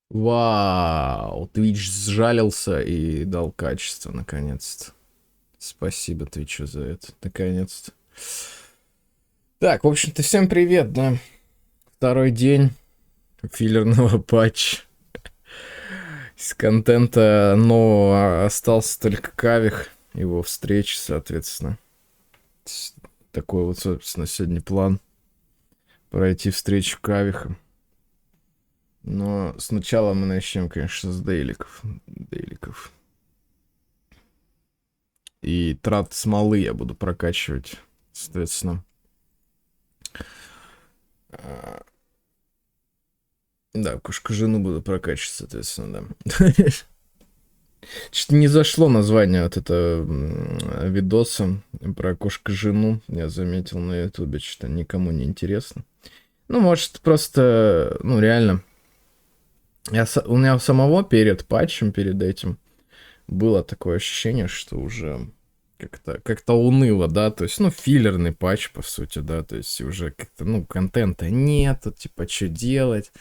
Вау, Twitch сжалился и дал качество, наконец-то. Спасибо Твичу за это, наконец-то. Так, в общем-то, всем привет, да. Второй день филлерного патча. Из контента, но остался только Кавех, его встреча, соответственно. Такой вот, собственно, сегодня план. Пройти встречу Кавеха. Но сначала мы начнем, конечно, с дейликов. И трат смолы я буду прокачивать, соответственно. Да, кошка-жену буду прокачивать, соответственно, да. Что-то не зашло название вот этого видоса про кошка-жену. Я заметил на ютубе, что никому не интересно. Ну, может, просто, ну, реально. У меня у самого перед патчем, перед этим, было такое ощущение, что уже как-то уныло, да, то есть, ну, филлерный патч, по сути, да, то есть уже как-то, ну, контента нету, типа, что делать,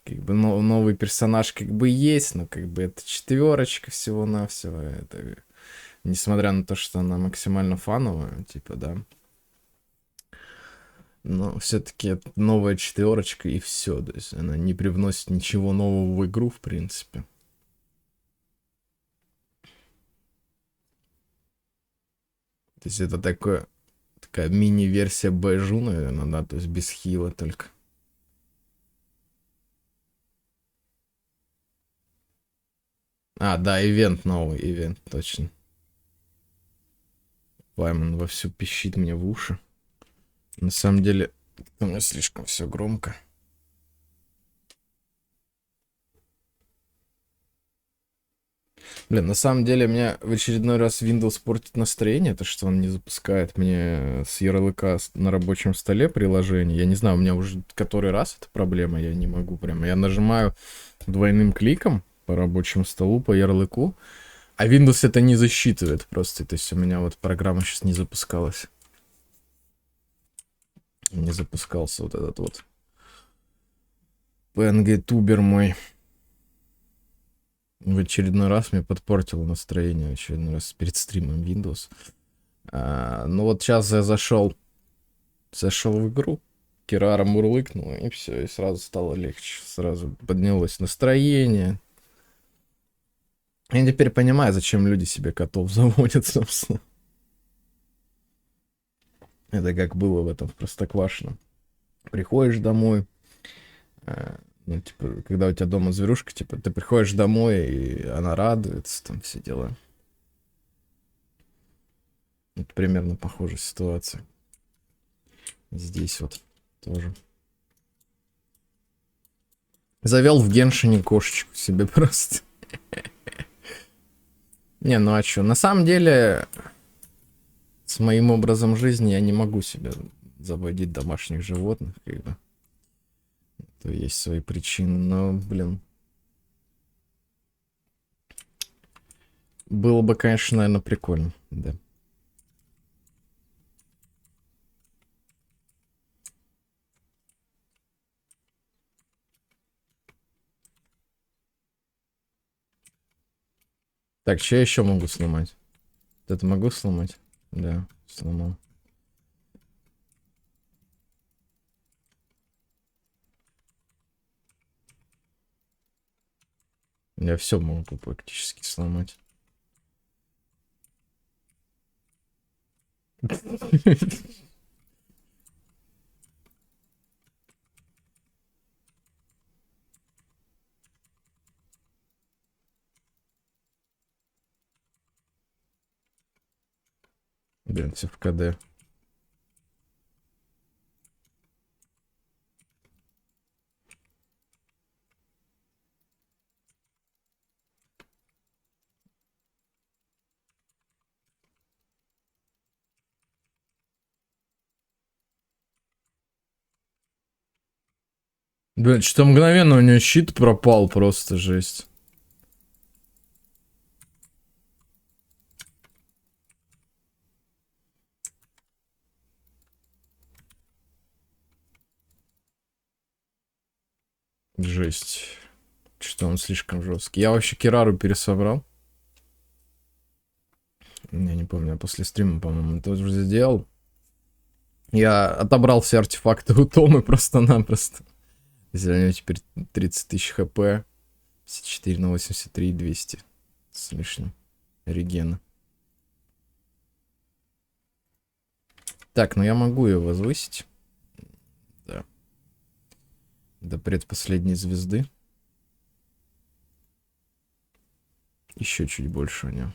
как бы новый персонаж как бы есть, но как бы это четверочка всего-навсего, это, несмотря на то, что она максимально фановая, типа, да, но все-таки это новая четверочка и все, то есть она не привносит ничего нового в игру, в принципе. То есть это такая мини-версия Бэжу, наверное, да, то есть без хила только. А, да, ивент новый, ивент, точно. Вайман вовсю пищит мне в уши. На самом деле, у меня слишком все громко. Блин, на самом деле, мне в очередной раз Windows портит настроение, то, что он не запускает мне с ярлыка на рабочем столе приложение. Я не знаю, у меня уже который раз эта проблема, я не могу прямо. Я нажимаю двойным кликом по рабочему столу, по ярлыку, а Windows это не засчитывает просто. То есть у меня вот программа сейчас не запускалась. Не запускался вот этот вот PNG-тубер мой. В очередной раз мне подпортило настроение, в очередной раз перед стримом Windows. Ну вот сейчас я зашел в игру, Кирара мурлыкнул, и все, и сразу стало легче. Сразу поднялось настроение. Я теперь понимаю, зачем люди себе котов заводят, собственно. Это как было в этом в Простоквашино. Приходишь домой, ну, типа, когда у тебя дома зверушка, типа, ты приходишь домой, и она радуется, там все дела. Это примерно похожая ситуация. Здесь вот тоже. Завел в Геншине кошечку себе просто. Не, ну а чё? На самом деле, с моим образом жизни я не могу себе заводить домашних животных, как бы. То есть свои причины, но, блин. Было бы, конечно, наверное, прикольно, да. Так, что я еще могу сломать? Вот это могу сломать? Да, сломал. Я все могу практически сломать. Блин, все в КД. Блин, что мгновенно у нее щит пропал, просто жесть. Жесть. Что он слишком жесткий. Я вообще Кирару пересобрал. Я не помню, я после стрима, по-моему, тоже сделал. Я отобрал все артефакты у Томы просто-напросто. Если у него теперь 30 тысяч хп. 54 на 83, 200 с лишним регена. Так, ну я могу ее возвысить. Да. До предпоследней звезды. Еще чуть больше у нее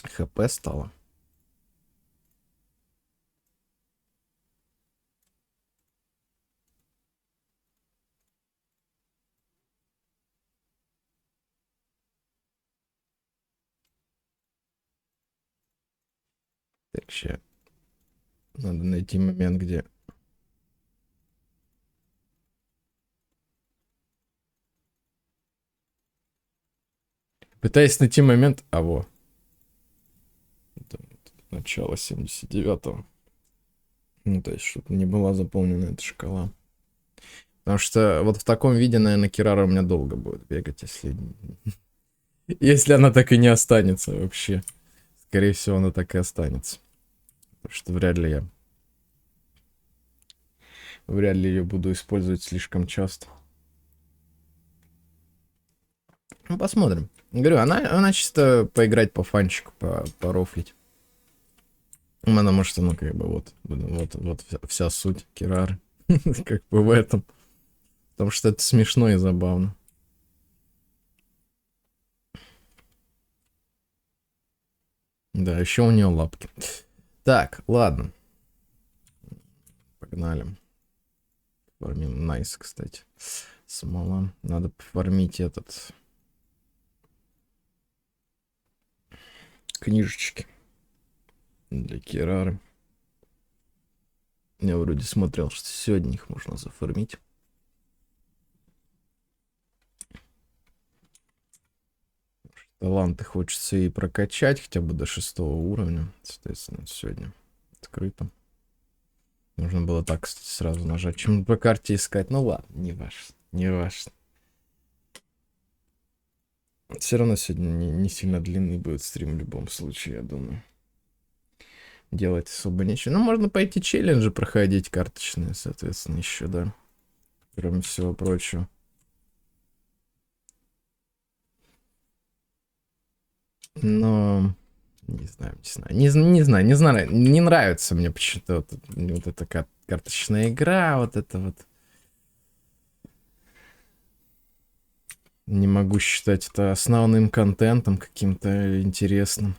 хп стало. Так, сейчас. Надо найти момент, где... Пытаюсь найти момент... А, во. Это начало 79-го. Ну, то есть, чтобы не была заполнена эта шкала. Потому что вот в таком виде, наверное, Кирара у меня долго будет бегать, если... Если она так и не останется вообще. Скорее всего, она так и останется. Потому что вряд ли ее буду использовать слишком часто. Ну, посмотрим. Говорю, она чисто поиграть по фанчику, порофлить. Потому что, ну, как бы, вот вся суть Кирары. Как бы в этом. Потому что это смешно и забавно. Да, еще у нее лапки. Так, ладно. Погнали. Фармим. Найс, кстати. Смола. Надо пофармить этот... Книжечки. Для Кирары. Я вроде смотрел, что сегодня их можно зафармить. Таланты хочется и прокачать хотя бы до 6-го уровня. Соответственно, сегодня открыто. Нужно было так, кстати, сразу нажать. Чем по карте искать? Ну ладно, не важно. Не важно. Все равно сегодня не сильно длинный будет стрим в любом случае, я думаю. Делать особо нечего. Ну, можно пойти челленджи проходить карточные, соответственно, еще, да. Кроме всего прочего. Но... Не знаю, не нравится мне почему-то вот эта карточная игра, вот это вот. Не могу считать это основным контентом каким-то интересным.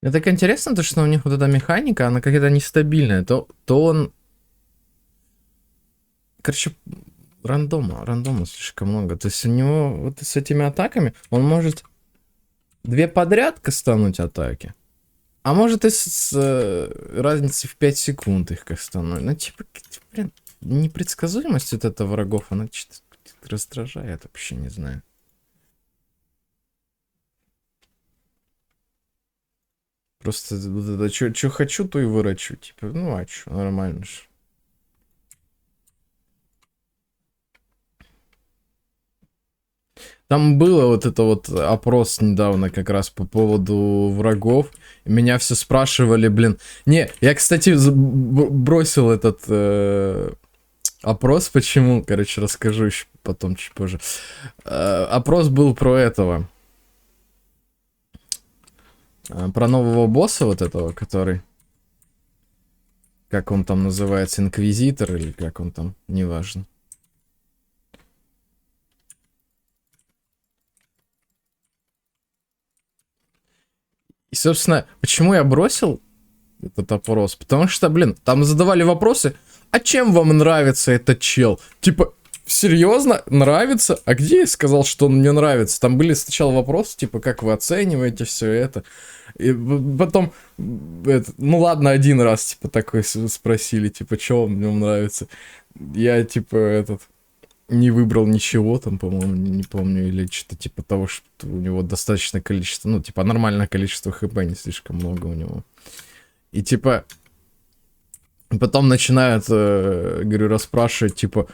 Мне так интересно, то, что у них вот эта механика, она какая-то нестабильная. То он... Короче, рандома слишком много. То есть у него вот с этими атаками он может 2 подряд кастануть атаки. А может и с разницей в 5 секунд их кастануть. Ну, типа, блин, непредсказуемость от этого врагов, она что-то раздражает, вообще не знаю. Просто что хочу, то и вырачу. Типа, ну а что, нормально же. Там было вот это вот опрос недавно как раз по поводу врагов. Меня все спрашивали, блин. Не, я, кстати, бросил этот опрос, почему, короче, расскажу еще потом чуть позже. Опрос был про этого. Про нового босса вот этого, который... Как он там называется, инквизитор или как он там, неважно. И, собственно, почему я бросил? этот опрос. Потому что, блин, там задавали вопросы, а чем вам нравится этот чел? Типа, серьезно? Нравится? А где я сказал, что он мне нравится? Там были сначала вопросы, типа, как вы оцениваете все это? И потом, ну ладно, один раз, типа, такой спросили, типа, что вам в нем нравится? Я, типа, не выбрал ничего там, по-моему, не помню, или что-то типа того, что у него достаточное количество, ну, типа, нормальное количество хп, не слишком много у него. И, типа, потом начинают, говорю, расспрашивать, типа,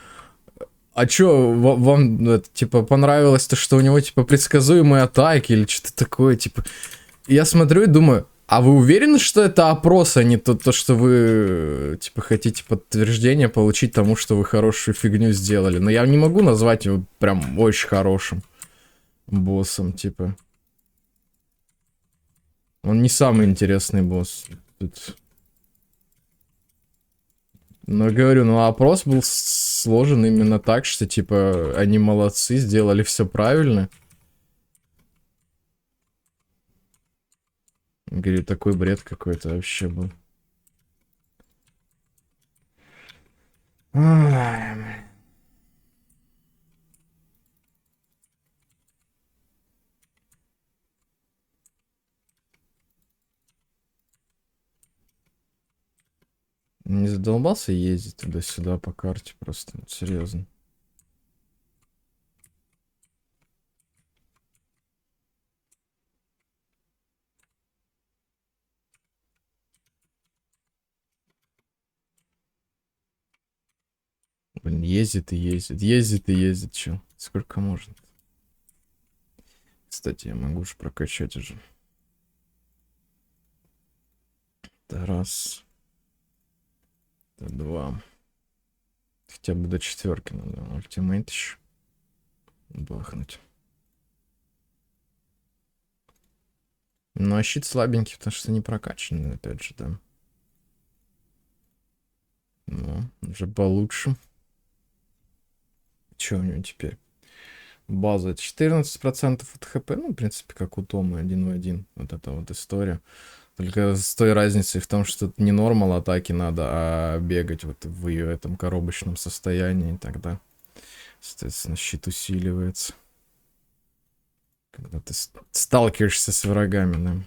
а чё, вам, это, типа, понравилось то, что у него, типа, предсказуемые атаки или что-то такое, типа. И я смотрю и думаю, а вы уверены, что это опрос, а не то, что вы, типа, хотите подтверждение получить тому, что вы хорошую фигню сделали? Но я не могу назвать его прям очень хорошим боссом, типа. Он не самый интересный босс. Тут... Но говорю, ну опрос был сложен именно так, что, типа, они молодцы, сделали все правильно. Говорю, такой бред какой-то вообще был. Не задолбался ездить туда-сюда по карте просто, серьезно. Блин, ездит и ездит, ездит и ездит, чё? Сколько можно? Кстати, я могу же прокачать уже. Это раз. Это два. Хотя бы до 4 надо. Ультимейт еще бахнуть. Ну, а щит слабенький, потому что не прокачанный, опять же, да. Ну, уже получше. Что у него теперь? База 14% от хп. Ну, в принципе, как у Тома, 1 в 1. Вот эта вот история. Только с той разницей в том, что это не нормал атаки надо, а бегать вот в ее этом коробочном состоянии. Тогда, соответственно, щит усиливается. Когда ты сталкиваешься с врагами,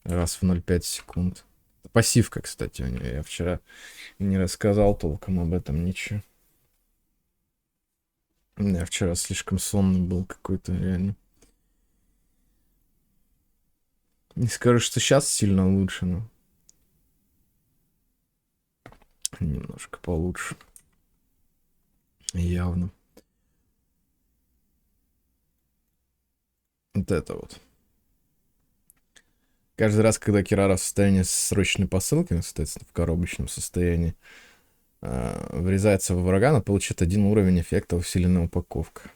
да. Раз в 0,5 секунд. Пассивка, кстати, у нее. Я вчера не рассказал толком об этом ничего. Я вчера слишком сонный был какой-то, реально. Не скажу, что сейчас сильно лучше, но немножко получше. Явно. Вот это вот. Каждый раз, когда Кирара в состоянии срочной посылки, ну, соответственно, в коробочном состоянии, врезается во врага, она получит 1 уровень эффекта усиленная упаковка.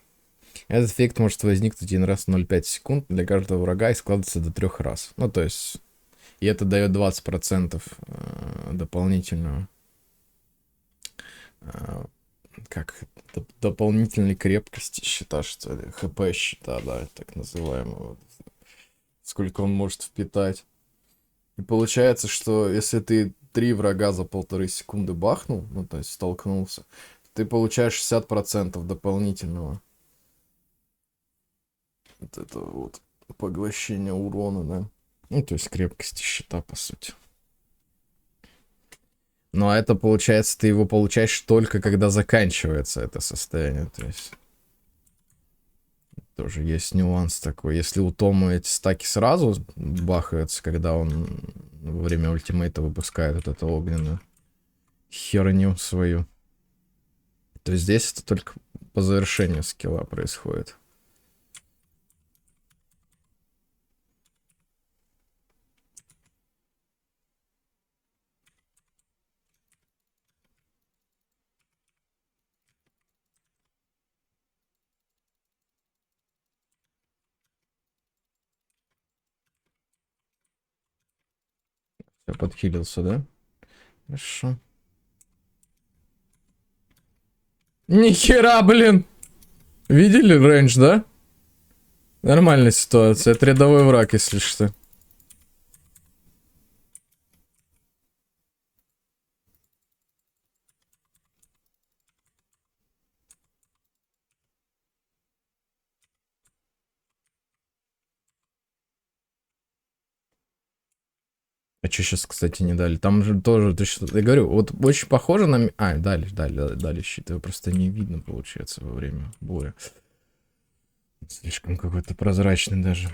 Этот эффект может возникнуть 1 раз в 0,5 секунд для каждого врага и складываться до 3 раз. Ну, то есть, и это дает 20% дополнительного, как дополнительной крепкости щита, что ли, хп щита, да, так называемого. Сколько он может впитать. И получается, что если ты 3 врага за 1,5 секунды бахнул, ну, то есть столкнулся, ты получаешь 60% дополнительного. Вот это вот поглощение урона, да. Ну, то есть крепкости щита, по сути. Ну, а это, получается, ты его получаешь только когда заканчивается это состояние, то есть... Тоже есть нюанс такой. Если у Тома эти стаки сразу бахаются, когда он во время ультимейта выпускает вот эту огненную херню свою, то здесь это только по завершению скилла происходит. Я подхилился, да? Хорошо. Нихера, блин! Видели рейндж, да? Нормальная ситуация. Это рядовой враг, если что. А что сейчас, кстати, не дали? Там же тоже, я говорю, вот очень похоже на... А, дали щит, его просто не видно, получается, во время боя. Слишком какой-то прозрачный даже.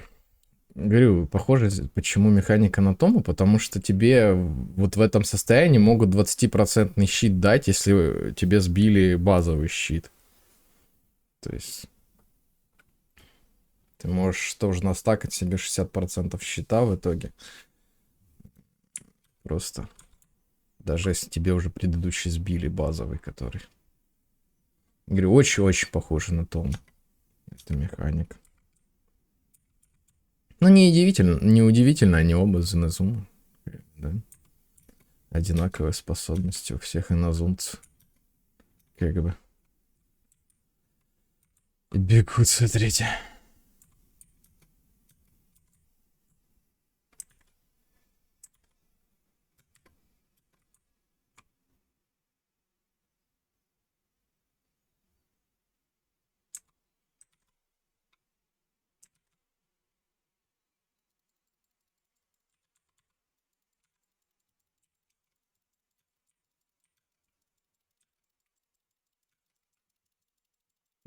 Говорю, похоже, почему механика на тому, потому что тебе вот в этом состоянии могут 20% щит дать, если тебе сбили базовый щит. То есть ты можешь тоже настакать себе 60% щита в итоге. Просто. Даже если тебе уже предыдущий сбили базовый, который. Говорю, очень-очень похоже на том. Это механика. Ну, неудивительно, они оба инозумы. Да? Одинаковые способности у всех инозумцев. Как бы. Бегут, смотрите.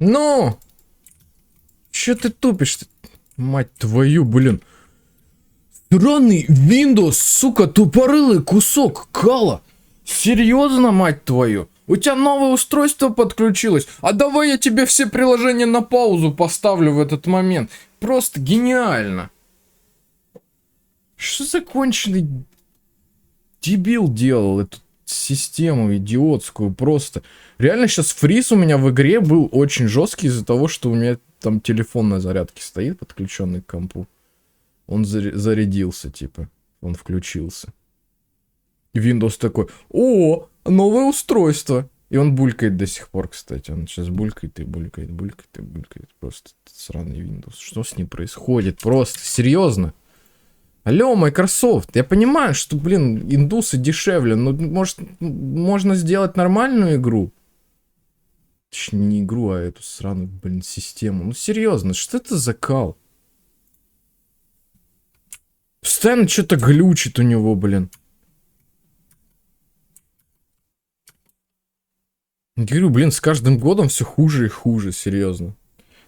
Ну! Че ты тупишь? Мать твою, блин. Сраный Windows, сука, тупорылый кусок кала. Серьезно, мать твою? У тебя новое устройство подключилось? А давай я тебе все приложения на паузу поставлю в этот момент. Просто гениально. Что за конченый дебил делал эту систему идиотскую просто? Реально сейчас фриз у меня в игре был очень жесткий из-за того, что у меня там телефон на зарядке стоит, подключенный к компу. Он зарядился, типа. Он включился. Windows такой: о, новое устройство. И он булькает до сих пор, кстати. Он сейчас булькает и булькает, булькает и булькает. Просто сраный Windows. Что с ним происходит? Просто, серьезно. Алло, Microsoft, я понимаю, что, блин, индусы дешевле, но, может, можно сделать нормальную игру? Точнее, не игру, а эту сраную, блин, систему. Ну, серьезно, что это за кал? Постоянно что-то глючит у него, блин. Говорю, блин, с каждым годом все хуже и хуже, серьезно.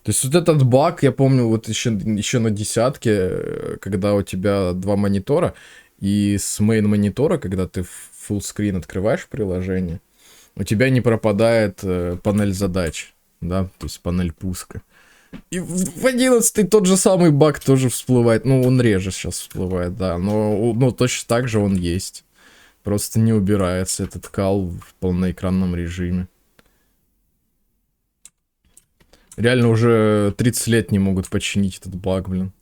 То есть вот этот баг, я помню, вот еще на десятке, когда у тебя два монитора, и с мейн-монитора, когда ты full screen открываешь приложение, у тебя не пропадает панель задач, да, то есть панель пуска. И в 11 тот же самый баг тоже всплывает, ну, он реже сейчас всплывает, да, но ну, точно так же он есть. Просто не убирается этот кал в полноэкранном режиме. Реально уже 30 лет не могут починить этот баг, блин.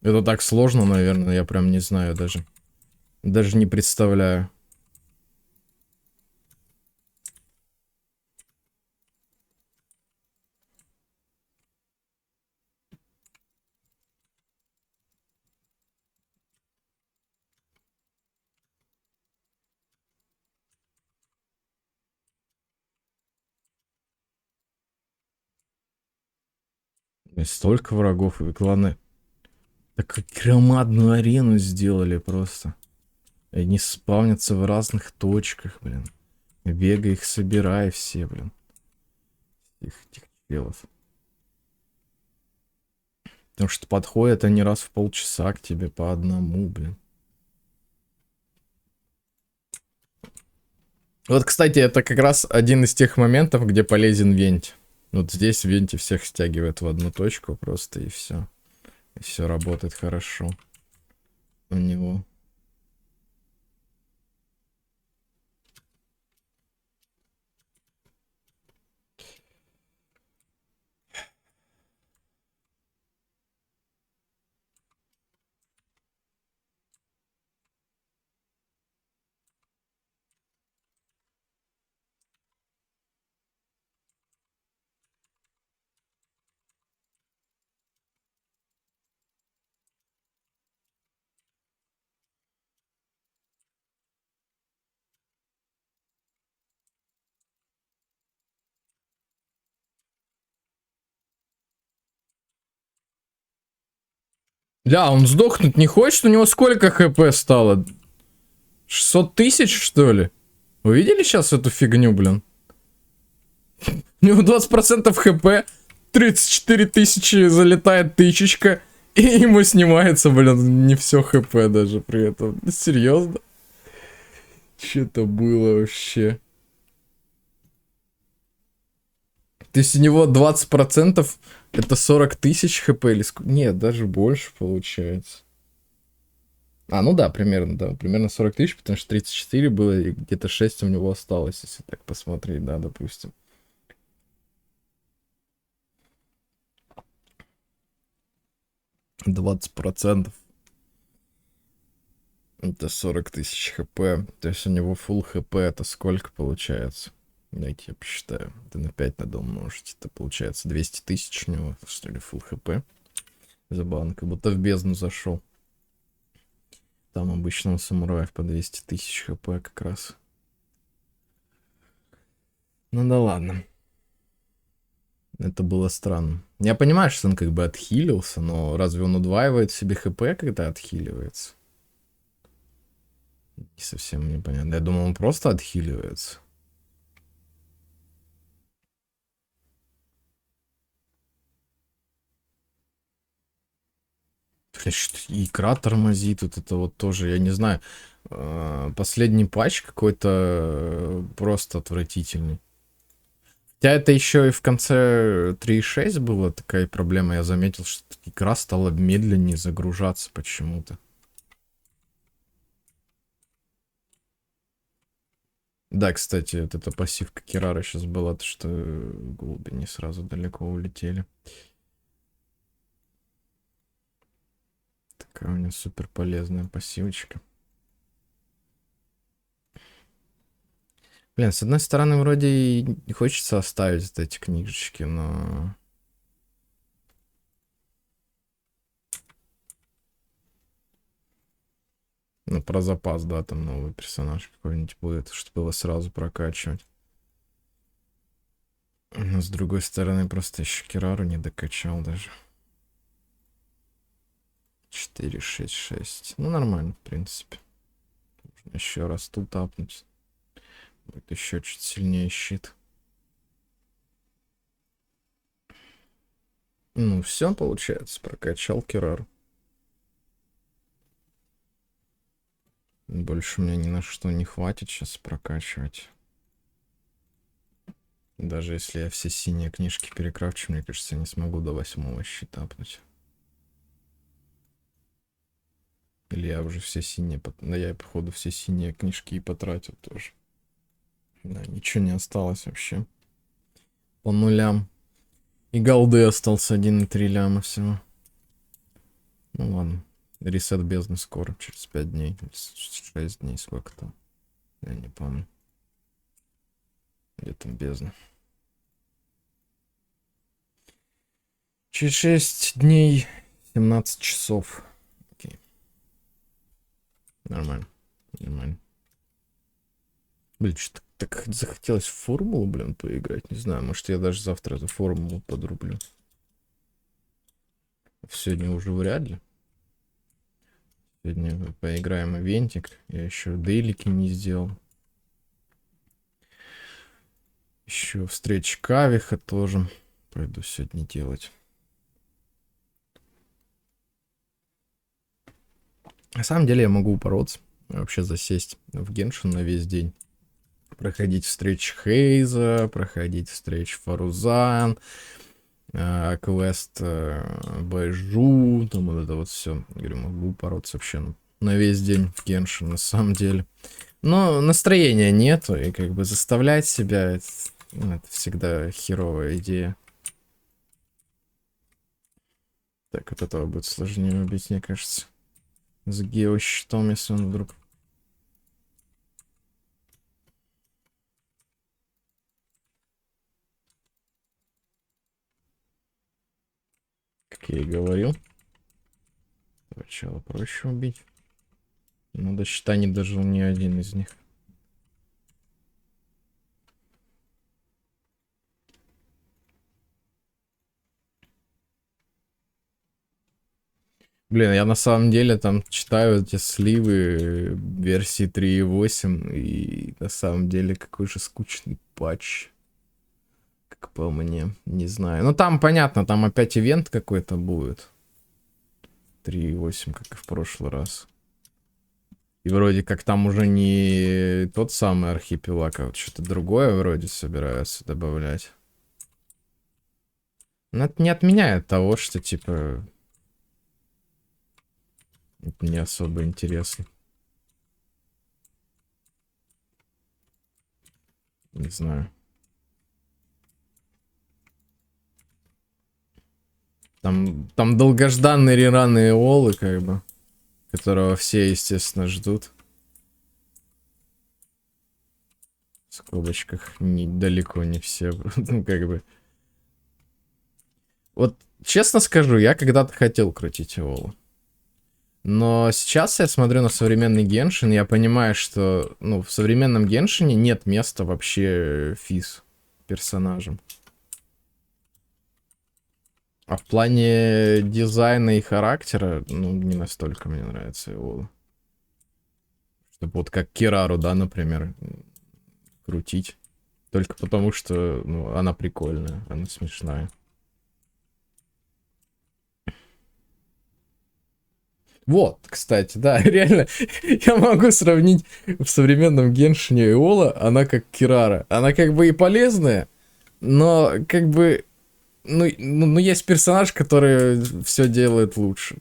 Это так сложно, наверное, я прям не знаю даже. Даже не представляю. И столько врагов, и главное, так громадную арену сделали просто. И они спавнятся в разных точках, блин. Бегай их, собирай все, блин. Этих челов. Потому что подходят они раз в полчаса к тебе по одному, блин. Вот, кстати, это как раз один из тех моментов, где полезен вент. Вот здесь в венте всех стягивает в одну точку просто, и все. И все работает хорошо у него. Ля, он сдохнуть не хочет? У него сколько хп стало? 600 тысяч, что ли? Вы видели сейчас эту фигню, блин? У него 20% хп, 34 тысячи залетает тычечка, и ему снимается, блин, не все хп даже при этом. Серьезно? Что-то было вообще. То есть у него 20% это 40 тысяч хп или сколько? Нет, даже больше получается. А, ну да, примерно 40 тысяч, потому что 34 было, и где-то 6 у него осталось, если так посмотреть, да, допустим. %20 это 40 тысяч хп. То есть у него full хп это сколько получается? Дайте я посчитаю. Это на 5 надо умножить. Это получается 200 тысяч у него, что ли, full хп. Забавно, как будто в бездну зашел. Там обычно у самураев по 200 тысяч хп как раз. Ну да ладно. Это было странно. Я понимаю, что он как бы отхилился, но разве он удваивает себе хп, когда отхиливается? Не совсем непонятно. Я думал, он просто отхиливается. Икра тормозит, вот это вот тоже, я не знаю. Последний патч какой-то просто отвратительный. Хотя это еще и в конце 3.6 была такая проблема. Я заметил, что игра стала медленнее загружаться почему-то. Да, кстати, вот эта пассивка Кирара сейчас была, то что голуби не сразу далеко улетели. Такая у нее супер полезная пассивочка. Блин, с одной стороны, вроде и не хочется оставить вот эти книжечки, но... Ну, про запас, да, там новый персонаж какой-нибудь будет, чтобы его сразу прокачивать. Но с другой стороны, просто еще Кирару не докачал даже. 4, 6, 6. Ну, нормально, в принципе. Можно еще раз тут апнуть. Будет еще чуть сильнее щит. Ну, все получается. Прокачал Кирару. Больше у меня ни на что не хватит сейчас прокачивать. Даже если я все синие книжки перекрафчу, мне кажется, я не смогу до 8-го щита апнуть. Или я уже все синие... Да я, походу, все синие книжки и потратил тоже. Да, ничего не осталось вообще. По нулям. И голды остался 1,3 ляма всего. Ну ладно. Ресет бездны скоро, через 5 дней. 6 дней, сколько там. Я не помню. Где там бездна? Через 6 дней 17 часов. Окей. Нормально. Нормально. Блин, что-то так захотелось в формулу, блин, поиграть. Не знаю, может я даже завтра эту формулу подрублю. Сегодня уже вряд ли. Сегодня поиграем ивентик. Я еще дейлики не сделал. Еще встреча Кавеха тоже. Пойду сегодня делать. На самом деле я могу упороться. Вообще засесть в Геншин на весь день. Проходить встречи Хейза, проходить встречи Фарузан, квест Байжу, там вот это вот все. Говорю, могу упороться вообще на весь день в Геншин, на самом деле. Но настроения нету, и как бы заставлять себя, это всегда херовая идея. Так, от этого будет сложнее убить, мне кажется. С геощитом, если он вдруг... Как я и говорил. Сначала проще убить. Но до щита не дожил ни один из них. Блин, я на самом деле там читаю эти сливы версии 3.8, и на самом деле какой же скучный патч, как по мне, не знаю. Ну там понятно, там опять ивент какой-то будет. 3.8, как и в прошлый раз. И вроде как там уже не тот самый архипелаг, а вот что-то другое вроде собираются добавлять. Но это не отменяет того, что типа это не особо интересно. Не знаю. Там долгожданные рераны Олы, как бы, которого все, естественно, ждут. В скобочках далеко не все, ну, как бы. Вот, честно скажу, я когда-то хотел крутить Олу. Но сейчас я смотрю на современный Геншин, и я понимаю, что, ну, в современном Геншине нет места вообще физ персонажам. А в плане дизайна и характера, ну, не настолько мне нравится Иола. Чтобы вот как Кирару, да, например, крутить. Только потому, что, ну, она прикольная, она смешная. Вот, кстати, да, реально, я могу сравнить в современном Геншине Иола, она как Кирара. Она как бы и полезная, но как бы, ну есть персонаж, который все делает лучше.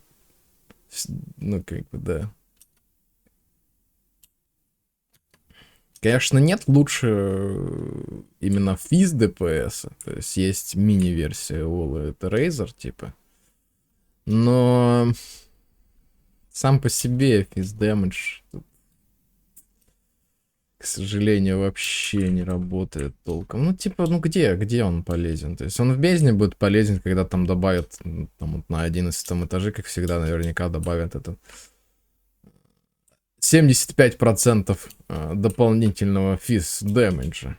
Ну, как бы, да. Конечно, нет лучше именно физ ДПС. То есть есть мини-версия Ола, это Razer, типа. Но сам по себе физ Damage, к сожалению, вообще не работает толком. Ну, типа, ну где он полезен? То есть он в бездне будет полезен, когда там добавят, там вот на 11 этаже, как всегда, наверняка добавят это 75% дополнительного физ дэмэджа.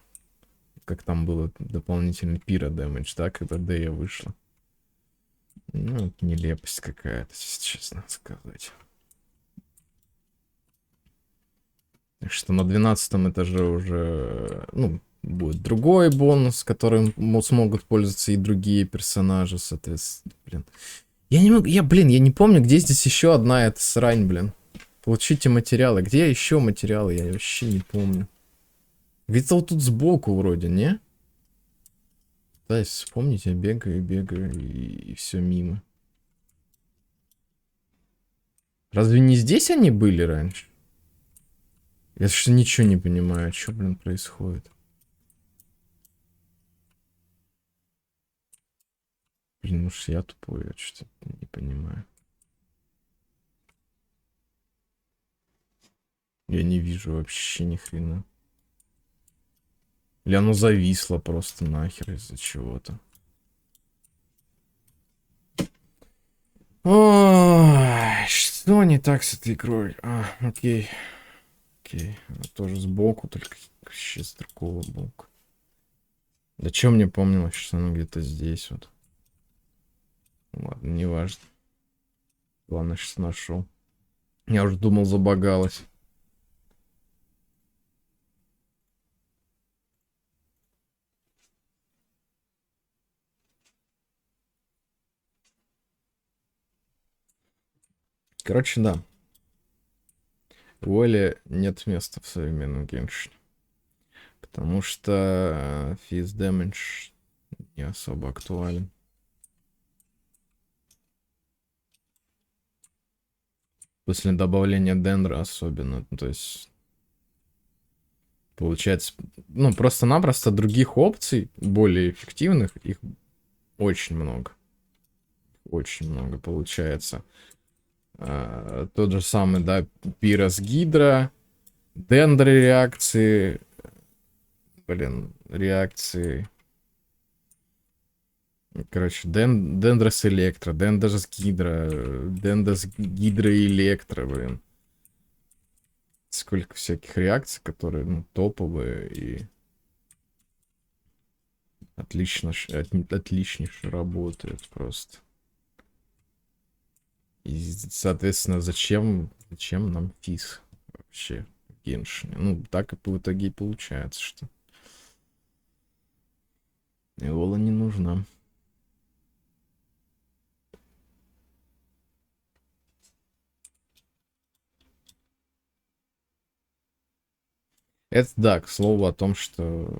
Как там было дополнительный пира дэмэдж, да, когда Дэя вышла. Ну, это нелепость какая-то, честно сказать. Так что на 12 этаже уже, ну, будет другой бонус, которым смогут пользоваться и другие персонажи, соответственно, блин. Я не могу, блин, я не помню, где здесь еще одна эта срань, блин. Получите материалы. Где еще материалы? Я вообще не помню. Где-то вот тут сбоку вроде, не? Да, если вспомнить, я бегаю, и все мимо. Разве не здесь они были раньше? Я что ничего не понимаю, что, блин, происходит. Блин, может я тупой, я что-то не понимаю. Я не вижу вообще ни хрена. Или оно зависло просто нахер из-за чего-то. Ой, что не так с этой игрой? Окей. Окей. Она тоже сбоку, только вообще с другого бока. Да чё мне помнилось, что она где-то здесь вот. Ладно, не важно. Главное, что нашел. Я уже думал, забагалась. Короче, да. У Оли нет места в современном геншине. Потому что физ damage не особо актуален. После добавления дендра особенно. То есть, получается, ну, просто-напросто других опций, более эффективных, их очень много. Очень много получается. Тот же самый, да, пирос гидра, дендры реакции, блин, реакции. Короче, дендрос электро, дендрос гидра, дендрос гидра электро, блин. Сколько всяких реакций, которые, ну, топовые и отличнейше работают просто. И, соответственно, зачем нам физ вообще в Геншине? Ну, так и по итоге и получается, что Эола не нужна. Это да, к слову о том, что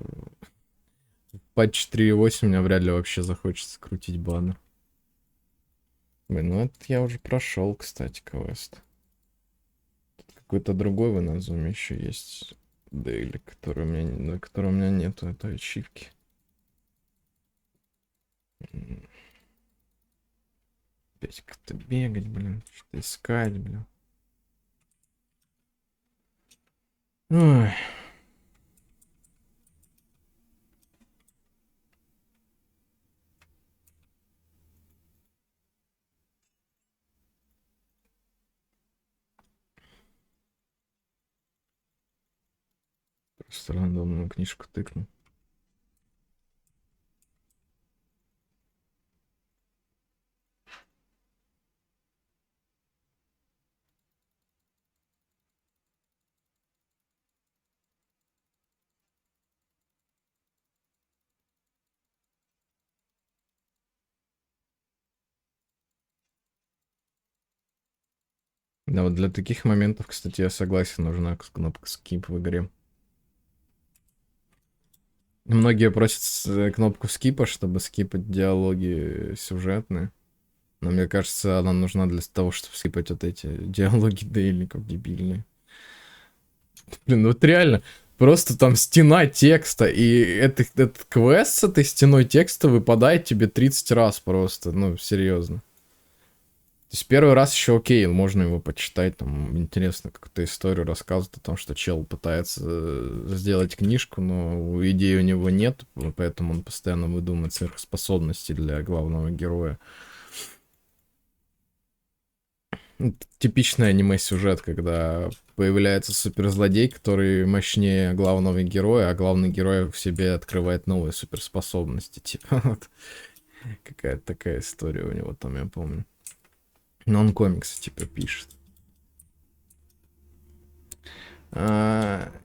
по 4.8 меня вряд ли вообще захочется крутить баннер. Блин, ну это я уже прошел, кстати, квест. Какой-то другой в Иназуме еще есть дейли, который у меня, на котором у меня нету этой ачивки. Опять как-то бегать, блин, что-то искать, блин. Ой. Просто рандомную книжку тыкну. Да, вот для таких моментов, кстати, я согласен, нужна кнопка skip в игре. Многие просят кнопку скипа, чтобы скипать диалоги сюжетные. Но мне кажется, она нужна для того, чтобы скипать вот эти диалоги дейликов дебильные. Блин, ну вот реально, просто там стена текста, и этот квест с этой стеной текста выпадает тебе 30 раз просто, ну, серьезно. То есть первый раз еще окей, можно его почитать, там интересно какую-то историю рассказывает о том, что чел пытается сделать книжку, но идеи у него нет, поэтому он постоянно выдумывает сверхспособности для главного героя. Типичный аниме-сюжет, когда появляется суперзлодей, который мощнее главного героя, а главный герой в себе открывает новые суперспособности. Типа вот какая-то такая история у него там, я помню. Но он комиксы типа пишет.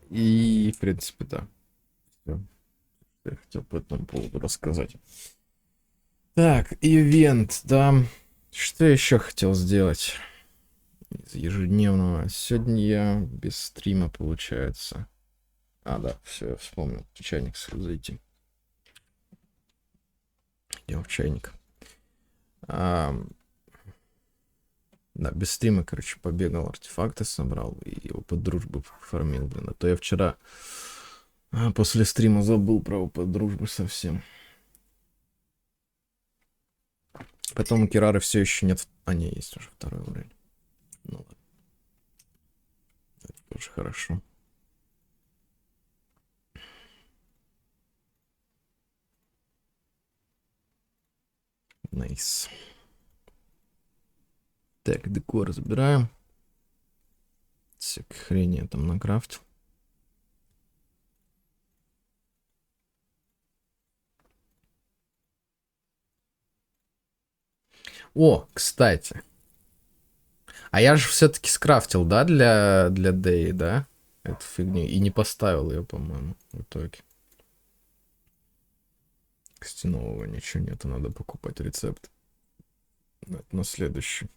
И, в принципе, да. Всё. Я хотел по этому поводу рассказать. Так, ивент, да. Что еще хотел сделать из ежедневного? Сегодня я без стрима, получается. А, да, все, я вспомнил. В чайник зайти. Идем в чайник. Да, без стрима, короче, побегал, артефакты собрал и опыт дружбы фармил, блин. А то я вчера после стрима забыл про опыт дружбы совсем. Потом у Кирары все еще нет. А, не, есть уже второй уровень. Ну ладно. Это тоже хорошо. Найс. Так, декор разбираем. Всякой хрени я там накрафтил. О, кстати. А я же все-таки скрафтил, да, для Дэй, да? Эту фигню. И не поставил ее, по-моему, в итоге. Костяного ничего нету, надо покупать рецепт. На следующий.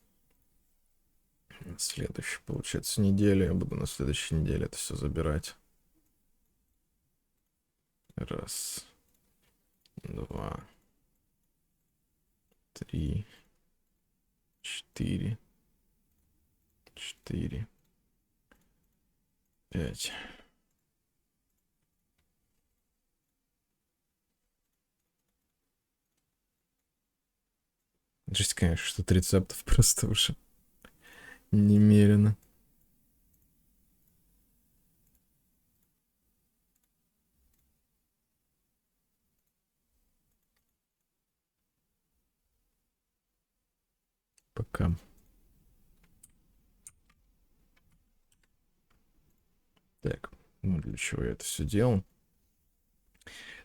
На следующий, получается, неделю. Я буду на следующей неделе это все забирать. Раз. Два. Три. Четыре. 4, 5. Жесть, конечно, что-то рецептов просто уже немерено. Пока. Так, ну для чего я это все делал?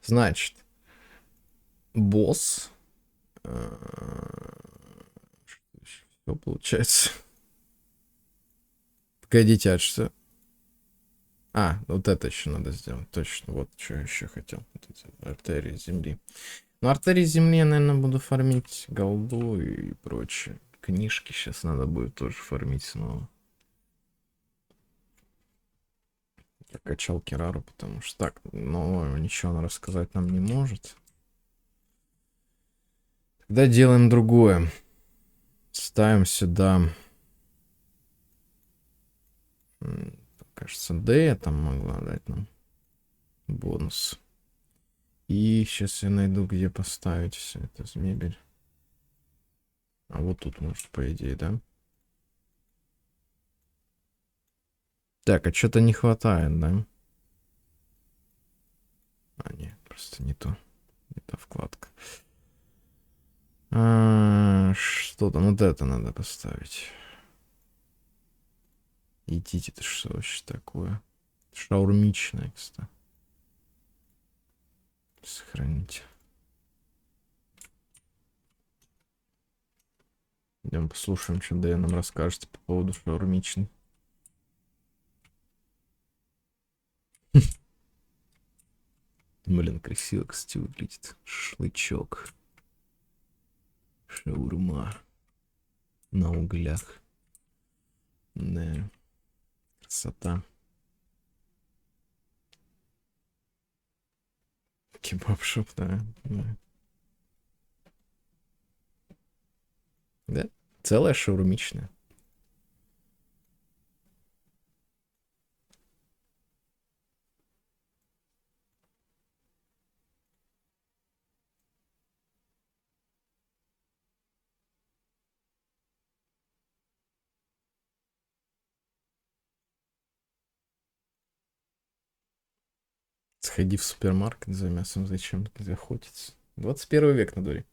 Значит, босс. Все Что получается? Погодите, а что? А, вот это еще надо сделать. Точно, вот что я еще хотел. Вот эти артерии земли. Ну, артерии земли я, наверное, буду фармить голду и прочее. Книжки сейчас надо будет тоже фармить снова. Я качал Кирару, потому что так, но ничего она рассказать нам не может. Тогда делаем другое. Ставим сюда... Кажется, D там могла дать нам бонус. И сейчас я найду, где поставить все это с мебель. А вот тут, может, по идее, да? Так, а что-то не хватает, да? А, нет, просто не то. Не та вкладка. Что там? Вот это надо поставить. Идите, это что вообще такое? Шаурмичное, кстати. Сохраните. Идем послушаем, что Дэн нам расскажет по поводу шаурмичной. Блин, красиво, кстати, выглядит. Шашлычок. Шаурма. На углях. Да. Красота. Кебаб-шоп, да. Да? Целая шаурмичная. Сходи в супермаркет за мясом, зачем ты охотиться? 21 век на дворе.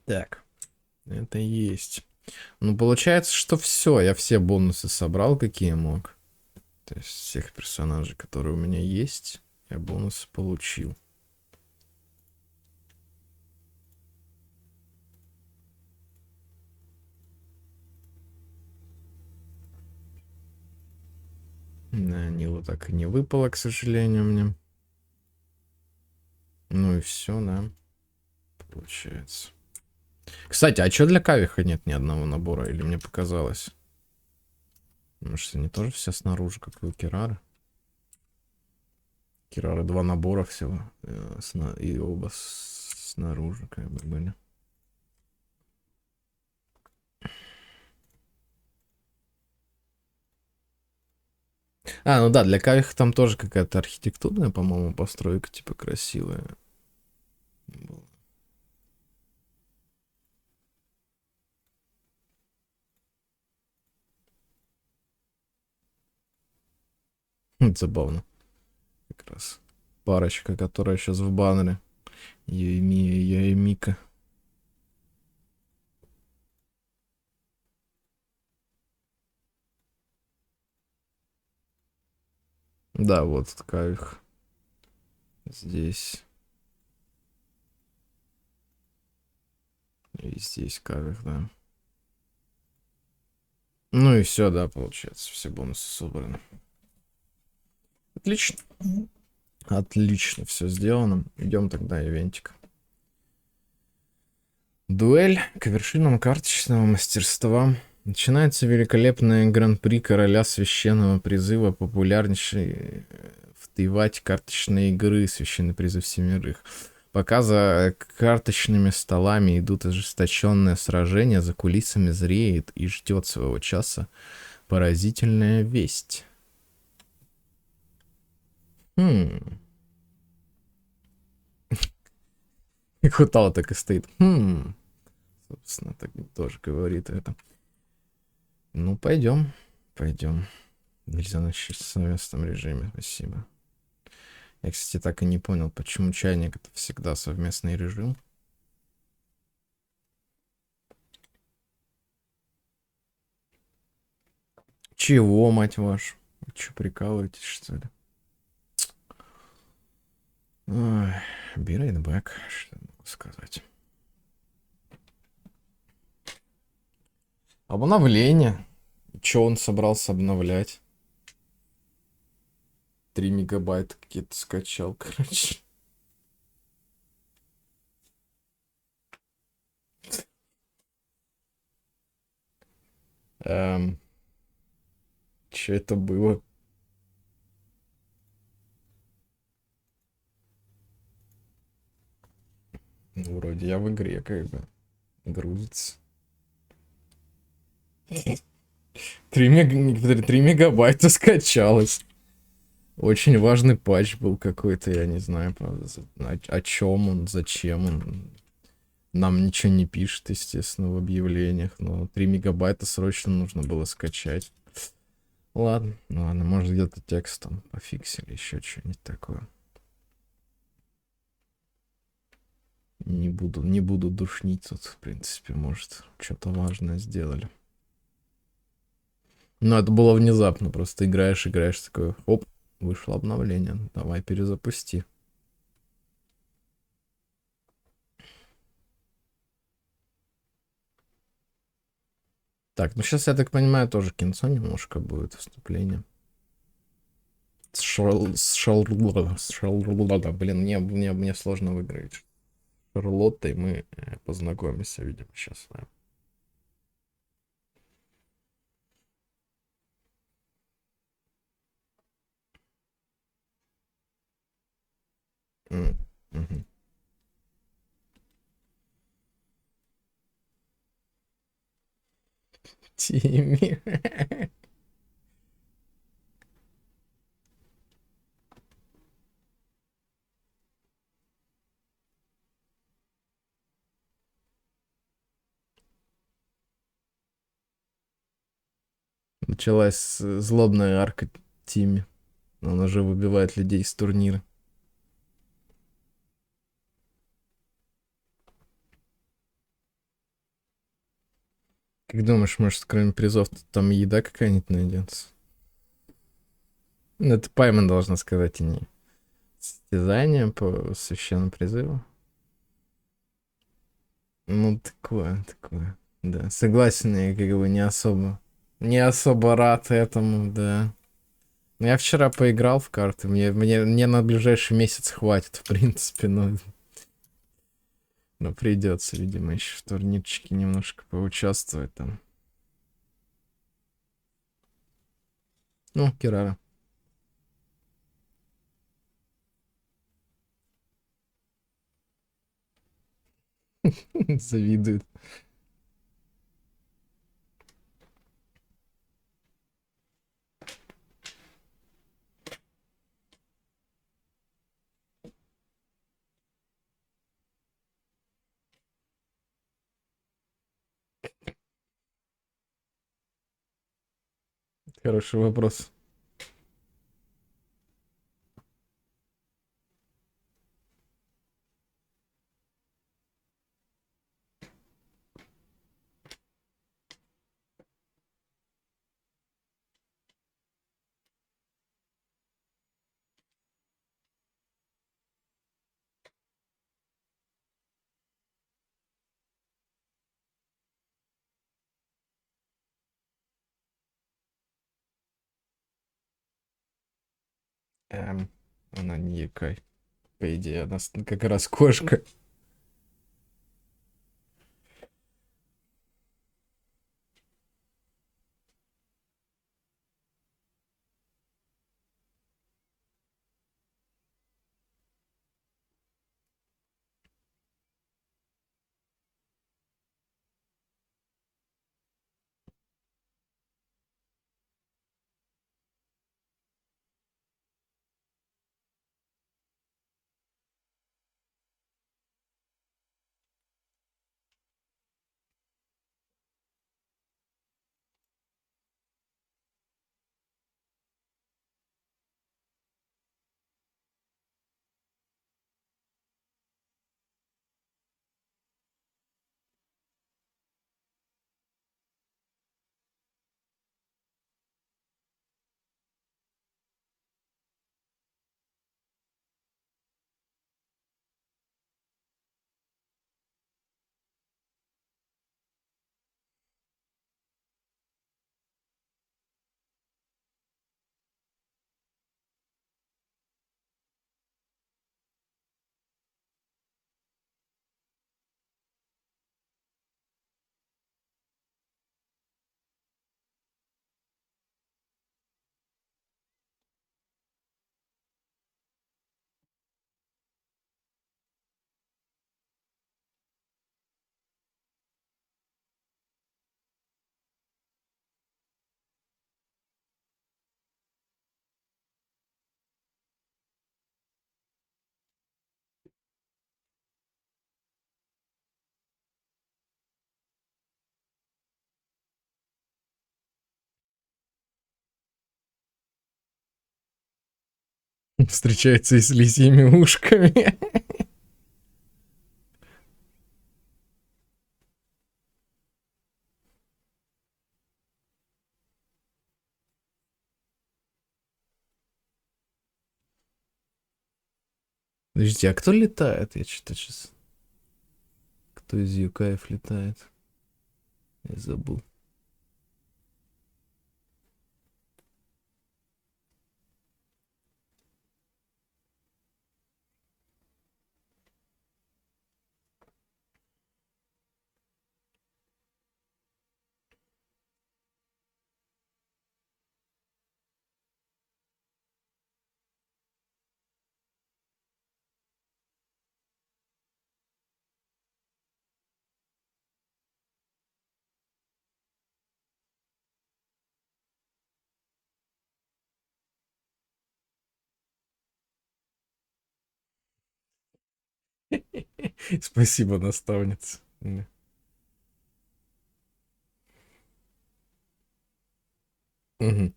Так, это есть. Ну, получается, что все. Я все бонусы собрал, какие мог. То есть всех персонажей, которые у меня есть, я бонусы получил. Да, Нила так и не выпало, к сожалению, мне. Ну и все, да. Получается. Кстати, а что для Кавеха нет ни одного набора? Или мне показалось? Может, они тоже все снаружи, как и у Кирары? Кирары 2 набора всего. И оба снаружи как бы были. А, ну да, для Кавеха там тоже какая-то архитектурная, по-моему, постройка, типа, красивая. Забавно. Как раз. Парочка, которая сейчас в баннере. Юэмия и Юэмика. Да, вот Кавех. Здесь. И здесь Кавех, да. Ну и все, да, получается. Все бонусы собраны. Отлично. Отлично, все сделано. Идем тогда ивентик. Дуэль к вершинам карточного мастерства. Начинается великолепное гран-при короля священного призыва, популярнейшей в Тайвате карточной игры «Священный призыв семерых». Пока за карточными столами идут ожесточенные сражения, за кулисами зреет и ждет своего часа поразительная весть. И Хутал так и стоит. Собственно, так тоже говорит это. Ну, пойдем. Пойдем. Нельзя начать в совместном режиме. Спасибо. Я, кстати, так и не понял, почему чайник это всегда совместный режим. Чего, мать вашу? Вы что, прикалываетесь, что ли? Ой, be right back, что я могу сказать. Обновление. Че он собрался обновлять? 3 мегабайта какие-то скачал, короче. Че это было? Ну, вроде я в игре, как бы. Грузится. 3 мегабайта скачалось. Очень важный патч был какой-то, я не знаю, правда, о чем он, зачем он. Нам ничего не пишет, естественно, в объявлениях, но 3 мегабайта срочно нужно было скачать. Ладно, ладно, может где-то текст там пофиксили, еще что-нибудь такое. Не буду душнить тут, в принципе, может, что-то важное сделали. Но это было внезапно, просто играешь, такой, оп, вышло обновление, давай перезапусти. Так, ну сейчас, я так понимаю, тоже кинцо немножко будет вступление. Блин, мне сложно выиграть. С Шарлоттой мы познакомимся, видимо, сейчас, да. Мгм. Тимми. Началась злобная арка Тимми. Он уже выбивает людей из турнира. Как думаешь, может, кроме призов там еда какая-нибудь найдется? Ну, это Паймен должна сказать, и не состязание по священному призыву. Ну, такое. Да, согласен, я как бы не особо рад этому, да. Но я вчера поиграл в карты, мне на ближайший месяц хватит, в принципе, но придется, видимо, еще в турнирчике немножко поучаствовать там. Ну, Кирара. Завидует. Хороший вопрос. Она не якай. По идее, она как раз кошка. Встречается и с лисьими ушками. Подождите, а кто летает? Я что-то сейчас... Кто из Юкаев летает? Я забыл. Спасибо, наставница. Да. Мгм.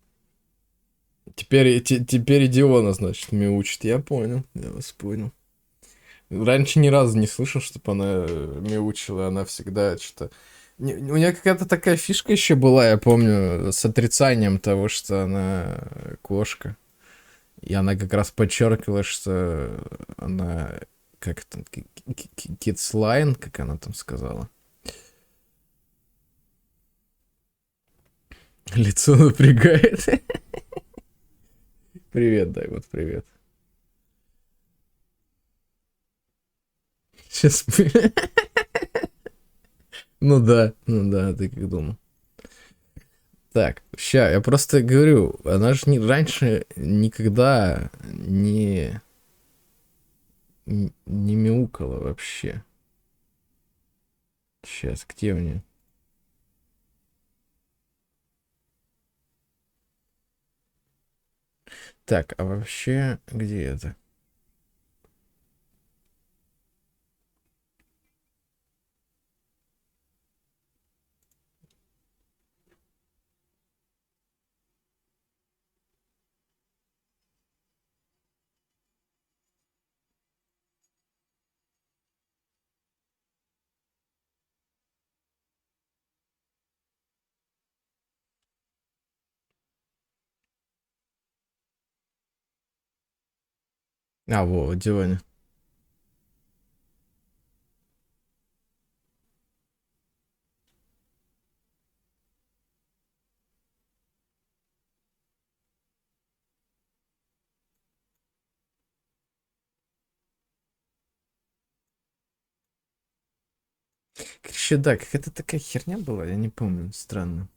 Теперь Диона, значит, мяучит. Я понял, я вас понял. Раньше ни разу не слышал, чтобы она мяучила, она всегда что-то... У нее какая-то такая фишка еще была, я помню, с отрицанием того, что она кошка. И она как раз подчеркивала, что она... Как там? Kids Line, как она там сказала. Лицо напрягает. Привет, дай вот привет. Сейчас... ну да, ты как думал. Так, ща, я просто говорю, она же раньше никогда не мяукала вообще. Сейчас, где у нее? Так, а вообще, где это? А, во, Дионе. Короче, да, какая-то такая херня была, я не помню, странно.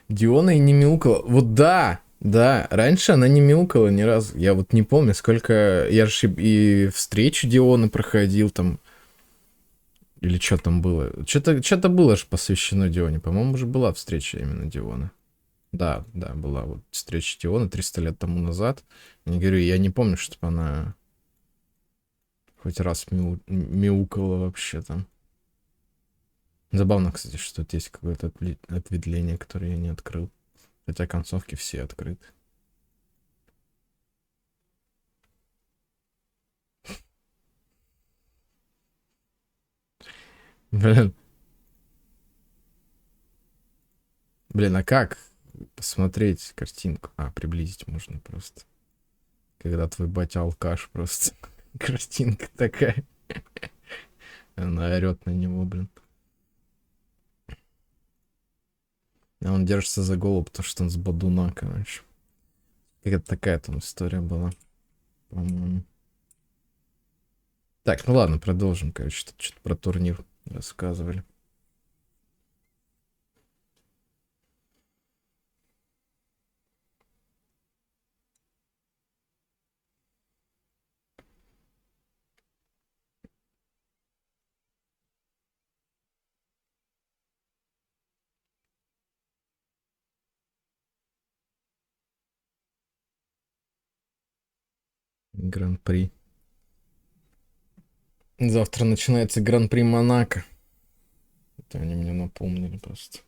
Диона и не мяукала. Вот да, да, раньше она не мяукала ни разу. Я вот не помню, сколько... Я же и встречу Дионы проходил там. Или что там было? Что-то было же посвящено Дионе. По-моему, уже была встреча именно Диона. Да, да, была вот встреча Дионы 300 лет тому назад. Я говорю, я не помню, чтобы она хоть раз мяукала вообще там. Забавно, кстати, что тут есть какое-то ответвление, которое я не открыл. Хотя концовки все открыты. Блин. Блин, а как посмотреть картинку? А, приблизить можно просто. Когда твой батя алкаш просто. Картинка такая. Она орет на него, блин. А он держится за голову, потому что он с бодуна, короче. Какая-то такая там история была, по-моему. Так, ну ладно, продолжим, короче. Тут что-то про турнир рассказывали. Гран-при. Завтра начинается Гран-при Монако. Это они мне напомнили просто.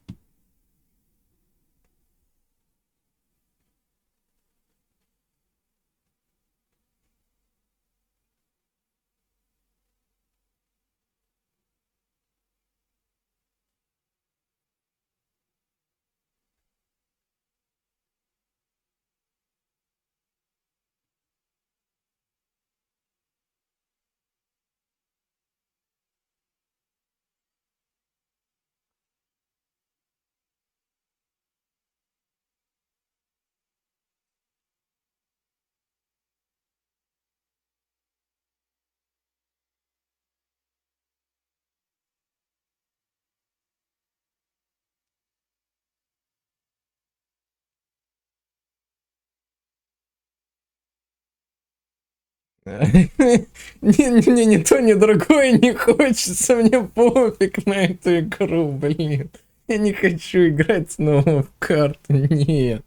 Мне ни то, ни другое не хочется, мне пофиг на эту игру, блин. Я не хочу играть снова в карты, нет.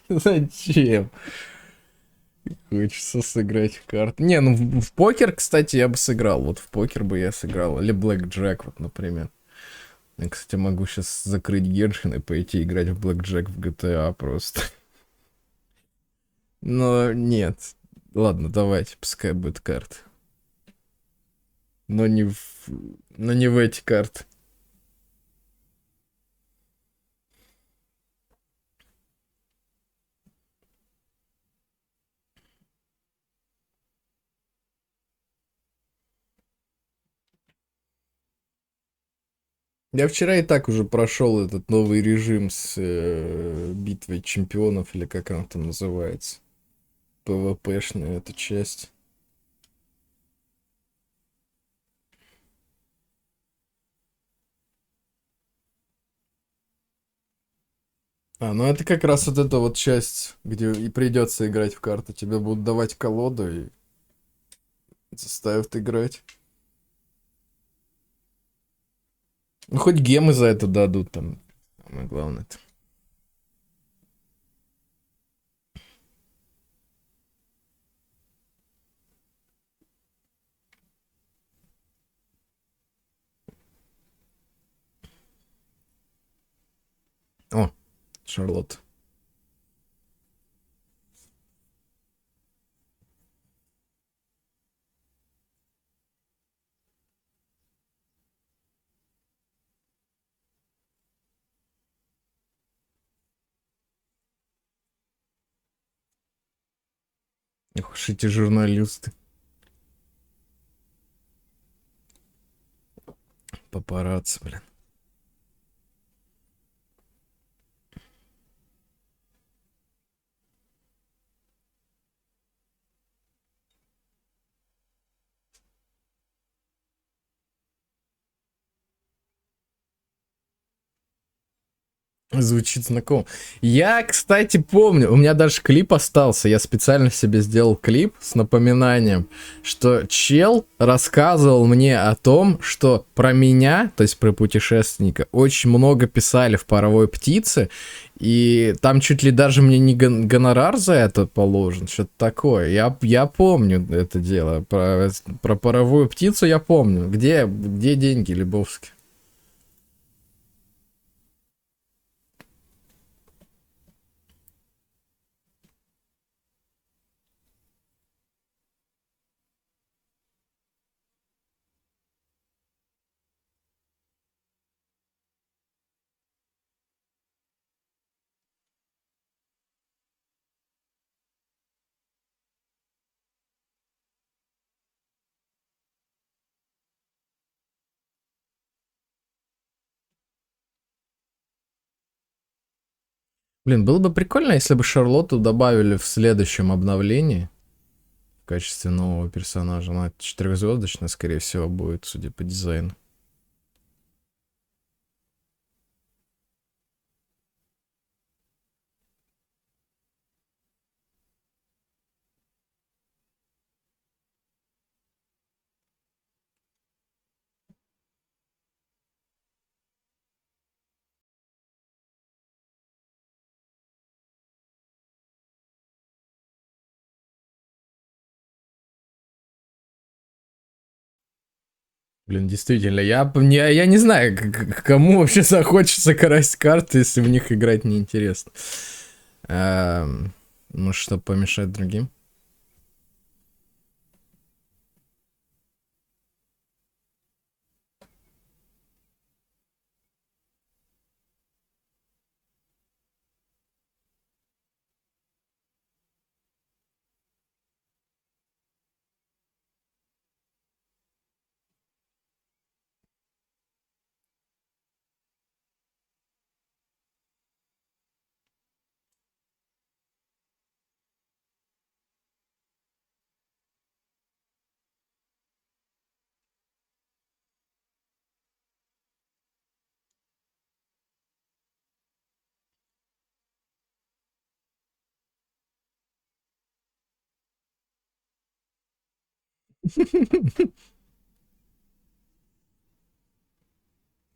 Зачем? Хочется сыграть в карты. Не, ну в покер, кстати, я бы сыграл. Вот в покер бы я сыграл. Или Блэк Джек, вот, например. Я, кстати, могу сейчас закрыть Геншин и пойти играть в Блэк Джек в GTA просто. Но нет. Ладно, давайте, пускай будет карты. Но не в... Но не в эти карты. Я вчера и так уже прошел этот новый режим с битвой чемпионов, или как она там называется. ПВПшная эта часть. Ну это как раз вот эта вот часть, где и придется играть в карты. Тебе будут давать колоду и заставят играть. Ну хоть гемы за это дадут там. Самое главное. О, Шарлотта. Ох уж эти журналисты. Папарацци, блин. Звучит знакомо. Я, кстати, помню, у меня даже клип остался. Я специально себе сделал клип с напоминанием, что чел рассказывал мне о том, что про меня, то есть про путешественника, очень много писали в «Паровой птице», и там чуть ли даже мне не гонорар за это положен, что-то такое. Я помню это дело. Про «Паровую птицу» я помню. Где деньги, Лебовски? Блин, было бы прикольно, если бы Шарлотту добавили в следующем обновлении в качестве нового персонажа. Она четырехзвездочная, скорее всего, будет, судя по дизайну. Блин, действительно, я не знаю, кому вообще захочется красть карты, если в них играть неинтересно. Может, чтобы помешать другим?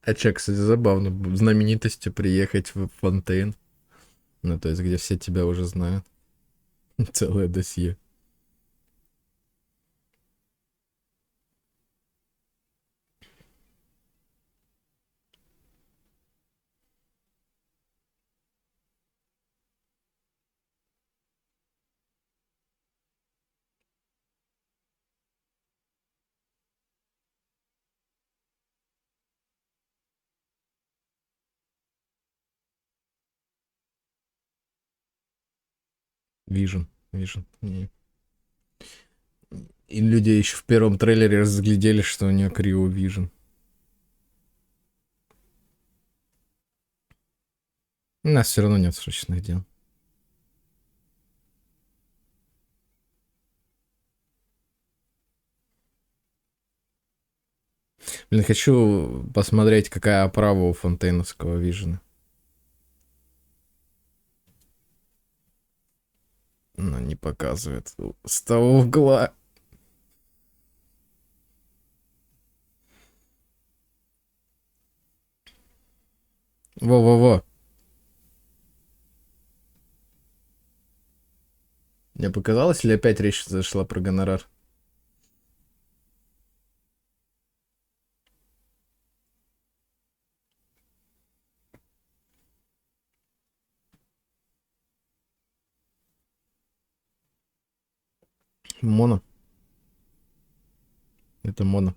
А чё, кстати, забавно, знаменитостью приехать в Фонтейн. Ну, то есть, где все тебя уже знают. Целое досье. Вижен. И люди еще в первом трейлере разглядели, что у нее криво вижен. У нас все равно нет срочных дел. Блин, хочу посмотреть, какая оправа у фонтейновского вижена. Но не показывает. С того угла. Во-во-во. Мне показалось, или опять речь зашла про гонорар? Моно. Это моно.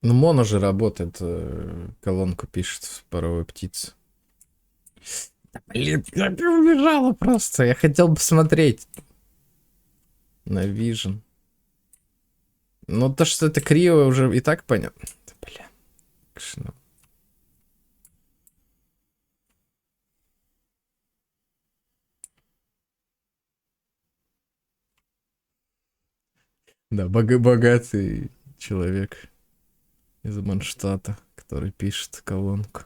Ну, моно же работает. Колонку пишет паровой птицы. Блин, я убежала просто. Я хотел посмотреть. На Vision. Ну, то, что это криво, уже и так понятно. Бля. Конечно. Да, богатый человек из Манштата, который пишет колонку.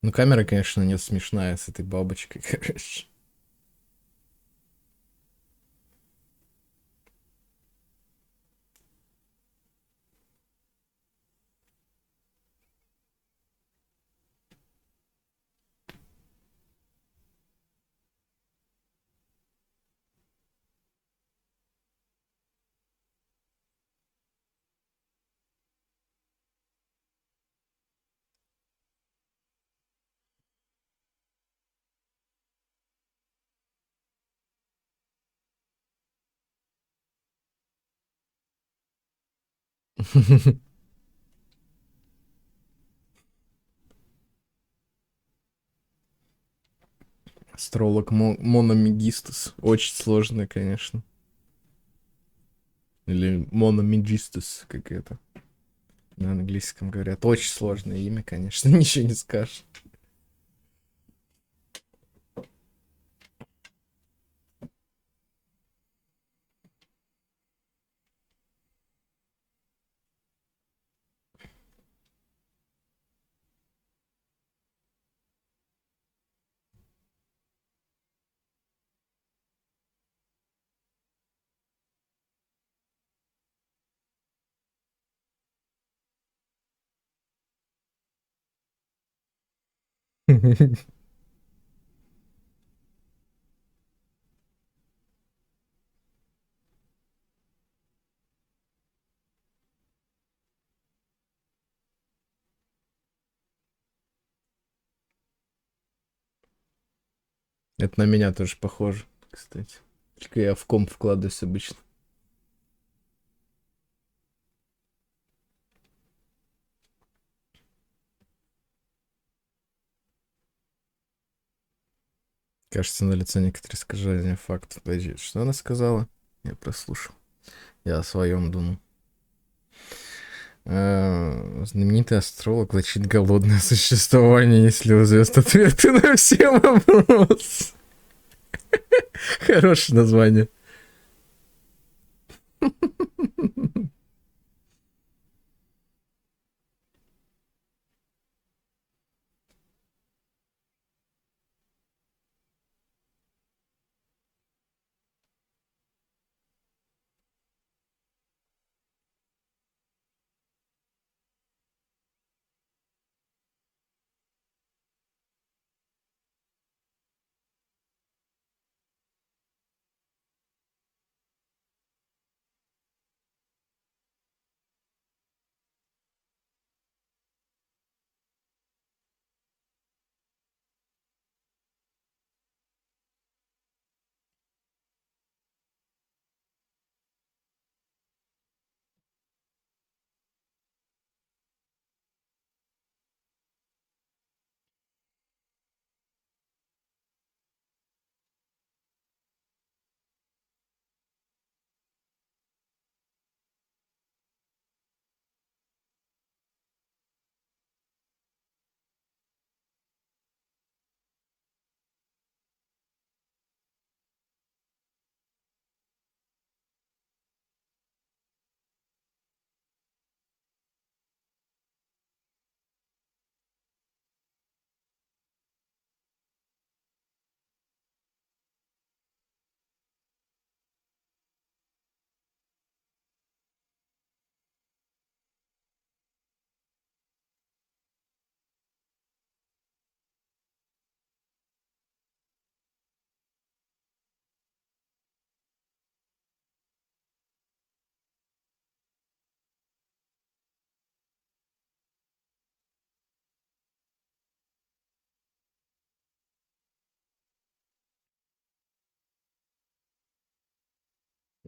Ну, камера, конечно, не смешная с этой бабочкой, короче. Астролог Мономегистус. Очень сложный, конечно. Или Мономегистус, как это на английском говорят. Очень сложное имя, конечно, ничего не скажешь. Это на меня тоже похоже, кстати. Только я в комп вкладываюсь обычно. Кажется, на лице некоторые искажения фактов. Подожди, что она сказала? Я прослушал. Я о своем думал. Знаменитый астролог влачит голодное существование, если узнаст ответы на все вопросы. Хорошее название.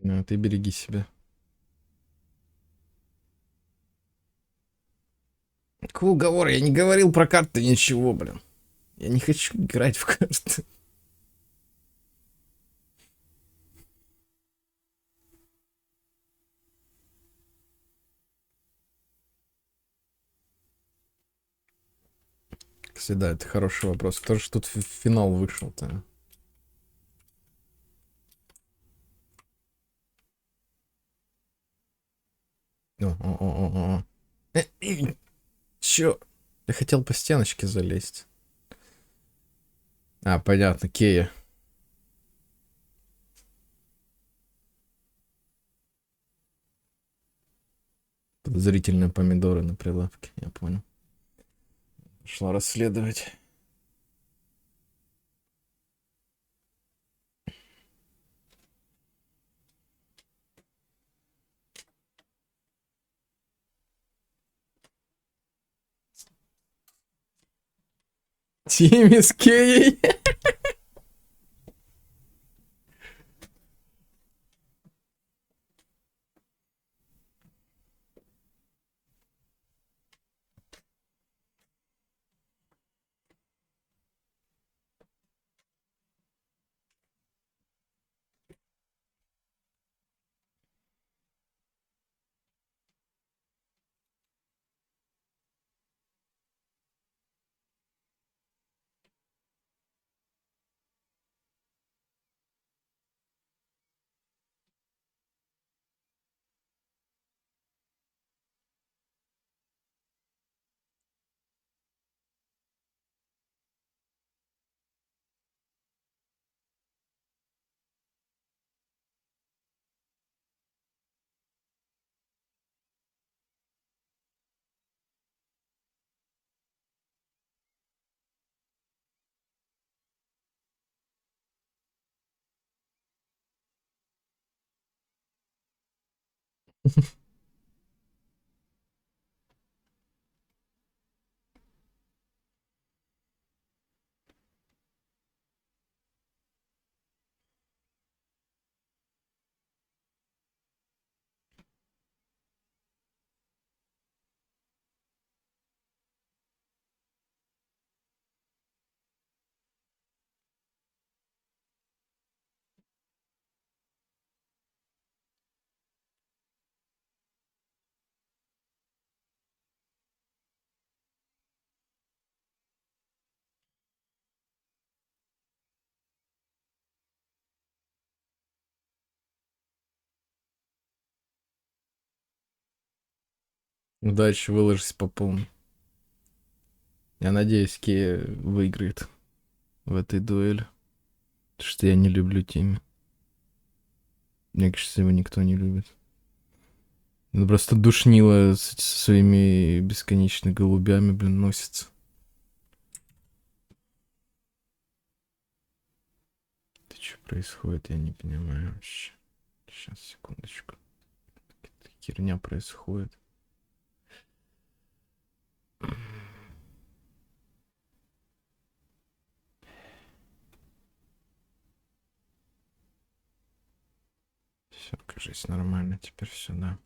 Ну, ты береги себя. Какой уговор? Я не говорил про карты ничего, блин. Я не хочу играть в карты. Кстати, да, это хороший вопрос. Кто же тут в финал вышел-то? О. Чё? Я хотел по стеночке залезть. А, понятно, Кея. Подозрительные помидоры на прилавке, я понял. Шла расследовать. Тимми с Кеей. Удачи, выложись по полной. Я надеюсь, Кея выиграет в этой дуэли. Потому что я не люблю Тимми. Мне кажется, его никто не любит. Ну просто душнило со своими бесконечными голубями, блин, носится. Ты что происходит, я не понимаю вообще. Сейчас, секундочку. Какая-то херня происходит. Все, кажется, нормально. Теперь все, да.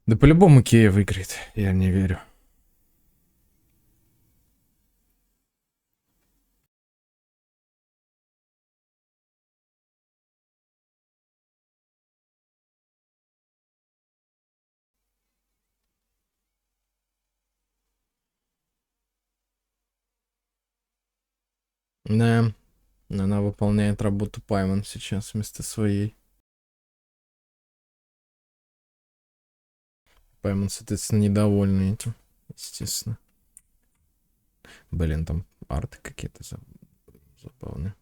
Да по-любому Кея выиграет. Я не верю. Да, она выполняет работу Пайман сейчас вместо своей. Пайман, соответственно, недовольный этим, естественно. Блин, там арты какие-то забавные.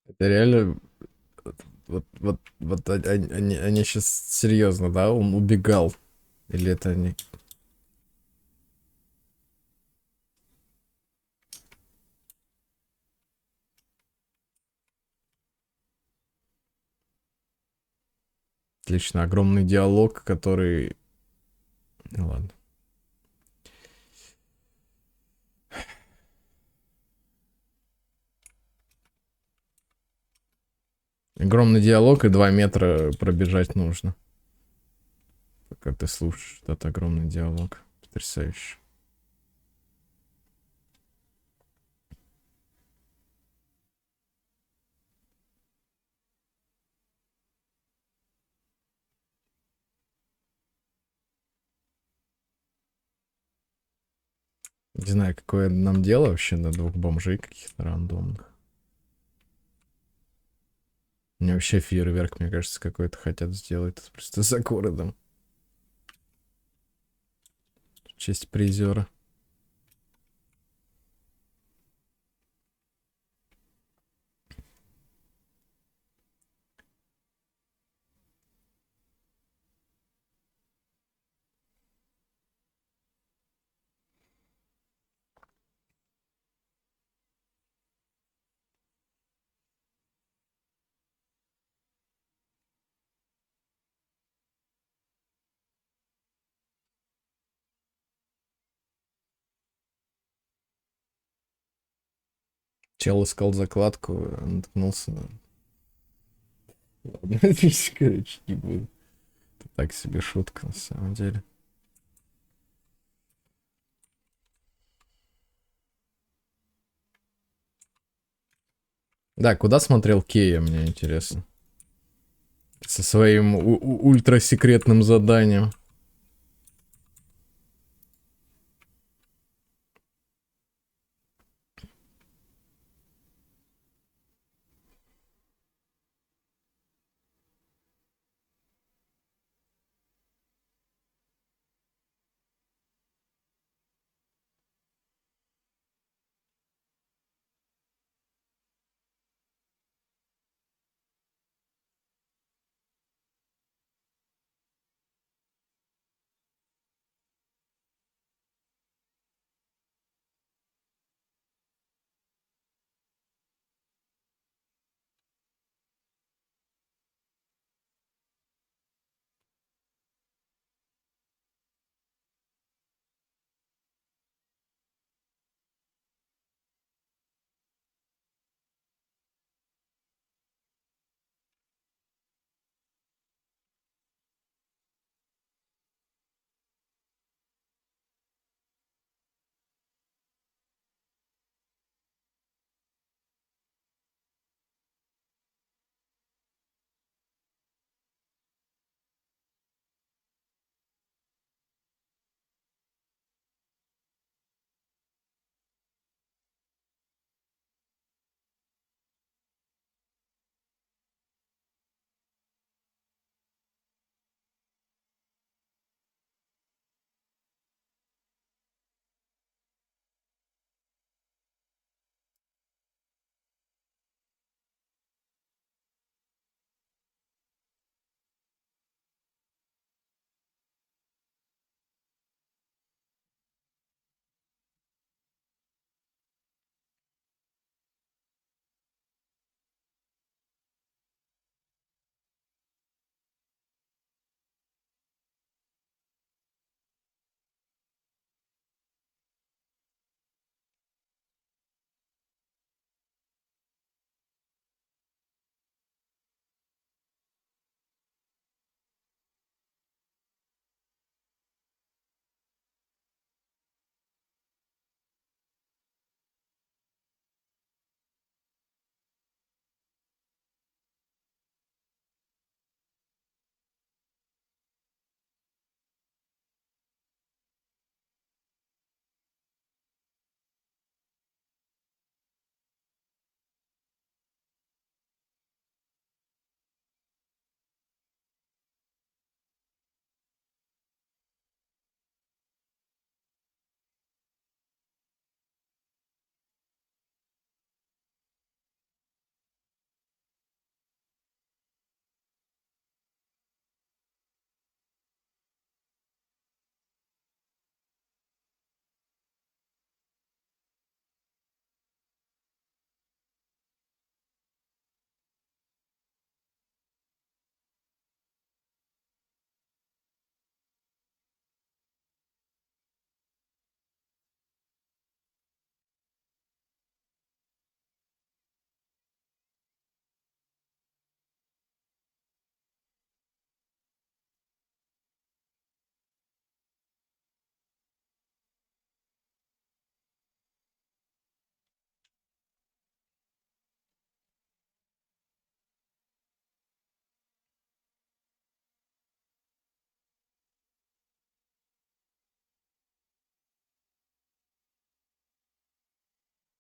Это реально вот они сейчас серьезно, да? Он убегал. Или это они? Отлично, огромный диалог, который... Ну ладно. Огромный диалог и 2 метра пробежать нужно. Пока ты слушаешь этот огромный диалог. Потрясающе. Не знаю, какое нам дело вообще до двух бомжей каких-то рандомных. Мне вообще фейерверк, мне кажется, какой-то хотят сделать просто за городом. В честь призера. Чел искал закладку, наткнулся на... Ладно, короче, не буду. Это так себе шутка, на самом деле. Да, куда смотрел Кея, мне интересно. Со своим ультрасекретным заданием.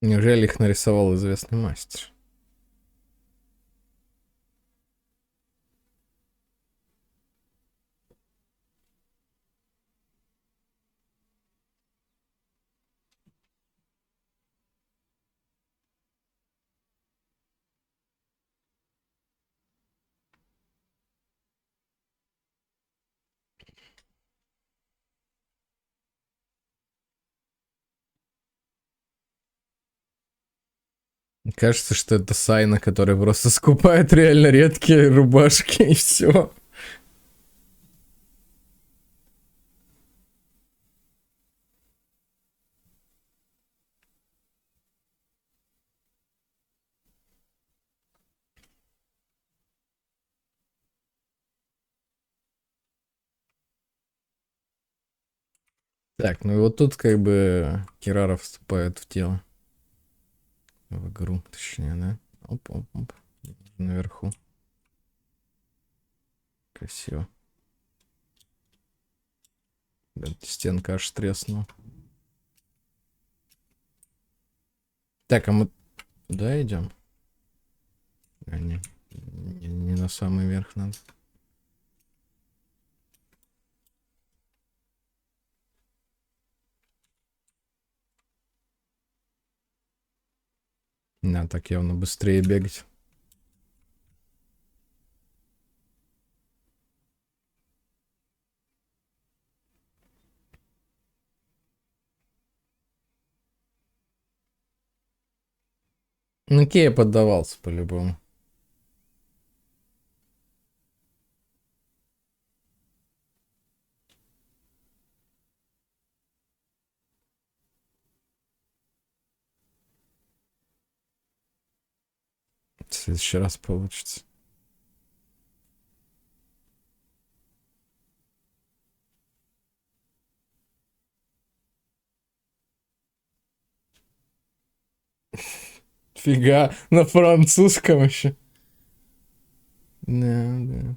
Неужели их нарисовал известный мастер? Кажется, что это Сайна, который просто скупает реально редкие рубашки и все. Так, ну и вот тут как бы Кирара вступает в дело. В игру, точнее, да? Оп-оп-оп. Наверху. Красиво. Да, стенка аж треснула. Так, а мы туда идем? А, не на самый верх надо. На, так явно быстрее бегать. Ну, Кея поддавался по-любому. В следующий раз получится. Фига, на французском еще. Да, да.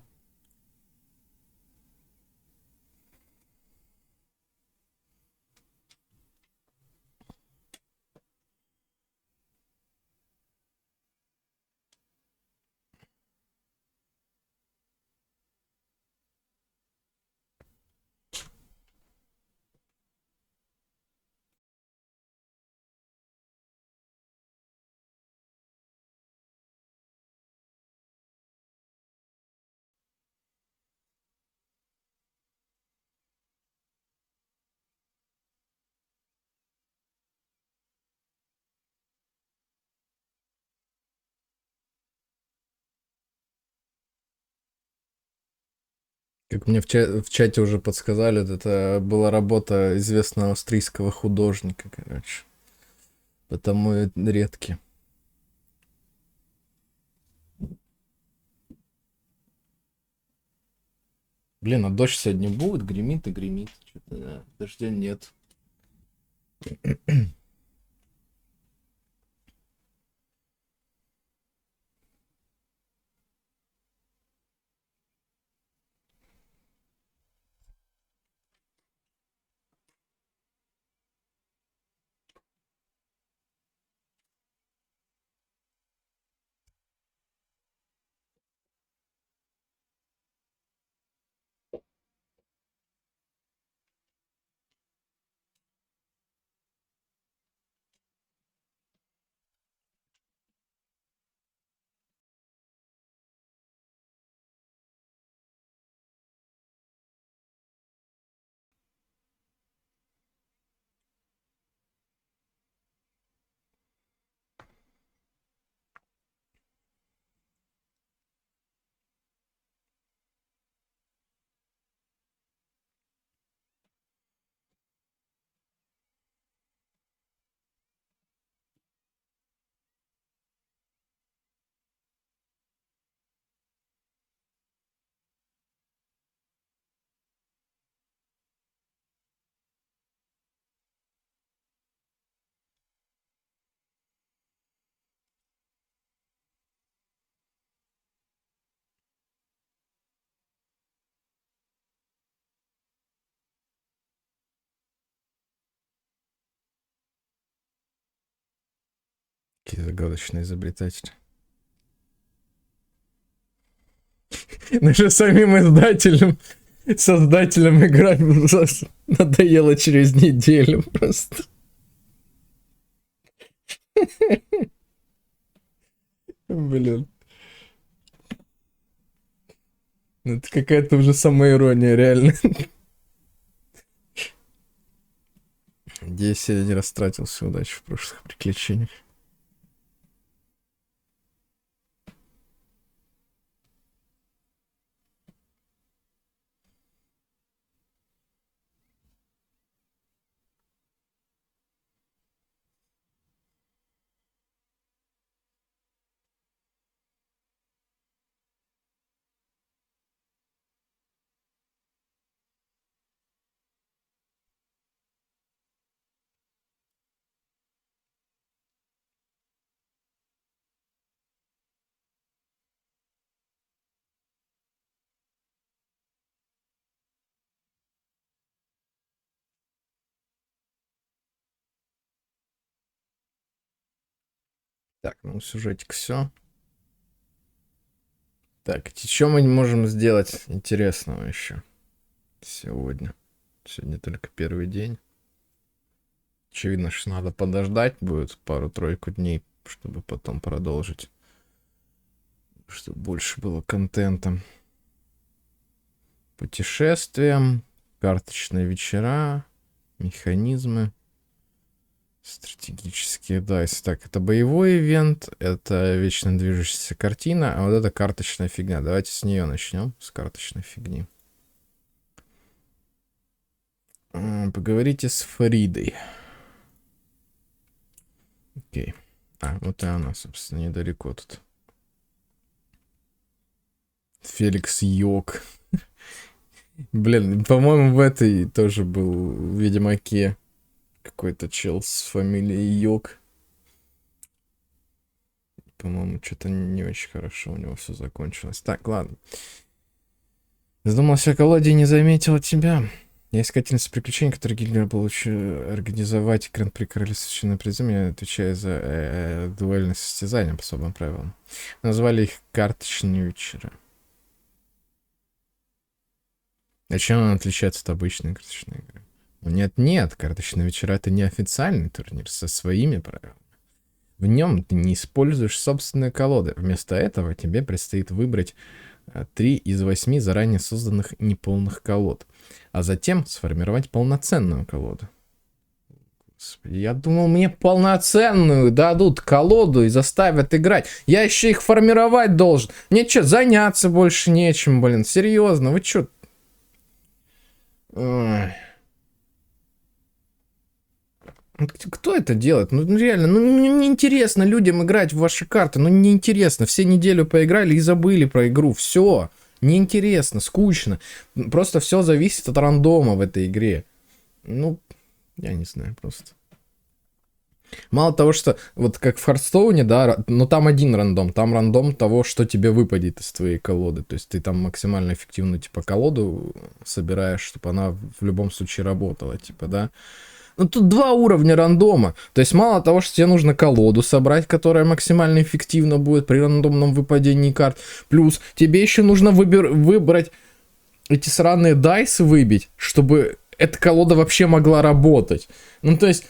Как мне в чате уже подсказали, это была работа известного австрийского художника, короче. Потому и редкий. Блин, а дождь сегодня будет? Гремит и гремит. Что-то, да, дождя нет. Какие загадочные изобретатели. Даже самим издателям, создателям играть надоело через неделю просто. Блин. Это какая-то уже самоирония, реально. 10 я не растратился, удачи в прошлых приключениях. Так, ну сюжетик все. Так, что мы можем сделать интересного еще сегодня? Сегодня только первый день. Очевидно, что надо подождать будет пару-тройку дней, чтобы потом продолжить. Чтобы больше было контента. Путешествия, карточные вечера, механизмы, стратегические дайсы. Так, это боевой ивент, это вечно движущаяся картина, а вот это карточная фигня. Давайте с нее начнем, с карточной фигни. Поговорите с Фаридой. Окей. А, вот и она, собственно, недалеко тут. Феликс Йог. Блин, по-моему, в этой тоже был в Ведьмаке какой-то чел с фамилией Йог. По-моему, что-то не очень хорошо у него все закончилось. Так, ладно. Задумался о колоде и не заметила тебя. Я искательница приключений, который Гитлер получил организовать Гран-при королевства призы. Я отвечаю за дуэльное состязание по особым правилам. Назвали их карточные вечера. А чем он отличается от обычной карточной игры? Нет, карточные вечера — это не официальный турнир со своими правилами. В нем ты не используешь собственные колоды. Вместо этого тебе предстоит выбрать 3 из 8 заранее созданных неполных колод, а затем сформировать полноценную колоду. Господи, я думал, мне полноценную дадут колоду и заставят играть. Я еще их формировать должен. Мне что, заняться больше нечем, блин. Серьезно, вы что? Ой. Кто это делает? Ну реально, ну неинтересно людям играть в ваши карты. Ну неинтересно. Все неделю поиграли и забыли про игру. Все. Неинтересно, скучно. Просто все зависит от рандома в этой игре. Ну, я не знаю просто. Мало того, что вот как в Хардстоуне, да, но там один рандом. Там рандом того, что тебе выпадет из твоей колоды. То есть ты там максимально эффективную типа колоду собираешь, чтобы она в любом случае работала, типа, да. Ну, тут 2 уровня рандома. То есть, мало того, что тебе нужно колоду собрать, которая максимально эффективна будет при рандомном выпадении карт. Плюс тебе еще нужно выбрать эти сраные дайсы, выбить, чтобы эта колода вообще могла работать. Ну, то есть,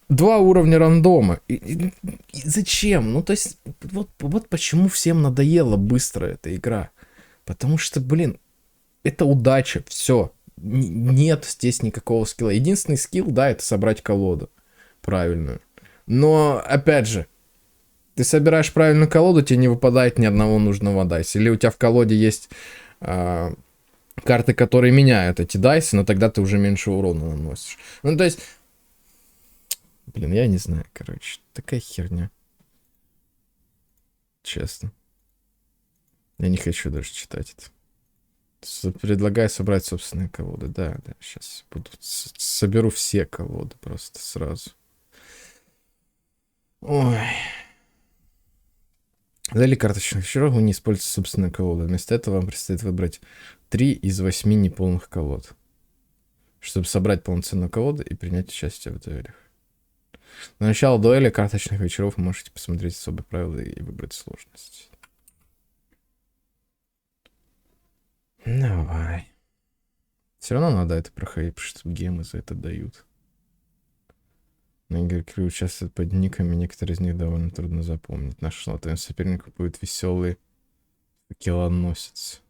2 уровня рандома. И зачем? Ну, то есть, вот почему всем надоела быстро эта игра. Потому что, блин, это удача, все. Нет здесь никакого скилла. Единственный скилл, да, это собрать колоду правильную. Но, опять же, ты собираешь правильную колоду, тебе не выпадает ни одного нужного дайса. Или у тебя в колоде есть карты, которые меняют эти дайсы, но тогда ты уже меньше урона наносишь. Ну, то есть, блин, я не знаю, короче, такая херня. Честно. Я не хочу даже читать это. Предлагаю собрать собственные колоды. Да, сейчас буду. Соберу все колоды просто сразу. Ой. Для карточных вечеров вы не используете собственные колоды. Вместо этого вам предстоит выбрать 3 из 8 неполных колод, чтобы собрать полноценную колоду и принять участие в дуэлях. На начало дуэли карточных вечеров вы можете посмотреть особые правила и выбрать сложность. Давай. Все равно надо это проходить, потому что гемы за это дают. На игры участвуют под никами, некоторые из них довольно трудно запомнить. Наш твоим соперником будет веселый факелоносец.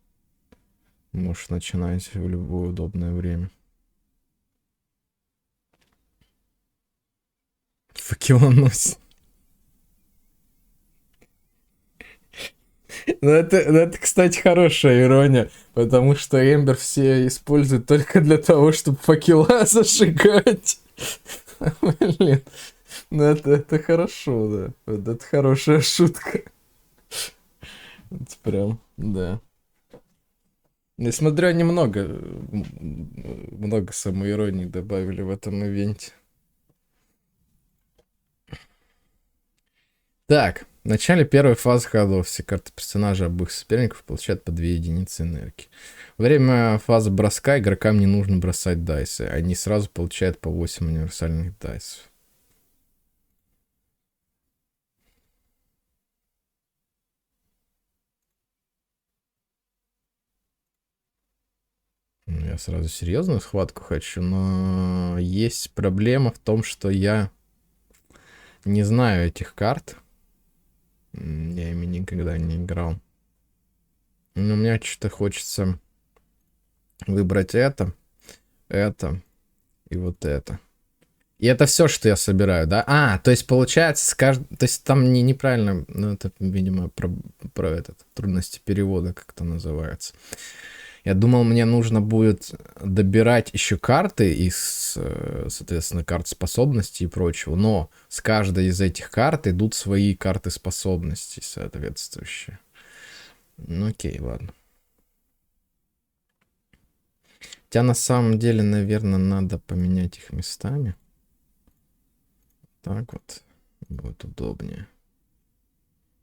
Можешь начинать в любое удобное время. Факелоносец. Ну это, кстати, хорошая ирония, потому что Эмбер все используют только для того, чтобы факела зажигать. Блин, ну это хорошо, да. Вот это хорошая шутка. Это прям, да. Несмотря немного самоиронии добавили в этом ивенте. Так, в начале первой фазы ходов все карты персонажа обоих соперников получают по 2 единицы энергии. Во время фазы броска игрокам не нужно бросать дайсы. Они сразу получают по 8 универсальных дайсов. Я сразу серьезную схватку хочу, но есть проблема в том, что я не знаю этих карт. Я ими никогда не играл. Но мне что-то хочется выбрать это и вот это. И это все, что я собираю, да? То есть получается, то есть там неправильно, ну это, видимо, про этот, трудности перевода как-то называется. Я думал, мне нужно будет добирать еще карты из, соответственно, карт способностей и прочего, но с каждой из этих карт идут свои карты способностей соответствующие. Ну окей, ладно. Хотя на самом деле, наверное, надо поменять их местами. Так вот будет удобнее.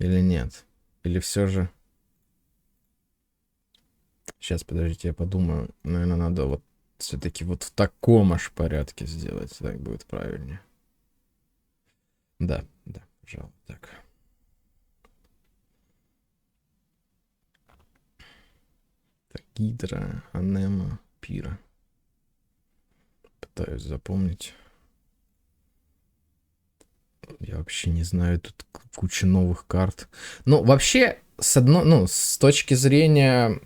Или нет? Или все же... Сейчас, подождите, я подумаю. Наверное, надо вот все-таки вот в таком аж порядке сделать. Так будет правильнее. Да, пожалуй, так. Так, Гидра, Анема, Пира. Пытаюсь запомнить. Я вообще не знаю, тут куча новых карт. Ну, вообще, с точки зрения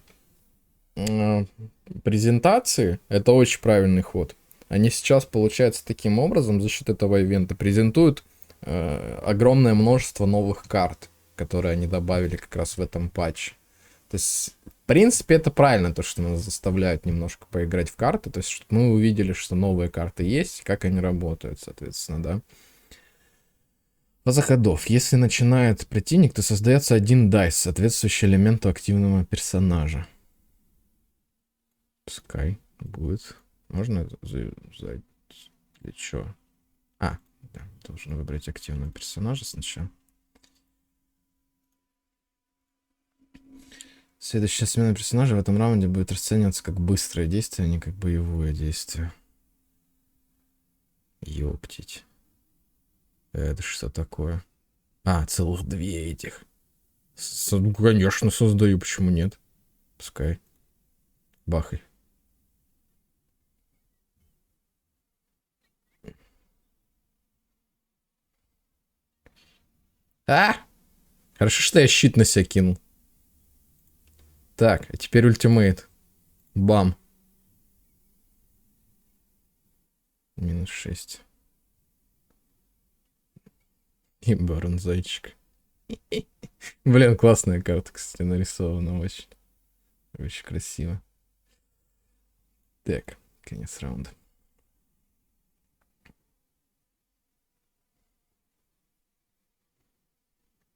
презентации, это очень правильный ход. Они сейчас, получается, таким образом, за счет этого ивента, презентуют огромное множество новых карт, которые они добавили как раз в этом патче. То есть, в принципе, это правильно, то, что нас заставляют немножко поиграть в карты, то есть, чтобы мы увидели, что новые карты есть, как они работают, соответственно, да. Фаза ходов. Если начинает противник, то создается один дайс, соответствующий элементу активного персонажа. Пускай будет. Можно или что? Да, должен выбрать активного персонажа сначала. Следующая смена персонажа в этом раунде будет расцениваться как быстрое действие, а не как боевое действие. Ёптить. Это что такое? Целых 2 этих. Ну, конечно, создаю, почему нет? Пускай. Бахай. Хорошо, что я щит на себя кинул. Так, а теперь ультимейт. Бам. -6. И барон зайчик. Блин, классная карта, кстати, нарисована очень. Очень красиво. Так, конец раунда.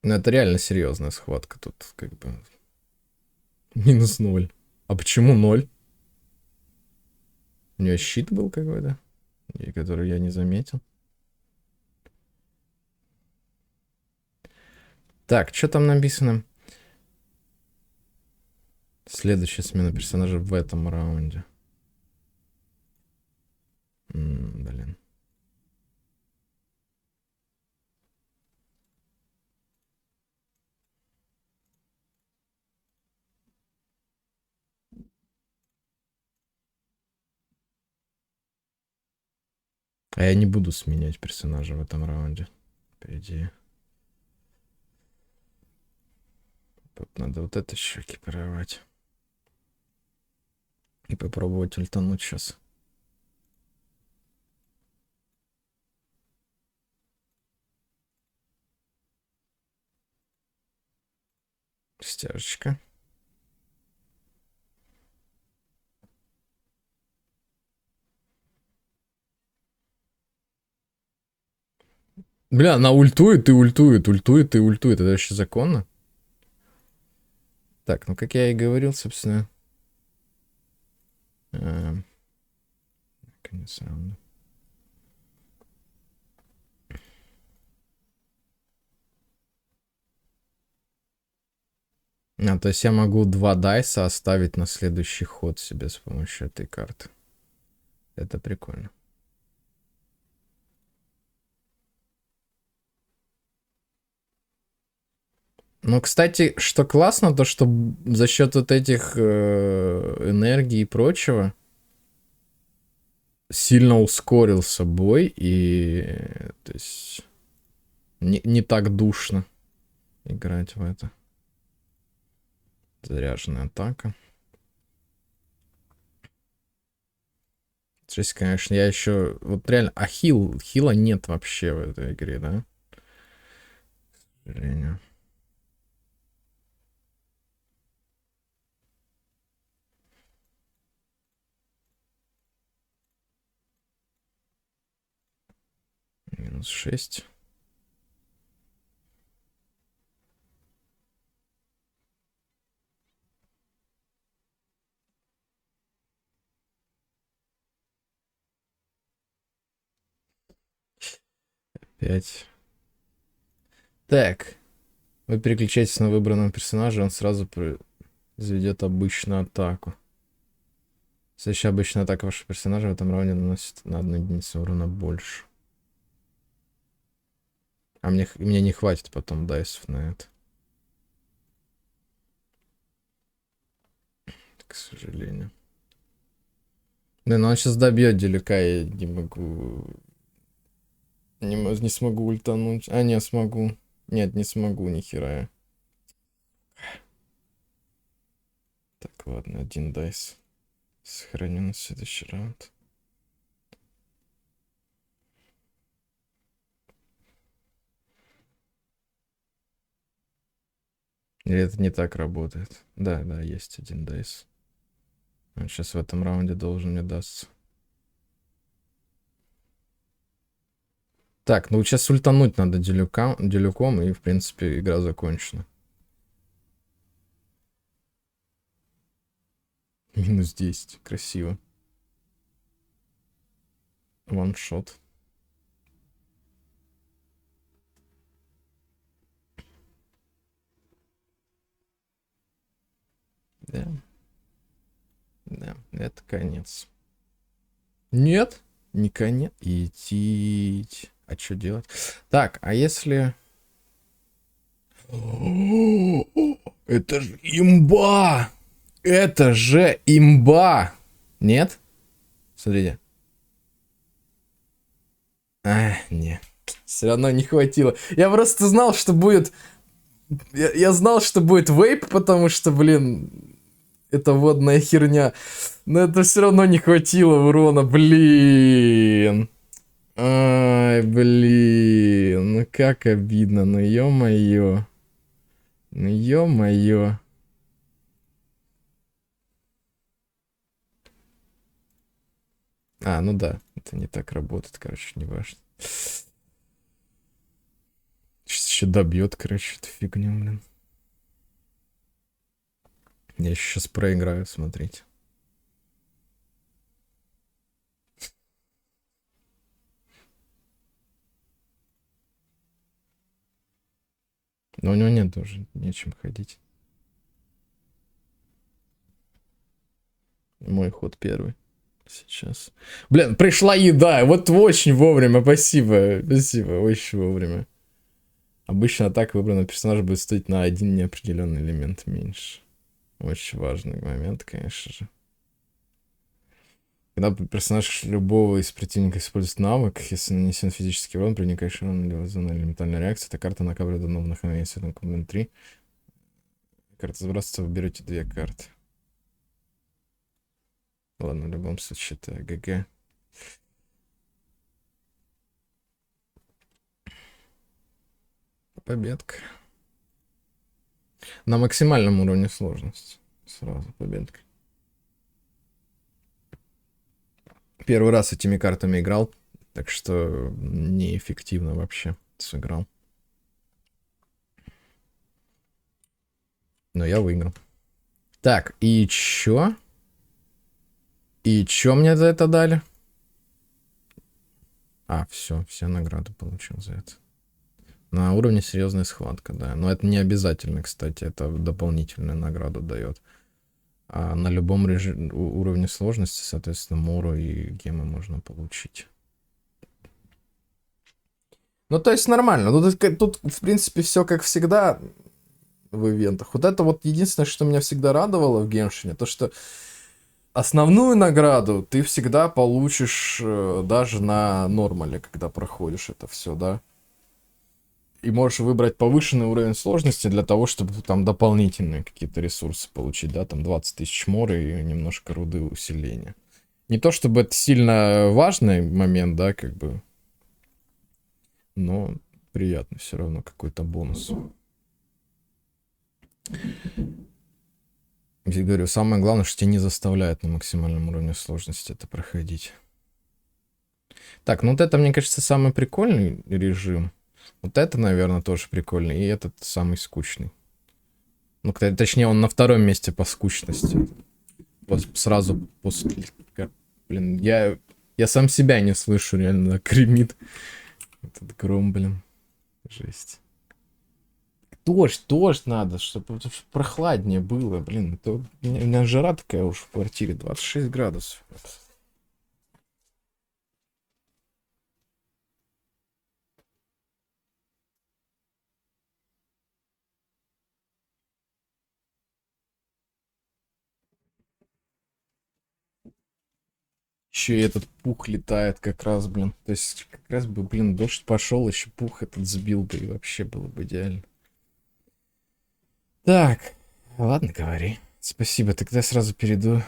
Ну, это реально серьезная схватка. Тут как бы... -0. А почему 0? У нее щит был какой-то, который я не заметил. Так, что там написано? Следующая смена персонажа в этом раунде. Блин. А я не буду сменять персонажа в этом раунде. По идее. Тут надо вот это еще экипировать. И попробовать ультануть сейчас. Стяжечка. Бля, она ультует и ультует, ультует и ультует. Это вообще законно? Так, ну как я и говорил, собственно. Конец раунда. То есть я могу 2 дайса оставить на следующий ход себе с помощью этой карты. Это прикольно. Ну, кстати, что классно, то что за счет вот этих энергий и прочего сильно ускорился бой, и то есть не так душно играть в это. Заряженная атака. Жесть, конечно, я еще... Вот реально, а хила нет вообще в этой игре, да? К сожалению. Минус 6. Пять. Так. Вы переключаетесь на выбранного персонажа, он сразу произведет обычную атаку. Следующая обычная атака вашего персонажа в этом раунде наносит на 1 единицу урона больше. А мне не хватит потом дайсов на это. К сожалению. Да, но он сейчас добьет делюка, я не могу... Не смогу ультануть. А, не, смогу. Нет, не смогу, нихера. Так, ладно, 1 дайс. Сохраню на следующий раунд. Или это не так работает? Да, есть 1 дайс. Он сейчас в этом раунде должен мне даться. Так, ну сейчас ультануть надо делюком, и в принципе игра закончена. Минус 10, красиво. Ваншот. Да. Да, это конец. Нет, не конец. Идти. А что делать? Так, а если... Это же имба! Это же имба! Нет? Смотрите. Не. Все равно не хватило. Я просто знал, что будет... Я знал, что будет вейп, потому что, блин, это водная херня. Но это все равно не хватило урона, блин. Ай, блин. Ну как обидно, ну ё-моё. Ну ё-моё. Ну да, это не так работает, короче, не важно. Сейчас еще добьет, короче, эту фигню, блин. Я сейчас проиграю, смотрите. Но у него нет тоже, нечем ходить. Мой ход первый. Сейчас. Блин, пришла еда. Вот очень вовремя. Спасибо. Спасибо. Очень вовремя. Обычно атака выбранного персонажа будет стоить на 1 неопределенный элемент меньше. Очень важный момент, конечно же. Когда персонаж любого из противников использует навык, если нанесен физический урон, проникающий урон или зона элементарной реакции, эта карта накапливает до новых мгновений светом комбин 3. Карта сбрасывается, вы берете 2 карты. Ладно, в любом случае это ГГ. Победка. На максимальном уровне сложности. Сразу победка. Первый раз этими картами играл, так что неэффективно вообще сыграл. Но я выиграл. Так, и чё? И чё мне за это дали? А, все награды получил за это. На уровне серьезная схватка, да. Но это не обязательно, кстати, это дополнительную награду дает. А на любом уровне сложности, соответственно, мору и гемы можно получить. Ну, то есть нормально. Тут в принципе, все как всегда в ивентах. Вот это вот единственное, что меня всегда радовало в Геншине, то что основную награду ты всегда получишь даже на нормале, когда проходишь это все, да. И можешь выбрать повышенный уровень сложности для того, чтобы там дополнительные какие-то ресурсы получить, да, там 20 тысяч моры и немножко руды усиления. Не то чтобы это сильно важный момент, да, как бы, но приятно все равно какой-то бонус. Я говорю, самое главное, что тебя не заставляет на максимальном уровне сложности это проходить. Так, ну вот это, мне кажется, самый прикольный режим. Вот это, наверное, тоже прикольный. И этот самый скучный. Ну, точнее, он на втором месте по скучности. Сразу после... Блин, я сам себя не слышу, реально, гремит. Этот гром, блин. Жесть. Дождь надо, чтобы прохладнее было, блин. У меня жара такая уж в квартире, 26 градусов. Еще и этот пух летает как раз, блин. То есть как раз бы, блин, дождь пошел, еще пух этот сбил бы, и вообще было бы идеально. Так, ладно, говори. Спасибо, тогда я сразу перейду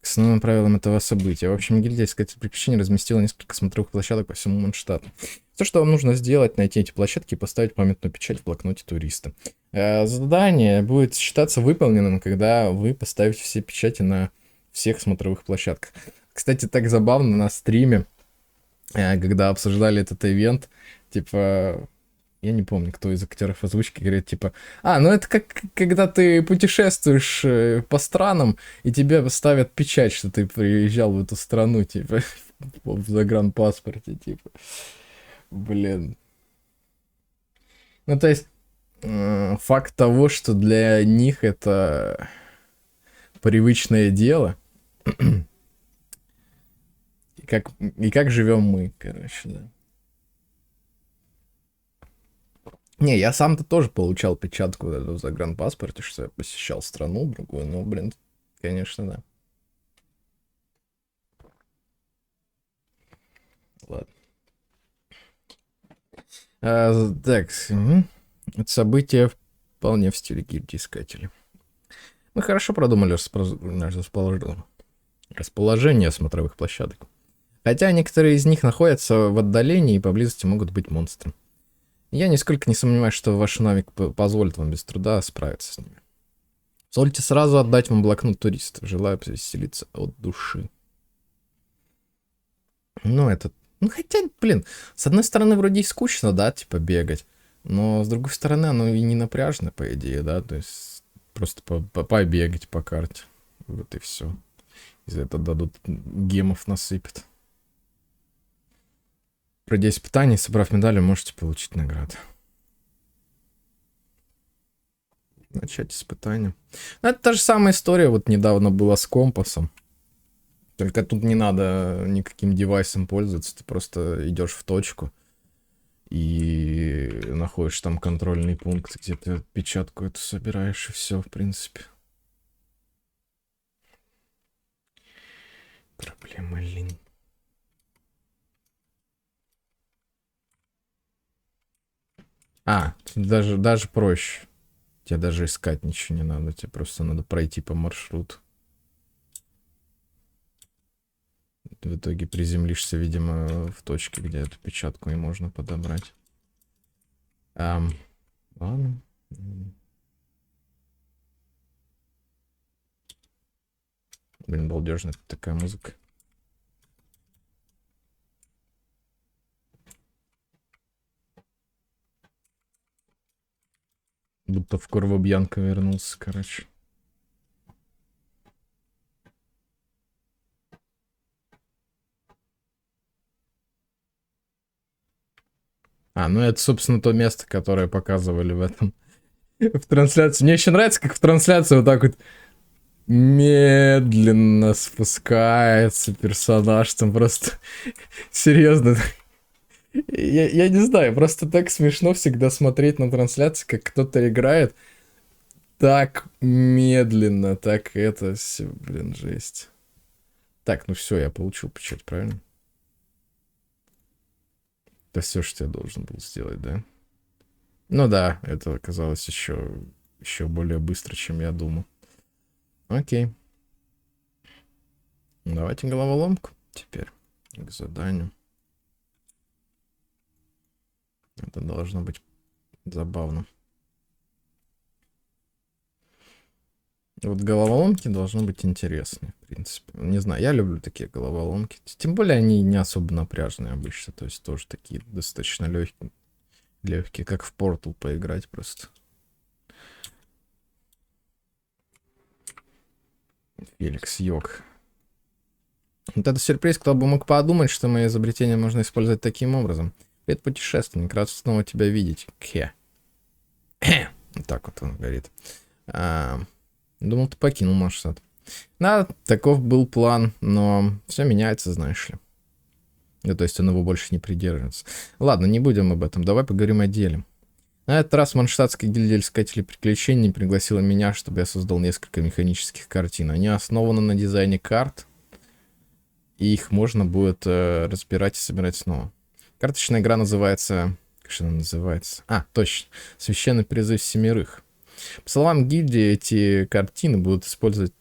к основным правилам этого события. В общем, гильдия искателей приключений разместила несколько смотровых площадок по всему Манштату. Все, что вам нужно сделать, найти эти площадки и поставить памятную печать в блокноте туриста. Задание будет считаться выполненным, когда вы поставите все печати на всех смотровых площадках. Кстати, так забавно на стриме, когда обсуждали этот ивент, типа... Я не помню, кто из актеров озвучки говорит, типа, ну это как когда ты путешествуешь по странам, и тебе ставят печать, что ты приезжал в эту страну, типа, в загранпаспорте, типа. Блин. Ну, то есть, факт того, что для них это привычное дело, и как живем мы, короче, да. Не, я сам-то тоже получал печатку в загранпаспорте, что я посещал страну другую, ну, блин, конечно, да. Ладно. Так, это событие вполне в стиле гильдии искателей. Мы хорошо продумали расположение смотровых площадок. Хотя некоторые из них находятся в отдалении и поблизости могут быть монстры. Я нисколько не сомневаюсь, что ваш навык позволит вам без труда справиться с ними. Позвольте сразу отдать вам блокнот туриста. Желаю повеселиться от души. Ну, это... Ну, хотя, блин, с одной стороны, вроде и скучно, да, типа, бегать. Но, с другой стороны, оно и не напряжно, по идее, да. То есть, просто побегать по карте. Вот и все. И за это дадут гемов насыпят. Пройдя испытание, собрав медали, можете получить награду. Начать испытание. Ну, это та же самая история, вот недавно была с компасом. Только тут не надо никаким девайсом пользоваться, ты просто идешь в точку и находишь там контрольный пункт, где ты отпечатку эту собираешь, и все, в принципе. Проблема. Блин. Даже проще. Тебе даже искать ничего не надо. Тебе просто надо пройти по маршруту. В итоге приземлишься, видимо, в точке, где эту печатку и можно подобрать. Ладно. Блин, балдежная такая музыка. Будто в Корво Бьянка вернулся, короче. Ну это, собственно, то место, которое показывали в этом... в трансляции. Мне еще нравится, как в трансляции вот так вот медленно спускается персонаж. Там просто... Серьезно. Я не знаю, просто так смешно всегда смотреть на трансляции, как кто-то играет так медленно, так это все, блин, жесть. Так, ну все, я получил печать, правильно? Это все, что я должен был сделать, да? Ну да, это оказалось еще более быстро, чем я думал. Окей. Давайте головоломку теперь к заданию. Это должно быть забавно. Вот головоломки должны быть интересны, в принципе. Не знаю, я люблю такие головоломки. Тем более они не особо напряжные обычно. То есть тоже такие достаточно легкие, как в Portal поиграть просто. Феликс Йог. Вот это сюрприз, кто бы мог подумать, что мое изобретение можно использовать таким образом. Привет, путешественник, рад снова тебя видеть. Вот так вот он говорит. Думал, ты покинул маршрут. Да, таков был план, но все меняется, знаешь ли. Ну, то есть он его больше не придерживается. Ладно, не будем об этом, давай поговорим о деле. На этот раз Манштатская гильдия искателей приключений пригласила меня, чтобы я создал несколько механических картин. Они основаны на дизайне карт, и их можно будет разбирать и собирать снова. Карточная игра называется... Как же она называется? Точно. Священный призыв семерых. По словам гильдии, эти картины будут использовать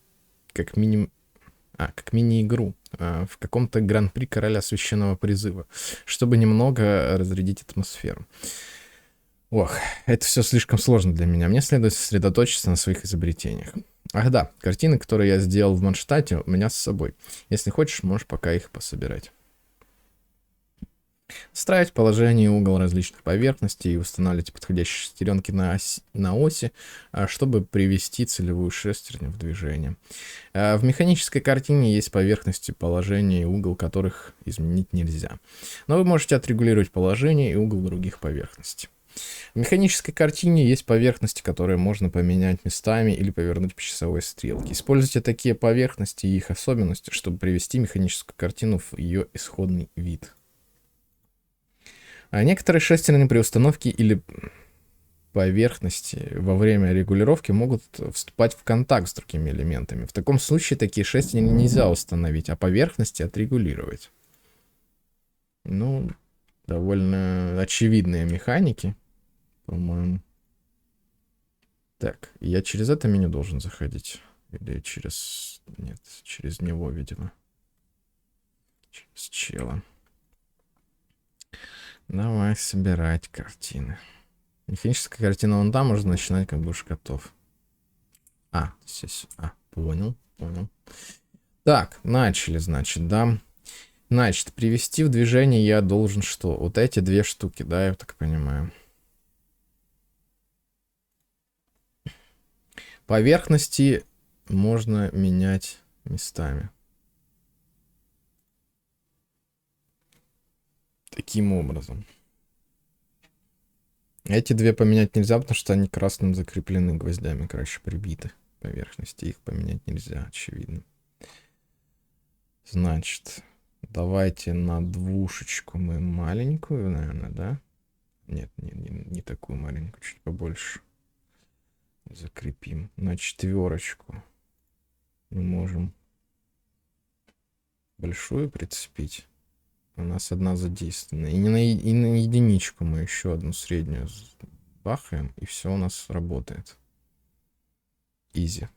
как мини-игру в каком-то Гран-при короля священного призыва, чтобы немного разрядить атмосферу. Ох, это все слишком сложно для меня. Мне следует сосредоточиться на своих изобретениях. Ах да, картины, которые я сделал в Манштате, у меня с собой. Если хочешь, можешь пока их пособирать. Строить положение и угол различных поверхностей и устанавливать подходящие шестеренки на оси, чтобы привести целевую шестерню в движение. В механической картине есть поверхности, положение и угол, которых изменить нельзя. Но вы можете отрегулировать положение и угол других поверхностей. В механической картине есть поверхности, которые можно поменять местами или повернуть по часовой стрелке. Используйте такие поверхности и их особенности, чтобы привести механическую картину в ее исходный вид. Некоторые шестерни при установке или поверхности во время регулировки могут вступать в контакт с другими элементами. В таком случае такие шестерни нельзя установить, а поверхности отрегулировать. Ну, довольно очевидные механики, по-моему. Так, я через это меню должен заходить? Или через... Нет, через него, видимо. Через чела. Давай собирать картины. Механическая картина вон там, можно начинать, как будешь готов. Здесь. Понял. Так, начали, значит, да. Значит, привести в движение я должен что? Вот эти две штуки, да, я так понимаю. Поверхности можно менять местами. Таким образом. Эти две поменять нельзя, потому что они красным закреплены гвоздями, короче, прибиты к поверхности. Их поменять нельзя, очевидно. Значит, давайте на двушечку мы маленькую, наверное, да? Нет, не такую маленькую, чуть побольше. Закрепим. На четверочку мы можем большую прицепить. У нас одна задействована. И на единичку мы еще одну среднюю бахаем, и все у нас работает. Изи.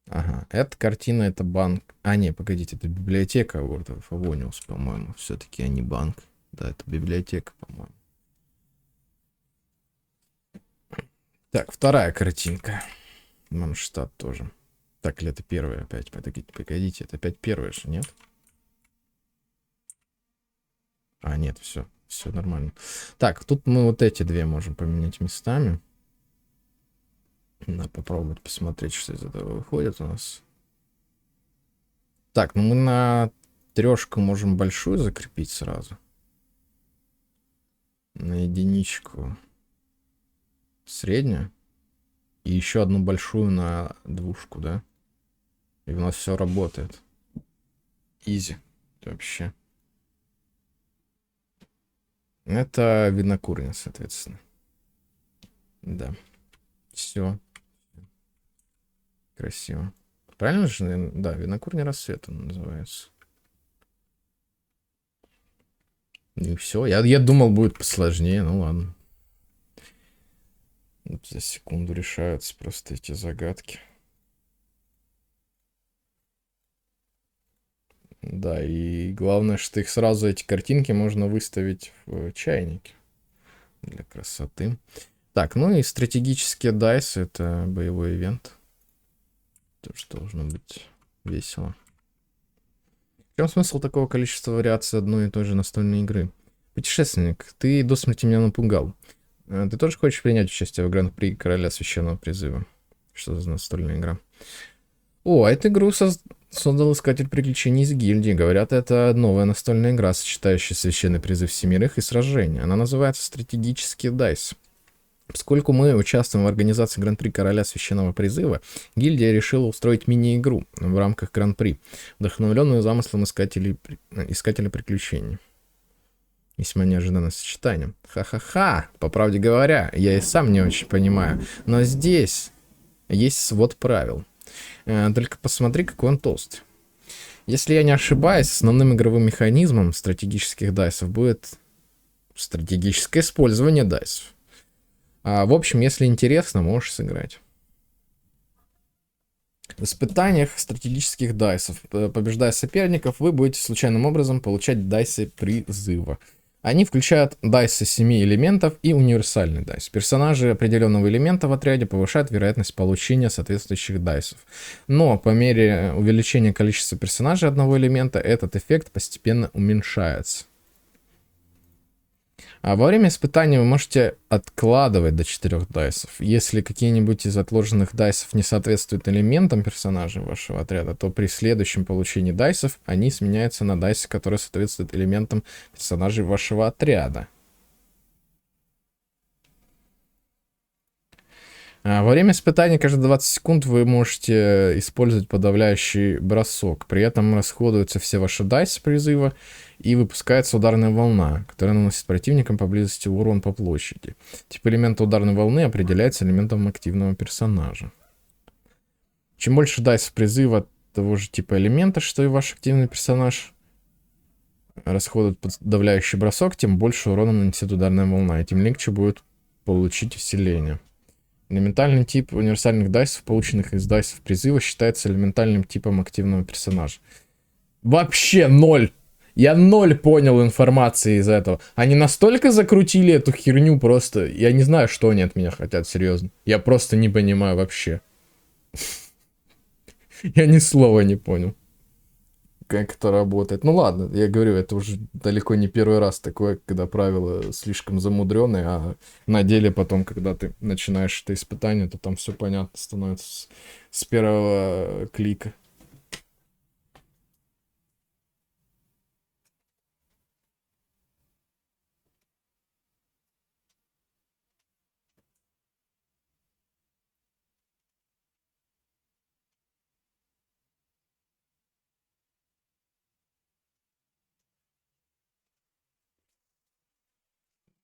Ага, эта картина, это банк. А, не, погодите, это библиотека World of Avonius, по-моему. Все-таки, а не банк. Да, это библиотека, по-моему. Так, вторая картинка. Манштадт тоже. Так, или это первая опять? Погодите, это опять первая же, нет? А, нет, все нормально. Так, тут мы вот эти две можем поменять местами. Надо попробовать посмотреть, что из этого выходит у нас. Так, ну мы на трешку можем большую закрепить сразу. На единичку среднюю. И еще одну большую на двушку, да? И у нас все работает. Изи. Вообще. Это винокурня, соответственно. Да. Все. Красиво. Правильно же, наверное? Да, винокурня рассвета называется. И все. Я думал, будет посложнее. Ну ладно. Вот за секунду решаются просто эти загадки. Да, и главное, что их сразу, эти картинки, можно выставить в чайнике. Для красоты. Так, ну и стратегические дайсы. Это боевой ивент. Тоже должно быть весело. В чем смысл такого количества вариаций одной и той же настольной игры? Путешественник, ты до смерти меня напугал. Ты тоже хочешь принять участие в Гран-при Короля Священного Призыва? Что за настольная игра? О, а эту игру создал Искатель Приключений из гильдии. Говорят, это новая настольная игра, сочетающая Священный Призыв Семерых и сражения. Она называется «Стратегический дайс». Поскольку мы участвуем в организации Гран-при Короля Священного Призыва, гильдия решила устроить мини-игру в рамках Гран-при, вдохновленную замыслом Искателя Приключений. Весьма неожиданное сочетание. Ха-ха-ха! По правде говоря, я и сам не очень понимаю. Но здесь есть свод правил. Только посмотри, какой он толстый. Если я не ошибаюсь, основным игровым механизмом стратегических дайсов будет стратегическое использование дайсов. В общем, если интересно, можешь сыграть. В испытаниях стратегических дайсов, побеждая соперников, вы будете случайным образом получать дайсы призыва. Они включают дайсы 7 элементов и универсальный дайс. Персонажи определенного элемента в отряде повышают вероятность получения соответствующих дайсов. Но по мере увеличения количества персонажей одного элемента, этот эффект постепенно уменьшается. А во время испытания вы можете откладывать до 4 дайсов. Если какие-нибудь из отложенных дайсов не соответствуют элементам персонажей вашего отряда, то при следующем получении дайсов они сменяются на дайсы, которые соответствуют элементам персонажей вашего отряда. Во время испытания каждые 20 секунд вы можете использовать подавляющий бросок. При этом расходуются все ваши дайсы призыва и выпускается ударная волна, которая наносит противникам поблизости урон по площади. Тип элемента ударной волны определяется элементом активного персонажа. Чем больше дайсов призыва того же типа элемента, что и ваш активный персонаж расходует подавляющий бросок, тем больше урона нанесет ударная волна, и тем легче будет получить усиление. Элементальный тип универсальных дайсов, полученных из дайсов призыва, считается элементальным типом активного персонажа. Вообще ноль! Я ноль понял информации из этого. Они настолько закрутили эту херню просто. Я не знаю, что они от меня хотят, серьезно. Я просто не понимаю вообще. Я ни слова не понял, как это работает. Ну ладно, я говорю, это уже далеко не первый раз такое, когда правила слишком замудреные, а на деле потом, когда ты начинаешь это испытание, то там все понятно становится с первого клика.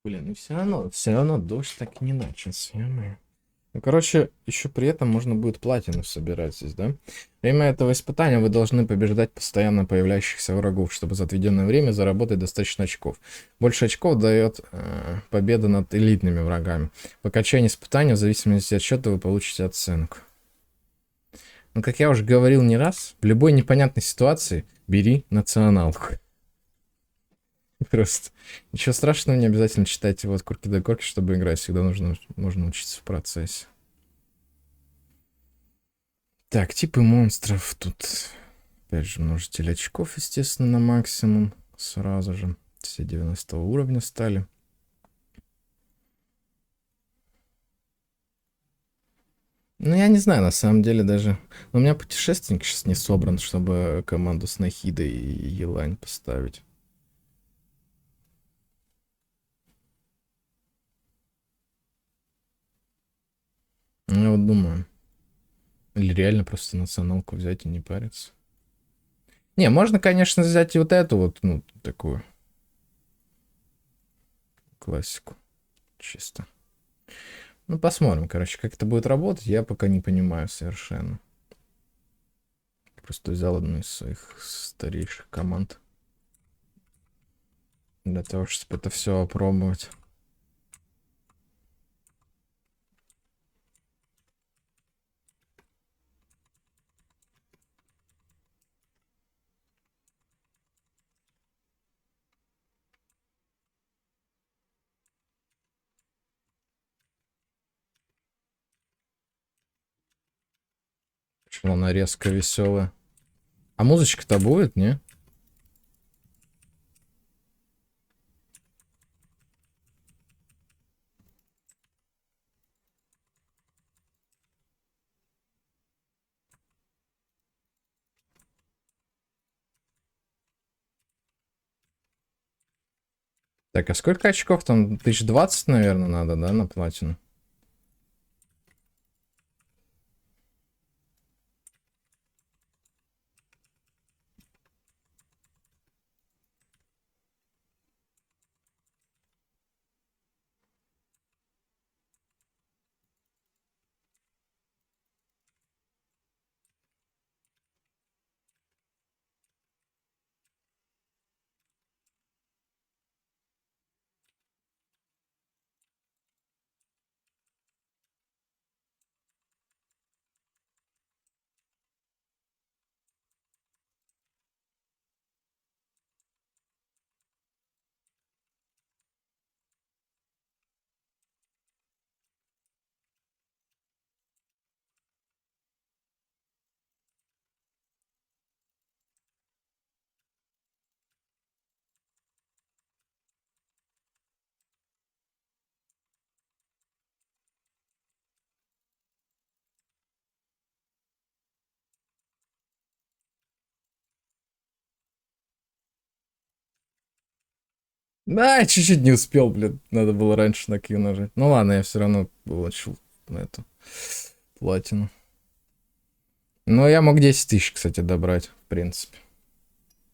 Блин, ну все равно дождь так и не начался, ё-моё. Ну, короче, еще при этом можно будет платину собирать здесь, да? Время этого испытания вы должны побеждать постоянно появляющихся врагов, чтобы за отведенное время заработать достаточно очков. Больше очков дает победа над элитными врагами. По окончании испытания, в зависимости от счета, вы получите оценку. Ну, как я уже говорил не раз, в любой непонятной ситуации бери националку. Просто. Ничего страшного, не обязательно читать его от корки до корки, чтобы играть. Всегда можно учиться в процессе. Так, типы монстров. Тут, опять же, множитель очков, естественно, на максимум. Сразу же. Все 90 уровня стали. Ну, я не знаю, на самом деле даже... Но у меня путешественник сейчас не собран, чтобы команду с Нахидой и Елань поставить. Ну, я вот думаю. Или реально просто националку взять и не париться. Не, можно, конечно, взять и вот эту вот, ну, такую классику. Чисто. Ну, посмотрим, короче, как это будет работать, я пока не понимаю совершенно. Просто взял одну из своих старейших команд. Для того, чтобы это все опробовать. Почему она резко веселая? А музычка-то будет, не? Так, а сколько очков там? 1020, наверное, надо, да, на платину? Да, я чуть-чуть не успел, блин. Надо было раньше на Q нажать. Ну ладно, я все равно получил на эту платину. Но я мог 10 тысяч, кстати, добрать, в принципе.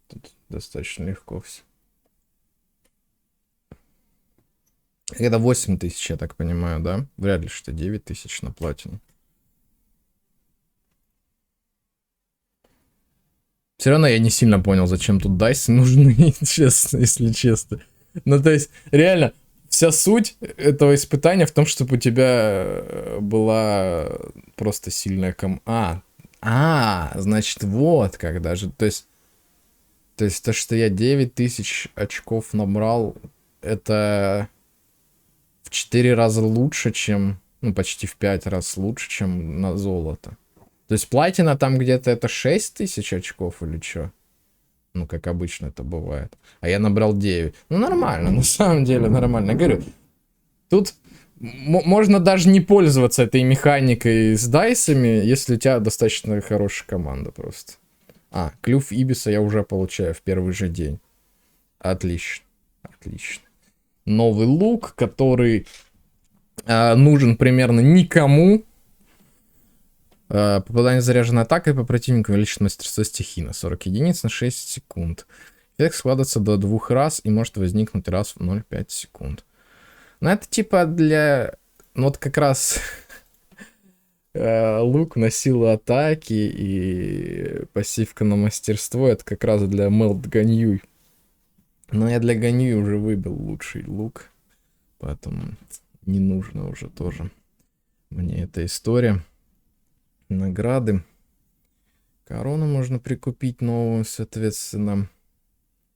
Тут достаточно легко все. Это 8 тысяч, я так понимаю, да? Вряд ли, что 9 тысяч на платину. Все равно я не сильно понял, зачем тут дайсы нужны, честно, если честно. Ну, то есть, реально, вся суть этого испытания в том, чтобы у тебя была просто сильная значит, вот как даже. То есть то, что я 9 тысяч очков набрал, это в 4 раза лучше, чем... Ну, почти в 5 раз лучше, чем на золото. То есть платина там где-то это 6 тысяч очков или что? Ну, как обычно это бывает. А я набрал 9. Ну, нормально, на самом деле нормально. Я говорю, тут можно даже не пользоваться этой механикой с дайсами, если у тебя достаточно хорошая команда просто. Клюв Ибиса я уже получаю в первый же день. Отлично. Отлично. Новый лук, который нужен примерно никому. Попадание заряженной атакой по противнику увеличит мастерство стихии на 40 единиц на 6 секунд. Эффект складывается до 2 раз и может возникнуть раз в 0,5 секунд. Но это типа для... Ну вот как раз Лук на силу атаки и пассивка на мастерство. Это как раз для мелд ганью. Но я для ганью уже выбил лучший лук. Поэтому не нужно уже тоже мне эта история. Награды. Корону можно прикупить новую, соответственно.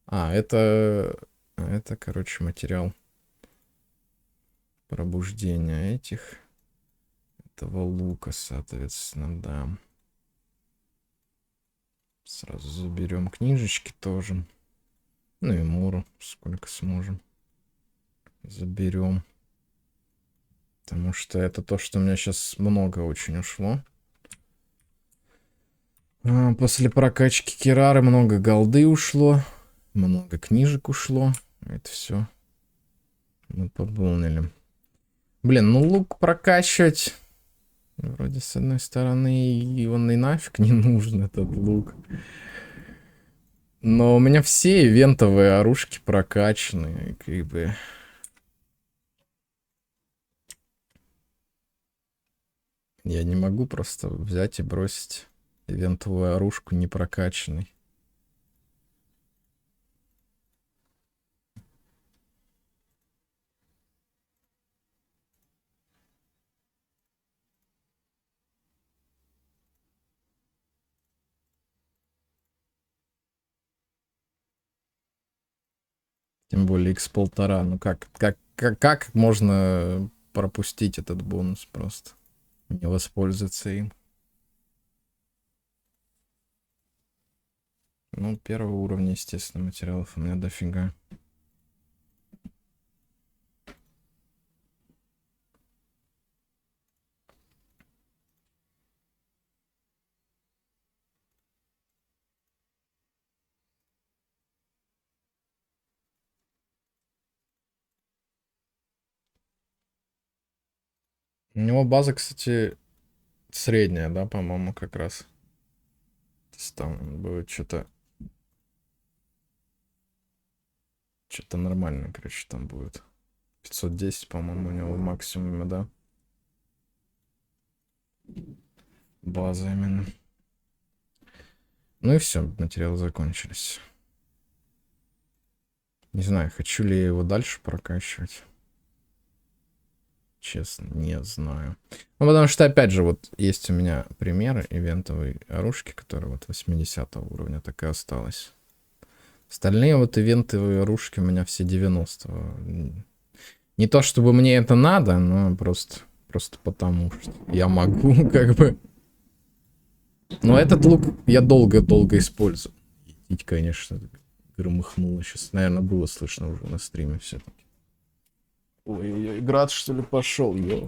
Это, короче, материал пробуждения этих. Этого лука, соответственно, да. Сразу заберем книжечки тоже. Ну и муру, сколько сможем. Заберем. Потому что это то, что у меня сейчас много очень ушло. После прокачки Кирары много голды ушло. Много книжек ушло. Это все мы пополнили. Блин, ну лук прокачивать... Вроде с одной стороны и он и нафиг не нужен, этот лук. Но у меня все ивентовые оружки прокачаны, как бы. Я не могу просто взять и бросить ивентовую оружку не прокачанной. Тем более x1,5. Ну как можно пропустить этот бонус просто? Не воспользоваться им. Ну, первого уровня, естественно, материалов у меня дофига. У него база, кстати, средняя, да, по-моему, как раз. То есть там будет что-то нормально, короче, там будет. 510, по-моему, у него в максимуме, да? База именно. Ну и все, материалы закончились. Не знаю, хочу ли я его дальше прокачивать. Честно, не знаю. Ну, потому что, опять же, вот есть у меня примеры ивентовой оружки, которая вот 80 уровня так и осталась. Остальные вот ивентовые оружки у меня все 90. Не то, чтобы мне это надо, но просто потому что я могу, как бы. Но этот лук я долго-долго использую. И, конечно, громыхнуло. Сейчас, наверное, было слышно уже на стриме все-таки. Ой, град, что ли, пошел, ё.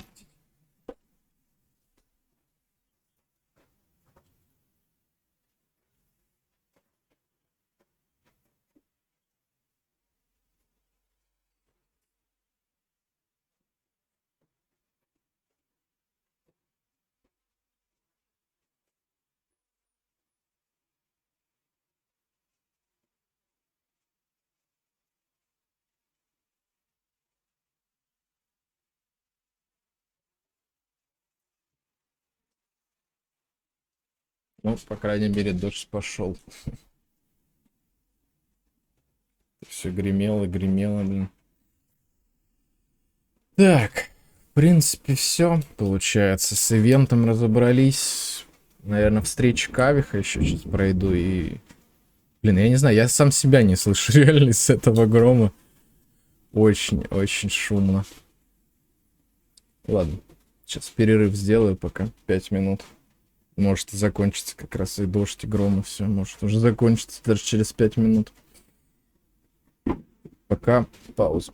Ну, по крайней мере, дождь пошел. Все гремело, блин. Так, в принципе, все. Получается, с ивентом разобрались. Наверное, встреча Кавеха еще сейчас пройду и... Блин, я не знаю, я сам себя не слышу реально с этого грома. Очень шумно. Ладно, сейчас перерыв сделаю пока, 5 минут. Может закончится как раз и дождь, и гром, и все. Может уже закончится даже через 5 минут. Пока пауза.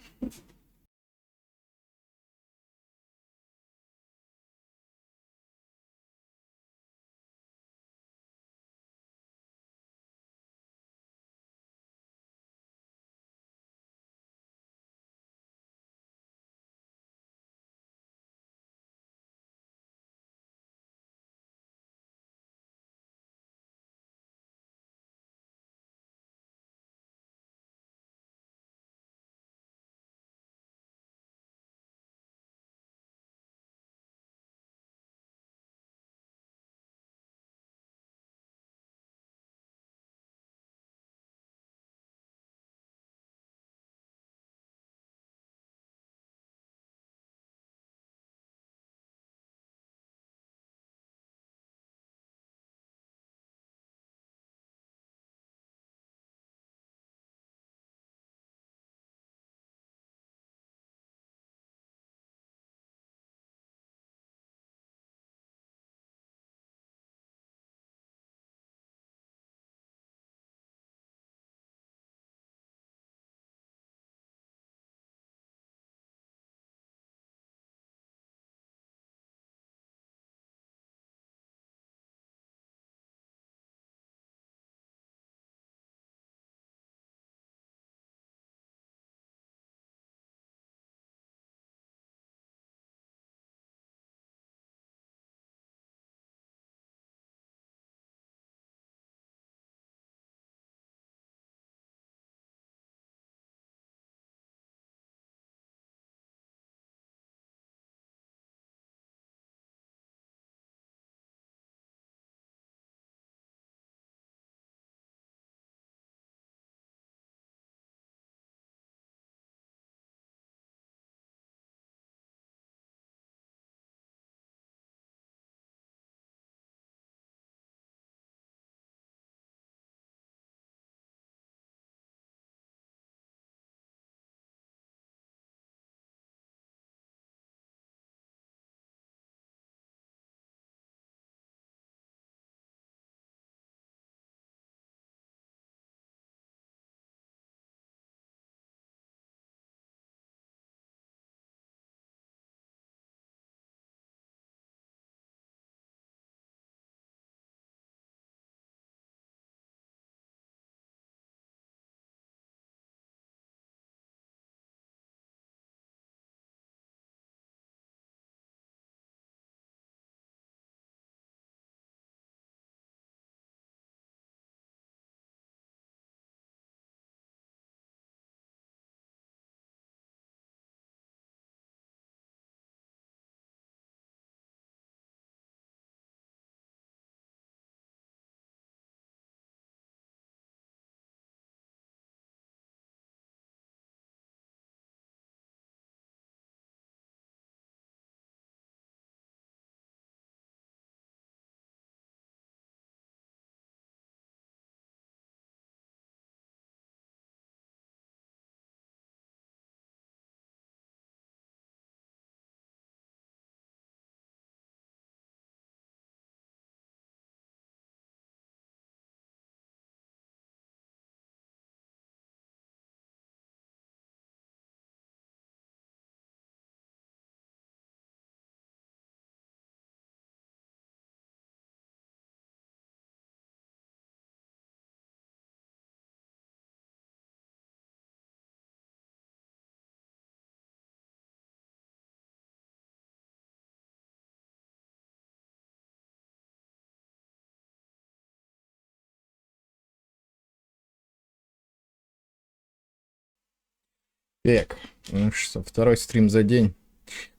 Так, ну что, второй стрим за день.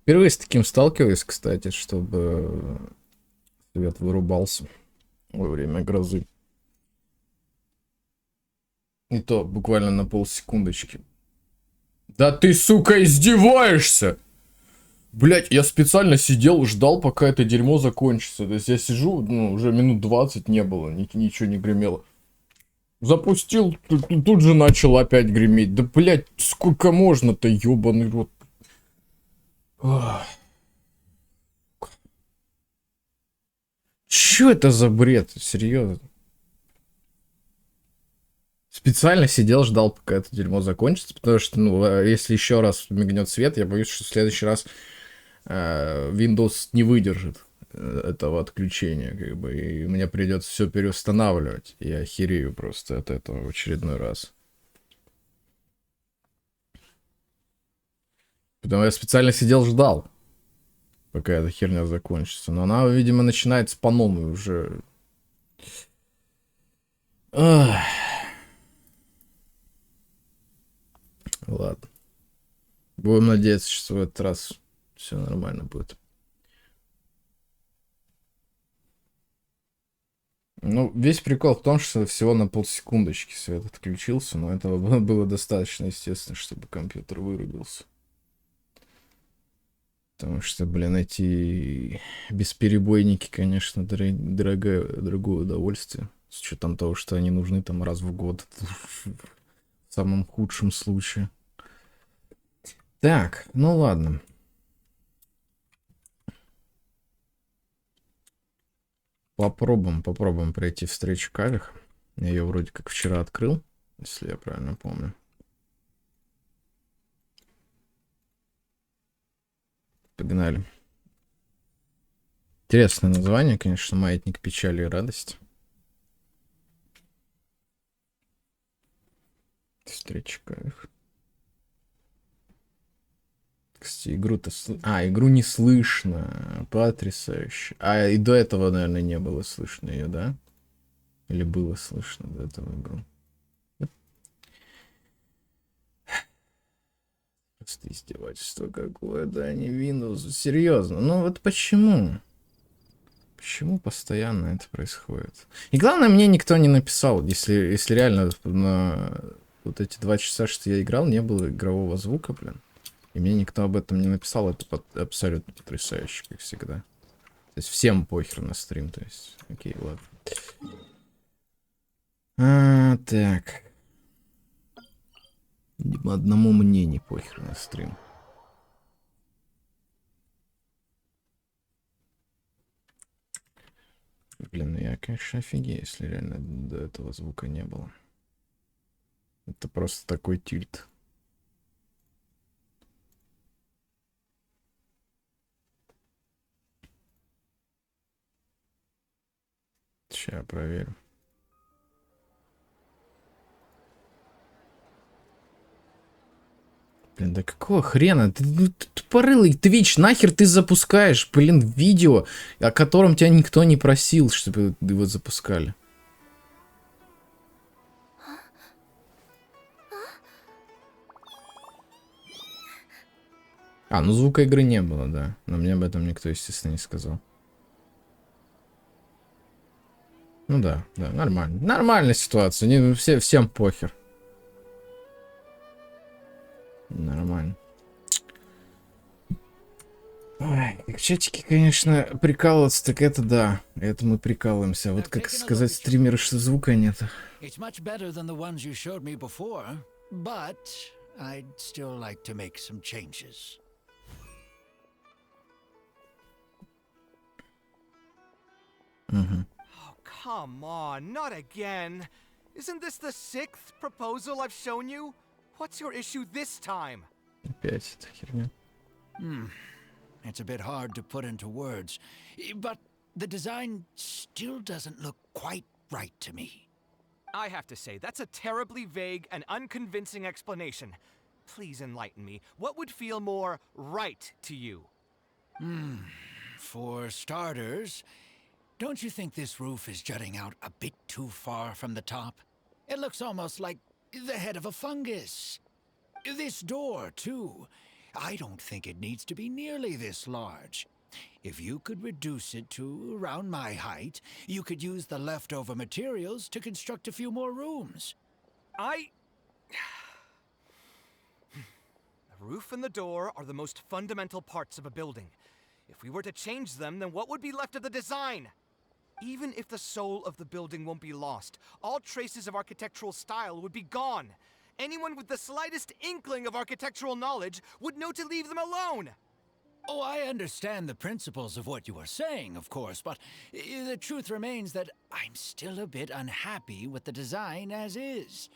Впервые с таким сталкиваюсь, кстати, чтобы свет вырубался во время грозы. И то буквально на полсекундочки. Да ты, сука, издеваешься! Блять, я специально сидел, ждал, пока это дерьмо закончится. То есть я сижу, ну, уже минут 20 не было, ничего не гремело. Запустил, тут же начал опять греметь. Да, блять, сколько можно-то, ёбаный рот. Чё это за бред? Серьезно? Специально сидел, ждал, пока это дерьмо закончится, потому что, ну, если еще раз мигнет свет, я боюсь, что в следующий раз Windows не выдержит этого отключения, как бы, и мне придется все переустанавливать. Я охерею просто от этого в очередной раз. Потому я специально сидел, ждал, пока эта херня закончится. Но она, видимо, начинается по новой уже. Ах. Ладно. Будем надеяться, что в этот раз все нормально будет. Ну, весь прикол в том, что всего на полсекундочки свет отключился, но этого было достаточно, естественно, чтобы компьютер вырубился. Потому что, блин, эти бесперебойники, конечно, дорогое удовольствие. С учетом того, что они нужны там раз в год. В самом худшем случае. Так, ну ладно. Попробуем пройти встречу Кавеха. Я ее вроде как вчера открыл, если я правильно помню. Погнали. Интересное название, конечно, маятник печали и радости. Встреча Кавеха. Кстати, игру-то... игру не слышно. Потрясающе. А и до этого, наверное, не было слышно ее, да? Или было слышно до этого игру? Просто издевательство какое-то, а не Windows. Серьезно. Ну вот почему? Почему постоянно это происходит? И главное, мне никто не написал, если реально на вот эти 2 часа, что я играл, не было игрового звука, блин. И мне никто об этом не написал, это абсолютно потрясающе, как всегда. То есть всем похер на стрим, то есть, окей, ладно. Так. Одному мне не похер на стрим. Блин, ну я, конечно, офигею, если реально до этого звука не было. Это просто такой тильт. Сейчас я проверю. Блин, да какого хрена? Ты тупорылый Twitch, нахер ты запускаешь, блин, видео, о котором тебя никто не просил, чтобы его запускали. Ну звука игры не было, да. Но мне об этом никто, естественно, не сказал. Ну да, нормально. Нормальная ситуация, всем похер. Нормально. Ой, в чатике, конечно, прикалываться, так это да. Это мы прикалываемся. Вот как сказать стримеру, что звука нет. Угу. Come on, not again. Isn't this the 6th proposal I've shown you? What's your issue this time? Опять эта херня. It's a bit hard to put into words, but the design still doesn't look quite right to me. I have to say, that's a terribly vague and unconvincing explanation. Please enlighten me. What would feel more right to you? For starters, don't you think this roof is jutting out a bit too far from the top? It looks almost like the head of a fungus. This door, too. I don't think it needs to be nearly this large. If you could reduce it to around my height, you could use the leftover materials to construct a few more rooms. The roof and the door are the most fundamental parts of a building. If we were to change them, then what would be left of the design? Even if the soul of the building won't be lost, all traces of architectural style would be gone. Anyone with the slightest inkling of architectural knowledge would know to leave them alone. Oh, I understand the principles of what you are saying, of course, but the truth remains that I'm still a bit unhappy with the design as is.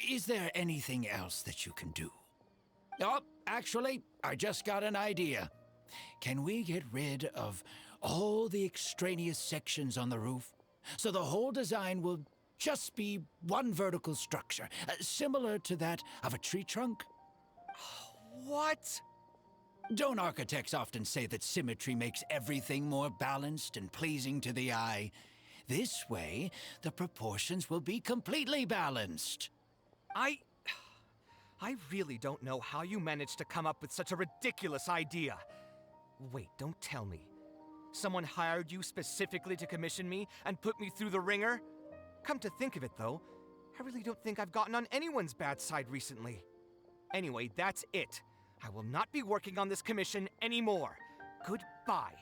Is there anything else that you can do? Oh, actually, I just got an idea. Can we get rid of all the extraneous sections on the roof, so the whole design will just be one vertical structure, similar to that of a tree trunk? What? Don't architects often say that symmetry makes everything more balanced and pleasing to the eye? This way, the proportions will be completely balanced. I really don't know how you managed to come up with such a ridiculous idea. Wait, don't tell me. Someone hired you specifically to commission me and put me through the ringer? Come to think of it, though, I really don't think I've gotten on anyone's bad side recently. Anyway, that's it. I will not be working on this commission anymore. Goodbye.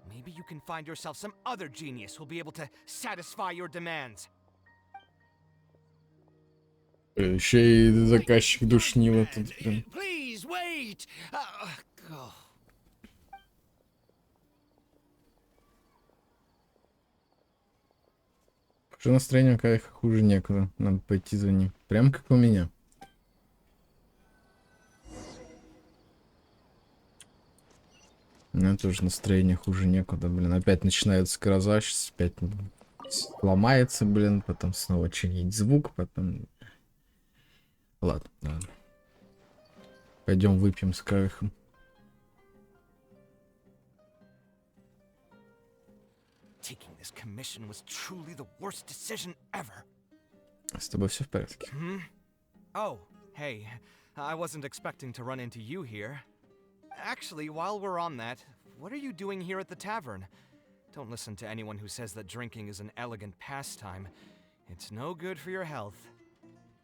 Maybe you can find yourself some other genius who'll be able to satisfy your demands. Еще и заказчик душнило тут, блин. Please wait. Go. Уже настроение у Кавеха хуже некуда. Надо пойти за ним. Прям как у меня. У меня тоже настроение хуже некуда, блин. Опять начинается гроза, сейчас опять ломается, блин. Потом снова чинить звук, потом... Ладно, ладно. Пойдем выпьем с Кавехом. Taking this commission was truly the worst decision ever. С тобой все в порядке? Oh, hey, I wasn't expecting to run into you here. Actually, while we're on that, what are you doing here at the tavern? Don't listen to anyone who says that drinking is an elegant pastime. It's no good for your health.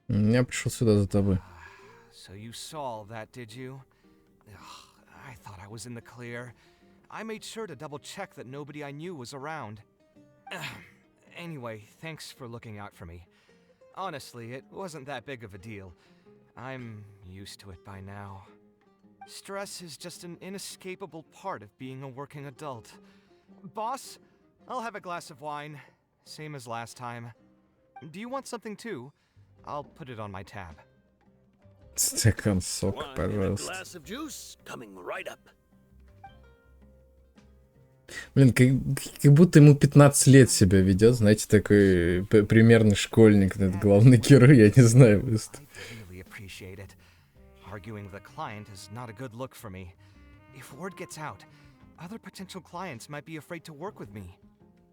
Я пришел сюда за тобой. So you saw that, did you? Ugh, I thought I was in the clear. I made sure to double check that nobody I knew was around. Anyway, thanks for looking out for me. Honestly, it wasn't that big of a deal. I'm used to it by now. Stress is just an inescapable part of being a working adult. Boss, I'll have a glass of wine, same as last time. Do you want something too? I'll put it on my tab. Стакан сока, пожалуйста. Glass of juice coming right up. Блин, как будто ему 15 лет себя ведет, знаете, такой примерный школьник, этот главный герой, я не знаю просто. I really appreciate it. Arguing with a client is not a good look for me. If word gets out, other potential clients might be afraid to work with me.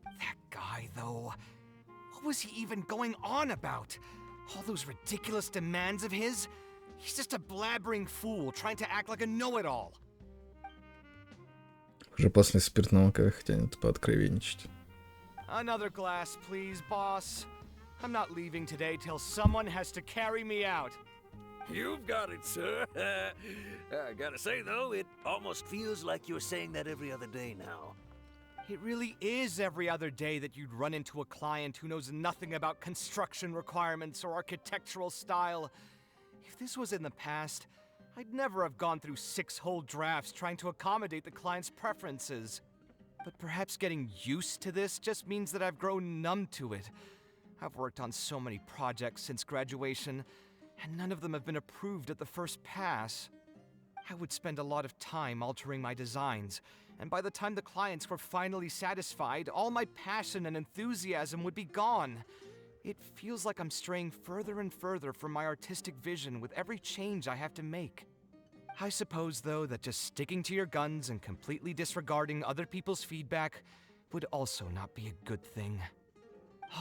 That guy, though, what was he even going on about? All those ridiculous demands of his? He's just a blabbering fool trying to act like a know-it-all. Уже после спиртного Кавеха тянет пооткровенничать. Another glass, please, boss. I'm not leaving today till someone has to carry me out. You've got it, sir. I gotta say, though, it almost feels like you're saying that every other day now. It really is every other day that you'd run into a client who knows nothing about construction requirements or architectural style. If this was in the past, I'd never have gone through 6 whole drafts trying to accommodate the client's preferences. But perhaps getting used to this just means that I've grown numb to it. I've worked on so many projects since graduation, and none of them have been approved at the first pass. I would spend a lot of time altering my designs, and by the time the clients were finally satisfied, all my passion and enthusiasm would be gone. It feels like I'm straying further and further from my artistic vision with every change I have to make. I suppose, though, that just sticking to your guns and completely disregarding other people's feedback would also not be a good thing.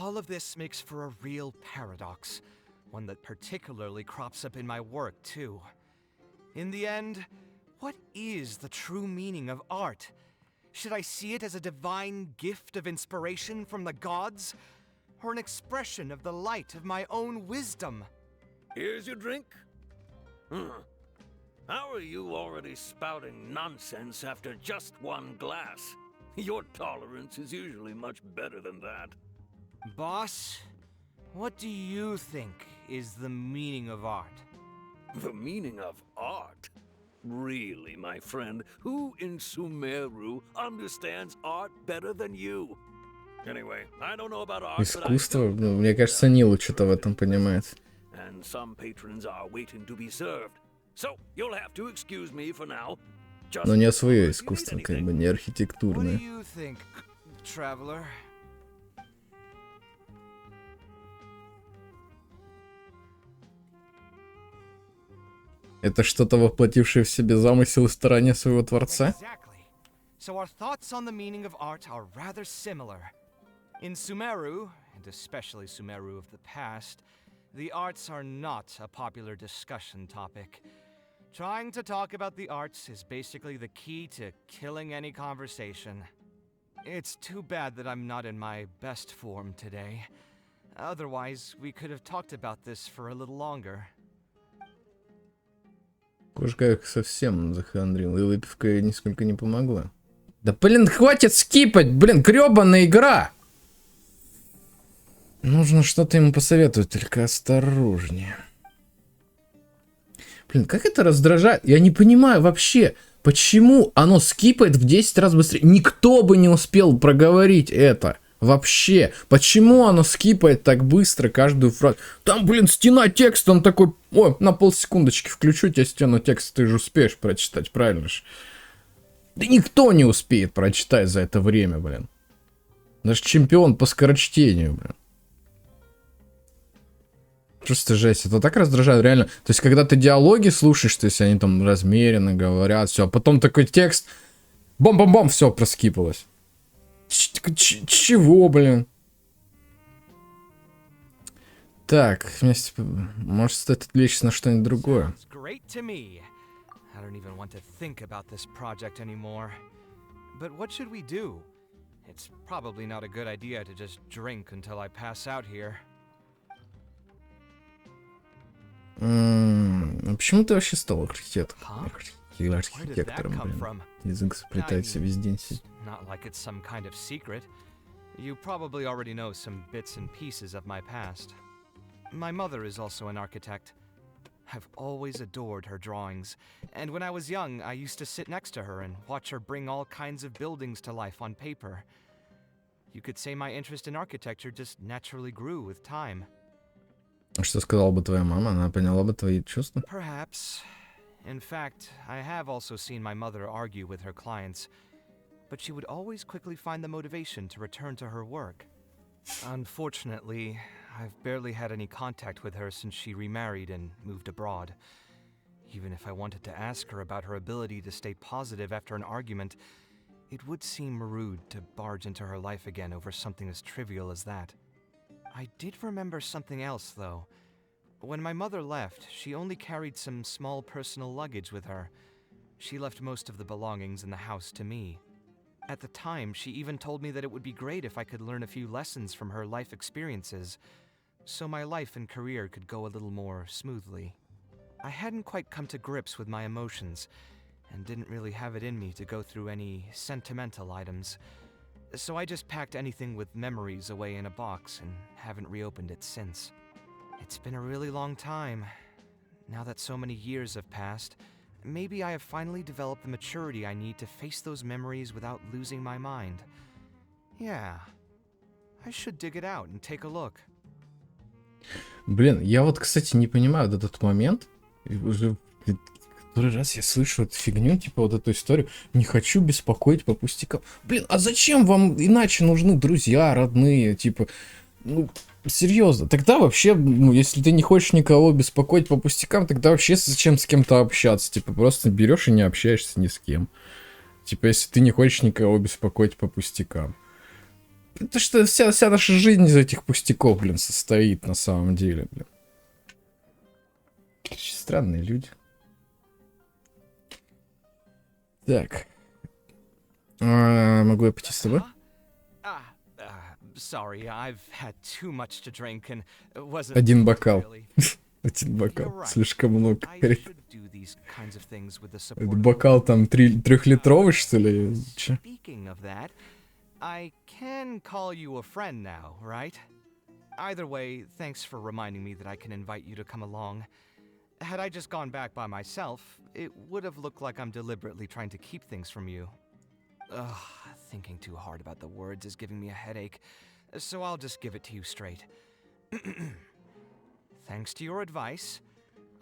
All of this makes for a real paradox. one that particularly crops up in my work, too. In the end, what is the true meaning of art? Should I see it as a divine gift of inspiration from the gods, or an expression of the light of my own wisdom? Here's your drink. How are you already spouting nonsense after just one glass? Your tolerance is usually much better than that. Boss, what do you think is the meaning of art? The meaning of art? Really, my friend, who in Sumeru understands art better than you? Anyway, I don't know about art, Искусство, ну, мне кажется, Нилу что-то в этом понимает. And some patrons are waiting to be served. So, you'll have to excuse me for now. Но не свое искусство, как бы не What do архитектурное. you think, traveler? Это что-то воплотившее в себе замысел в стороне своего творца? Exactly. So our thoughts on the meaning of art are rather similar. In Sumeru, and especially Sumeru of the past, the arts are not a popular discussion topic. Trying to talk about the arts is basically the key to killing any conversation. It's too bad that I'm not in my best form today. Otherwise, we could have talked about this for a little longer. Кошка совсем захандрил, и выпивка нисколько не помогла. Да блин, хватит скипать, блин, грёбаная игра! Нужно что-то ему посоветовать, только осторожнее. Блин, как это раздражает? Я не понимаю вообще, почему оно скипает в 10 раз быстрее. Никто бы не успел проговорить это. Вообще, почему оно скипает так быстро каждую фразу? Там, блин, стена текста, он такой, ой, на полсекундочки включу тебе стену текста, ты же успеешь прочитать, правильно же? Да никто не успеет прочитать за это время, блин. Даже чемпион по скорочтению, блин. Просто жесть, это так раздражает, реально. То есть, когда ты диалоги слушаешь, то есть они там размеренно говорят, все, а потом такой текст, бом-бом-бом, все, проскипалось. Чего, блин? Так, вместе, может, стоит отвлечься на что-нибудь другое. Great to me. I don't even want to think about this project anymore. But what should we do? It's probably not a good idea to just drink until I pass out here. А почему ты вообще стал архитектором? Where did that Архитектором, come блин. from? Язык заплетается весь день. Not like it's some kind of secret. You probably already know some bits and pieces of my past. My mother is also an architect. I've always adored her drawings, and when I was young, I used to sit next to her and watch her bring all kinds of buildings to life on paper. You could say my interest in architecture just naturally grew with time. Что сказала бы твоя мама? Она поняла бы твои чувства? Perhaps. In fact, I have also seen my mother argue with her clients, but she would always quickly find the motivation to return to her work. Unfortunately, I've barely had any contact with her since she remarried and moved abroad. Even if I wanted to ask her about her ability to stay positive after an argument, it would seem rude to barge into her life again over something as trivial as that. I did remember something else, though. When my mother left, she only carried some small personal luggage with her. She left most of the belongings in the house to me. At the time, she even told me that it would be great if I could learn a few lessons from her life experiences, so my life and career could go a little more smoothly. I hadn't quite come to grips with my emotions, and didn't really have it in me to go through any sentimental items. So I just packed anything with memories away in a box and haven't reopened it since. It's been a really long time. Now that so many years have passed, maybe I have finally developed the maturity I need to face those memories without losing my mind. Yeah, I should dig it out and take a look. Блин, я вот, кстати, не понимаю вот этот момент. И уже который раз я слышу эту фигню, типа вот эту историю. Не хочу беспокоить по пустякам. Блин, а зачем вам иначе нужны друзья, родные, типа... Ну, серьезно. Тогда вообще, ну, если ты не хочешь никого беспокоить по пустякам, тогда вообще зачем с кем-то общаться? Типа, просто берешь и не общаешься ни с кем. Типа, если ты не хочешь никого беспокоить по пустякам. Это что вся наша жизнь из этих пустяков, блин, состоит на самом деле, блин. Странные люди. Так. Могу я пойти с тобой? Sorry, I've had too much to drink and wasn't Один бокал. really. Один бокал. You're right. Слишком много. I Это should do these kinds of things with the support of бокал там трехлитровый, что ли? Че? Speaking of that, I can call you a friend now, right? Either way, thanks for reminding me that I can invite you to come along. Had I just gone back by myself, it would have looked like I'm deliberately trying to keep things from you. Ugh, thinking too hard about the words is giving me a headache, so I'll just give it to you straight. Thanks to your advice,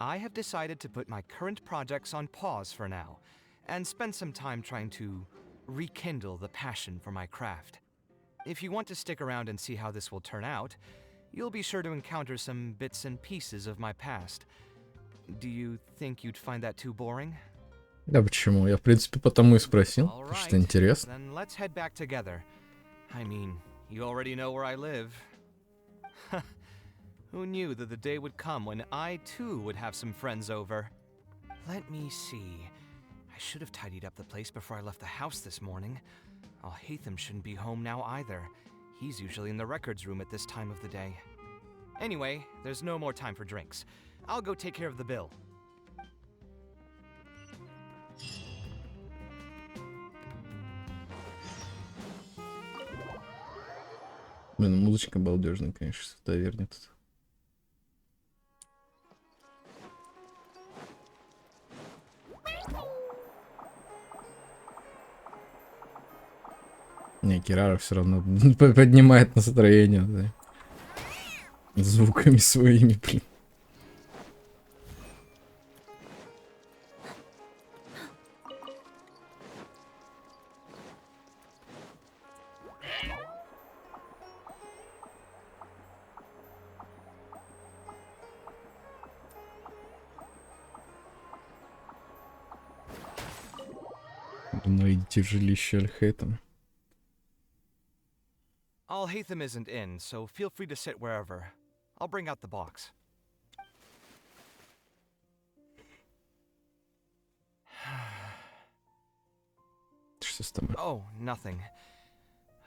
I have decided to put my current projects on pause for now, and spend some time trying to rekindle the passion for my craft. If you want to stick around and see how this will turn out, you'll be sure to encounter some bits and pieces of my past. Do you think you'd find that too boring? Да почему? Я, в принципе, потому и спросил, All потому что right, интересно. then let's head back together. I mean, you already know where I live. Who knew that the day would come when I too would have some friends over? Let me see. I should have tidied up the place before I left the house this morning. Hatham shouldn't be home now either. He's usually in the records room at this time of the day. Anyway, there's no more time for drinks. I'll go take care of the bill. Блин, музычка балдежная, конечно, в таверне тут. Не, Кирара все равно поднимает настроение, да. Звуками своими, блин. Ну идите в жилище Альхейтом. Hatham isn't in, so feel free to sit wherever. I'll bring out the box. Что с тобой? Oh, nothing.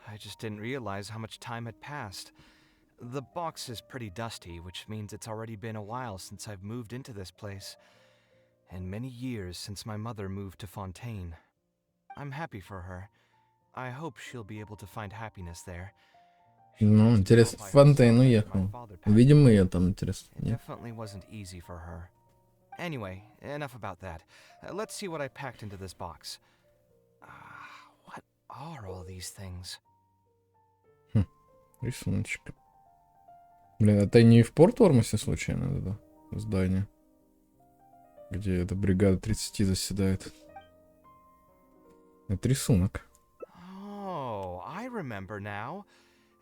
I just didn't realize how much time had passed. The box is pretty dusty, which means it's already been a while since I've moved into this place, and many years since my mother moved to Fontaine. I'm happy for her. I hope she'll be able to find happiness there. Ну, интересно, в Фонтейн уехал. Видимо, ее там интересно. It definitely wasn't easy for her. Anyway, enough about that. Let's see what I packed into this box. What are all these things? Рисуночек. Блин, это не в Порт-Ормосе случайно, это здание? Где эта бригада 30 заседает. Это рисунок. Oh, I remember now.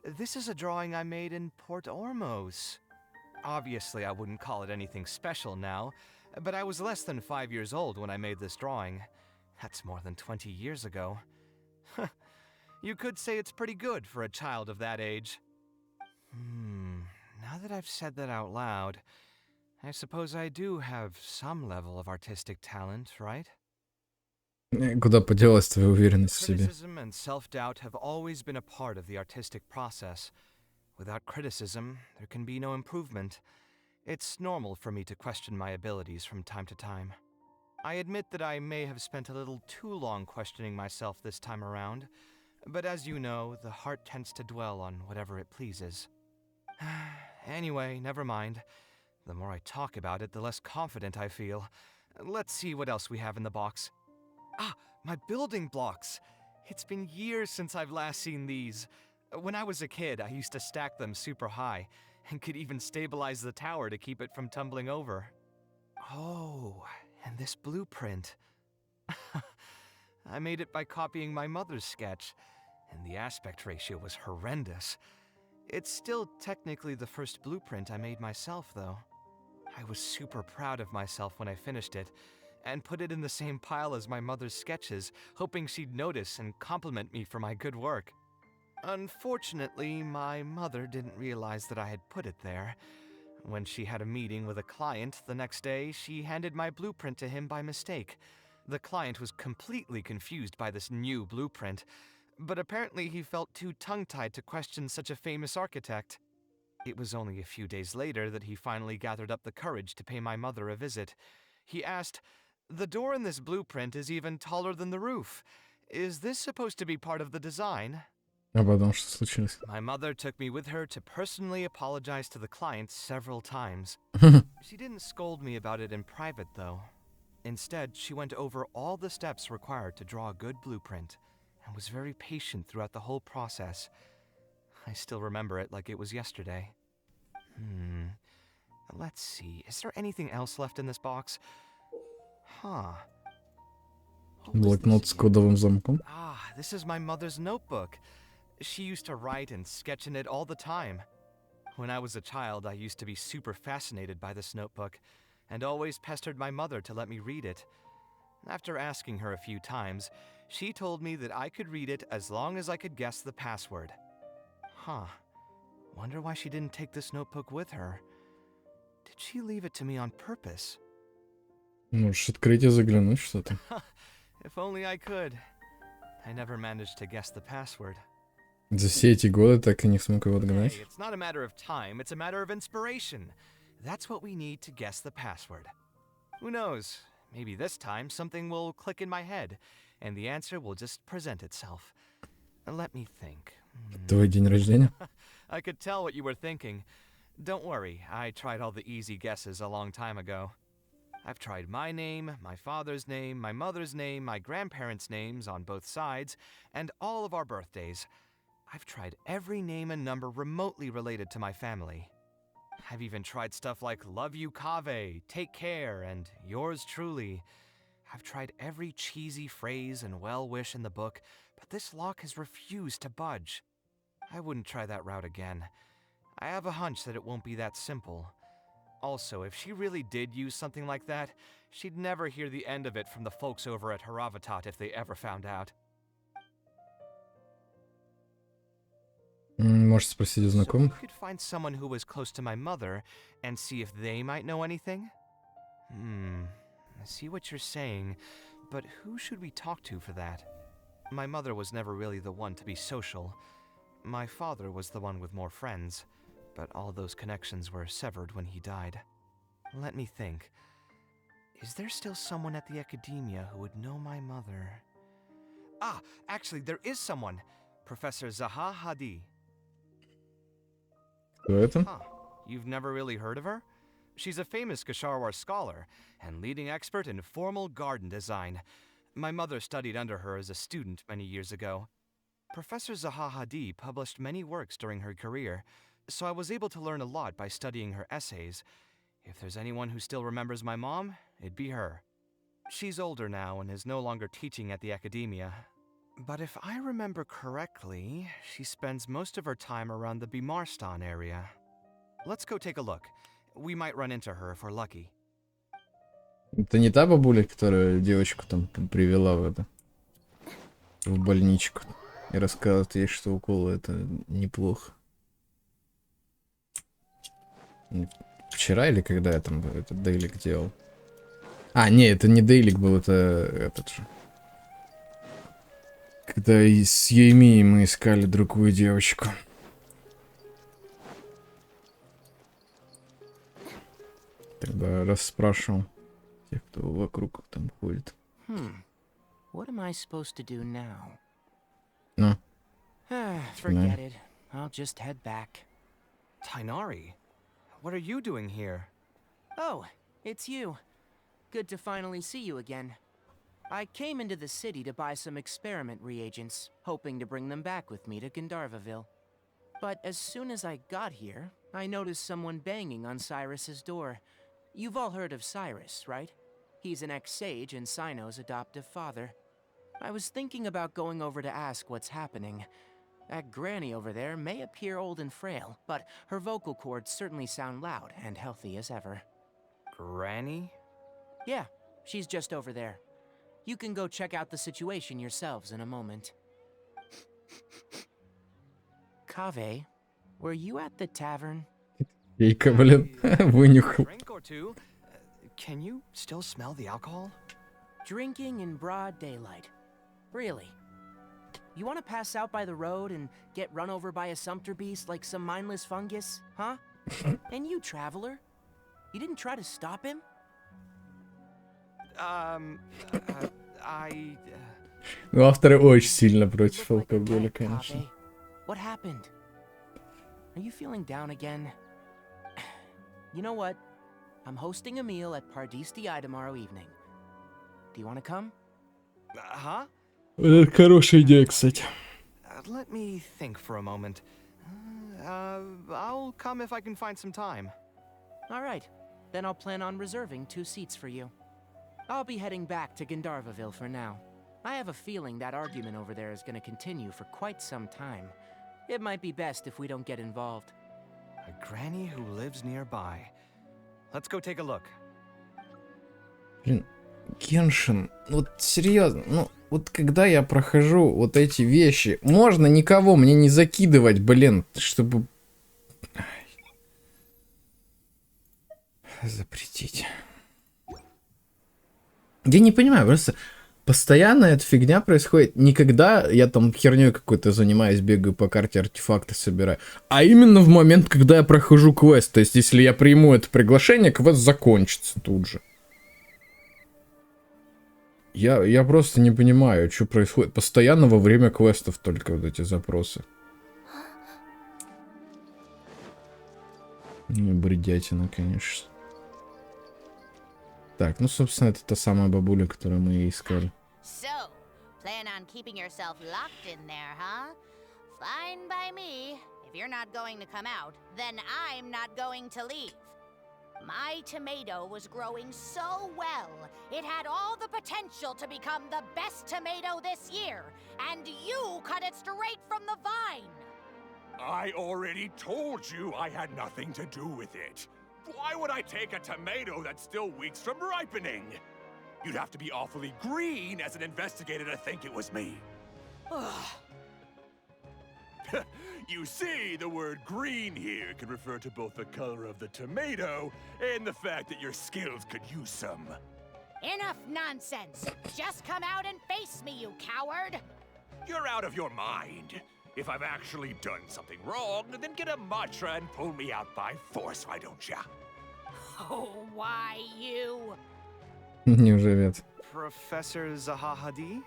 This is a drawing I made in Port Ormos. Obviously, I wouldn't call it anything special now, but I was less than 5 years old when I made this drawing. That's more than 20 years ago. You could say it's pretty good for a child of that age. Now that I've said that out loud, I suppose I do have some level of artistic talent, right? Куда поделась твоя уверенность в себе? Criticism and self-doubt have always been a part of the artistic process. Without criticism, there can be no improvement. It's normal for me to question my abilities from time to time. I admit that I may have spent a little too long questioning myself this time around, but as you know, the heart tends to dwell on whatever it pleases. Anyway, never mind. The more I talk about it, the less confident I feel. Let's see what else we have in the box. My building blocks! It's been years since I've last seen these. When I was a kid, I used to stack them super high, and could even stabilize the tower to keep it from tumbling over. Oh, and this blueprint. I made it by copying my mother's sketch, and the aspect ratio was horrendous. It's still technically the first blueprint I made myself, though. I was super proud of myself when I finished it, and put it in the same pile as my mother's sketches, hoping she'd notice and compliment me for my good work. Unfortunately, my mother didn't realize that I had put it there. When she had a meeting with a client the next day, she handed my blueprint to him by mistake. The client was completely confused by this new blueprint, but apparently he felt too tongue-tied to question such a famous architect. It was only a few days later that he finally gathered up the courage to pay my mother a visit. He asked, "The door in this blueprint is even taller than the roof. Is this supposed to be part of the design?" А потом что случилось? My mother took me with her to personally apologize to the client several times. She didn't scold me about it in private, though. Instead, she went over all the steps required to draw a good blueprint and was very patient throughout the whole process. I still remember it like it was yesterday. Let's see. Is there anything else left in this box? Huh. What was Блокнот this с here? кодовым замком. Ah, this is my mother's notebook. She used to write and sketch in it all the time. When I was a child, I used to be super fascinated by this notebook and always pestered my mother to let me read it. After asking her a few times, she told me that I could read it as long as I could guess the password. Huh. Wonder why she didn't take this notebook with her. Did she leave it to me on purpose? Можешь открыть и заглянуть что-то. If only I could. I never managed to guess the password. За все эти годы так и не смог его отгадать. Hey, it's not a matter of time, it's a matter of inspiration. That's what we need to guess the password. Who knows? Maybe this time something will click in my head, and the answer will just present itself. Let me think. Твой день рождения? I could tell what you were thinking. Don't worry, I tried all the easy guesses a long time ago. I've tried my name, my father's name, my mother's name, my grandparents' names on both sides, and all of our birthdays. I've tried every name and number remotely related to my family. I've even tried stuff like love you Kaveh, take care, and yours truly. I've tried every cheesy phrase and well-wish in the book, but this lock has refused to budge. I wouldn't try that route again. I have a hunch that it won't be that simple. Also, if she really did use something like that, she'd never hear the end of it from the folks over at Haravatat if they ever found out. Можешь спросить у So you знакомых. could find someone who was close to my mother and see if they might know anything? I see what you're saying, but who should we talk to for that? My mother was never really the one to be social. My father was the one with more friends, but all those connections were severed when he died. Let me think. Is there still someone at the academia who would know my mother? Ah, actually, there is someone. Professor Zaha Hadi. Кто это? Huh. You've never really heard of her? She's a famous Kasharwar scholar and leading expert in formal garden design. My mother studied under her as a student many years ago. Professor Zaha Hadi published many works during her career, so I was able to learn a lot by studying her essays. If there's anyone who still remembers my mom, it'd be her. She's older now and is no longer teaching at the academia. But if I remember correctly, she spends most of her time around the Bimarstan area. Let's go take a look. We might run into her if we're lucky. Это не та бабуля, которая девочку там привела в больничку и рассказывает ей, что уколы это неплохо. Вчера или когда я там этот дейлик делал? А, не, это не дейлик был, это этот же. Когда с Ейми мы искали другую девочку. Тогда расспрашивал тех, кто вокруг там ходит. What am I supposed to do now? Ну, Forget it. I'll just head back. Tainari, what are you doing here? Oh, it's you. Good to finally see you again. I came into the city to buy some experiment reagents, hoping to bring them back with me to Gandharvaville. But as soon as I got here, I noticed someone banging on Cyrus's door. You've all heard of Cyrus, right? He's an ex-sage and Sino's adoptive father. I was thinking about going over to ask what's happening. That granny over there may appear old and frail, but her vocal cords certainly sound loud and healthy as ever. Granny? Yeah, she's just over there. You can go check out the situation yourselves in a moment. Kaveh, were you at the tavern? Кейка, блин, вынюхал. Drink or two. Can you still smell the alcohol? Drinking in broad daylight. Really? You want to pass out by the road and get run over by a sumpter beast like some mindless fungus, huh? And you, traveler? You didn't try to stop him? Ну, авторы очень сильно против Look like a алкоголя, wreck, конечно. Kaveh. What happened? Are you feeling down again? You know what? I'm hosting a meal at Pardistii tomorrow evening. Do you want to come? Huh? Это хорошая идея, кстати. Let me think for a moment. I'll come if I can find some time. All right. Then I'll plan on reserving 2 seats for you. I'll be heading back to Gandharvaville for now. I have a feeling that argument over there is going to continue for quite some time. It might be best if we don't get involved. A granny who lives nearby. Let's go take a look. Блин, Геншин, вот серьезно, ну вот когда я прохожу вот эти вещи, можно никого мне не закидывать, блин, чтобы... Запретить. Я не понимаю, просто постоянно эта фигня происходит. Никогда я там херней какой-то занимаюсь, бегаю по карте, артефакты собираю. А именно в момент, когда я прохожу квест. То есть, если я приму это приглашение, квест закончится тут же. Я просто не понимаю, что происходит. Постоянно во время квестов только вот эти запросы. Ну, бредятина, конечно. Так, ну, собственно, это та самая бабуля, которую мы и искали. So, plan on keeping yourself locked in there, huh? Fine by me. If you're not going to come out, then I'm not going to leave. My tomato was growing so well. It had all the potential to become the best tomato this year. And you cut it straight from the vine. I already told you I had nothing to do with it. Why would I take a tomato that's still weeks from ripening? You'd have to be awfully green as an investigator to think it was me. You see, the word green here can refer to both the color of the tomato and the fact that your skills could use some. Enough nonsense. Just come out and face me, you coward. You're out of your mind. If I've actually done something wrong, then get a mantra and pull me out by force, why don't ya? Oh, why you? Неужели это? Professor Zahahadi?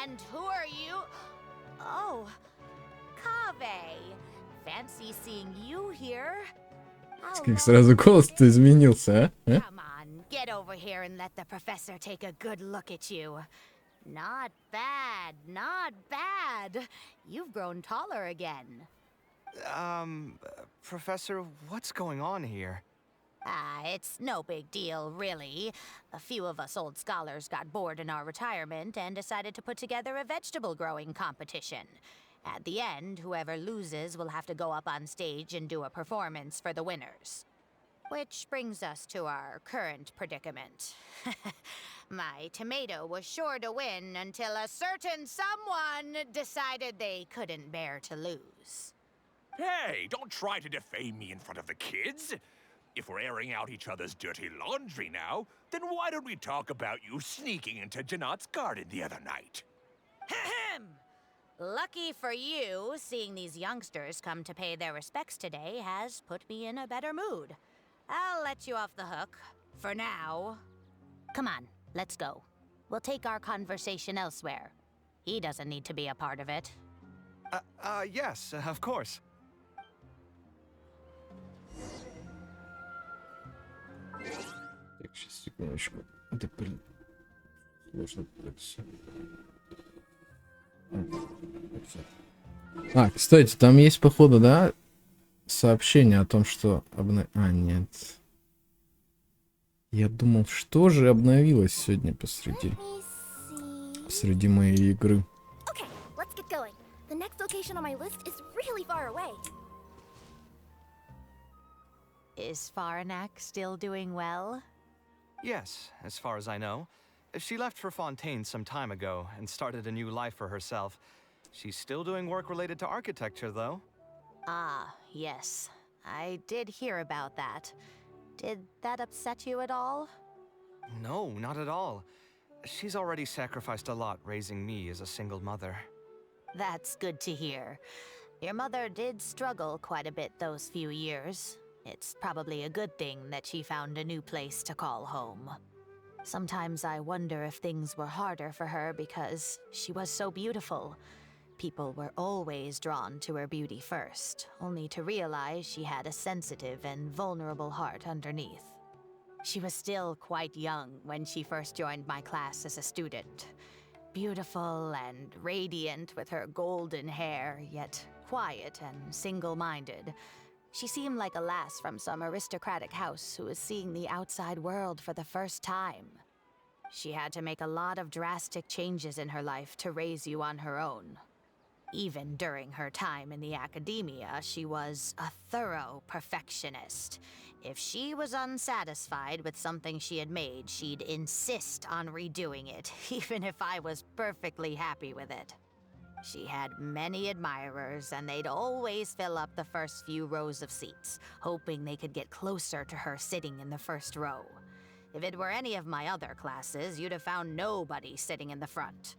And who are you? Oh, Kaveh. Fancy seeing you here. How Как сразу голос-то изменился, а? Come on, get over here and let the professor take a good look at you. Not bad, not bad. You've grown taller again. Professor, what's going on here? It's no big deal, really. A few of us old scholars got bored in our retirement and decided to put together a vegetable growing competition. At the end, whoever loses will have to go up on stage and do a performance for the winners. Which brings us to our current predicament. My tomato was sure to win until a certain someone decided they couldn't bear to lose. Hey, don't try to defame me in front of the kids. If we're airing out each other's dirty laundry now, then why don't we talk about you sneaking into Janat's garden the other night? Ahem! Lucky for you, seeing these youngsters come to pay their respects today has put me in a better mood. I'll let you off the hook, for now. Come on, let's go. We'll take our conversation elsewhere. He doesn't need to be a part of it. Yes, of course. Так, сейчас, секундочку. Да, блин. Сложно это всё. А, кстати, там есть, походу, да, сообщение о том, что... А, нет. Я думал, что же обновилось сегодня посреди моей игры. Okay, let's get going. The next location on my list is really far away. Is Faranak still doing well? Yes, as far as I know. She left for Fontaine some time ago and started a new life for herself. She's still doing work related to architecture, though. Ah, yes. I did hear about that. Did that upset you at all? No, not at all. She's already sacrificed a lot raising me as a single mother. That's good to hear. Your mother did struggle quite a bit those few years. It's probably a good thing that she found a new place to call home. Sometimes I wonder if things were harder for her because she was so beautiful. People were always drawn to her beauty first, only to realize she had a sensitive and vulnerable heart underneath. She was still quite young when she first joined my class as a student. Beautiful and radiant with her golden hair, yet quiet and single-minded. She seemed like a lass from some aristocratic house who was seeing the outside world for the first time. She had to make a lot of drastic changes in her life to raise you on her own. Even during her time in the academia, she was a thorough perfectionist. If she was unsatisfied with something she had made, she'd insist on redoing it, even if I was perfectly happy with it. She had many admirers, and they'd always fill up the first few rows of seats, hoping they could get closer to her sitting in the first row. If it were any of my other classes, you'd have found nobody sitting in the front.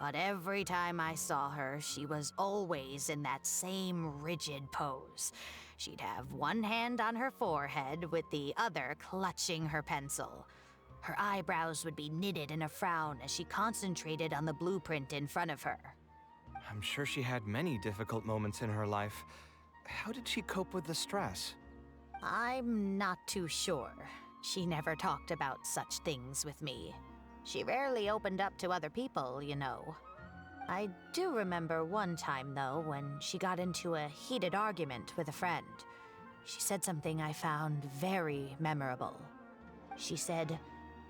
But every time I saw her, she was always in that same rigid pose. She'd have one hand on her forehead with the other clutching her pencil. Her eyebrows would be knitted in a frown as she concentrated on the blueprint in front of her. I'm sure she had many difficult moments in her life. How did she cope with the stress? I'm not too sure. She never talked about such things with me. She rarely opened up to other people, you know. I do remember one time, though, when she got into a heated argument with a friend. She said something I found very memorable. She said,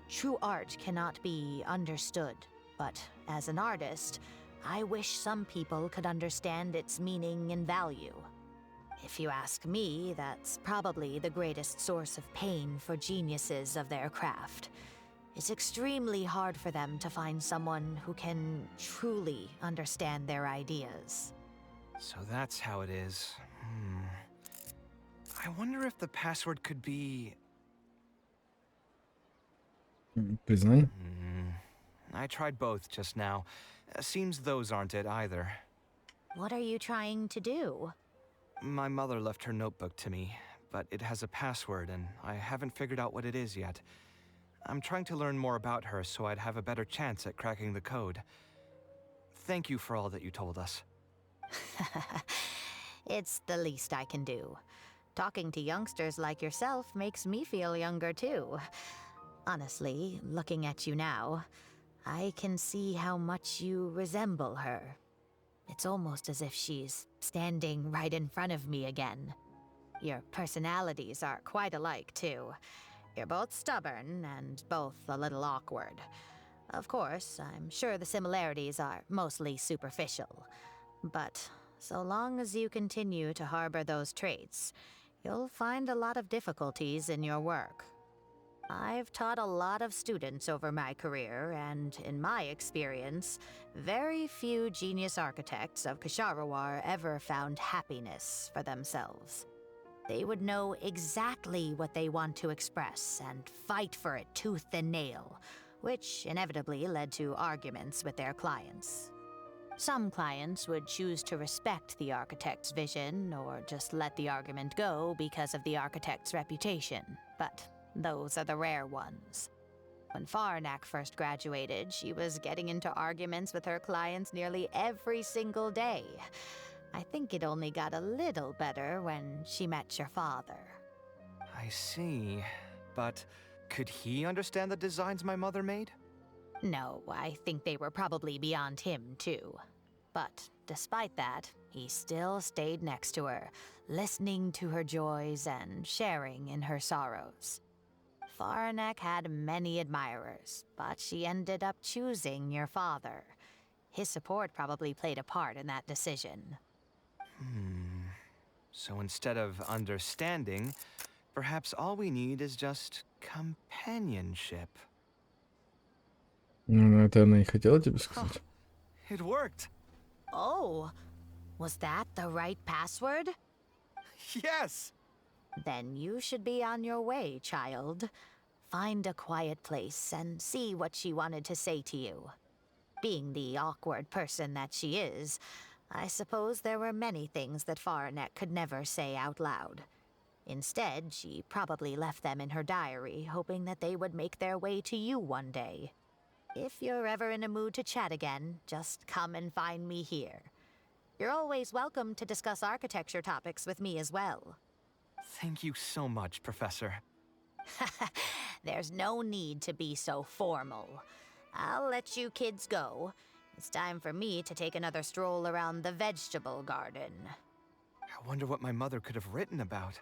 "True art cannot be understood, but as an artist, I wish some people could understand its meaning and value." If you ask me, that's probably the greatest source of pain for geniuses of their craft. It's extremely hard for them to find someone who can truly understand their ideas. So that's how it is. I wonder if the password could be... Признай. I tried both just now. Seems those aren't it either. What are you trying to do? My mother left her notebook to me, but it has a password and I haven't figured out what it is yet. I'm trying to learn more about her so I'd have a better chance at cracking the code. Thank you for all that you told us. It's the least I can do. Talking to youngsters like yourself makes me feel younger too. Honestly, looking at you now, I can see how much you resemble her. It's almost as if she's standing right in front of me again. Your personalities are quite alike, too. You're both stubborn and both a little awkward. Of course, I'm sure the similarities are mostly superficial. But so long as you continue to harbor those traits, you'll find a lot of difficulties in your work. I've taught a lot of students over my career, and in my experience, very few genius architects of Ksharawar ever found happiness for themselves. They would know exactly what they want to express and fight for it tooth and nail, which inevitably led to arguments with their clients. Some clients would choose to respect the architect's vision or just let the argument go because of the architect's reputation, but those are the rare ones. When Farnak first graduated, she was getting into arguments with her clients nearly every single day. I think it only got a little better when she met your father. I see. But could he understand the designs my mother made? No, I think they were probably beyond him, too. But despite that, he still stayed next to her, listening to her joys and sharing in her sorrows. Farnak had many admirers, but she ended up choosing your father. His support probably played a part in that decision. So instead of understanding, perhaps all we need is just companionship. Ну, это она и хотела тебе сказать. It worked! Oh, was that the right password? Yes! Then you should be on your way, child. Find a quiet place and see what she wanted to say to you. Being the awkward person that she is, I suppose there were many things that Faranek could never say out loud. Instead, she probably left them in her diary, hoping that they would make their way to you one day. If you're ever in a mood to chat again, just come and find me here. You're always welcome to discuss architecture topics with me as well. Thank you so much, Professor. There's no need to be so formal. I'll let you kids go. It's time for me to take another stroll around the vegetable garden. I wonder what my mother could have written about.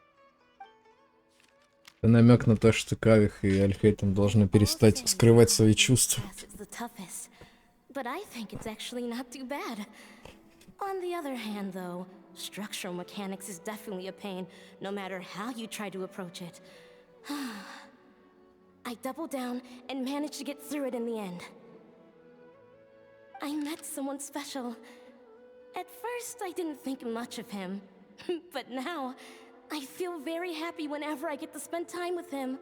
Это намек на то, что Кавеха и Альхейтен должны перестать скрывать свои чувства. It's the toughest, but I think it's actually not too bad. On the other hand, though, structural mechanics is definitely a pain, no matter how you try to approach it. I doubled down and managed to get through it in the end. I met someone special. At first, I didn't think much of him, but now, I feel very happy whenever I get to spend time with him.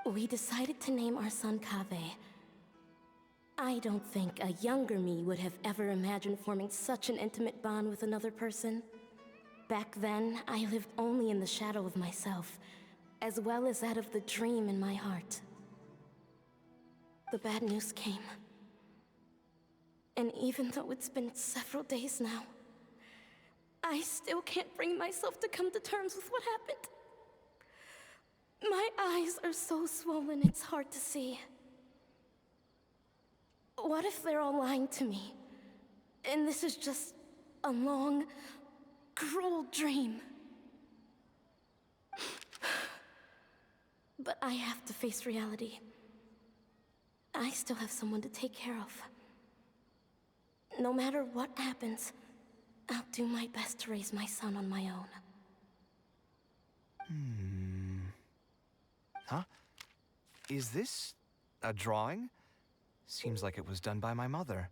We decided to name our son Kaveh. I don't think a younger me would have ever imagined forming such an intimate bond with another person. Back then, I lived only in the shadow of myself, as well as that of the dream in my heart. The bad news came. And even though it's been several days now, I still can't bring myself to come to terms with what happened. My eyes are so swollen it's hard to see. What if they're all lying to me? And this is just a long, cruel dream. But I have to face reality. I still have someone to take care of. No matter what happens, I'll do my best to raise my son on my own. Huh? Is this a drawing? Seems like it was done by my mother.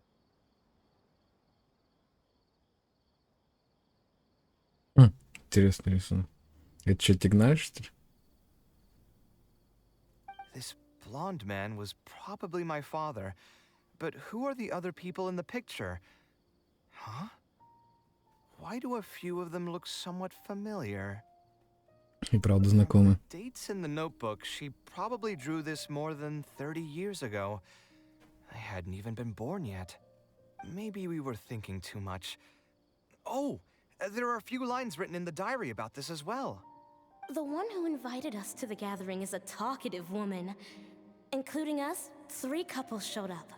Интересный рисунок. Это что, Тигнарь, что ли? This blonde man was probably my father. But who are the other people in the picture? Huh? Why do a few of them look somewhat familiar? И правда знакомый. Dates in the notebook, she probably drew this more than 30 years ago. I hadn't even been born yet. Maybe we were thinking too much. Oh, there are a few lines written in the diary about this as well. The one who invited us to the gathering is a talkative woman. Including us, 3 couples showed up.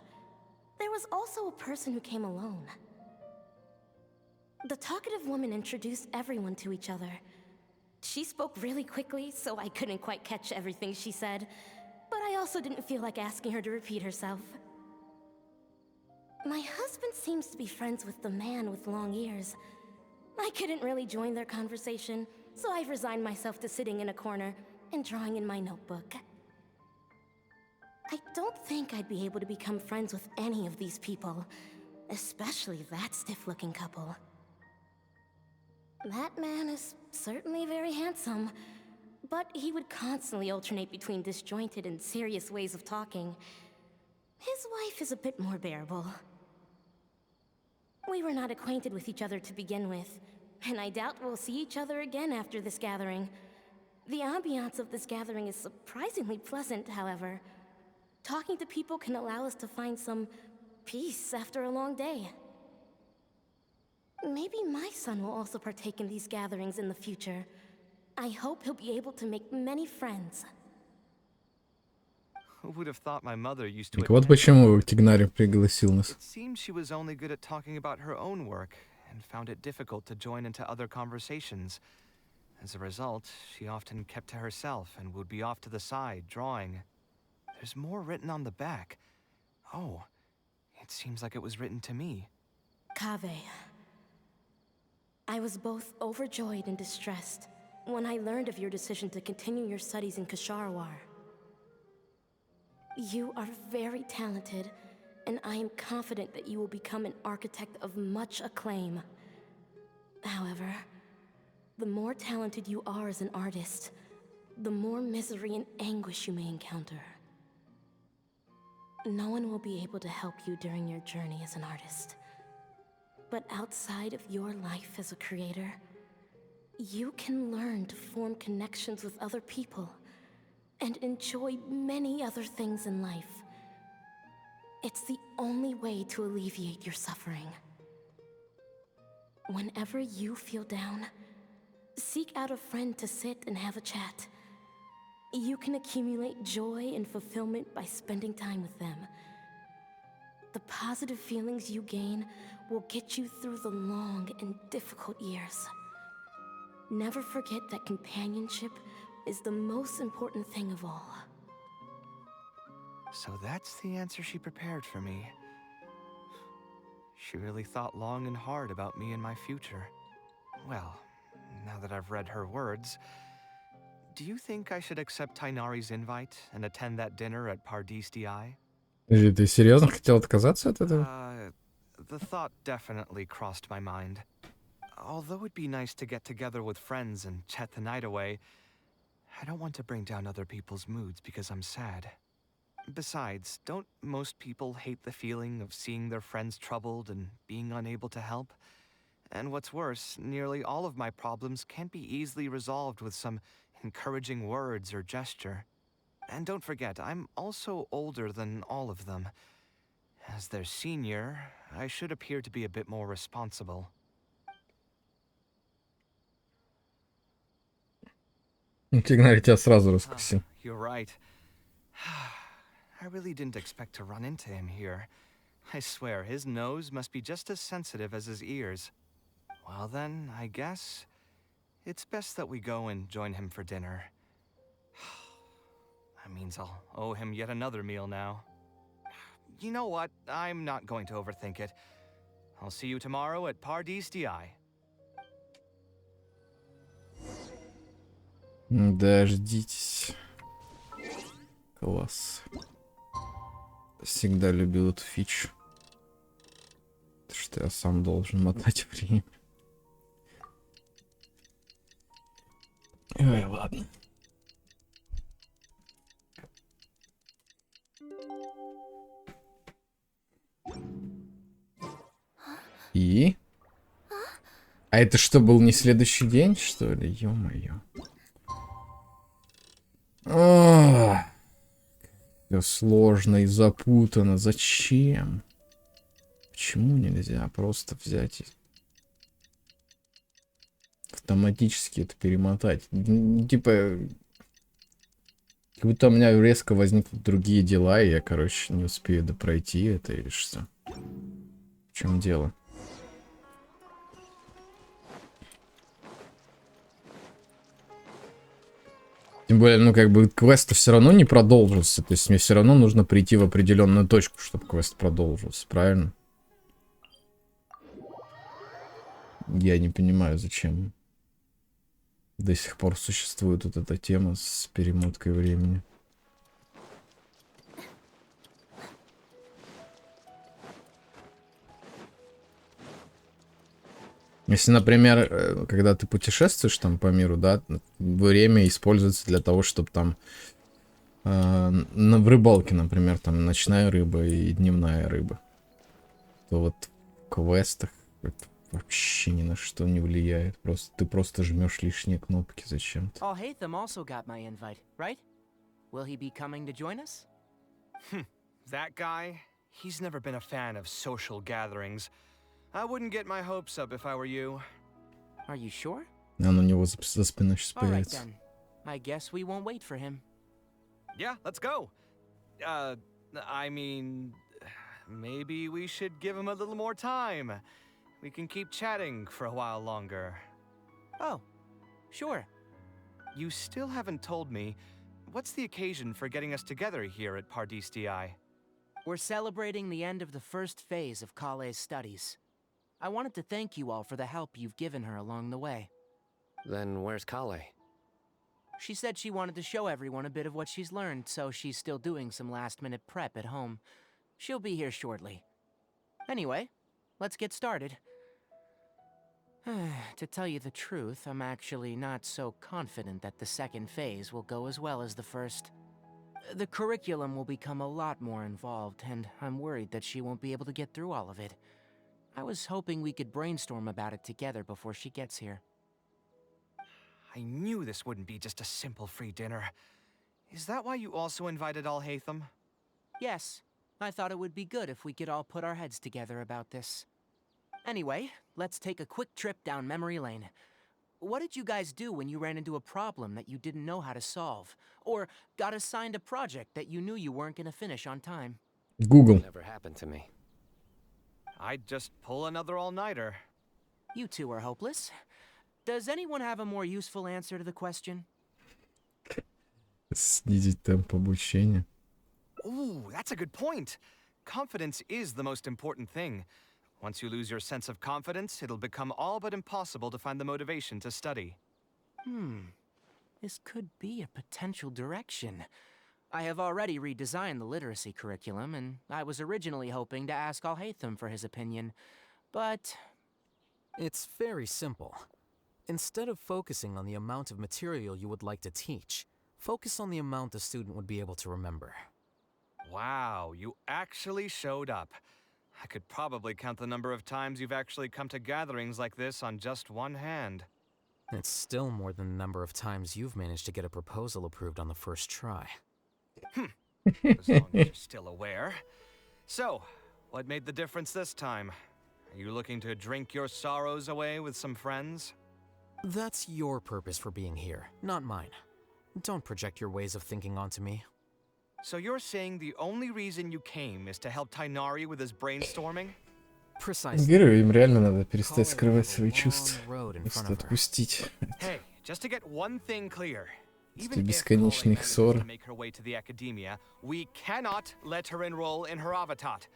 There was also a person who came alone. The talkative woman introduced everyone to each other. She spoke really quickly, so I couldn't quite catch everything she said, but I also didn't feel like asking her to repeat herself. My husband seems to be friends with the man with long ears. I couldn't really join their conversation, so I've resigned myself to sitting in a corner and drawing in my notebook. I don't think I'd be able to become friends with any of these people, especially that stiff-looking couple. That man is certainly very handsome, but he would constantly alternate between disjointed and serious ways of talking. His wife is a bit more bearable. We were not acquainted with each other to begin with, and I doubt we'll see each other again after this gathering. The ambiance of this gathering is surprisingly pleasant, however. Talking to people can allow us to find some peace after a long day. Maybe my son will also partake in these gatherings in the future. I hope he'll be able to make many friends. Who would have thought my mother used to Так вот attend? почему Тигнарь пригласил нас. It seems she was only good at talking about her own work and found it difficult to join into other conversations. As a result, she often kept to herself and would be off to the side, drawing. There's more written on the back. Oh, it seems like it was written to me. Kaveh. I was both overjoyed and distressed when I learned of your decision to continue your studies in Kasharwar. You are very talented, and I am confident that you will become an architect of much acclaim. However, The more talented you are as an artist, the more misery and anguish you may encounter. No one will be able to help you during your journey as an artist. But outside of your life as a creator, you can learn to form connections with other people and enjoy many other things in life. It's the only way to alleviate your suffering. Whenever you feel down, seek out a friend to sit and have a chat. You can accumulate joy and fulfillment by spending time with them. The positive feelings you gain will get you through the long and difficult years. Never forget that companionship is the most important thing of all. So that's the answer she prepared for me. She really thought long and hard about me and my future. Well, now that I've read her words, do you think I should accept Tainari's invite and attend that dinner at Pardistii? Ты серьезно хотел отказаться от этого? The thought definitely crossed my mind. Although it'd be nice to get together with friends and chat the night away, I don't want to bring down other people's moods because I'm sad. Besides, don't most people hate the feeling of seeing their friends troubled and being unable to help? And what's worse, nearly all of my problems can't be easily resolved with some encouraging words or gesture. And don't forget, I'm also older than all of them. As their senior, I should appear to be a bit more responsible. Фигня, тебя сразу раскусил. You're right. I really didn't expect to run into him here. I swear, his nose must be just as sensitive as his ears. Well then, I guess it's best that we go and join him for dinner. That means I'll owe him yet another meal now. You know what? I'm not going to overthink it. I'll see you tomorrow at Pardistii. Дождитесь. Класс. Всегда любил эту фичу. Что я сам должен мотать время. Ой, ладно. И? А это что, был не следующий день, что ли? Ё-моё. Все сложно и запутано. Зачем? Почему нельзя просто взять и автоматически это перемотать? Типа, как будто у меня резко возникнут другие дела, и я, короче, не успею допройти это или что? В чем дело? Тем более, ну, как бы, квест все равно не продолжился. То есть мне все равно нужно прийти в определенную точку, чтобы квест продолжился, правильно? Я не понимаю, зачем до сих пор существует вот эта тема с перемоткой времени. Если, например, когда ты путешествуешь там по миру, да, время используется для того, чтобы там в рыбалке, например, там ночная рыба и дневная рыба, то вот в квестах это вообще ни на что не влияет. Ты просто жмешь лишние кнопки зачем-то. Oh, Hatham also got my invite, right? Will he be coming to join us? That guy? He's never been a fan of social gatherings. I wouldn't get my hopes up if I were you. Are you sure? Он у него за спиной сейчас All right появится. then. I guess we won't wait for him. Yeah, let's go. I mean, maybe we should give him a little more time. We can keep chatting for a while longer. Oh, sure. You still haven't told me, what's the occasion for getting us together here at Pardistii? We're celebrating the end of the first phase of Kale's studies. I wanted to thank you all for the help you've given her along the way. Then where's Kale? She said she wanted to show everyone a bit of what she's learned, so she's still doing some last-minute prep at home. She'll be here shortly. Anyway, let's get started. To tell you the truth, I'm actually not so confident that the second phase will go as well as the first. The curriculum will become a lot more involved, and I'm worried that she won't be able to get through all of it. I was hoping we could brainstorm about it together before she gets here. I knew this wouldn't be just a simple free dinner. Is that why you also invited Al-Haytham? Yes, I thought it would be good if we could all put our heads together about this. Anyway, let's take a quick trip down memory lane. What did you guys do when you ran into a problem that you didn't know how to solve? Or got assigned a project that you knew you weren't gonna finish on time? Google. Never happened to me. I'd just pull another all-nighter. You two are hopeless. Does anyone have a more useful answer to the question? Снизить темп обучения. Ooh, that's a good point. Confidence is the most important thing. Once you lose your sense of confidence, it'll become all but impossible to find the motivation to study. This could be a potential direction. I have already redesigned the literacy curriculum, and I was originally hoping to ask Al-Haytham for his opinion, but... It's very simple. Instead of focusing on the amount of material you would like to teach, focus on the amount the student would be able to remember. Wow, you actually showed up. I could probably count the number of times you've actually come to gatherings like this on just one hand. It's still more than the number of times you've managed to get a proposal approved on the first try. As long as you're still aware. So, what made the difference this time? Are you looking to drink your sorrows away with some friends? That's your purpose for being here, not mine. Don't project your ways of thinking onto me. So you're saying the only reason you came is to help Tainari with his brainstorming? Precisely. Героям им реально надо перестать скрывать свои чувства. Просто отпустить. Hey, just to get one thing clear. Эти Even if бесконечные их Collei ссоры. manages to make her way to the academia, we cannot let her enroll in her avatat.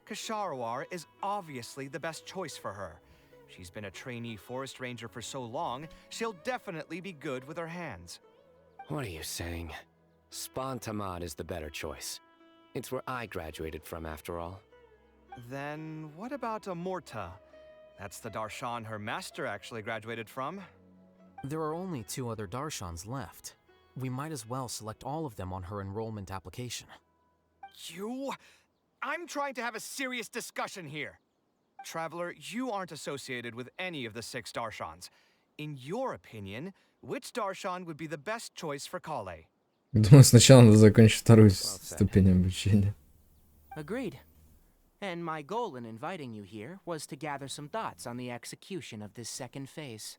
Kasharawar is obviously the best choice for her. She's been a trainee forest ranger for so long, she'll definitely be good with her hands. What are you saying? Spontamad is the better choice. It's where I graduated from, after all. Then what about Amorta? That's the darshan her master actually graduated from. There are only 2 other darshans left. We might as well select all of them on her enrollment application. I'm trying to have a serious discussion here. Traveler, you aren't associated with any of the 6 darshans. In your opinion, which darshan would be the best choice for Collei? Думаю, сначала надо закончить вторую ступень обучения. Agreed. And my goal in inviting you here was to gather some thoughts on the execution of this second phase.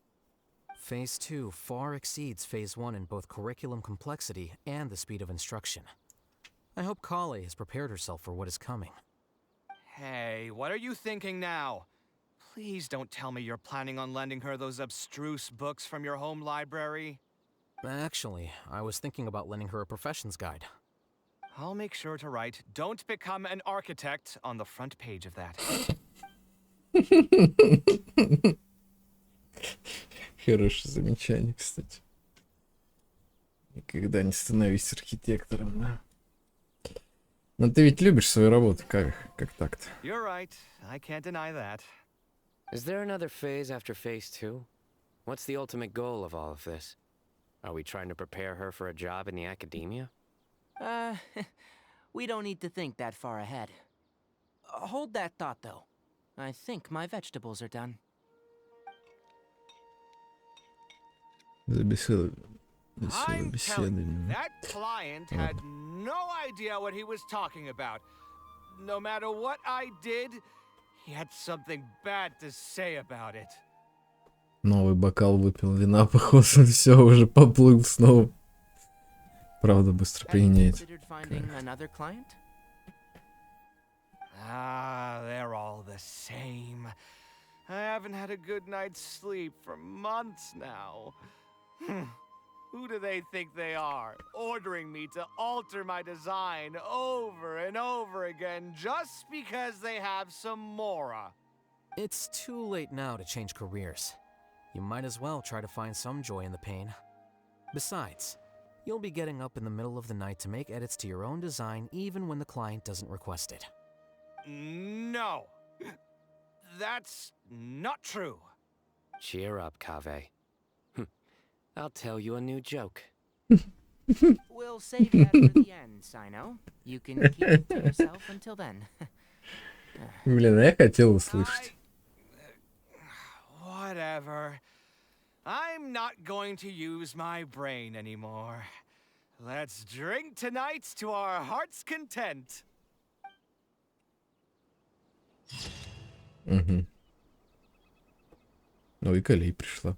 Phase 2 far exceeds Phase 1 in both curriculum complexity and the speed of instruction. I hope Collei has prepared herself for what is coming. Hey, what are you thinking now? Please don't tell me you're planning on lending her those abstruse books from your home library. Actually, I was thinking about lending her a professions guide. I'll make sure to write, "Don't become an architect" on the front page of that. Хорошее замечание, кстати. Никогда не становись архитектором, да? Но ты ведь любишь свою работу, Кавеха, как так-то? You're right. I can't deny that. Is there another phase after Phase 2? What's the ultimate goal of all of this? Are we trying to prepare her for a job in the academia? We don't need to think that far ahead. Hold that thought, though. I think my vegetables are done. I'm telling you, that client had no idea what he was talking about. No matter what I did, he had something bad to say about it. Новый бокал выпил вина, походу, все, уже поплыл снова. Правда, быстро пьянеет. They're all the same. I haven't had a good night's sleep for months now. Who do they think they are, ordering me to alter my design over and over again just because they have some mora? It's too late now to change careers. You might as well try to find some joy in the pain. Besides, you'll be getting up in the middle of the night to make edits to your own design even when the client doesn't request it. No. That's not true. Cheer up, Kave. I'll tell you a new joke. We'll save that for the end, Sino. You can keep it to yourself until then. Блин, а я хотел услышать. Whatever. I'm not going to use my brain anymore. Let's drink tonight to our heart's content. Угу. Ну и Калей пришла.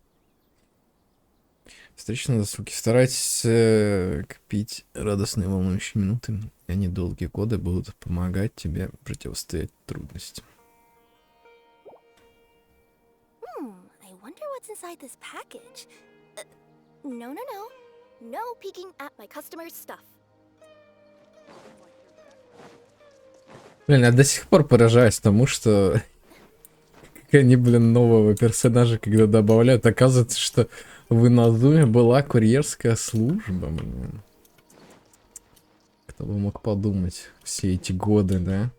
Встреча на досуге. Старайтесь копить радостные волнующие минуты. И они долгие годы будут помогать тебе противостоять трудностям. I wonder what's inside this package. No. No peeking at my customers' stuff. Блин, я до сих пор поражаюсь тому, что как они, блин, нового персонажа, когда добавляют, оказывается, что в Иназуме была курьерская служба, блин. Кто бы мог подумать все эти годы, да?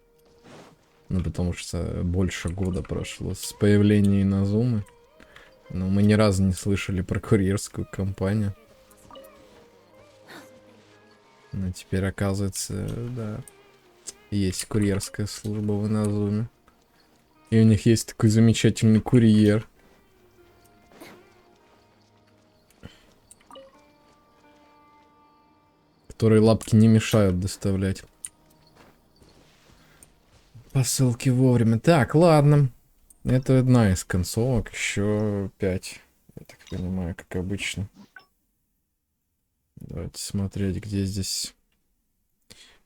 Ну, потому что больше года прошло с появления Иназумы. Но мы ни разу не слышали про курьерскую компанию. Но теперь, оказывается, да, есть курьерская служба в Иназуме. И у них есть такой замечательный курьер. Которые лапки не мешают доставлять посылки вовремя. Так, ладно. Это одна из концовок. Еще 5. Я так понимаю, как обычно. Давайте смотреть, где здесь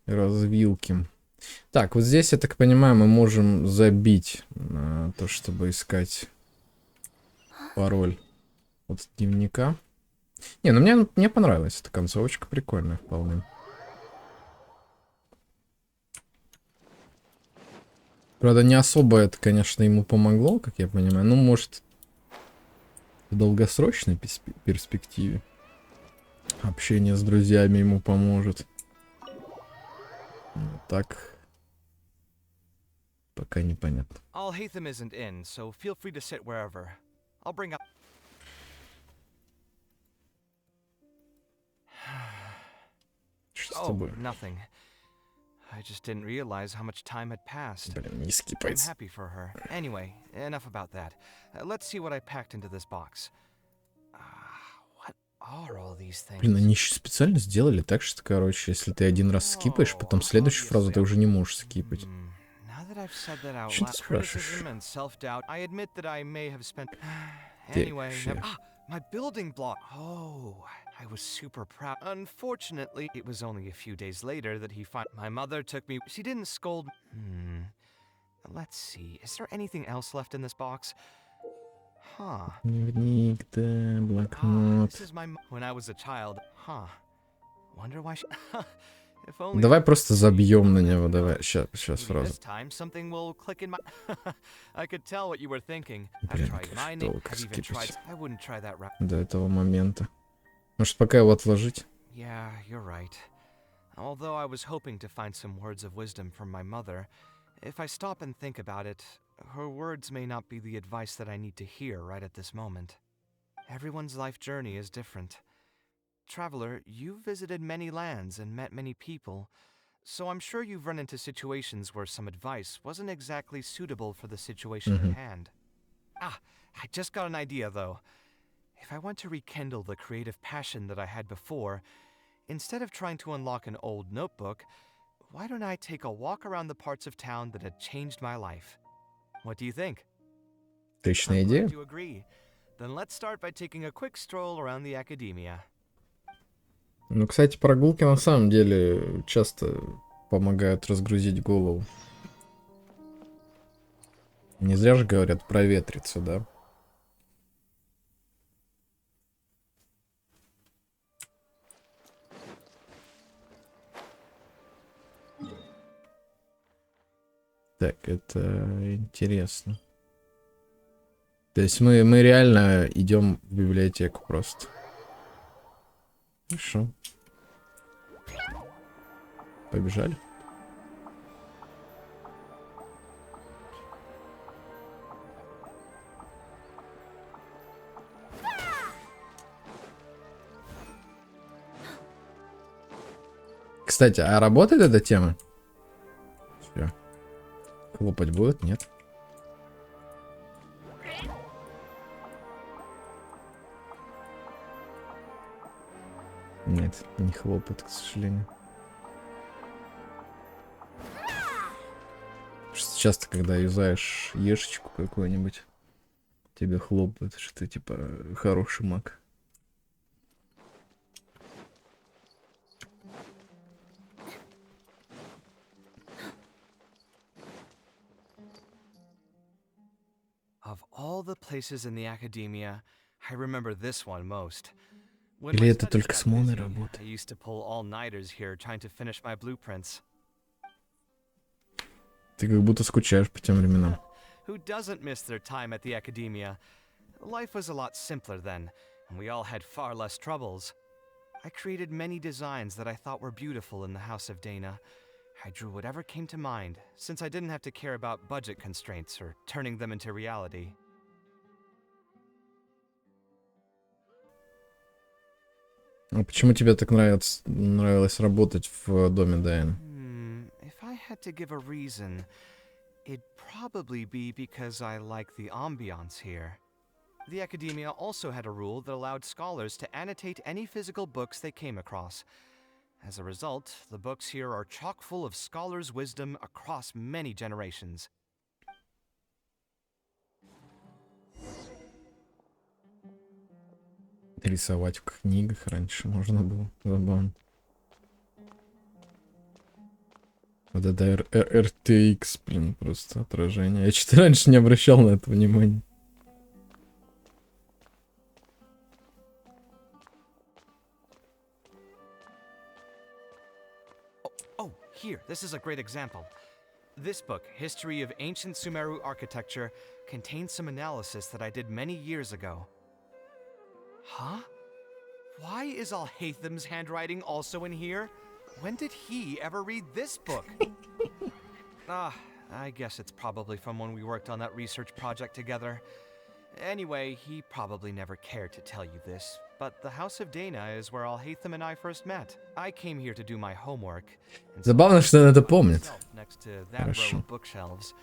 развилки. Так, вот здесь, я так понимаю, мы можем забить на то, чтобы искать пароль от дневника. Не, ну мне понравилась эта концовочка, прикольная вполне. Правда, не особо это, конечно, ему помогло, как я понимаю. Ну, может, в долгосрочной перспективе общение с друзьями ему поможет. Так, пока непонятно. Alhaitham isn't in, so feel free to sit wherever. I'll bring up. Что с Oh, тобой? nothing. I just didn't realize how much time had passed. Блин, не I'm скипается. happy for her. Anyway, enough about that. Let's see what I packed into this box. What are all these things? Блин, они еще специально сделали так, что, короче, если ты один раз скипаешь, потом следующую фразу ты уже не можешь скипать. Now that I've said that out Что loud, ты спрашиваешь? criticism and self-doubt, I admit that I may have spent. Так, Anyway, ща. my building block. Oh, I was super proud. Unfortunately, it was only a few days later that he found. My mother took me. She didn't scold. Let's see. Is there anything else left in this box? Huh. Дневник, да, блокнот. This is my when I was a child. Huh. Wonder why she. If only. Давай просто забьем на него, давай. Сейчас Maybe сразу. this time something will click in my. I could tell what you were thinking. I've Блин, tried конечно, mining. долго I've even tried. скипать I wouldn't try that route. до этого момента. Может, пока его отложить? Yeah, you're right. Although I was hoping to find some words of wisdom from my mother, if I stop and think about it, her words may not be the advice that I need to hear right at this moment. Everyone's life journey is different. Traveler, you've visited many lands and met many people, so I'm sure you've run into situations where some advice wasn't exactly suitable for the situation at hand. Ah, I just got an idea though. If I want to rekindle the creative passion that I had before, instead of trying to unlock an old notebook, why don't I take a walk around the parts of town that had changed my life? What do you think? Отличная I'm идея. glad you agree. Then let's start by taking a quick stroll around the academia. Ну, кстати, прогулки на самом деле часто помогают разгрузить голову. Не зря же говорят проветриться, да? Так, это интересно. То есть мы реально идем в библиотеку просто. Хорошо. Побежали. Кстати, а работает эта тема? Всё. Хлопать будет? Нет. Нет, не хлопает, к сожалению. Часто, когда юзаешь ешечку какую-нибудь, тебе хлопают, что ты типа хороший маг. Of all the places in the academia, I remember this one most. When Или my это studies только got с Моной busy, работает? I used to pull all-nighters here trying to finish my blueprints. Ты как будто скучаешь по тем временам. Who doesn't miss their time at the academia? Life was a lot simpler then, and we all had far less troubles. I created many designs that I thought were beautiful in the House of Dana. I drew whatever came to mind, since I didn't have to care about budget constraints or turning them into reality. А почему тебе так нравилось работать в доме Дайан? If I had to give a reason, it'd probably be because I like the ambiance here. The academia also had a rule that allowed scholars to annotate any physical books they came across. As a result, the books here are chock full of scholars' wisdom across many generations. Рисовать в книгах раньше можно было. Забавно. Вот это RTX, блин, просто отражение. Я что-то раньше не обращал на это внимания. Oh, here, this is a great example. This book, History of Ancient Sumeru Architecture, contains some analysis that I did many years ago. Huh? Why is Alhatham's handwriting also in here? When did he ever read this book? I guess it's probably from when we worked on that research project together. Anyway, he probably never cared to tell you this, but the House of Dana is where Alhatham and I first met. I came here to do my homework. Забавно, что он это помнит. Next to that row of bookshelves.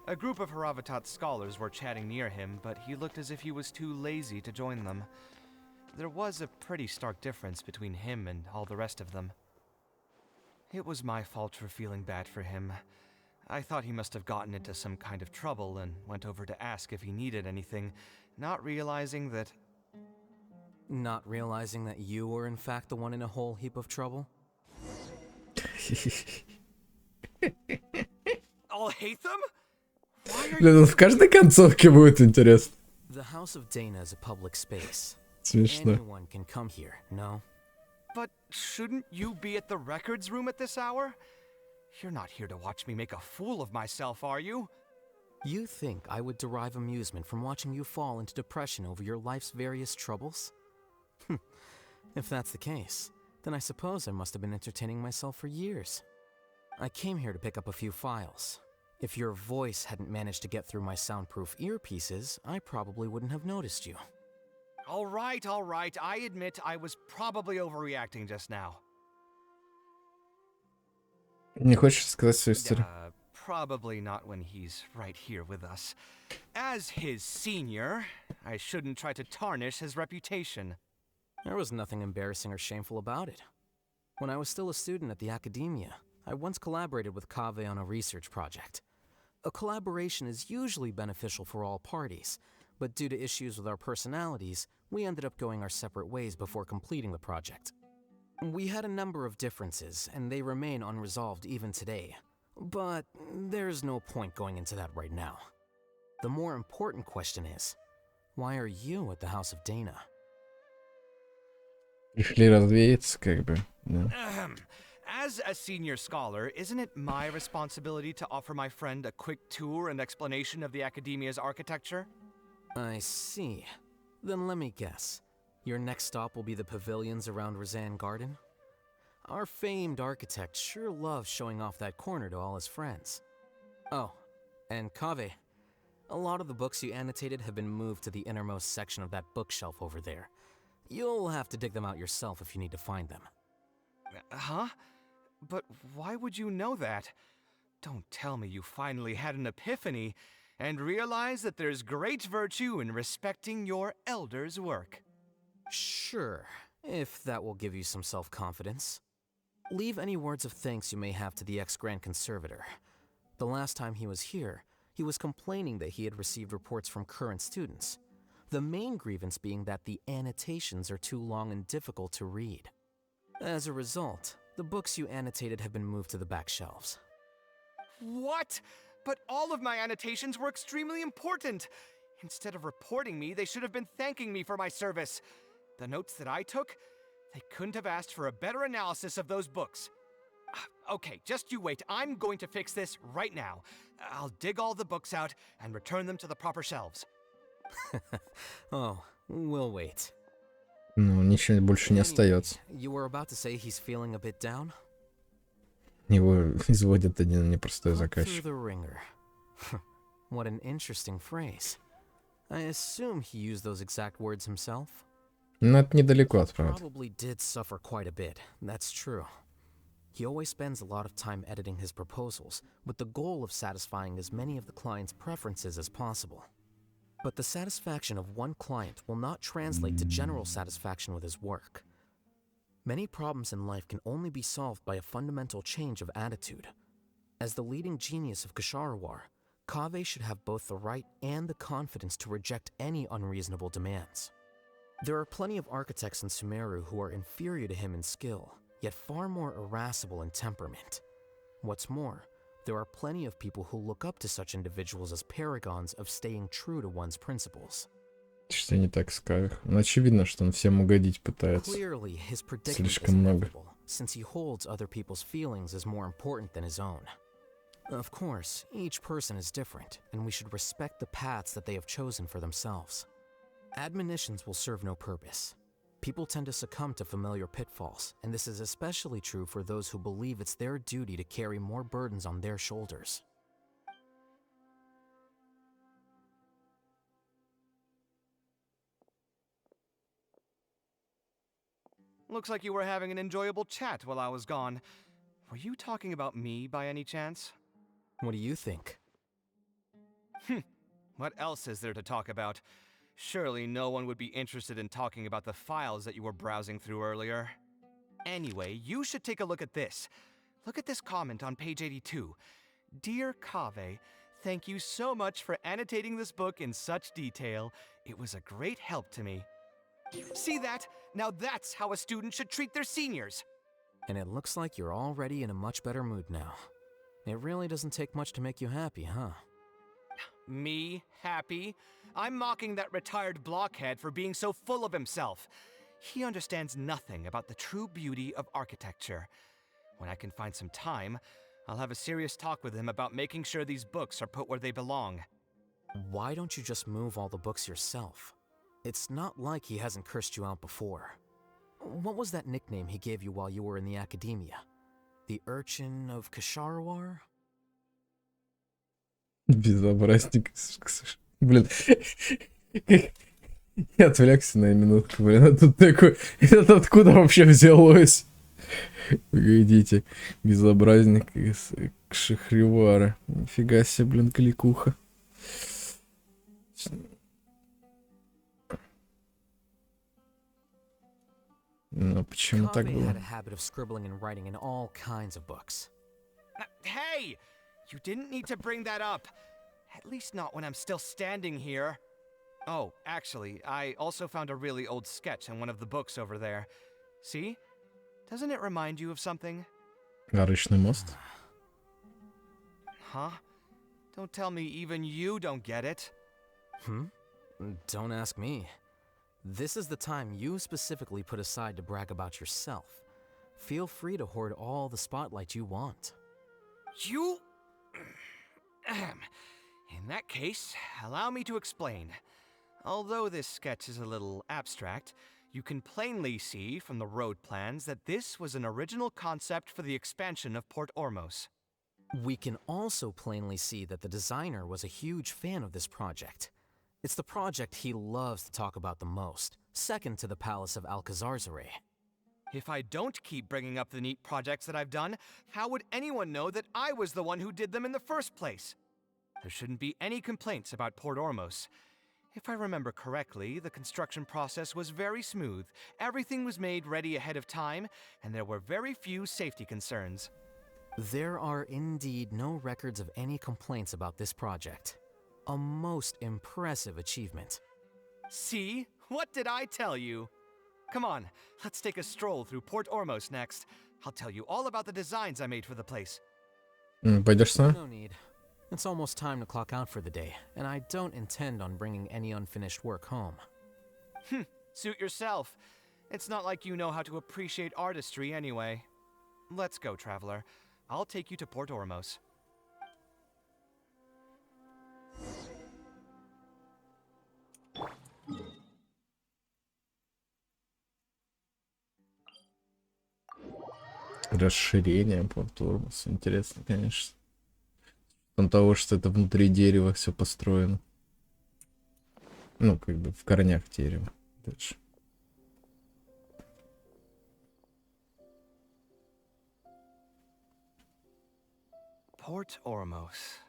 A group of Haravatat scholars were chatting near him, but he looked as if he was too lazy to join them. There was a pretty stark difference between him and all the rest of them. It was my fault for feeling bad for him. I thought he must have gotten into some kind of trouble and went over to ask if he needed anything, not realizing that... Not realizing that you were in fact the one in a whole heap of trouble? Alhatham? Блин, в каждой концовке будет интересно. The House of Dana is a public space. Смешно. Anyone can come here, no? But shouldn't you be at the records room at this hour? You're not here to watch me make a fool of myself, are you? You think I would derive amusement from watching you fall into depression over your life's various troubles? If that's the case, then I suppose I must have been entertaining myself for years. I came here to pick up a few files. If your voice hadn't managed to get through my soundproof earpieces, I probably wouldn't have noticed you. All right. I admit I was probably overreacting just now. Не хочешь сказать свою историю? Probably not when he's right here with us. As his senior, I shouldn't try to tarnish his reputation. There was nothing embarrassing or shameful about it. When I was still a student at the academia, I once collaborated with Kaveh on a research project. A collaboration is usually beneficial for all parties, but due to issues with our personalities, we ended up going our separate ways before completing the project. We had a number of differences, and they remain unresolved even today. But there's no point going into that right now. The more important question is, why are you at the House of Dana? Пришли развеяться, как бы. Да. As a senior scholar, isn't it my responsibility to offer my friend a quick tour and explanation of the academia's architecture? I see. Then let me guess. Your next stop will be the pavilions around Razan Garden? Our famed architect sure loves showing off that corner to all his friends. Oh, and Kaveh, a lot of the books you annotated have been moved to the innermost section of that bookshelf over there. You'll have to dig them out yourself if you need to find them. Huh? But why would you know that? Don't tell me you finally had an epiphany and realized that there's great virtue in respecting your elder's work. Sure, if that will give you some self-confidence. Leave any words of thanks you may have to the ex-Grand Conservator. The last time he was here, he was complaining that he had received reports from current students. The main grievance being that the annotations are too long and difficult to read. As a result, the books you annotated have been moved to the back shelves. What? But all of my annotations were extremely important. Instead of reporting me, they should have been thanking me for my service. The notes that I took, they couldn't have asked for a better analysis of those books. Okay, just you wait. I'm going to fix this right now. I'll dig all the books out and return them to the proper shelves. Oh, we'll wait. Ну, ничего больше не остается. You were about to say he's feeling a bit down? Его изводит один непростой Put through заказчик. the ringer. What an interesting phrase. I assume he used those exact words himself. Но это недалеко от правды. Probably did suffer quite a bit, that's true. He always spends a lot of time editing his proposals, with the goal of satisfying as many of the client's preferences as possible. But the satisfaction of one client will not translate to general satisfaction with his work. Many problems in life can only be solved by a fundamental change of attitude. As the leading genius of Ksharawar, Kaveh should have both the right and the confidence to reject any unreasonable demands. There are plenty of architects in Sumeru who are inferior to him in skill, yet far more irascible in temperament. What's more, there are plenty of people who look up to such individuals as paragons of staying true to one's principles. Что не так с Кавеха? Ну, очевидно, что он всем угодить пытается. Clearly, his predicament is Слишком много. inevitable, since he holds other people's feelings as more important than his own. Of course, each person is different, and we should respect the paths that they have chosen for themselves. Admonitions will serve no purpose. People tend to succumb to familiar pitfalls, and this is especially true for those who believe it's their duty to carry more burdens on their shoulders. Looks like you were having an enjoyable chat while I was gone. Were you talking about me by any chance? What do you think? What else is there to talk about? Surely no one would be interested in talking about the files that you were browsing through earlier. Anyway, you should take a look at this. Look at this comment on page 82. Dear Kaveh, thank you so much for annotating this book in such detail. It was a great help to me. See that? Now that's how a student should treat their seniors. And it looks like you're already in a much better mood now. It really doesn't take much to make you happy, huh? Me happy? I'm mocking that retired blockhead for being so full of himself. He understands nothing about the true beauty of architecture. When I can find some time, I'll have a serious talk with him about making sure these books are put where they belong. Why don't you just move all the books yourself? It's not like he hasn't cursed you out before. What was that nickname he gave you while you were in the academia? The Urchin of Ksharawar? Безобразник. Блин. Я отвлекся на минутку, блин. А тут такой... Это откуда вообще взялось? Погодите. Безобразник из Кшахривара. Нифига себе, блин, кликуха. Ну, почему так Kaveh had было? a habit of scribbling and writing in all kinds of books. Hey! You didn't need to bring that up. At least not when I'm still standing here. Oh, actually, I also found a really old sketch in one of the books over there. See? Doesn't it remind you of something? Арычный мост? Huh? Don't tell me even you don't get it. Don't ask me. This is the time you specifically put aside to brag about yourself. Feel free to hoard all the spotlight you want. You... In that case, allow me to explain. Although this sketch is a little abstract, you can plainly see from the road plans that this was an original concept for the expansion of Port Ormos. We can also plainly see that the designer was a huge fan of this project. It's the project he loves to talk about the most, second to the Palace of Alcazarzaray. If I don't keep bringing up the neat projects that I've done, how would anyone know that I was the one who did them in the first place? There shouldn't be any complaints about Port Ormos. If I remember correctly, the construction process was very smooth, everything was made ready ahead of time, and there were very few safety concerns. There are indeed no records of any complaints about this project. A most impressive achievement. See? What did I tell you? Come on, let's take a stroll through Port Ormos next. I'll tell you all about the designs I made for the place. Пойдешь с нами? No need. It's almost time to clock out for the day, and I don't intend on bringing any unfinished work home. Suit yourself. It's not like you know how to appreciate artistry anyway. Let's go, traveler. I'll take you to Port Ormos. Расширение Порт Ормос. Интересно, конечно. От того, что это внутри дерева все построено. Ну, как бы в корнях дерева. Дальше. Port Ormos.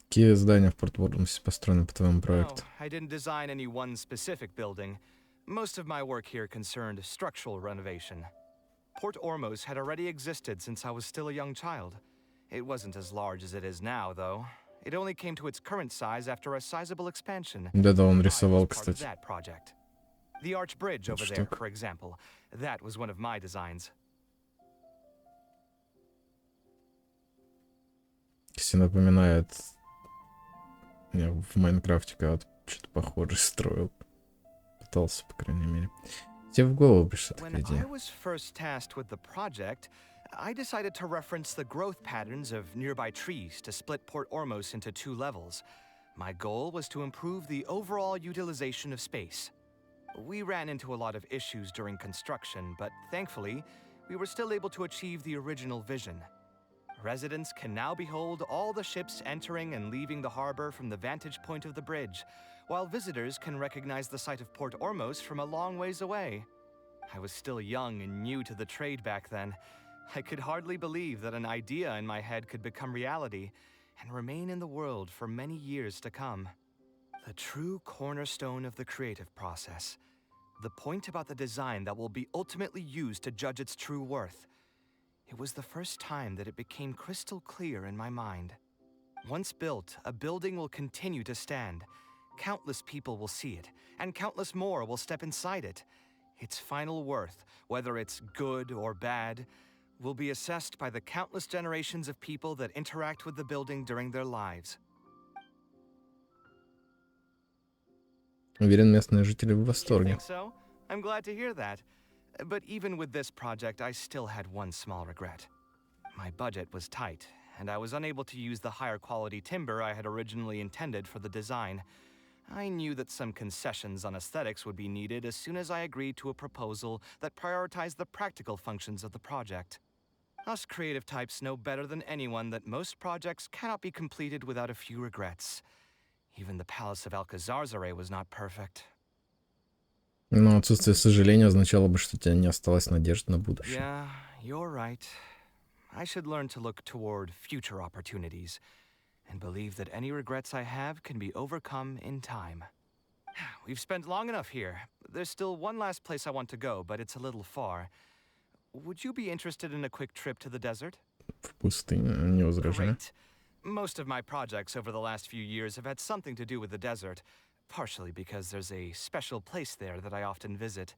Какие здания в Порт Ормосе построены по твоему проекту? I didn't design any one specific building. Most of my work here concerned structural renovation. Port Ormos had already existed since I was still a young child. It wasn't as large as it is now, though. It only came to its current size after a sizable expansion. Да-да, он I was рисовал, part of кстати. that project. The arch bridge over there, for example. That was one of my designs. Все напоминает... Я в Майнкрафте когда-то что-то похожее строил. Пытался, по крайней мере. Тебе в голову пришла такая When I идея? was first tasked with the project, I decided to reference the growth patterns of nearby trees to split Port Ormos into 2 levels. My goal was to improve the overall utilization of space. We ran into a lot of issues during construction, but thankfully, we were still able to achieve the original vision. Residents can now behold all the ships entering and leaving the harbor from the vantage point of the bridge, while visitors can recognize the site of Port Ormos from a long ways away. I was still young and new to the trade back then. I could hardly believe that an idea in my head could become reality and remain in the world for many years to come. The true cornerstone of the creative process. The point about the design that will be ultimately used to judge its true worth. It was the first time that it became crystal clear in my mind. Once built, a building will continue to stand. Countless people will see it, and countless more will step inside it. Its final worth, whether it's good or bad, will be assessed by the countless generations of people that interact with the building during their lives. Уверен, местные жители в You восторге. think so? I'm glad to hear that. But even with this project, I still had one small regret. My budget was tight, and I was unable to use the higher quality timber I had originally intended for the design. I knew that some concessions on aesthetics would be needed as soon as I agreed to a proposal that prioritized the practical functions of the project. Us creative types know better than anyone that most projects cannot be completed without a few regrets. Even the Palace of Alcazarzaray was not perfect. Но отсутствие сожаления означало бы, что у тебя не осталось надежд на будущее. Yeah, you're right. I should learn to look toward future opportunities and believe that any regrets I have can be overcome in time. We've spent long enough here. There's still one last place I want to go, but it's a little far. Would you be interested in a quick trip to the desert? В пустыне, не возражаю. Great. Most of my projects over the last few years have had something to do with the desert, partially because there's a special place there that I often visit.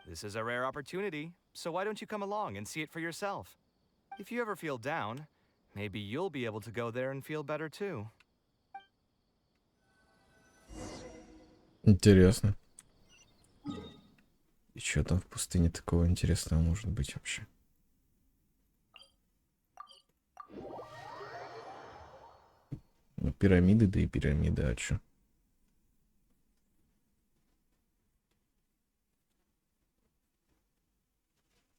This is a rare opportunity, so why don't you come along and see it for yourself? If you ever feel down, maybe you'll be able to go there and feel better too. Интересно. И что там в пустыне такого интересного может быть вообще? Ну, пирамиды, да и пирамиды, а чё?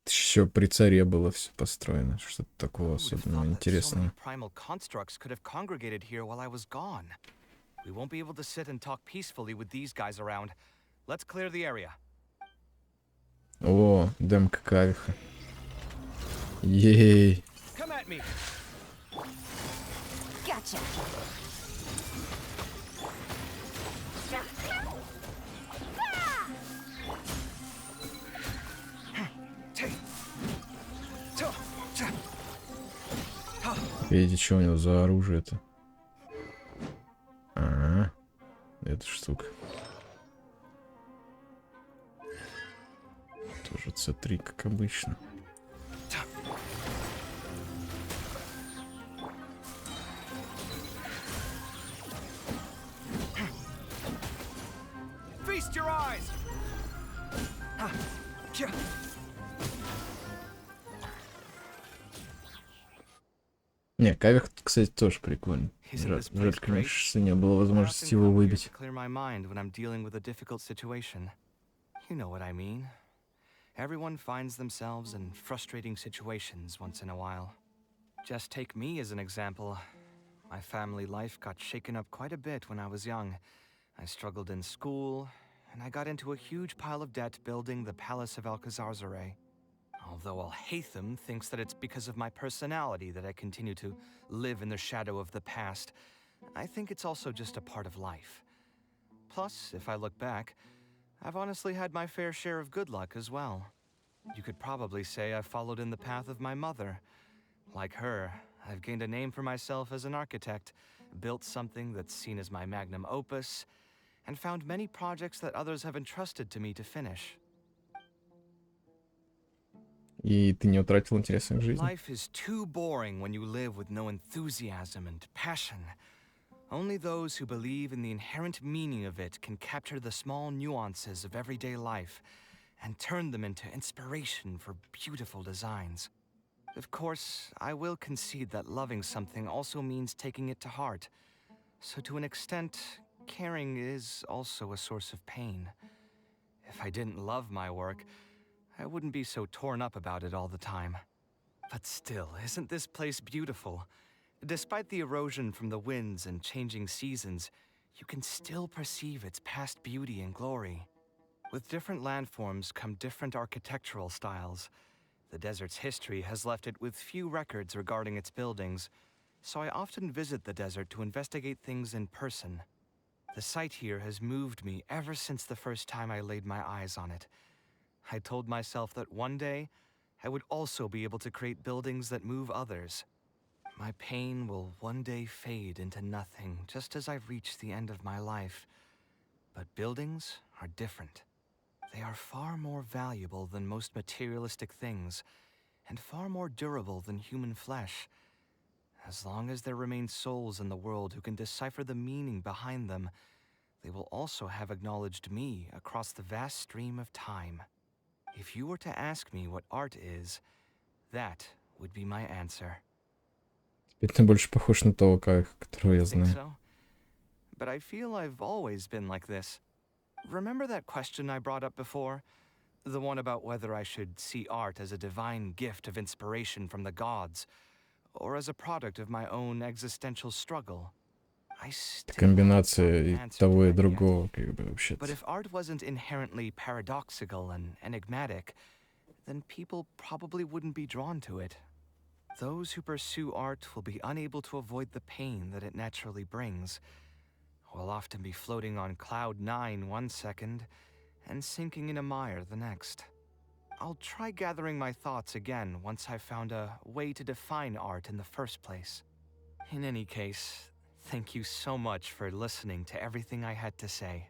Еще при царе было все построено. Что-то такого особенного интересного. Primal constructs could have congregated here while I was gone. We won't be able to sit and talk peacefully with these guys around. Let's clear the area. О, демка Кавеха. Ей. Come at me. Gotcha. Видите, что у него за оружие-то? Ага. Эта штука. Тоже C3, как обычно. Feast your eyes. Не, Кавех, кстати, тоже прикольный. Isn't Жаль, this place конечно, great? что не было I возможности often его come here выбить. to clear my mind when I'm dealing with a difficult situation. You know what I mean. Everyone finds themselves in frustrating situations once in a while. Just take me as an example. My family life got shaken up quite a bit when I was young. I struggled in school, and I got into a huge pile of debt building the Palace of Alcazarzaray. Although Alhaitham thinks that it's because of my personality that I continue to live in the shadow of the past, I think it's also just a part of life. Plus, if I look back, I've honestly had my fair share of good luck as well. You could probably say I followed in the path of my mother. Like her, I've gained a name for myself as an architect, built something that's seen as my magnum opus, and found many projects that others have entrusted to me to finish. И ты не утратил интереса к жизни? Life is too boring when you live with no enthusiasm and passion. Only those who believe in the inherent meaning of it can capture the small nuances of everyday life and turn them into inspiration for beautiful designs. Of course, I will concede that loving something also means taking it to heart. So to an extent, caring is also a source of pain. If I didn't love my work, I wouldn't be so torn up about it all the time. But still, isn't this place beautiful? Despite the erosion from the winds and changing seasons, you can still perceive its past beauty and glory. With different landforms come different architectural styles. The desert's history has left it with few records regarding its buildings, so I often visit the desert to investigate things in person. The site here has moved me ever since the first time I laid my eyes on it. I told myself that one day, I would also be able to create buildings that move others. My pain will one day fade into nothing, just as I reach the end of my life. But buildings are different. They are far more valuable than most materialistic things, and far more durable than human flesh. As long as there remain souls in the world who can decipher the meaning behind them, they will also have acknowledged me across the vast stream of time. If you were to ask me what art is, that would be my answer. Теперь ты больше похож на того Кавеха, которого я Think знаю. so? But I feel I've always been like this. Remember that question I brought up before? The one about whether I should see art as a divine gift of inspiration from the gods, or as a product of my own existential struggle? I still Комбинация haven't и found an answer того, to и that yet. другого, как бы, вообще-то. But if art wasn't inherently paradoxical and enigmatic, then people probably wouldn't be drawn to it. Those who pursue art will be unable to avoid the pain that it naturally brings. Will often be floating on cloud 9 one second and sinking in a mire the next. I'll try gathering my thoughts again once I've found a way to define art in the first place. In any case, thank you so much for listening to everything I had to say.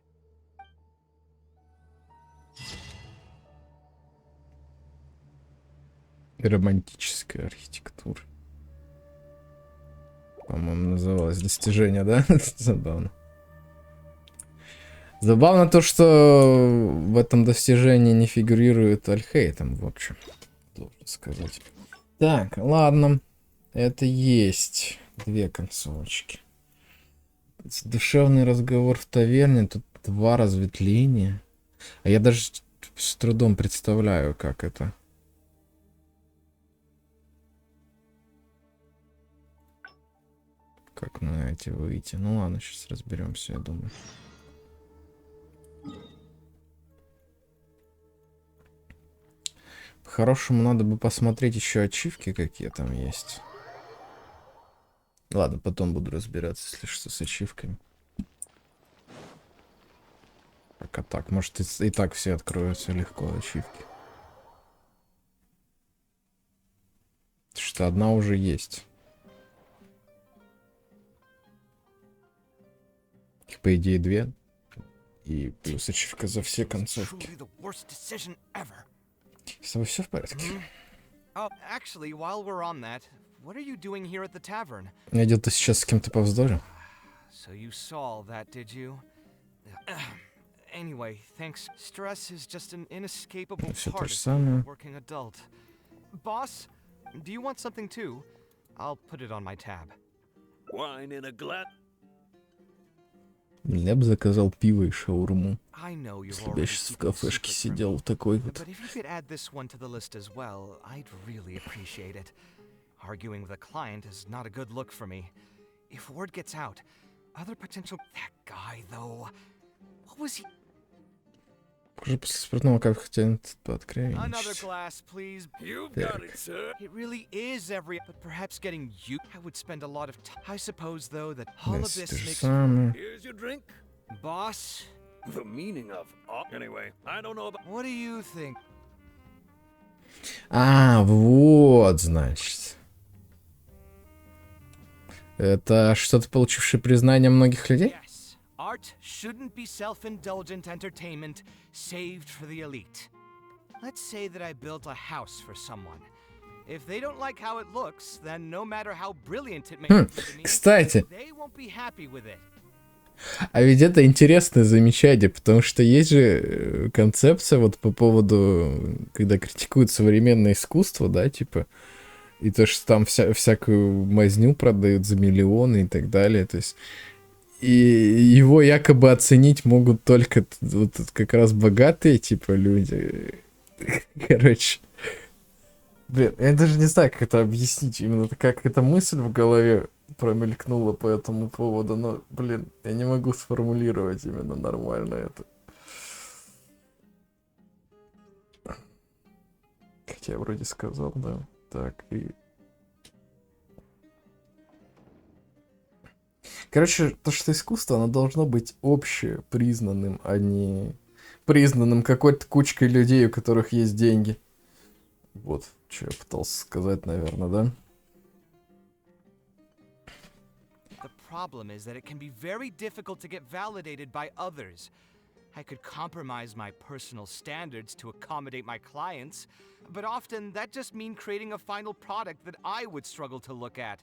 Романтическая архитектура. По-моему, называлось достижение, да? Забавно. Забавно то, что в этом достижении не фигурирует Альхейтом, в общем, должен сказать. Так, ладно. Это есть две концовочки. Душевный разговор в таверне. Тут 2 разветвления. А я даже с трудом представляю, как это. Как на эти выйти. Ну ладно, сейчас разберемся, я думаю. По-хорошему, надо бы посмотреть еще ачивки, какие там есть. Ладно, потом буду разбираться, если что, с ачивками. Пока так, может и так все откроются легко, ачивки. Что одна уже есть. Их, по идее, 2. И плюс ачивка за все концовки. С тобой все в порядке? Oh, actually, while we're on that, what are you doing here at the tavern? Я где-то сейчас с кем-то повздорил. So you saw that, did you? Anyway, thanks. Stress is just an inescapable Все то part же of самое. being a working adult. Boss, do you want something too? I'll put it on my tab. Wine in a glass. Я бы заказал пиво и шаурму. I know you're Если бы already я сейчас в keeping a кафешке secret from сидел me, такой вот. but if you could add this one to the list as well, I'd really appreciate it. Arguing with a client is not a good look for me. If word gets out, other potential... That guy, though... What was he... Уже после спиртного кафе тянет Another пооткровенничать. glass, please. You've got it, sir. It really is every... But perhaps getting you... I would spend a lot of time... I suppose, though, that all of Здесь то this же makes... самое. Here's your drink. Boss, The meaning of art. Anyway, I don't know about. what do you think? А, вот, значит. Это что-то, получившее признание многих людей? Yes, art shouldn't be self-indulgent entertainment saved for the elite. Let's say that I built a house for someone. If they don't like how it looks, then no matter how brilliant it may be to me, Кстати, they won't be happy with it. а ведь это интересное замечание, потому что есть же концепция вот по поводу, когда критикуют современное искусство, да, типа, и то, что там всякую мазню продают за миллионы и так далее, то есть, и его якобы оценить могут только вот как раз богатые, типа, люди. Короче, блин, я даже не знаю, как это объяснить, именно как эта мысль в голове промелькнула по этому поводу, но, блин, я не могу сформулировать именно нормально это. Как я вроде сказал, да. Так, и... Короче, то, что искусство, оно должно быть общепризнанным, а не признанным какой-то кучкой людей, у которых есть деньги. Вот, что я пытался сказать, наверное, да? The problem is that it can be very difficult to get validated by others. I could compromise my personal standards to accommodate my clients, but often that just means creating a final product that I would struggle to look at.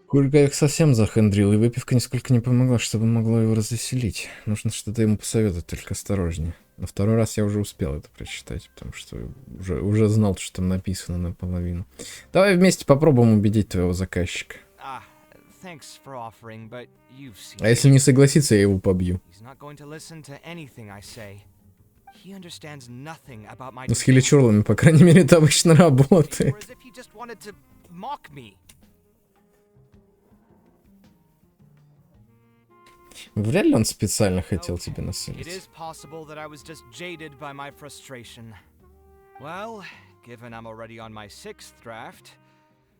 Хульга их совсем захендрил, и выпивка нисколько не помогла, чтобы могло его развеселить. Нужно что-то ему посоветовать, только осторожнее. На второй раз я уже успел это прочитать, потому что уже знал, что там написано наполовину. Давай вместе попробуем убедить твоего заказчика. Thanks for offering, but you've seen. А если не согласится, я его побью. He's not going to listen to anything I say. He understands nothing about my. Ну, с хиличурлами, по крайней мере, это обычно работает. Or as if he just wanted to mock me. Вряд ли он специально хотел тебе It насолить. is possible that I was just jaded by my frustration. Well, given I'm already on my 6th draft,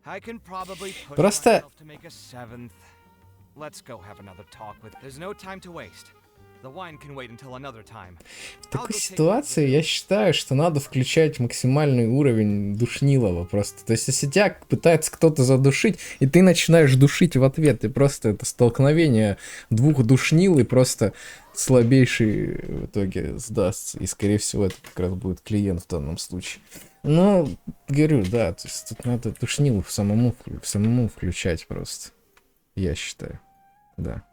I can probably push Просто... myself to make a 7th. Let's go have another talk with... There's no time to waste. The wine can wait until another time. В такой ситуации я считаю, что надо включать максимальный уровень душнилова просто. То есть, если тебя пытается кто-то задушить, и ты начинаешь душить в ответ, и просто это столкновение двух душнил, и просто слабейший в итоге сдастся. И, скорее всего, это как раз будет клиент в данном случае. Ну, говорю, да, то есть тут надо душнилу самому включать просто. Я считаю, да.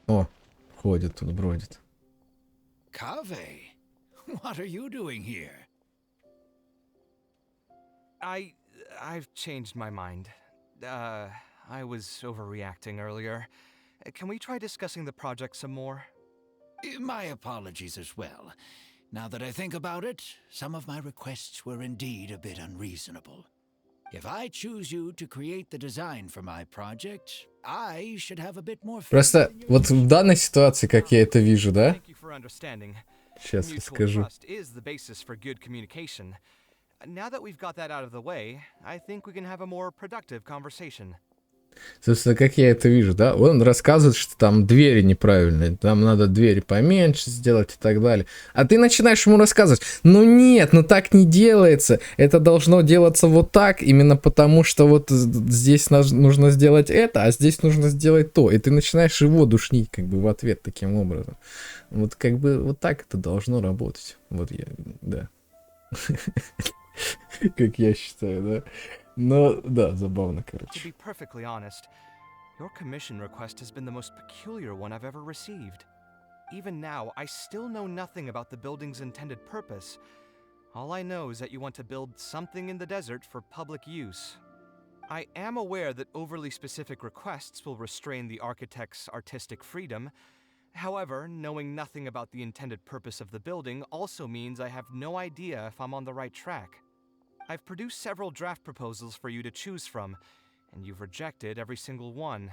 О, ходит тут, бродит. Kaveh, what are you doing here? I've changed my mind. I was overreacting earlier. Can we try discussing the project some more? My apologies as well. Now that I think about it, some of my requests were indeed a bit unreasonable. If I choose you to create the design for my project, I should have a bit more faith Просто in your вот в данной ситуации, как я это вижу, да? Thank you for understanding. Сейчас Mutual расскажу. trust is the basis for good communication. Now that we've got that out of the way, I think we can have a more productive conversation. Собственно, как я это вижу, да? Он рассказывает, что там двери неправильные, там надо двери поменьше сделать и так далее. А ты начинаешь ему рассказывать, ну нет, ну так не делается, это должно делаться вот так, именно потому что вот здесь нужно сделать это, а здесь нужно сделать то. И ты начинаешь его душнить как бы в ответ таким образом. Вот как бы вот так это должно работать. Вот я, да. Как я считаю, да. Но, да, забавно, To короче. be perfectly honest, your commission request has been the most peculiar one I've ever received. Even now, I still know nothing about the building's intended purpose. All I know is that you want to build something in the desert for public use. I am aware that overly specific requests will restrain the architect's artistic freedom. However, knowing nothing about the intended purpose of the building also means I have no idea if I'm on the right track. I've produced several draft proposals for you to choose from, and you've rejected every single one.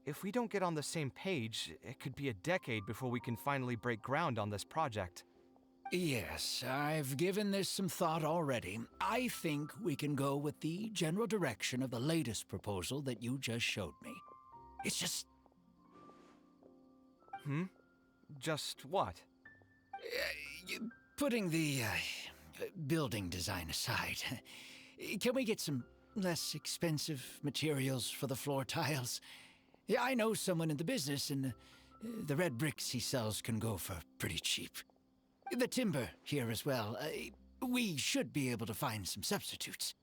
If we don't get on the same page, it could be a decade before we can finally break ground on this project. Yes, I've given this some thought already. I think we can go with the general direction of the latest proposal that you just showed me. It's just... Just what? Putting the building design aside, can we get some less expensive materials for the floor tiles? Yeah, I know someone in the business, and the red bricks he sells can go for pretty cheap. The timber here as well. We should be able to find some substitutes.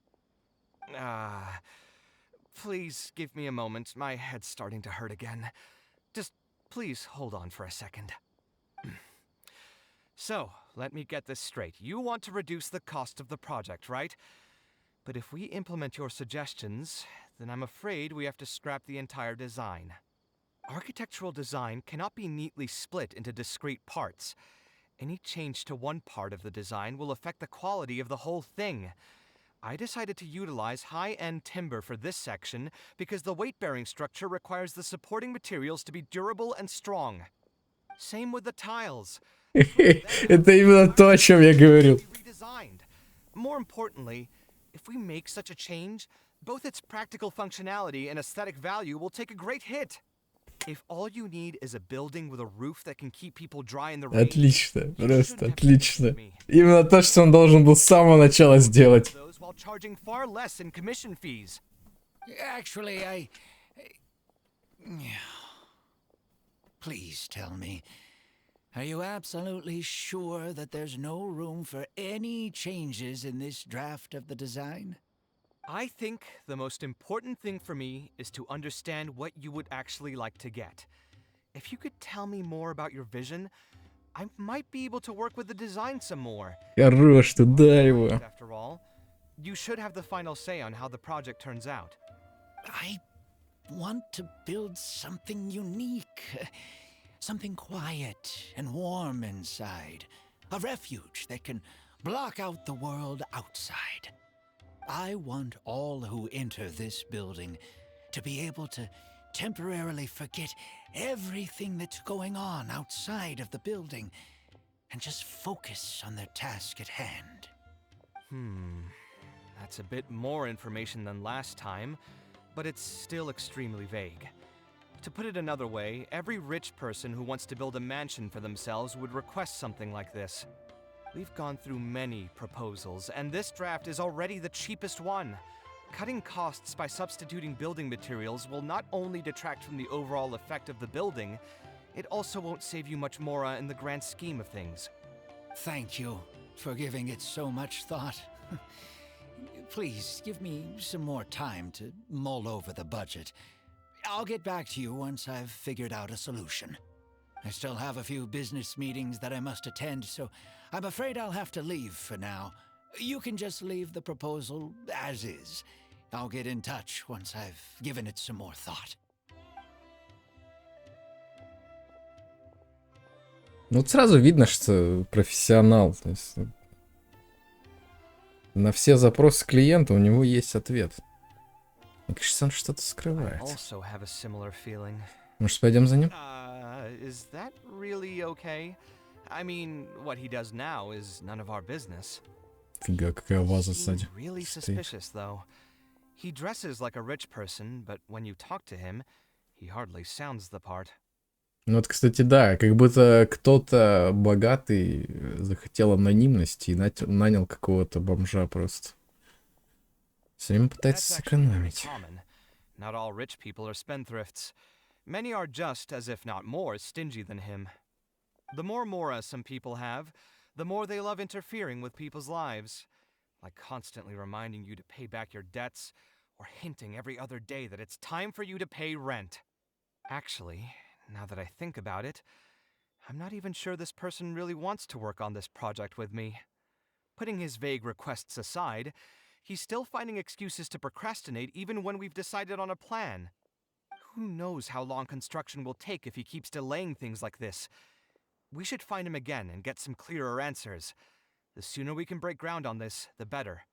Please give me a moment. My head's starting to hurt again. Just please hold on for a second. So, let me get this straight. You want to reduce the cost of the project, right? But if we implement your suggestions, then I'm afraid we have to scrap the entire design. Architectural design cannot be neatly split into discrete parts. Any change to one part of the design will affect the quality of the whole thing. I decided to utilize high-end timber for this section because the weight-bearing structure requires the supporting materials to be durable and strong. Same with the tiles. Это именно то, о чем я говорил. More importantly, if we make such a change, both its practical functionality and aesthetic value will take a great hit. If all you need is a building with a roof that can keep people dry in the rain, Отлично, просто отлично. Именно то, что он должен был с самого начала сделать. while charging far less in commission fees. Actually, Please tell me, are you absolutely sure that there's no room for any changes in this draft of the design? I think the most important thing for me is to understand what you would actually like to get. If you could tell me more about your vision, I might be able to work with the design some more. Хорош, ты дай его. After all, you should have the final say on how the project turns out. I want to build something unique. Something quiet and warm inside. A refuge that can block out the world outside. I want all who enter this building to be able to temporarily forget everything that's going on outside of the building and just focus on their task at hand. That's a bit more information than last time, but it's still extremely vague. To put it another way, every rich person who wants to build a mansion for themselves would request something like this. We've gone through many proposals, and this draft is already the cheapest one. Cutting costs by substituting building materials will not only detract from the overall effect of the building, it also won't save you much more in the grand scheme of things. Thank you for giving it so much thought. Please give me some more time to mull over the budget. I'll get back to you once I've figured out a solution. I still have a few business meetings that I must attend, so I'm afraid I'll have to leave for now. You can just leave the proposal as is. I'll get in touch once I've given it some more thought. Ну вот сразу видно, что профессионал. То есть... На все запросы клиента у него есть ответ. Мне кажется, он что-то I скрывает. also have a similar feeling. Может, пойдем за ним? Is that really okay? I mean, what he does now is none of our business. Фига, какая ваза Seemed сзади. really стоит. suspicious, though. He dresses like a rich person, but when you talk to him, he hardly sounds the part. Ну вот, кстати, да, как будто кто-то богатый захотел анонимности и нанял какого-то бомжа просто. Все время пытается That's actually very сэкономить. common. Not all rich people are spendthrifts. Many are just, as if not more, stingy than him. The more mora some people have, the more they love interfering with people's lives, like constantly reminding you to pay back your debts, or hinting every other day that it's time for you to pay rent. Actually, now that I think about it, I'm not even sure this person really wants to work on this project with me. Putting his vague requests aside, he's still finding excuses to procrastinate even when we've decided on a plan. Who knows how long construction will take if he keeps delaying things like this? We should find him again and get some clearer answers. The sooner we can break ground on this, the better.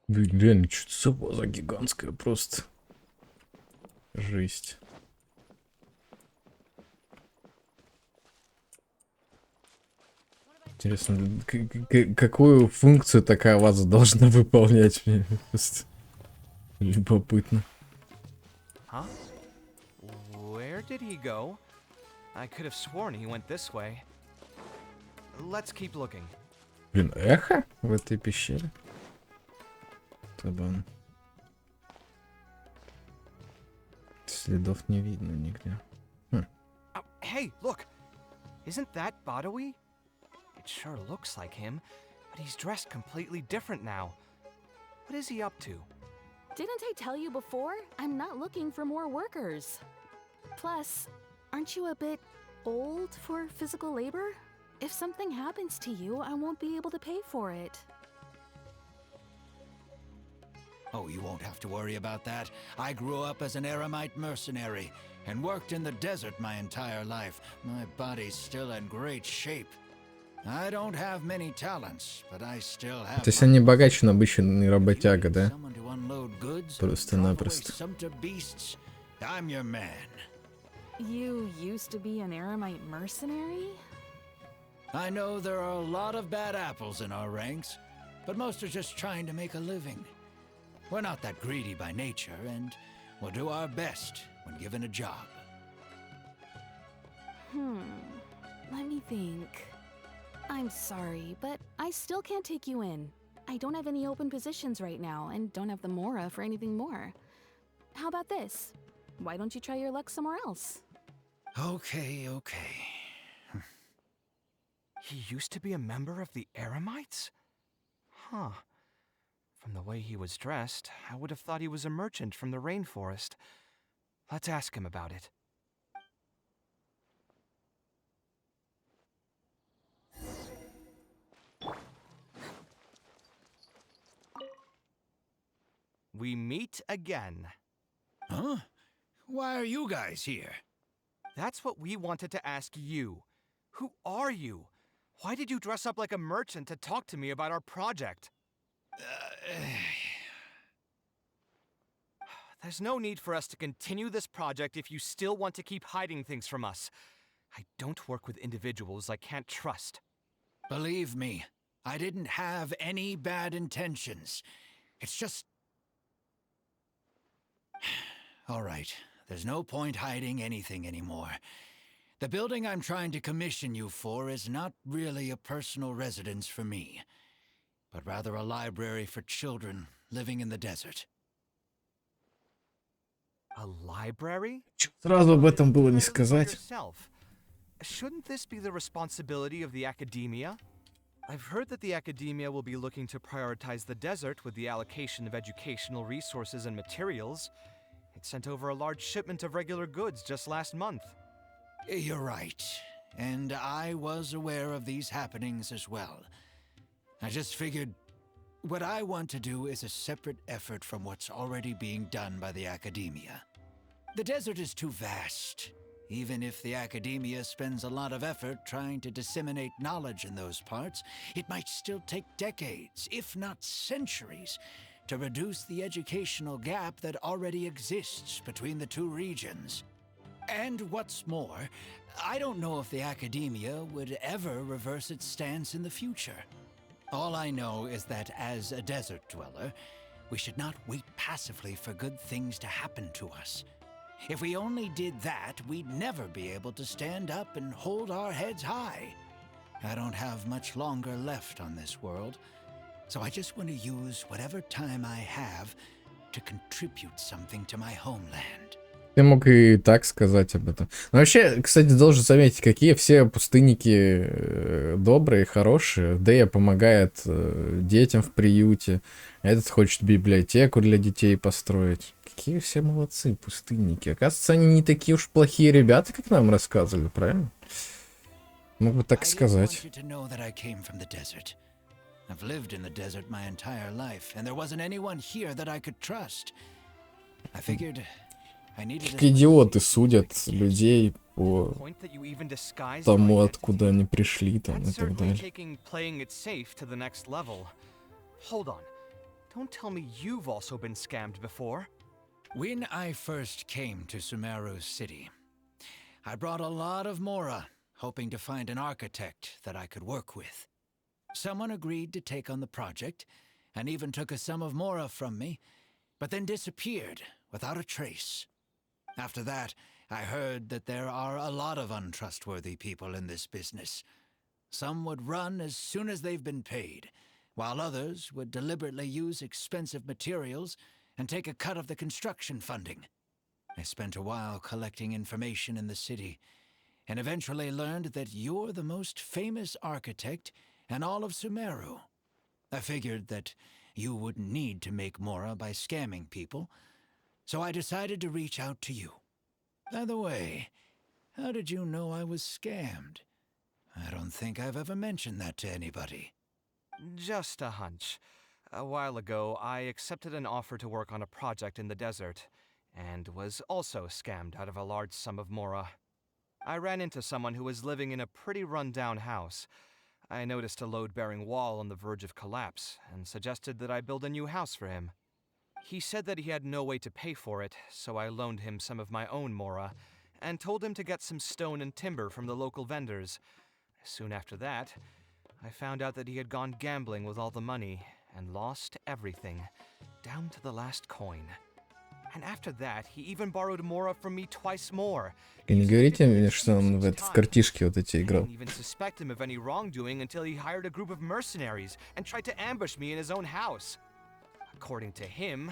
Блин, реально, что-то за ваза гигантская просто. Жесть. Интересно, какую функцию такая ваза должна выполнять? Мне просто любопытно. Huh? Where did he go? I could have sworn he went this way. Let's keep looking. Блин, эхо в этой пещере? Табан. Следов не видно нигде. Oh, hey, look! Isn't that Badawi? It sure looks like him, but he's dressed completely different now. What is he up to? Didn't I tell you before? I'm not looking for more workers. Plus, aren't you a bit old for physical labor? If something happens to you, I won't be able to pay for it. Oh, you won't have to worry about that. I grew up as an Aramite mercenary and worked in the desert my entire life. My body's still in great shape. I don't have many talents, but I still have. То есть они богаче, чем обычный работяга, да? Просто-напросто. I'm your man. You used to be an Aramite mercenary? I know there are a lot of bad apples in our ranks, but most are just trying to make a living. We're not that greedy by nature, and we'll do our best when given a job. Let me think. I'm sorry, but I still can't take you in. I don't have any open positions right now, and don't have the mora for anything more. How about this? Why don't you try your luck somewhere else? Okay. He used to be a member of the Aramites? Huh. From the way he was dressed, I would have thought he was a merchant from the rainforest. Let's ask him about it. We meet again. Huh? Why are you guys here? That's what we wanted to ask you. Who are you? Why did you dress up like a merchant to talk to me about our project? There's no need for us to continue this project if you still want to keep hiding things from us. I don't work with individuals I can't trust. Believe me, I didn't have any bad intentions. It's just... All right, there's no point hiding anything anymore. The building I'm trying to commission you for is not really a personal residence for me, but rather a library for children living in the desert. A library? Сразу об этом было не сказать. Shouldn't this be the responsibility of the academia? I've heard that the academia will be looking to prioritize the desert with the allocation of educational resources and materials. It sent over a large shipment of regular goods just last month. You're right, and I was aware of these happenings as well. I just figured what I want to do is a separate effort from what's already being done by the academia. The desert is too vast. Even if the academia spends a lot of effort trying to disseminate knowledge in those parts, it might still take decades, if not centuries, to reduce the educational gap that already exists between the two regions. And what's more, I don't know if the academia would ever reverse its stance in the future. All I know is that as a desert dweller, we should not wait passively for good things to happen to us. If we only did that, we'd never be able to stand up and hold our heads high. I don't have much longer left on this world, so I just want to use whatever time I have to contribute something to my homeland. Ты мог и так сказать об этом. Но вообще, кстати, должен заметить, какие все пустынники добрые, хорошие. Дэя помогает детям в приюте. Этот хочет библиотеку для детей построить. Какие все молодцы пустынники. Оказывается, они не такие уж плохие ребята, как нам рассказывали, правильно? Мог бы так сказать. I've lived in the desert my entire life, and there wasn't anyone here that I could trust. I figured I needed Как идиоты судят людей по тому, откуда они пришли, там, и так далее. Hold on. Don't tell me you've also been scammed before. When I first came to Sumeru City, I brought a lot of Mora, hoping to find an architect that I could work with. Someone agreed to take on the project, and even took a sum of Mora from me, but then disappeared without a trace. After that, I heard that there are a lot of untrustworthy people in this business. Some would run as soon as they've been paid, while others would deliberately use expensive materials and take a cut of the construction funding. I spent a while collecting information in the city, and eventually learned that you're the most famous architect in all of Sumeru. I figured that you wouldn't need to make Mora by scamming people, so I decided to reach out to you. By the way, how did you know I was scammed? I don't think I've ever mentioned that to anybody. Just a hunch. A while ago, I accepted an offer to work on a project in the desert, and was also scammed out of a large sum of Mora. I ran into someone who was living in a pretty run-down house. I noticed a load-bearing wall on the verge of collapse, and suggested that I build a new house for him. He said that he had no way to pay for it, so I loaned him some of my own Mora, and told him to get some stone and timber from the local vendors. Soon after that, I found out that he had gone gambling with all the money, and lost everything, down to the last coin. And after that, he even borrowed Mora from me twice more. И не говорите мне, что он в картишке вот эти играл. I didn't even suspect him of any wrongdoing until he hired a group of mercenaries and tried to ambush me in his own house. According to him,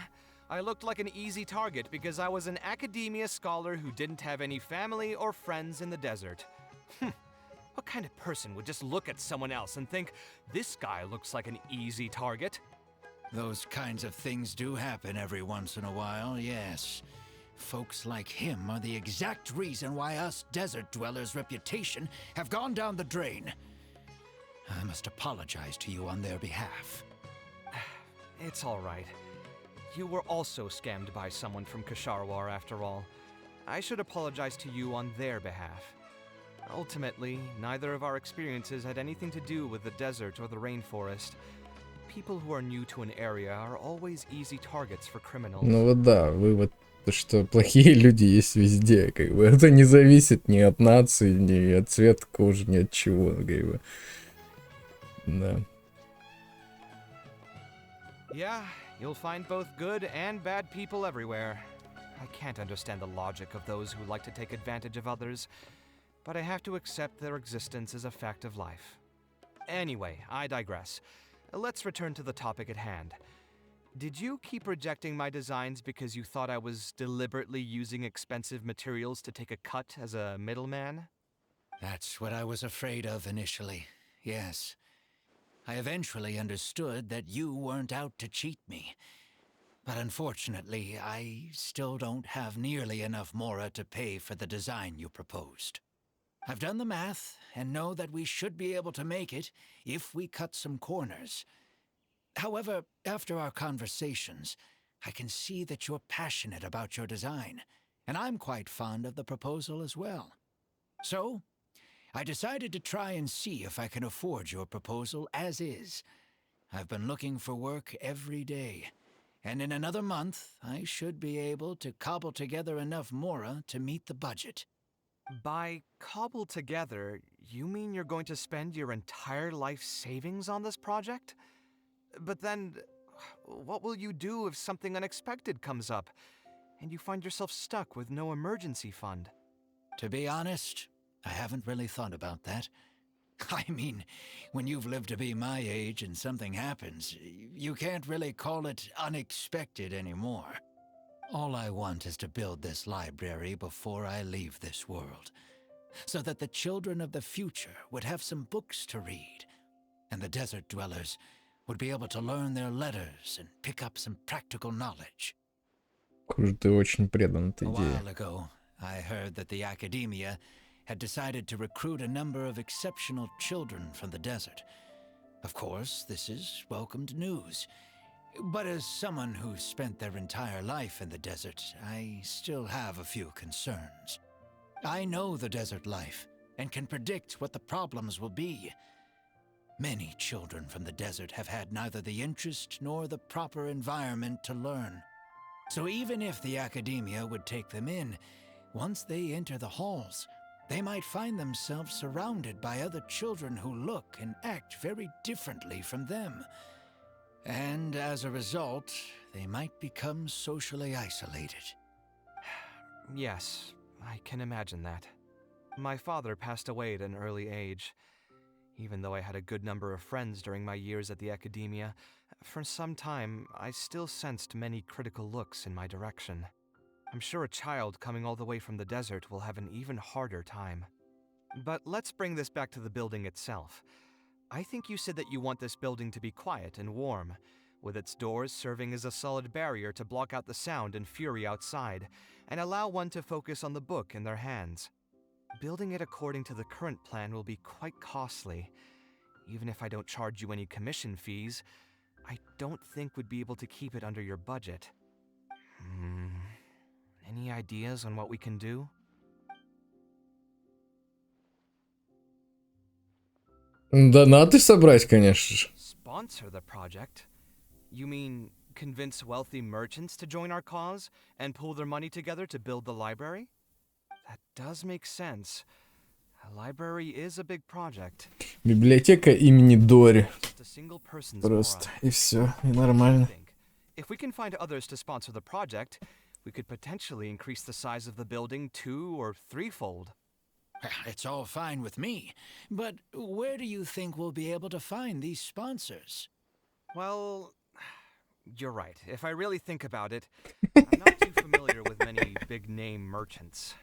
I looked like an easy target because I was an academia scholar who didn't have any family or friends in the desert. What kind of person would just look at someone else and think, this guy looks like an easy target? Those kinds of things do happen every once in a while, yes. Folks like him are the exact reason why us desert dwellers' reputation have gone down the drain. I must apologize to you on their behalf. It's all right. You were also scammed by someone from Kasharwar after all. I should apologize to you on their behalf. Ultimately, neither of our experiences had anything to do with the desert or the rainforest. People who are new to an area are always easy targets for criminals. Ну вот да, вывод, что плохие люди есть везде, как бы. Это не зависит ни от нации, ни от цвета кожи, ни от чего, как бы. Да. Yeah, you'll find both good and bad people everywhere. I can't understand the logic of those who like to take advantage of others, but I have to accept their existence as a fact of life. Anyway, I digress. Let's return to the topic at hand. Did you keep rejecting my designs because you thought I was deliberately using expensive materials to take a cut as a middleman? That's what I was afraid of initially, yes. I eventually understood that you weren't out to cheat me. But unfortunately, I still don't have nearly enough Mora to pay for the design you proposed. I've done the math, and know that we should be able to make it if we cut some corners. However, after our conversations, I can see that you're passionate about your design, and I'm quite fond of the proposal as well. So, I decided to try and see if I can afford your proposal as is. I've been looking for work every day, and in another month, I should be able to cobble together enough mora to meet the budget. By cobble together, you mean you're going to spend your entire life savings on this project? But then, what will you do if something unexpected comes up, and you find yourself stuck with no emergency fund? To be honest, I haven't really thought about that. I mean, when you've lived to be my age and something happens, you can't really call it unexpected anymore. All I want is to build this library before I leave this world, so that the children of the future would have some books to read, and the desert dwellers would be able to learn their letters and pick up some practical knowledge. Ты очень предан этой A идее. while ago, I heard that the academia had decided to recruit a number of exceptional children from the desert. Of course, this is welcomed news. But as someone who's spent their entire life in the desert, I still have a few concerns. I know the desert life and can predict what the problems will be. Many children from the desert have had neither the interest nor the proper environment to learn. So even if the academia would take them in, once they enter the halls, they might find themselves surrounded by other children who look and act very differently from them. And as a result, they might become socially isolated. Yes, I can imagine that. My father passed away at an early age. Even though I had a good number of friends during my years at the academia, for some time I still sensed many critical looks in my direction. I'm sure a child coming all the way from the desert will have an even harder time. But let's bring this back to the building itself. I think you said that you want this building to be quiet and warm, with its doors serving as a solid barrier to block out the sound and fury outside, and allow one to focus on the book in their hands. Building it according to the current plan will be quite costly. Even if I don't charge you any commission fees, I don't think we'd be able to keep it under your budget. Any ideas on what we can do? Донаты собрать, конечно же. Sponsor the project? You mean convince wealthy merchants to join our cause and pool their money together to build the library? That does make sense. A library is a big project. Библиотека имени Дори. Just a single person's Просто. aura. И все. И нормально. If we can find others to sponsor the project, we could potentially increase the size of the building 2- or 3-fold. It's all fine with me, but where do you think we'll be able to find these sponsors? Well, you're right. If I really think about it, I'm not too familiar with many big-name merchants.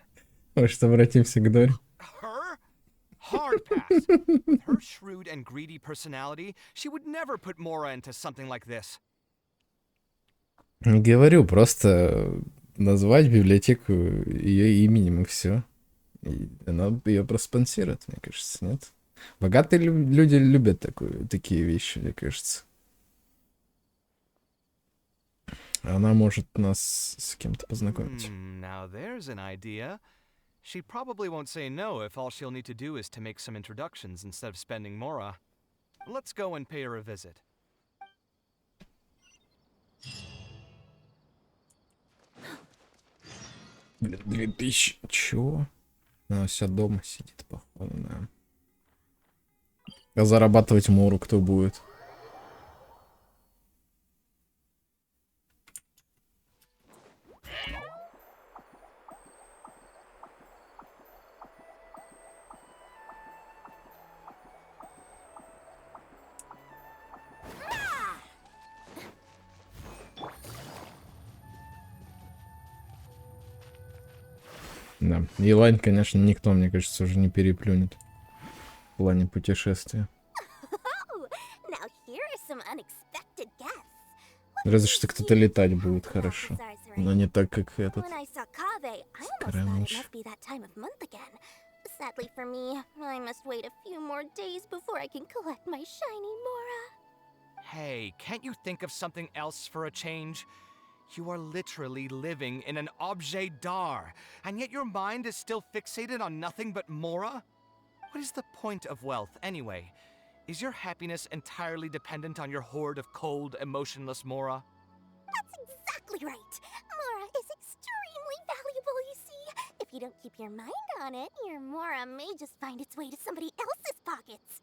Может, обратимся к Дори? Her? Hard pass. With her shrewd and greedy personality, she would never put Mora into something like this. Не говорю, просто назвать библиотеку ее именем и все. И она ее проспонсирует, мне кажется, нет? Богатые люди любят такие вещи, мне кажется. Она может нас с кем-то познакомить. Now there's an idea. She probably won't say no if all she'll need to do is to make some introductions instead of spending Mora. Let's go and pay her a visit. 2000. Чего? Она вся дома сидит, походу, да. А зарабатывать Мору кто будет? Да, и Лайн, конечно, никто, мне кажется, уже не переплюнет в плане путешествия. Разве что кто-то летать будет хорошо, но не так, как этот. Sadly for me, I must wait a few more days before I can collect my shiny Mora. Hey, can't you think of something else for a change? You are literally living in an objet d'art, and yet your mind is still fixated on nothing but Mora? What is the point of wealth, anyway? Is your happiness entirely dependent on your hoard of cold, emotionless Mora? That's exactly right. Mora is extremely valuable, you see. If you don't keep your mind on it, your Mora may just find its way to somebody else's pockets.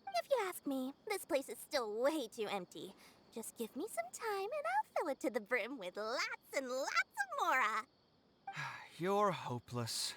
If you ask me, this place is still way too empty. Just give me some time and I'll fill it to the brim with lots and lots of Mora. You're hopeless.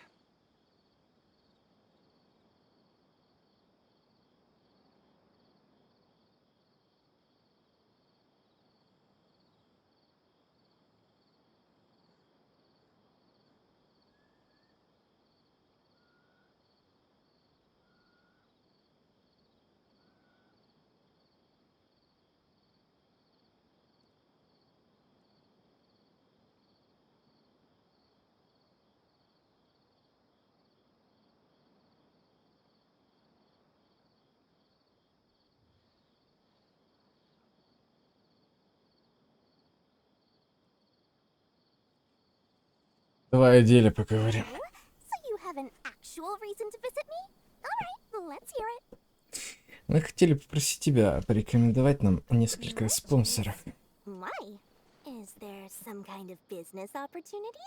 Давай о деле поговорим. So you have an actual reason to visit me? All right, let's hear it. Мы хотели попросить тебя порекомендовать нам несколько спонсоров. Why? Is there some kind of business opportunity?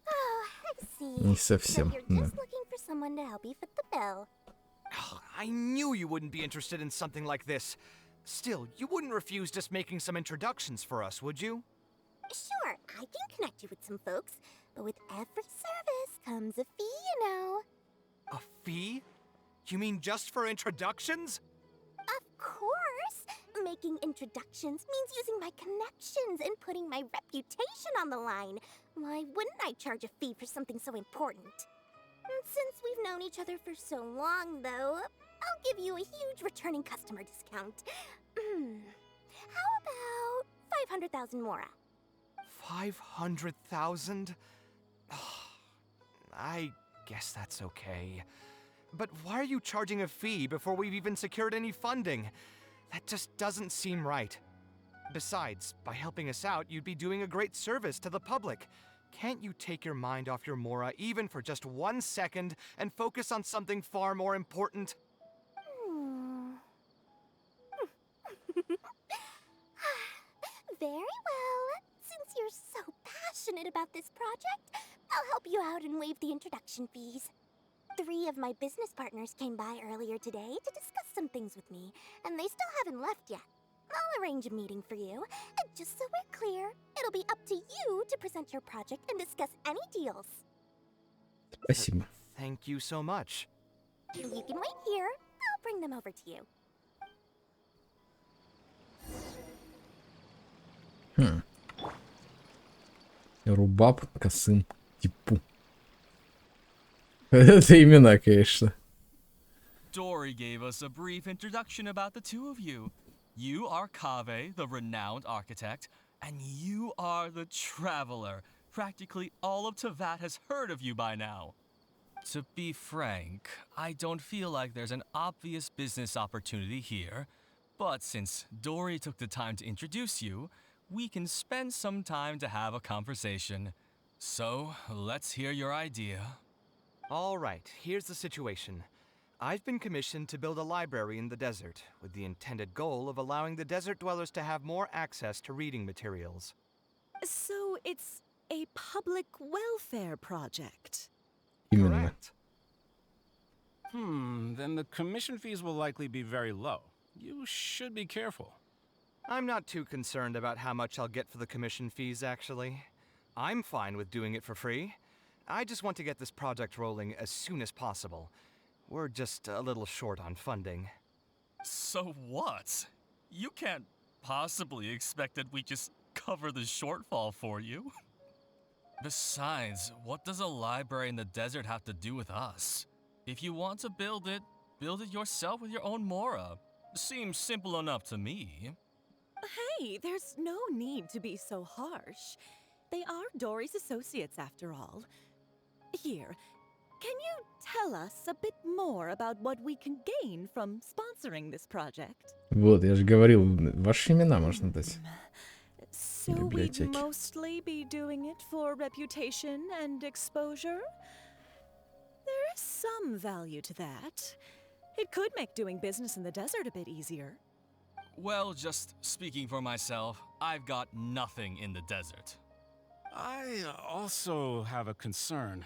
Oh, I see. Не совсем, So you're да. just looking for someone to help you fit the bill. I knew you wouldn't be interested in something like this. Still, you wouldn't refuse just making some introductions for us, would you? Sure, I can connect you with some folks, but with every service comes a fee, you know. A fee? You mean just for introductions? Of course! Making introductions means using my connections and putting my reputation on the line. Why wouldn't I charge a fee for something so important? And since we've known each other for so long, though, I'll give you a huge returning customer discount. How about 500,000 Mora? 500,000? I guess that's okay. But why are you charging a fee before we've even secured any funding? That just doesn't seem right. Besides, by helping us out, you'd be doing a great service to the public. Can't you take your mind off your Mora even for just 1 second and focus on something far more important? Very well. Since you're so passionate about this project, I'll help you out and waive the introduction fees. 3 of my business partners came by earlier today to discuss some things with me, and they still haven't left yet. I'll arrange a meeting for you, and just so we're clear, it'll be up to you to present your project and discuss any deals. Спасибо. Thank you so much. You can wait here. I'll bring them over to you. Рубаб Касым Типу. Это имена, конечно. Dory gave us a brief introduction about the two of you. You are Kaveh, the renowned architect, and you are the traveler. Practically all of Teyvat has heard of you by now. To be frank, I don't feel like there's an obvious business opportunity here, but since Dory took the time to introduce you, we can spend some time to have a conversation. So, let's hear your idea. All right, here's the situation. I've been commissioned to build a library in the desert, with the intended goal of allowing the desert dwellers to have more access to reading materials. So it's a public welfare project. Именно. Correct. Then the commission fees will likely be very low. You should be careful. I'm not too concerned about how much I'll get for the commission fees, actually. I'm fine with doing it for free. I just want to get this project rolling as soon as possible. We're just a little short on funding. So what? You can't possibly expect that we just cover the shortfall for you. Besides, what does a library in the desert have to do with us? If you want to build it yourself with your own Mora. Seems simple enough to me. Hey, there's no need to be so harsh. They are Dory's associates after all. Here, Can you tell us a bit more about what we can gain from sponsoring this project? Вот, я же говорил, ваши имена можно дать. So we'd mostly be doing it for reputation and exposure? There is some value to that. It could make doing business in the desert a bit easier. Well, just speaking for myself, I've got nothing in the desert. I also have a concern.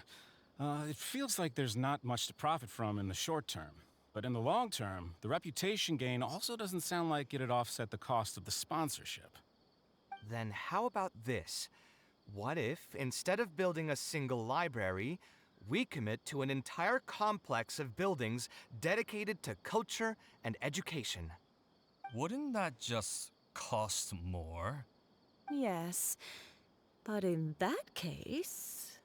It feels like there's not much to profit from in the short term. But in the long term, the reputation gain also doesn't sound like it'd offset the cost of the sponsorship. Then how about this? What if, instead of building a single library, we commit to an entire complex of buildings dedicated to culture and education? Wouldn't that just cost more? Yes, but in that case...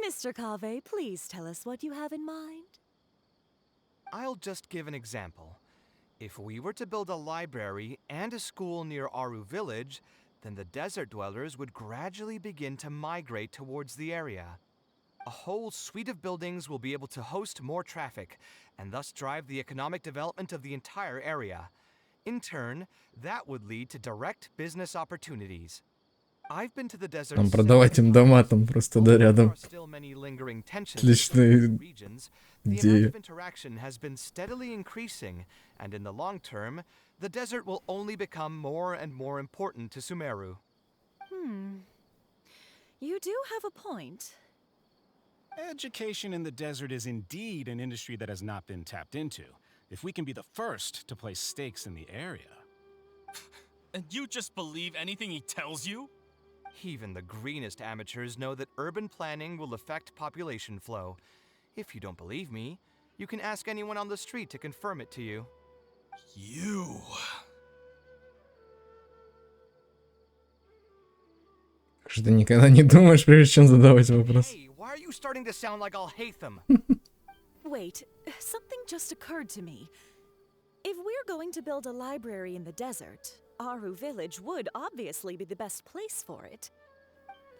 Mr. Kaveh, please tell us what you have in mind. I'll just give an example. If we were to build a library and a school near Aru village, then the desert dwellers would gradually begin to migrate towards the area. A whole suite of buildings will be able to host more traffic, and thus drive the economic development of the entire area. In turn, that would lead to direct business opportunities. I've been to the desert. Там продавать им дома там просто да рядом. Отличная The amount of interaction has been steadily increasing, and in the long term, the desert will only become more and more important to Sumeru. You do have a point. Education in the desert is indeed an industry that has not been tapped into. If we can be the first to place stakes in the area. And you just believe anything he tells you? Even the greenest amateurs know that urban planning will affect population flow. If you don't believe me, you can ask anyone on the street to confirm it to you. You... Что ты никогда не думаешь, прежде чем задавать вопрос? Hey, why are you starting to sound like I'll hate them? Wait, something just occurred to me. If we're going to build a library in the desert, Aru village would obviously be the best place for it.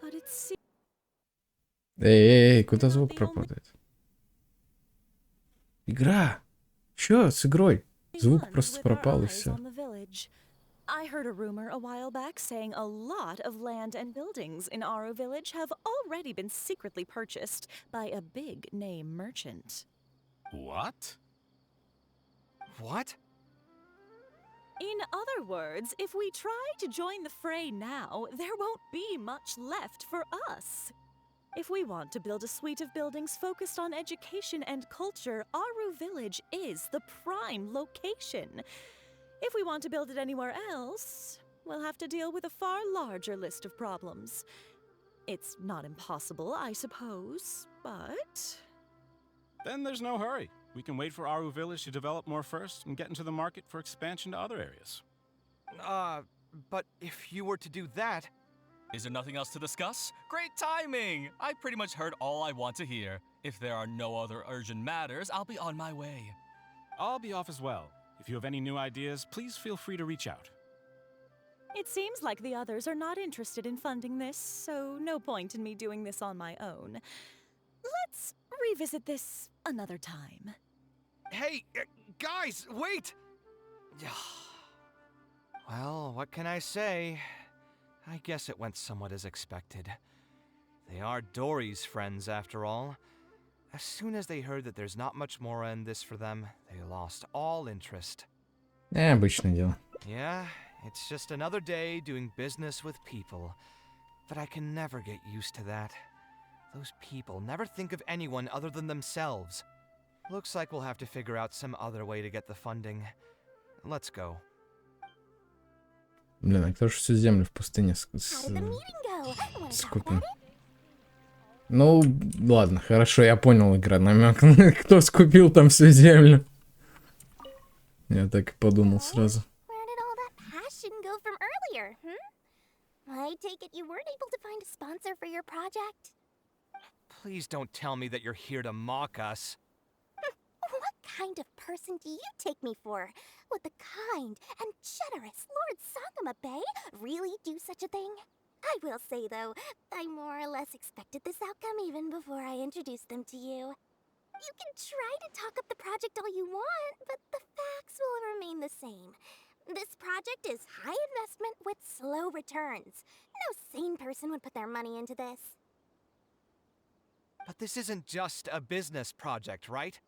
But it seems... Эй, куда звук пропадает? Игра! Чё с игрой? Звук просто пропал и все. I heard a rumor a while back saying a lot of land and buildings in Aru village have already been secretly purchased by a big name merchant. What? What? In other words, if we try to join the fray now, there won't be much left for us. If we want to build a suite of buildings focused on education and culture, Aru village is the prime location. If we want to build it anywhere else, we'll have to deal with a far larger list of problems. It's not impossible, I suppose, but... Then there's no hurry. We can wait for Aru village to develop more first and get into the market for expansion to other areas. But if you were to do that... Is there nothing else to discuss? Great timing! I pretty much heard all I want to hear. If there are no other urgent matters, I'll be on my way. I'll be off as well. If you have any new ideas, please feel free to reach out. It seems like the others are not interested in funding this, so no point in me doing this on my own. Let's revisit this another time. Hey, guys, wait! Well, what can I say? I guess it went somewhat as expected. They are Dory's friends, after all. As soon as they heard that there's not much more in this for them, they lost all interest. Обычное дело. Yeah, it's just another day doing business with people. But I can never get used to that. Those people never think of anyone other than themselves. Looks like we'll have to figure out some other way to get the funding. Let's go. Блин, а кто же всю землю в пустыне скупил? Ну, ладно, хорошо, я понял, игра, намек. Кто скупил там всю землю? Я так и подумал сразу. I take it you weren't able to find a sponsor for your project? Please don't tell me that you're here to mock us. What kind of person do you take me for? Would the kind and generous Lord Sakama Bay really do such a thing? I will say, though, I more or less expected this outcome even before I introduced them to you. You can try to talk up the project all you want, but the facts will remain the same. This project is high investment with slow returns. No sane person would put their money into this. But this isn't just a business project, right?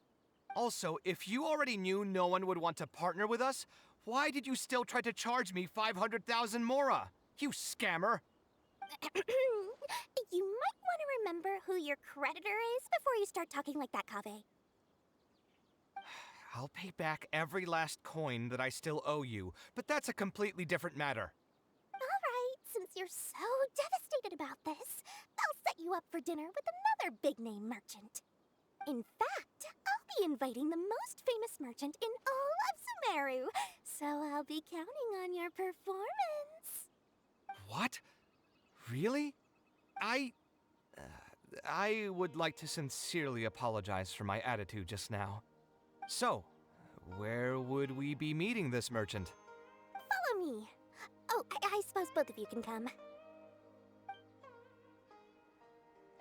Also, if you already knew no one would want to partner with us, why did you still try to charge me 500,000 mora? You scammer! You might want to remember who your creditor is before you start talking like that, Kaveh. I'll pay back every last coin that I still owe you, but that's a completely different matter. Alright, since you're so devastated about this, I'll set you up for dinner with another big-name merchant. In fact, I'll be inviting the most famous merchant in all of Sumeru, so I'll be counting on your performance. What? Really? I would like to sincerely apologize for my attitude just now. So, where would we be meeting this merchant? Follow me. Oh, I suppose both of you can come.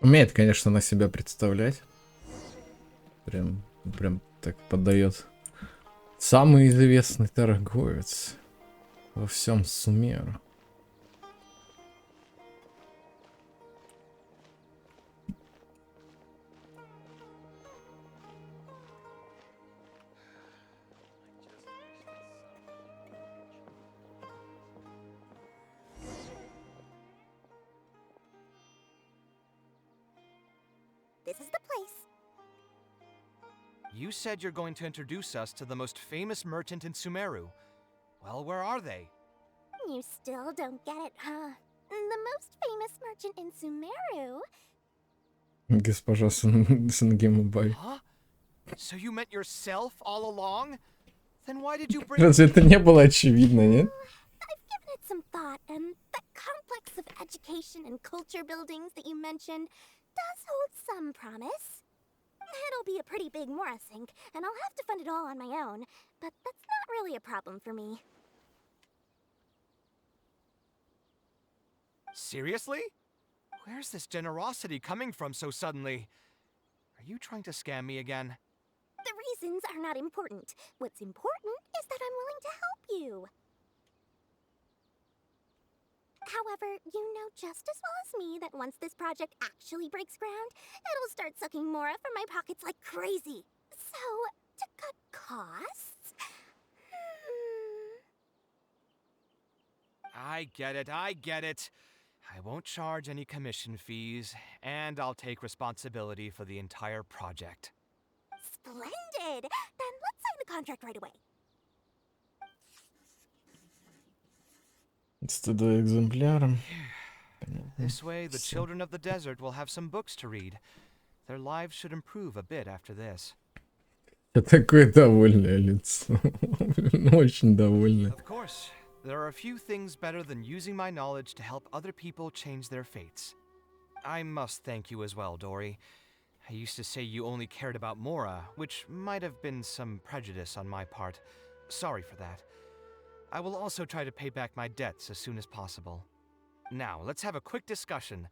Умеет, конечно, на себя представлять. Прям так поддает. Самый известный торговец во всем Сумеру. This is the place. You said you're going to introduce us to the most famous merchant in Sumeru. Well, where are they? You still don't get it, huh? The most famous merchant in Sumeru? Госпожа Сангемабай. Huh? So you meant yourself all along? Then why did you bring... Разве это не было очевидно, нет? I've given it some thought, and the complex of education and culture buildings that you mentioned does hold some promise. It'll be a pretty big Mora sink, and I'll have to fund it all on my own, but that's not really a problem for me. Seriously? Where's this generosity coming from so suddenly? Are you trying to scam me again? The reasons are not important. What's important is that I'm willing to help you. However, you know just as well as me that once this project actually breaks ground, it'll start sucking Mora from my pockets like crazy. So, to cut costs... I get it. I won't charge any commission fees, and I'll take responsibility for the entire project. Splendid! Then let's sign the contract right away. Стыдо экземпляром. This way, the children of the desert will have some books to read. Their lives should improve a bit after this. Такое довольное лицо. Очень довольное. Of course, there are a few things better than using my knowledge to help other people change their fates. I must thank you as well, Dory. I used to say you only cared about Mora, which might have been some prejudice on my part. Sorry for that. I will also try to pay back my debts as soon as possible. Now, let's have a quick discussion.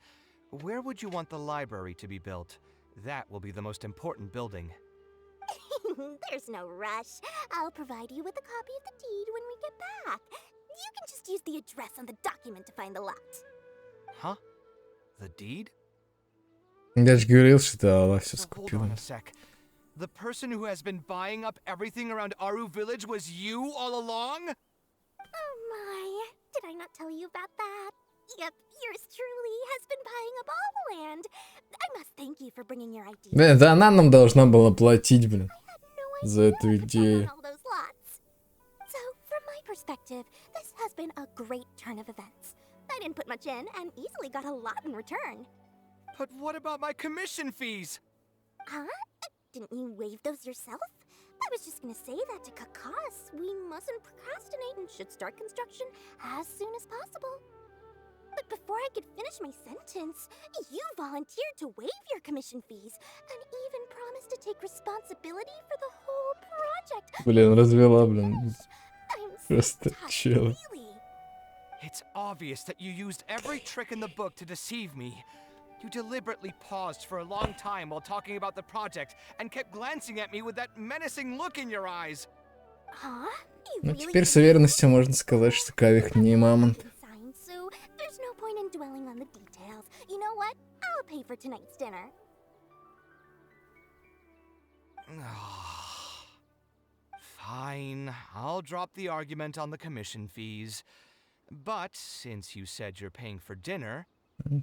Where would you want the library to be built? That will be the most important building. There's no rush. I'll provide you with a copy of the deed when we get back. You can just use the address on the document to find the lot. Huh? The deed? Я же говорил, что она все Hold скупила. on a sec. The person who has been buying up everything around Aru Village was you all along? Oh my, did I not tell you about that? Yep, yours truly has been buying up all the land. I must thank you for bringing your idea. Да она нам должна была платить, блин, за эту идею. So, from my perspective, this has been a great turn of events. I didn't put much in and easily got a lot in return. But what about my commission fees? Huh? Didn't you waive those yourself? I was just gonna say that to cut costs. We mustn't procrastinate and should start construction as soon as possible. But before I could finish my sentence, you volunteered to waive your commission fees and even promised to take responsibility for the whole project. Блин, развела, блин. I'm Просто чел. really. It's obvious that you used every trick in the book to deceive me. You deliberately paused for a long time while talking about the project and kept glancing at me with that menacing look in your eyes. Huh? Ну, теперь с уверенностью можно сказать, что Кавех не мамонт. So there's no point in dwelling on the details. You know what? I'll pay for tonight's dinner. Fine, I'll drop the argument on the commission fees. But since you said you're paying for dinner,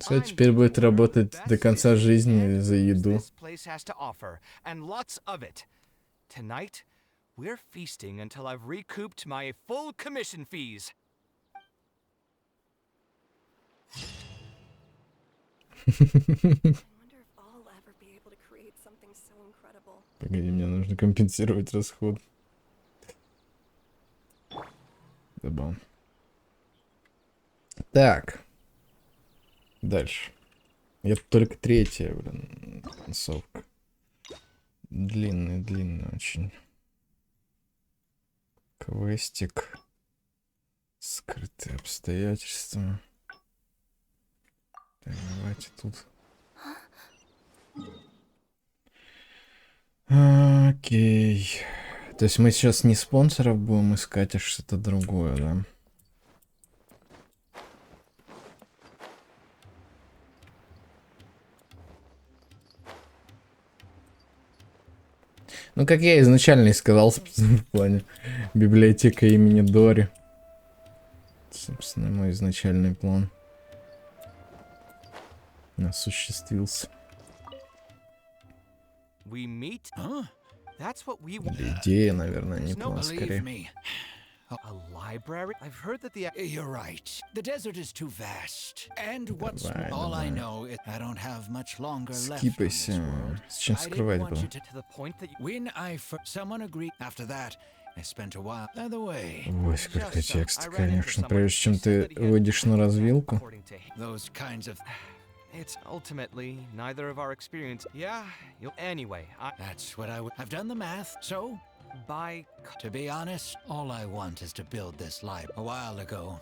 Все теперь будет работать до конца жизни за еду. this place has to offer, and lots of it. Tonight, we're feasting until I've recouped my full commission fees. Погоди, мне нужно компенсировать расход. Забавно. Так. Дальше. Это только третья, блин, концовка. Длинный очень. Квестик. Скрытые обстоятельства. Так, давайте тут. Окей. То есть мы сейчас не спонсоров будем искать, а что-то другое, да? Ну, как я изначально и сказал, в плане библиотека имени Дори. Собственно, мой изначальный план осуществился. Или идея, наверное, не план, скорее. A library? I've heard that the... You're right. The desert is too vast. And what's all I know is I don't have much longer left on this world. I didn't want you to the point that when someone agreed after that, I spent a while the way. Ой, сколько текста, конечно. Прежде чем ты выйдешь на развилку. Those kinds of... It's ultimately neither of our experience. Yeah, anyway, That's what I've done the math, so... To be honest, all I want is to build this library. A while ago,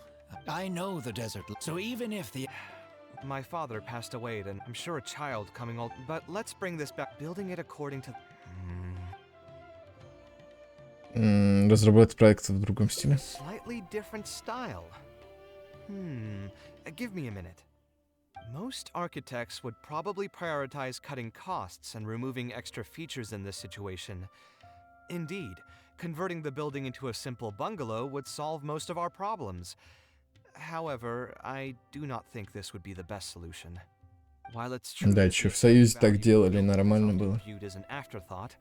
I know the desert, so even if the... My father passed away, and I'm sure a child coming old. But let's bring this back. Building it according to... Разработать проект в другом стиле. Slightly different style. Give me a minute. Most architects would probably prioritize cutting costs and removing extra features in this situation. Indeed, converting the building into a simple bungalow would solve most of our problems. However, I do not think this would be the best solution. While it's true Да, что в Союзе так делали, нормально было. viewed as an afterthought,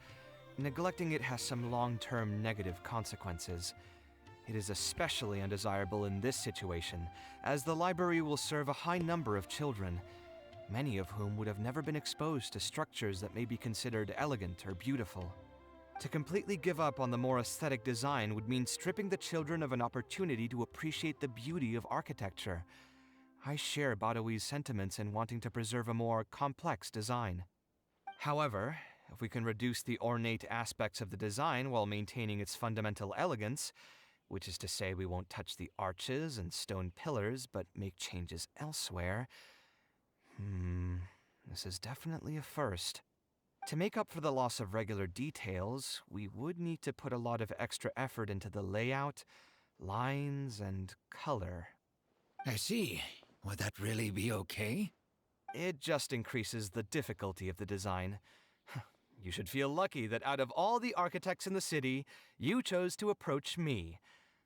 neglecting it has some long-term negative consequences. It is especially undesirable in this situation, as the library will serve a high number of children, many of whom would have never been exposed to structures that may be considered elegant or beautiful. To completely give up on the more aesthetic design would mean stripping the children of an opportunity to appreciate the beauty of architecture. I share Badawi's sentiments in wanting to preserve a more complex design. However, if we can reduce the ornate aspects of the design while maintaining its fundamental elegance, which is to say we won't touch the arches and stone pillars but make changes elsewhere, this is definitely a first. To make up for the loss of regular details, we would need to put a lot of extra effort into the layout, lines, and color. I see. Would that really be okay? It just increases the difficulty of the design. You should feel lucky that out of all the architects in the city, you chose to approach me.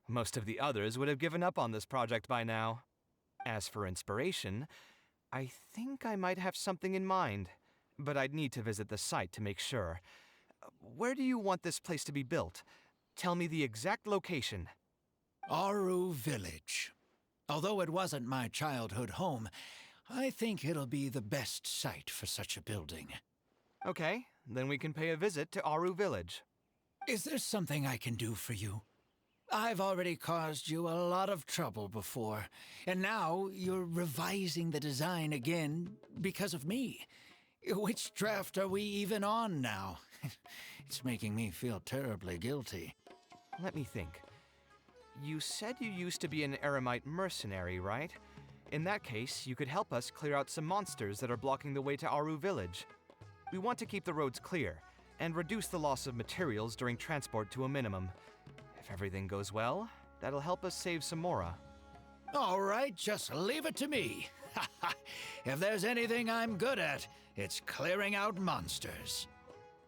Most of the others would have given up on this project by now. As for inspiration, I think I might have something in mind. But I'd need to visit the site to make sure. Where do you want this place to be built? Tell me the exact location. Aru Village. Although it wasn't my childhood home, I think it'll be the best site for such a building. Okay, then we can pay a visit to Aru Village. Is there something I can do for you? I've already caused you a lot of trouble before, and now you're revising the design again because of me. Which draft are we even on now? It's making me feel terribly guilty. Let me think. you said you used to be an Eremite mercenary, right? In that case, you could help us clear out some monsters that are blocking the way to Aru village. We want to keep the roads clear, and reduce the loss of materials during transport to a minimum. If everything goes well, that'll help us save Samora. All right, just leave it to me. If there's anything I'm good at, it's clearing out monsters.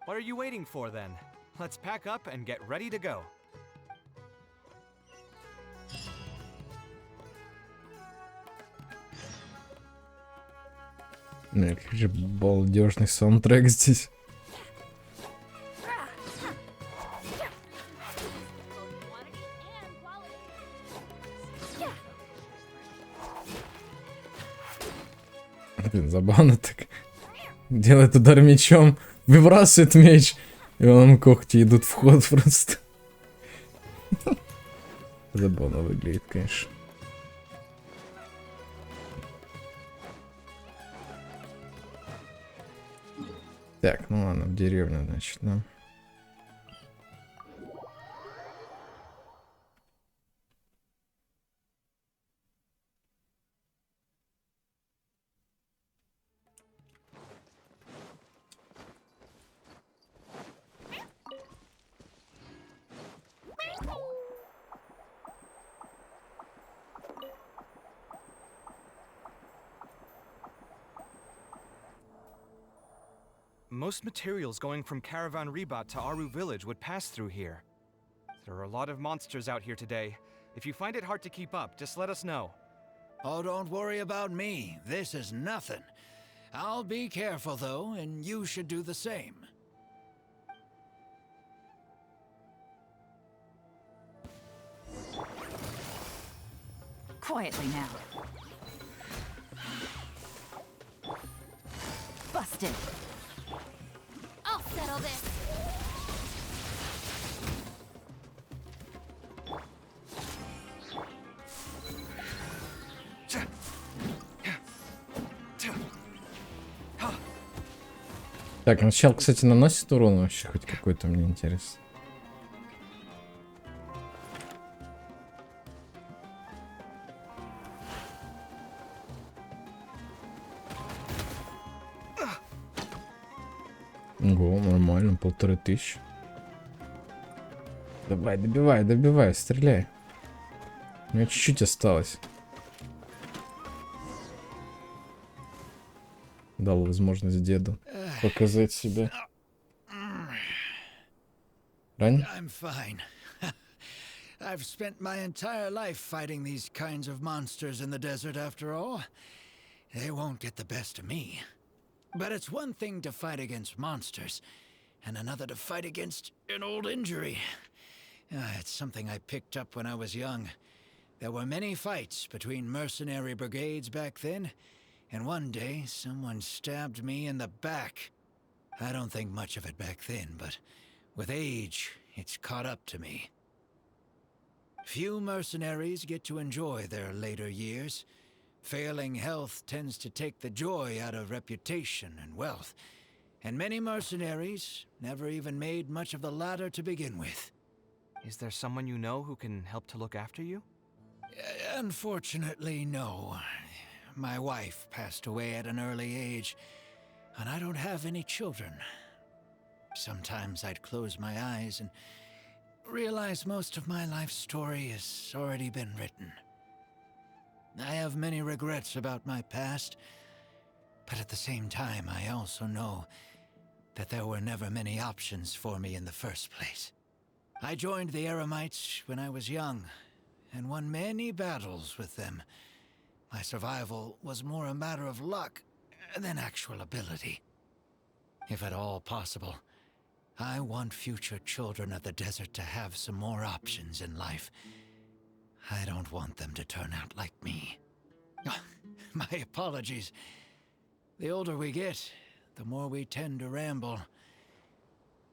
What are you waiting for then? Let's pack up and get ready to go. Ну, как же балдежный саундтрек здесь. Блин, забавно так. Делает удар мечом, выбрасывает меч, и он когти идут в ход просто. Забавно выглядит, конечно. Так, ну ладно, в деревню, значит, да. Most materials going from Caravan Rebat to Aru village would pass through here. There are a lot of monsters out here today. If you find it hard to keep up, just let us know. Oh, don't worry about me. This is nothing. I'll be careful, though, and you should do the same. Quietly now. Busted. I'll settle this. Так, ну чел, кстати, наносит урон вообще хоть какой-то, мне интересно. Ого, нормально, 1500. Давай, добивай, добивай, стреляй. У меня чуть-чуть осталось. Дал возможность деду показать себя. Ранен? I'm fine. I've spent my entire life fighting these kinds of monsters in the desert after all. They won't get the best of me. But it's one thing to fight against monsters, and another to fight against an old injury. It's something I picked up when I was young. There were many fights between mercenary brigades back then, and one day someone stabbed me in the back. I don't think much of it back then, but with age, it's caught up to me. Few mercenaries get to enjoy their later years. Failing health tends to take the joy out of reputation and wealth, and many mercenaries never even made much of the latter to begin with. Is there someone you know who can help to look after you? Unfortunately, no. My wife passed away at an early age, and I don't have any children. Sometimes I'd close my eyes and realize most of my life story has already been written. I have many regrets about my past, but at the same time, I also know that there were never many options for me in the first place. I joined the Eremites when I was young, and won many battles with them. My survival was more a matter of luck than actual ability. If at all possible, I want future children of the desert to have some more options in life. I don't want them to turn out like me. My apologies. The older we get, the more we tend to ramble.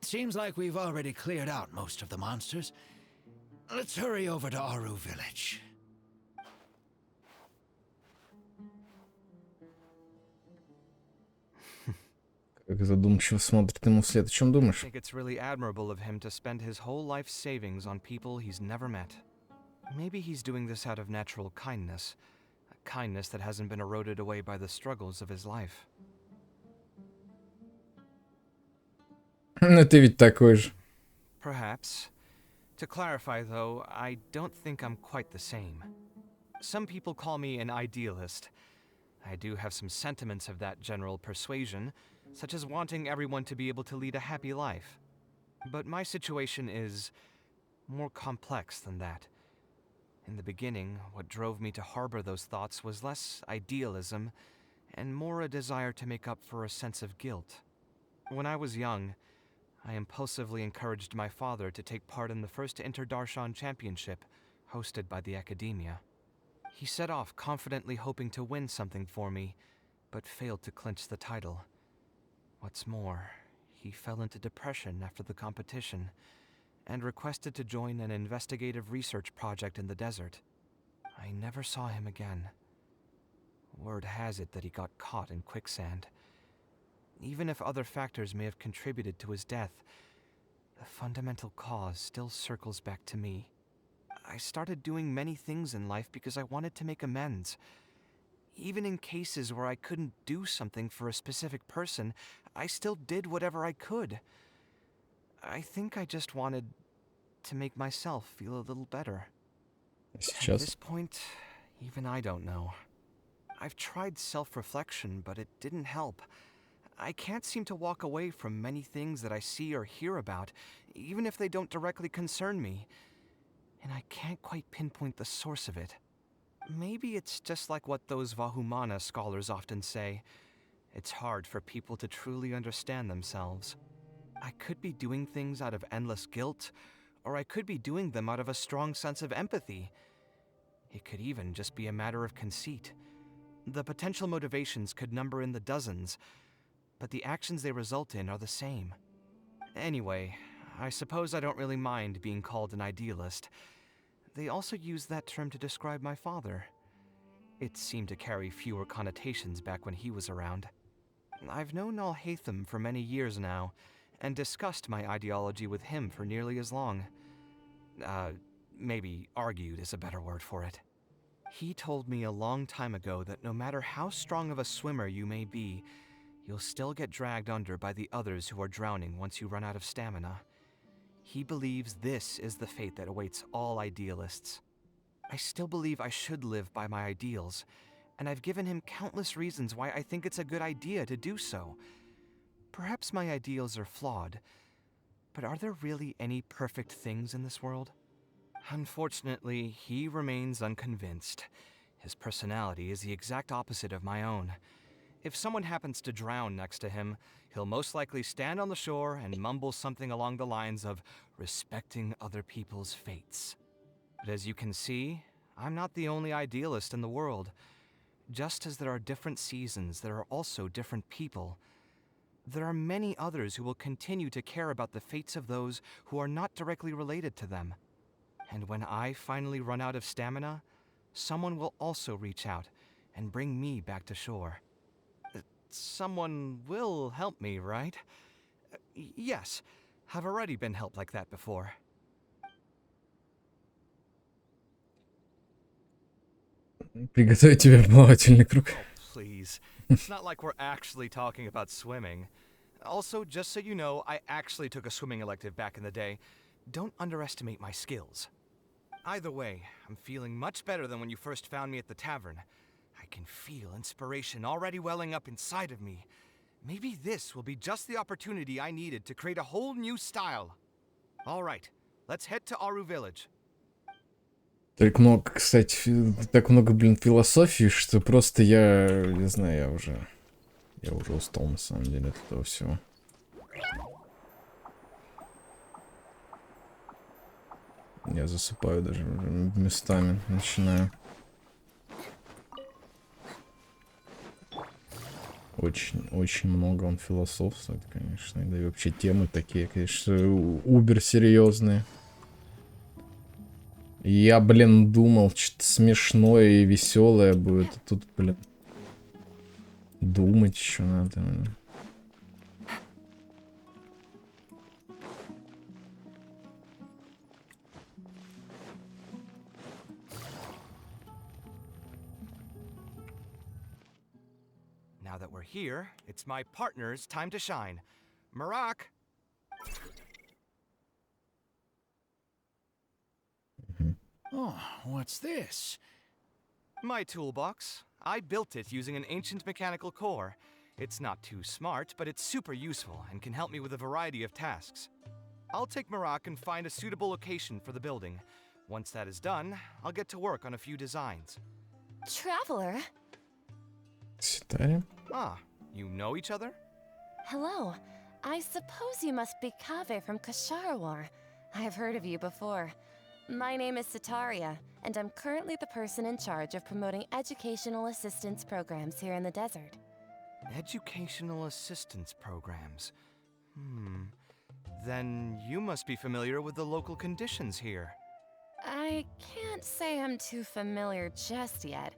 Seems like we've already cleared out most of the monsters. Let's hurry over to Aru village. Как задумчиво смотрит ему вслед. О чем думаешь? I think it's really admirable of him to spend his whole life savings on people he's never met. Maybe he's doing this out of natural kindness. A kindness that hasn't been eroded away by the struggles of his life. Ну ты ведь такой же. Perhaps. To clarify, though, I don't think I'm quite the same. Some people call me an idealist. I do have some sentiments of that general persuasion, such as wanting everyone to be able to lead a happy life. But my situation is more complex than that. In the beginning, what drove me to harbor those thoughts was less idealism and more a desire to make up for a sense of guilt. When I was young, I impulsively encouraged my father to take part in the first Inter-Darshan Championship, hosted by the Academia. He set off confidently hoping to win something for me, but failed to clinch the title. What's more, he fell into depression after the competition, and requested to join an investigative research project in the desert. I never saw him again. Word has it that he got caught in quicksand. Even if other factors may have contributed to his death, the fundamental cause still circles back to me. I started doing many things in life because I wanted to make amends. Even in cases where I couldn't do something for a specific person, I still did whatever I could. I think I just wanted to make myself feel a little better. At this point, even I don't know. I've tried self-reflection, but it didn't help. I can't seem to walk away from many things that I see or hear about, even if they don't directly concern me. And I can't quite pinpoint the source of it. Maybe it's just like what those Vahumana scholars often say. It's hard for people to truly understand themselves. I could be doing things out of endless guilt, or I could be doing them out of a strong sense of empathy. It could even just be a matter of conceit. The potential motivations could number in the dozens, but the actions they result in are the same. Anyway, I suppose I don't really mind being called an idealist. They also use that term to describe my father. It seemed to carry fewer connotations back when he was around. I've known Al-Haytham for many years now, and discussed my ideology with him for nearly as long. Maybe argued is a better word for it. He told me a long time ago that no matter how strong of a swimmer you may be, you'll still get dragged under by the others who are drowning once you run out of stamina. He believes this is the fate that awaits all idealists. I still believe I should live by my ideals, and I've given him countless reasons why I think it's a good idea to do so. Perhaps my ideals are flawed, but are there really any perfect things in this world? Unfortunately, he remains unconvinced. His personality is the exact opposite of my own. If someone happens to drown next to him, he'll most likely stand on the shore and mumble something along the lines of respecting other people's fates. But as you can see, I'm not the only idealist in the world. Just as there are different seasons, there are also different people. There are many others who will continue to care about the fates of those who are not directly related to them. And when I finally run out of stamina, someone will also reach out and bring me back to shore. Someone will help me, right? Yes, I've already been helped like that before. Приготовить тебе плавательный круг. Oh, please. It's not like we're actually talking about swimming. Also, just so you know, I actually took a swimming elective back in the day. Don't underestimate my skills. Either way, I'm feeling much better than when you first found me at the tavern. I can feel inspiration already welling up inside of me. Maybe this will be just the opportunity I needed to create a whole new style. All right, let's head to Aru Village. Так много, кстати, так много, блин, философии, что просто я не знаю, я уже устал на самом деле от этого всего. Я засыпаю даже местами, начинаю. Очень много он философствует, конечно. Да и вообще темы такие, конечно, убер серьезные. Я, блин, думал, что-то смешное и веселое будет. А тут, блин, думать еще надо. Now that we're here, it's my partner's time to shine. Marak! Oh, what's this? My toolbox. I built it using an ancient mechanical core. It's not too smart, but it's super useful and can help me with a variety of tasks. I'll take Marak and find a suitable location for the building. Once that is done, I'll get to work on a few designs. Traveler? Ситари. Ah, you know each other? Hello. I suppose you must be Kaveh from Kasharawar. I've heard of you before. My name is Sitaria, and I'm currently the person in charge of promoting educational assistance programs here in the desert. Educational assistance programs. Then you must be familiar with the local conditions here. I can't say I'm too familiar just yet,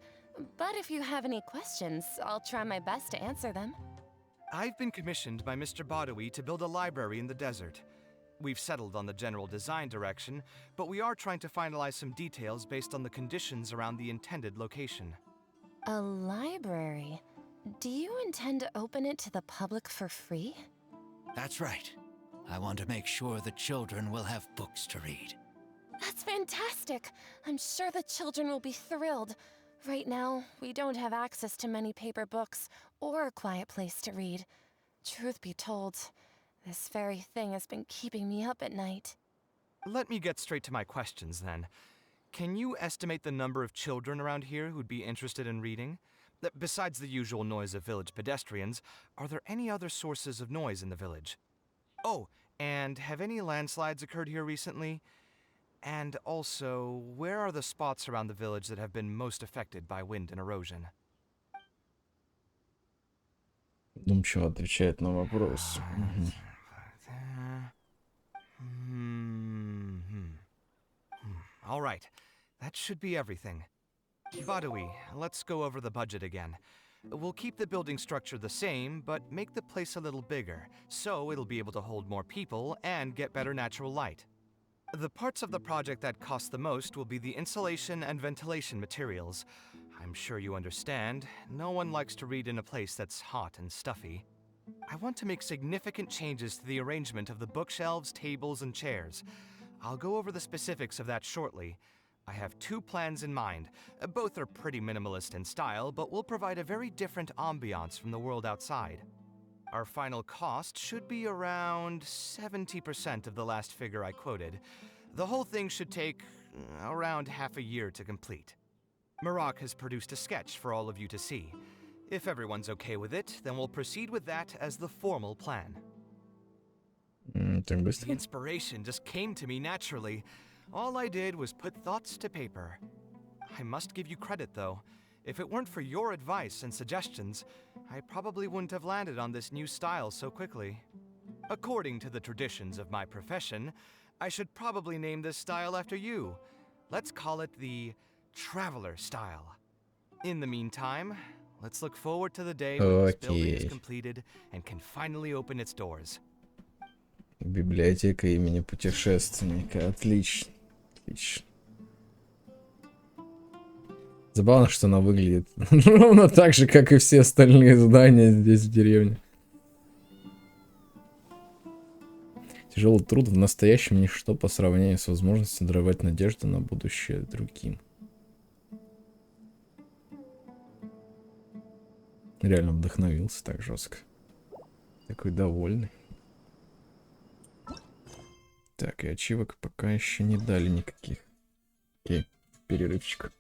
but if you have any questions, I'll try my best to answer them. I've been commissioned by Mr. Badawi to build a library in the desert. We've settled on the general design direction, but we are trying to finalize some details based on the conditions around the intended location. A library? Do you intend to open it to the public for free? That's right. I want to make sure the children will have books to read. That's fantastic! I'm sure the children will be thrilled. Right now, we don't have access to many paper books or a quiet place to read. Truth be told, this very thing has been keeping me up at night. Let me get straight to my questions then. Can you estimate the number of children around here who'd be interested in reading? Besides the usual noise of village pedestrians, are there any other sources of noise in the village? Oh, and have any landslides occurred here recently? And also, where are the spots around the village that have been most affected by wind and erosion? Думчиво отвечает на вопрос. All right, that should be everything. Badawi, let's go over the budget again. We'll keep the building structure the same, but make the place a little bigger, so it'll be able to hold more people and get better natural light. The parts of the project that cost the most will be the insulation and ventilation materials. I'm sure you understand, no one likes to read in a place that's hot and stuffy. I want to make significant changes to the arrangement of the bookshelves, tables, and chairs. I'll go over the specifics of that shortly. I have two plans in mind. Both are pretty minimalist in style, but will provide a very different ambiance from the world outside. Our final cost should be around 70% of the last figure I quoted. The whole thing should take around half a year to complete. Marak has produced a sketch for all of you to see. If everyone's okay with it, then we'll proceed with that as the formal plan. Так быстро? The inspiration just came to me naturally. All I did was put thoughts to paper. I must give you credit, though. If it weren't for your advice and suggestions, I probably wouldn't have landed on this new style so quickly. According to the traditions of my profession, I should probably name this style after you. Let's call it the Traveler style. In the meantime, let's look forward to the day when this building is completed and can finally open its doors. Библиотека имени путешественника. Отлично. Отлично. Забавно, что она выглядит ровно так же, как и все остальные здания здесь в деревне. Тяжелый труд в настоящем ничто по сравнению с возможностью даровать надежду на будущее другим. Реально вдохновился так жестко. Такой довольный. Так, и ачивок пока еще не дали никаких. Окей, перерывчик.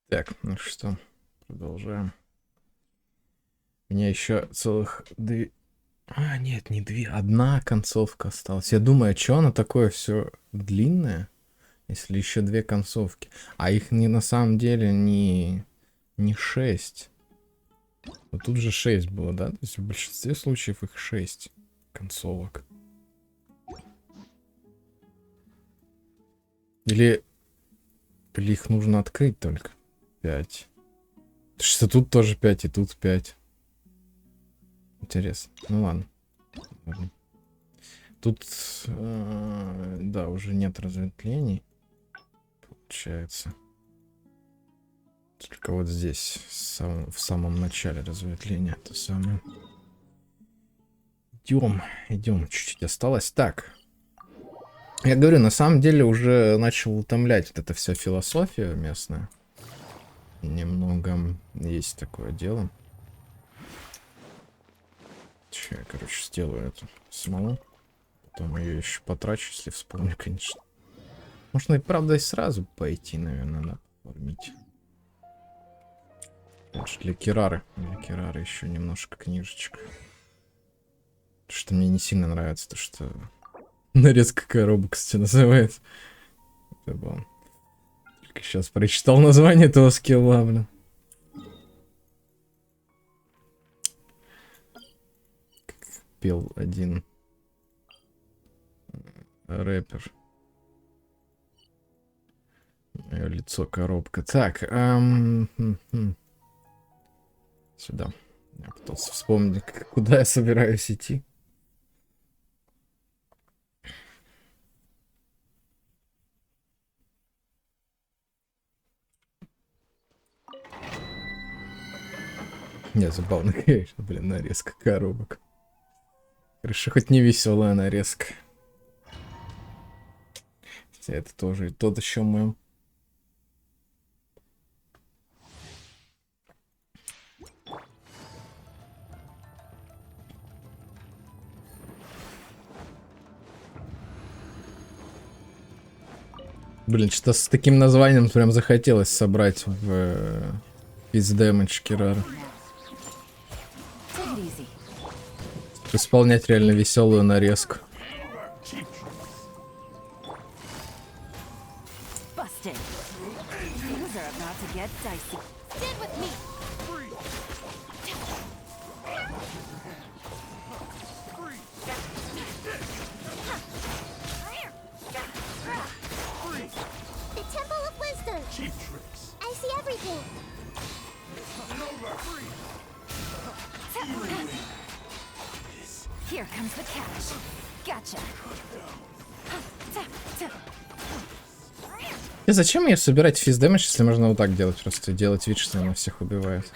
Так, ну что, продолжаем. У меня еще целых две... А, нет, не две, одна концовка осталась. Я думаю, что оно такое все длинное, если еще две концовки. А их не на самом деле не 6. Вот тут же 6 было, да? То есть в большинстве случаев их 6 концовок. Или их нужно открыть только 5. Что тут тоже 5 и тут 5. Интересно. Ну ладно. Тут, да, уже нет разветвлений. Получается. Только вот здесь, в самом начале разветвления, то самое. Идем, чуть-чуть осталось. Так. Я говорю, на самом деле уже начал утомлять вот эта вся философия местная. Немного есть такое дело. Че, я, короче, сделаю эту смолу. Потом ее еще потрачу, если вспомню, конечно. Можно и правда и сразу пойти, наверное, да, оформить. Для Кирары. Для Кирары еще немножко книжечек. Что мне не сильно нравится, то что нарезка коробок, кстати, называется. Только сейчас прочитал название этого скилла, блин. Пел один рэпер. Мое лицо коробка. Так, сюда. Я пытался вспомнить, куда я собираюсь идти. Не, забавно, конечно, блин, нарезка коробок. Хорошо, хоть не веселая нарезка. Хотя это тоже тот еще мем. Блин, что-то с таким названием прям захотелось собрать в пиздэмэдж Кирара. Исполнять реально веселую нарезку. И зачем мне собирать физ дэмэдж, если можно вот так делать, просто делать вид, что она всех убивает.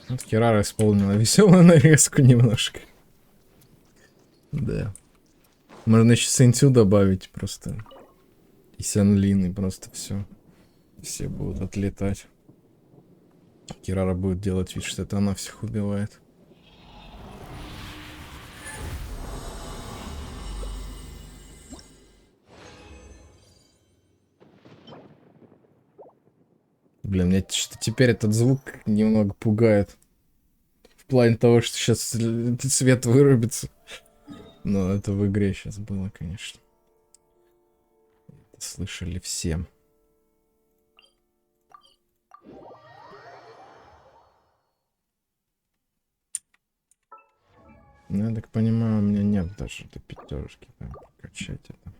Вот Кирара исполнила веселую нарезку немножко. Да. Можно еще Сэнтю добавить просто. И Сянлин, и просто все. Все будут отлетать. Кирара будет делать вид, что это она всех убивает. Блин, меня теперь этот звук немного пугает. В плане того, что сейчас свет вырубится. Но это в игре сейчас было, конечно. Это слышали все. Ну, я так понимаю, у меня нет даже до 5, да, прокачать это.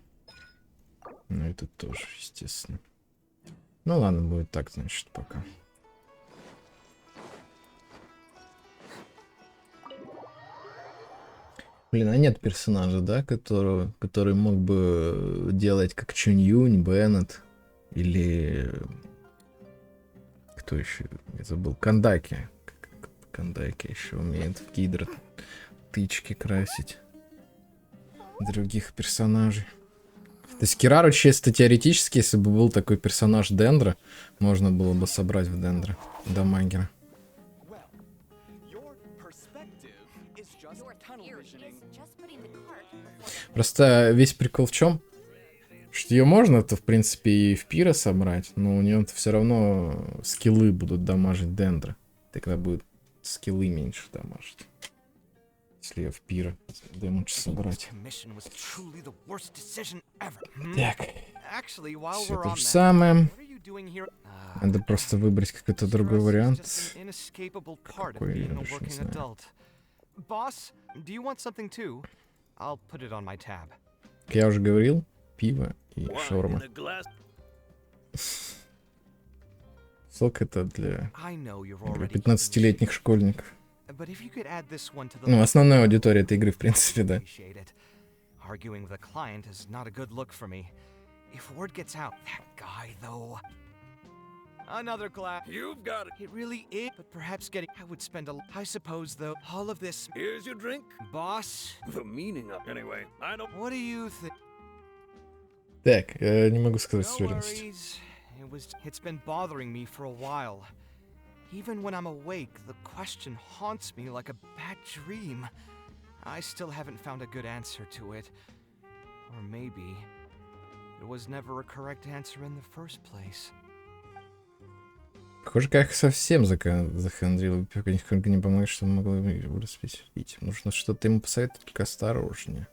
Ну, и тут тоже, естественно. Ну, ладно, будет так, значит, пока. Блин, а нет персонажа, да, который мог бы делать как Чунь-Юнь, Беннет или... Кто еще? Я забыл. Кандаки. Кандаки еще умеет в гидро тычки красить. Других персонажей. То есть Кирару чисто теоретически, если бы был такой персонаж Дендра, можно было бы собрать в Дендра дамагера. Просто весь прикол в чем? Что ее можно-то, в принципе, и в пира собрать, но у нее все равно скиллы будут дамажить дендра. Тогда будет скиллы меньше дамажить. Если ее в пира дэмэдж собрать. Так. Все то же самое. Надо просто выбрать какой-то другой вариант. Какой, я даже не знаю. Как я уже говорил, пиво и шаурма. Сок это для 15-летних школьников. Ну, основная аудитория этой игры, в принципе, да. Another glass. You've got it. It really is. But perhaps getting. I would spend a. I suppose, though, all of this. Here's your drink. Boss. The meaning of. Anyway, I don't. What do you think? Так, не могу сказать с уверенностью. It's been bothering me for a while. Even when I'm awake, the question haunts me like a bad dream. I still haven't found a good answer to it. Or maybe there was never a correct answer in the first place. Похоже, как совсем захандрил. Никак не помогает, что могло его распить. Нужно что-то ему посоветовать, только осторожнее.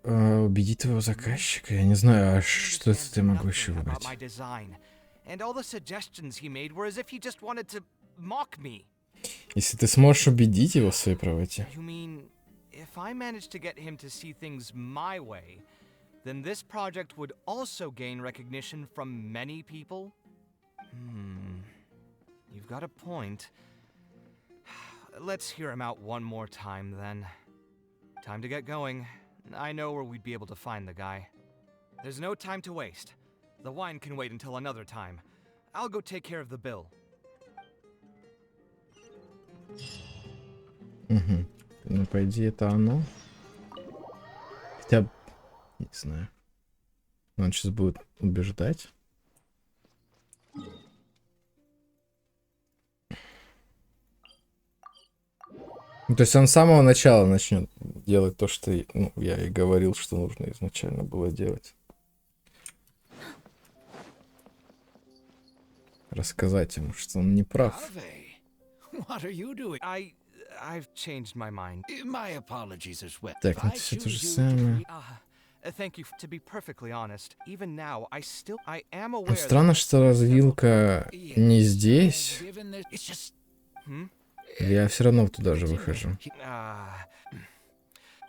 Убедить твоего заказчика? Я не знаю, а что ты могу еще выбрать? Если ты сможешь убедить его в своей правоте. Then this project would also gain recognition from many people? You've got a point. Let's hear him out one more time, then. Time to get going. I know where we'd be able to find the guy. There's no time to waste. The wine can wait until another time. I'll go take care of the bill. Ну, по идее, это оно. Хотя бы... Не знаю. Он сейчас будет убеждать. Ну, то есть он с самого начала начнет делать то, что я и говорил, что нужно изначально было делать. Рассказать ему, что он не прав. I've changed my mind. My apologies as well. Так, ну это все то же самое. Thank you. To be perfectly honest, even now, I am aware. Странно, что развилка не здесь. Я все равно туда же выхожу.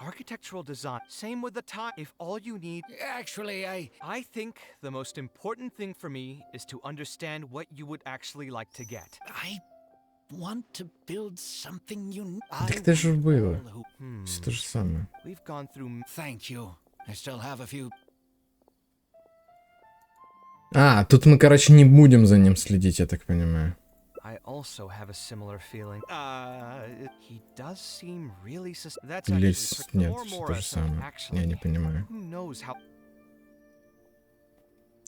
Architectural design. Same with the time. If all you need. Actually, I think the most important thing for me is to understand what you would actually like to get. I want to build something unique. Так это же было. Все то же самое. We've gone through. Thank you. I still have a few. Тут мы, короче, не будем за ним следить, я так понимаю. I also have a similar feeling. He does seem really that's Или actually нет, все то же самое. Я не понимаю. Who knows how.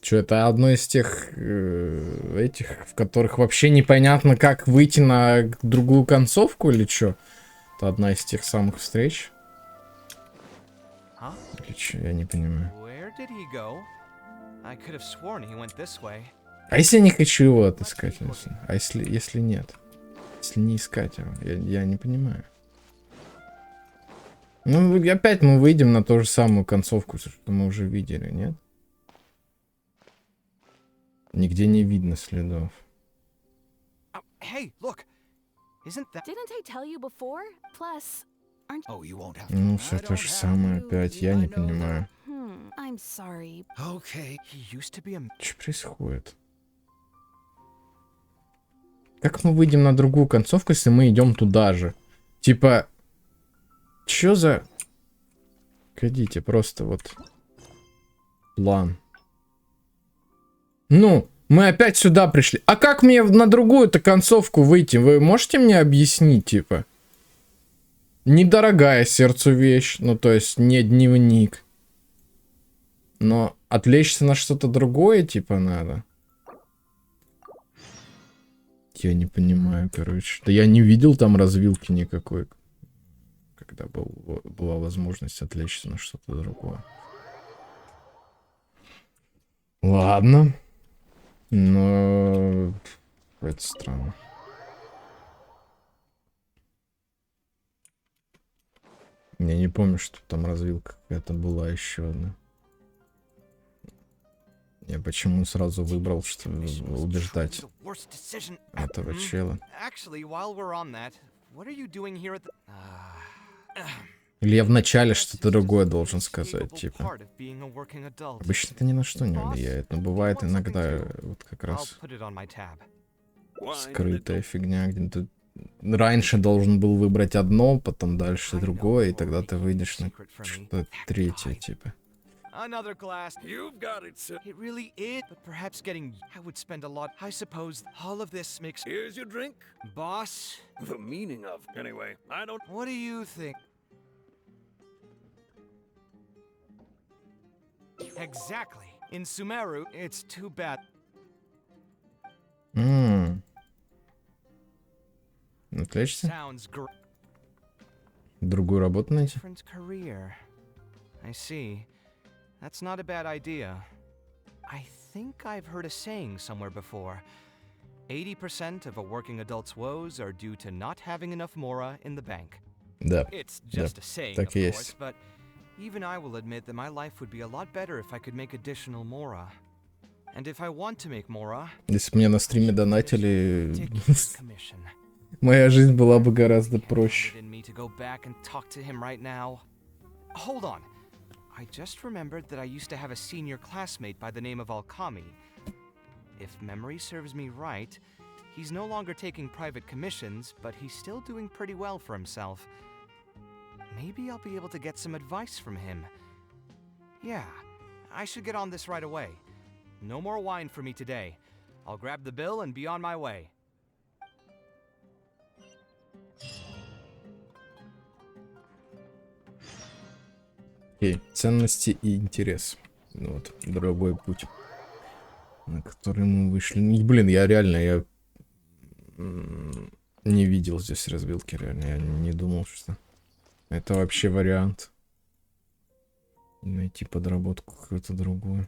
Что, это одно из тех этих, в которых вообще непонятно, как выйти на другую концовку или что? Это одна из тех самых встреч. Или что, я не понимаю. А если я не хочу его отыскать? А если нет? Если не искать его? Я не понимаю. Ну, опять мы выйдем на ту же самую концовку, что мы уже видели, нет? Нигде не видно следов. Hey, look. Isn't that... Didn't I tell you before? Plus, aren't... Oh, you won't have to. Ну, все то же самое опять, я не понимаю. I'm sorry. Okay. He used to be a... Что происходит? Как мы выйдем на другую концовку, если мы идем туда же? Типа, чё за... Погодите, просто вот... План. Ну, мы опять сюда пришли. А как мне на другую-то концовку выйти? Вы можете мне объяснить, типа? Недорогая сердцу вещь, ну, то есть не дневник. Но отвлечься на что-то другое, типа, надо. Я не понимаю, короче. Да я не видел там развилки никакой. когда была возможность отвлечься на что-то другое. Ладно. Но это странно. Я не помню, что там развилка какая-то была еще одна. Я почему сразу выбрал, что убеждать этого чела. Или я вначале что-то другое должен сказать, типа. Обычно это ни на что не влияет, но бывает иногда вот как раз скрытая фигня, где ты раньше должен был выбрать одно, потом дальше другое, и тогда ты выйдешь на что-то третье, типа. Another glass. You've got it, sir. It really is, but perhaps getting... I would spend a lot... I suppose all of this makes... Here's your drink. Boss? The meaning of... Anyway, I don't... What do you think? Exactly. In Sumeru, it's too bad. Отвлечься? Sounds great. Другую работу найти? Different career. I see. That's not a bad idea. I think I've heard a saying somewhere before. 80% of a working adult's woes are due to not having enough mora in the bank. Да. It's just a saying, так of и course, есть. but even I will admit that my life would be a lot better if I could make additional mora. And if I want to make mora, если бы мне на стриме донатили, моя жизнь была бы гораздо проще. Hold on. I just remembered that I used to have a senior classmate by the name of Alkami. If memory serves me right, he's no longer taking private commissions, but he's still doing pretty well for himself. Maybe I'll be able to get some advice from him. Yeah, I should get on this right away. No more wine for me today. I'll grab the bill and be on my way. Окей, ценности и интерес. Вот, другой путь, на который мы вышли. Блин, я реально, не видел здесь развилки, реально. Я не думал, что это вообще вариант. Найти подработку какую-то другую.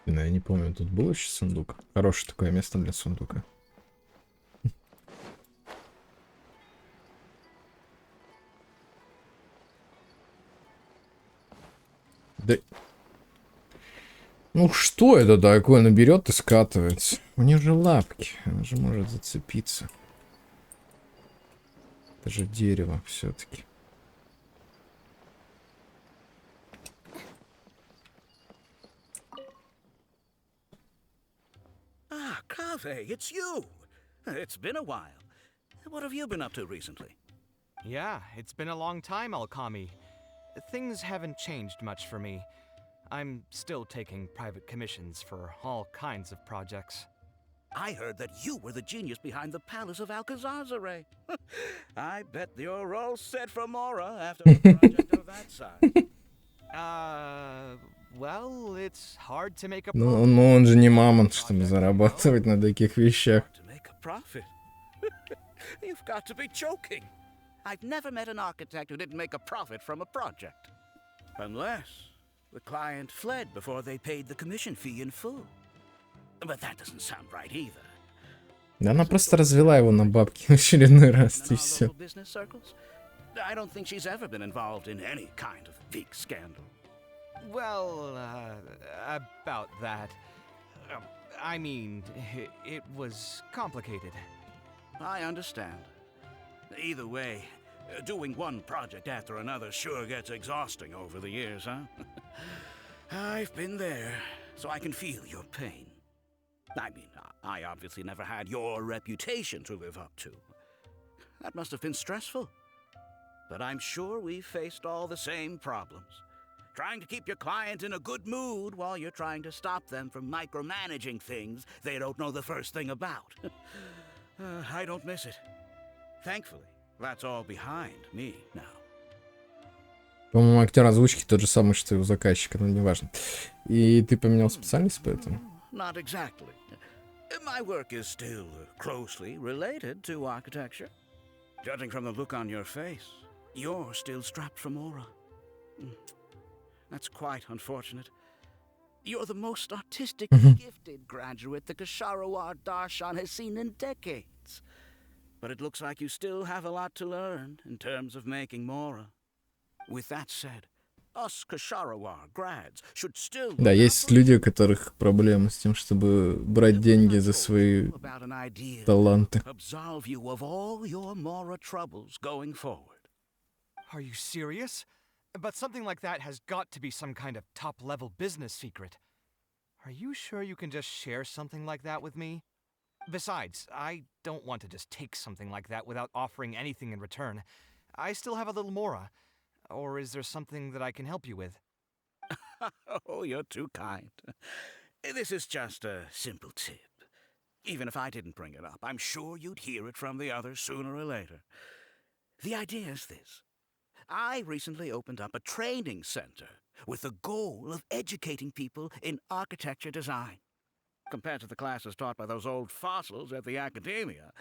Я не помню, тут был еще сундук. Хорошее такое место для сундука. Да... Ну что это такое? Она берет и скатывается. У нее же лапки. Она же может зацепиться. Это же дерево все-таки. Kaveh, it's you! It's been a while. What have you been up to recently? Yeah, it's been a long time, Alkami. Things haven't changed much for me. I'm still taking private commissions for all kinds of projects. I heard that you were the genius behind the Palace of Alcazazare. I bet you're all set for Mora after a project of that size. Well, it's hard to make a profit. Ну, он же не мамонт, чтобы зарабатывать на таких вещах. You've got to be joking. I've never met an architect who didn't make a profit from a project. Unless the client fled before they paid the commission fee in full. But that doesn't sound right either. Да она просто развела его на бабки в очередной раз, и все. I don't think she's ever been involved in any kind of big scandal. Well, about that. I mean, it was complicated. I understand. Either way, doing one project after another sure gets exhausting over the years, huh? I've been there, so I can feel your pain. I mean, I obviously never had your reputation to live up to. That must have been stressful. But I'm sure we've faced all the same problems. Trying to keep your client in a good mood while you're trying to stop them from micromanaging things they don't know the first thing about. I don't miss it. Thankfully, That's all behind me now. По-моему, актер озвучки тот же самый, что и у заказчика, но неважно. И ты поменял специальность поэтому? Not exactly. My work is still closely related to architecture. Judging from the look on your face, you're still strapped for Mora. That's quite unfortunate. You're the most artistically gifted graduate the Kasharawar Darshan has seen in decades. But it looks like you still have a lot to learn in terms of making Mora. With that said, us Kasharawar grads should still... Да, есть люди, у которых проблемы с тем, чтобы брать деньги за свои таланты. Absolve you of all your Mora troubles going forward. Are you serious? But something like that has got to be some kind of top-level business secret. Are you sure you can just share something like that with me? Besides, I don't want to just take something like that without offering anything in return. I still have a little Mora. Or is there something that I can help you with? Oh, you're too kind. This is just a simple tip. Even if I didn't bring it up, I'm sure you'd hear it from the others sooner or later. The idea is this. I recently opened up a training center with the goal of educating people in architecture design. Compared to the classes taught by those old fossils at the academia,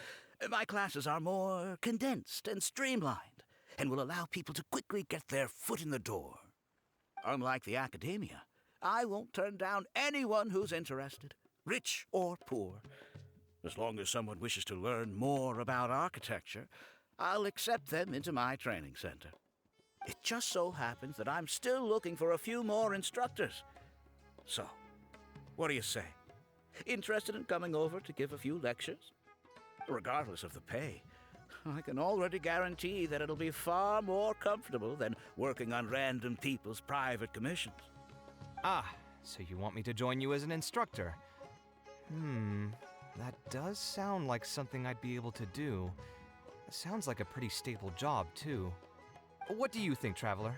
my classes are more condensed and streamlined and will allow people to quickly get their foot in the door. Unlike the academia, I won't turn down anyone who's interested, rich or poor. As long as someone wishes to learn more about architecture, I'll accept them into my training center. It just so happens that I'm still looking for a few more instructors. So, what do you say? Interested in coming over to give a few lectures? Regardless of the pay, I can already guarantee that it'll be far more comfortable than working on random people's private commissions. Ah, so you want me to join you as an instructor? That does sound like something I'd be able to do. Sounds like a pretty stable job, too. What do you think, Traveler?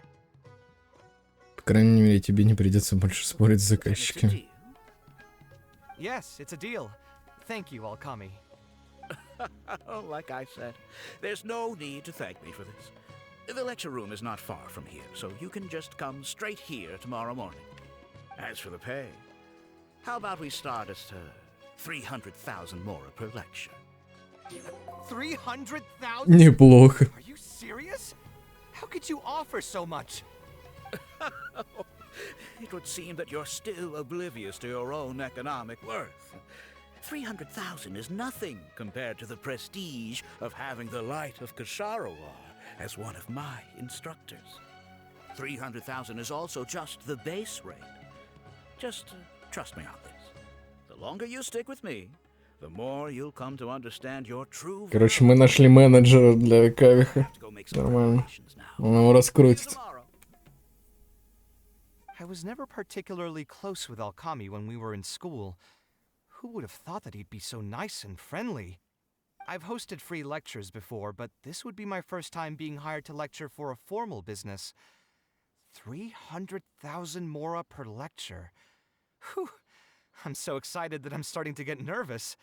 По крайней мере, тебе не придется больше спорить с заказчиками. Yes, it's a deal. Thank you, Alkami. Like I said, there's no need to thank me for this. The lecture room is not far from here, so you can just come straight here tomorrow morning. As for the pay, how about we start at 300,000 Mora per lecture? 300,000? Неплохо. Are you serious? How could you offer so much? It would seem that you're still oblivious to your own economic worth. 300,000 is nothing compared to the prestige of having the light of Kasharawar as one of my instructors. 300,000 is also just the base rate. Just trust me on this. The longer you stick with me, the more you'll come to understand your true... Короче, мы нашли менеджера для Кавеха. Нормально. Он его раскрутит. I was never particularly close with Alkami when we were in school. Who would have thought that he'd be so nice and friendly? I've hosted free lectures before, but this would be my first time being hired to lecture for a formal business. 300,000 Mora per lecture. Whew. I'm so excited that I'm starting to get nervous.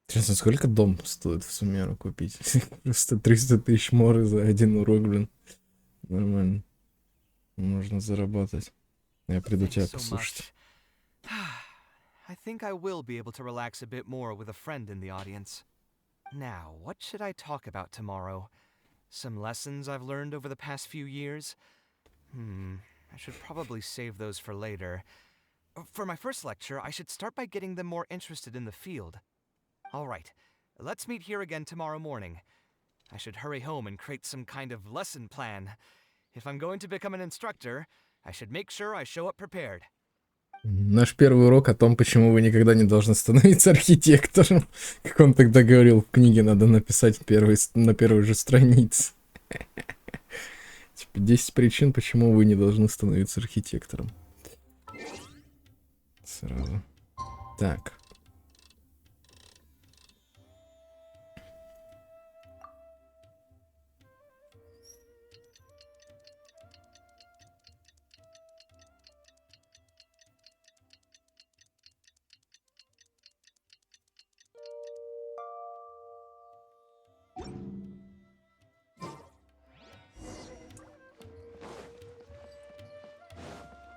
Интересно, сколько дом стоит в Сумеру купить? Просто 300 тысяч Моры за один урок, блин. Нормально. Можно заработать. Я приду тебя послушать. I think I will be able to relax a bit more with a friend in the audience. Now, what should I talk about tomorrow? Some lessons I've learned over the past few years? I should probably save those for later. For my first lecture, I should start by getting them more interested in the field. All right, let's meet here again tomorrow morning. I should hurry home and create some kind of lesson plan. If I'm going to become an instructor, I should make sure I show up prepared. Наш первый урок о том, почему вы никогда не должны становиться архитектором. Как он тогда говорил, в книге надо написать на первой же странице. Типа 10 причин, почему вы не должны становиться архитектором. Сразу. Так.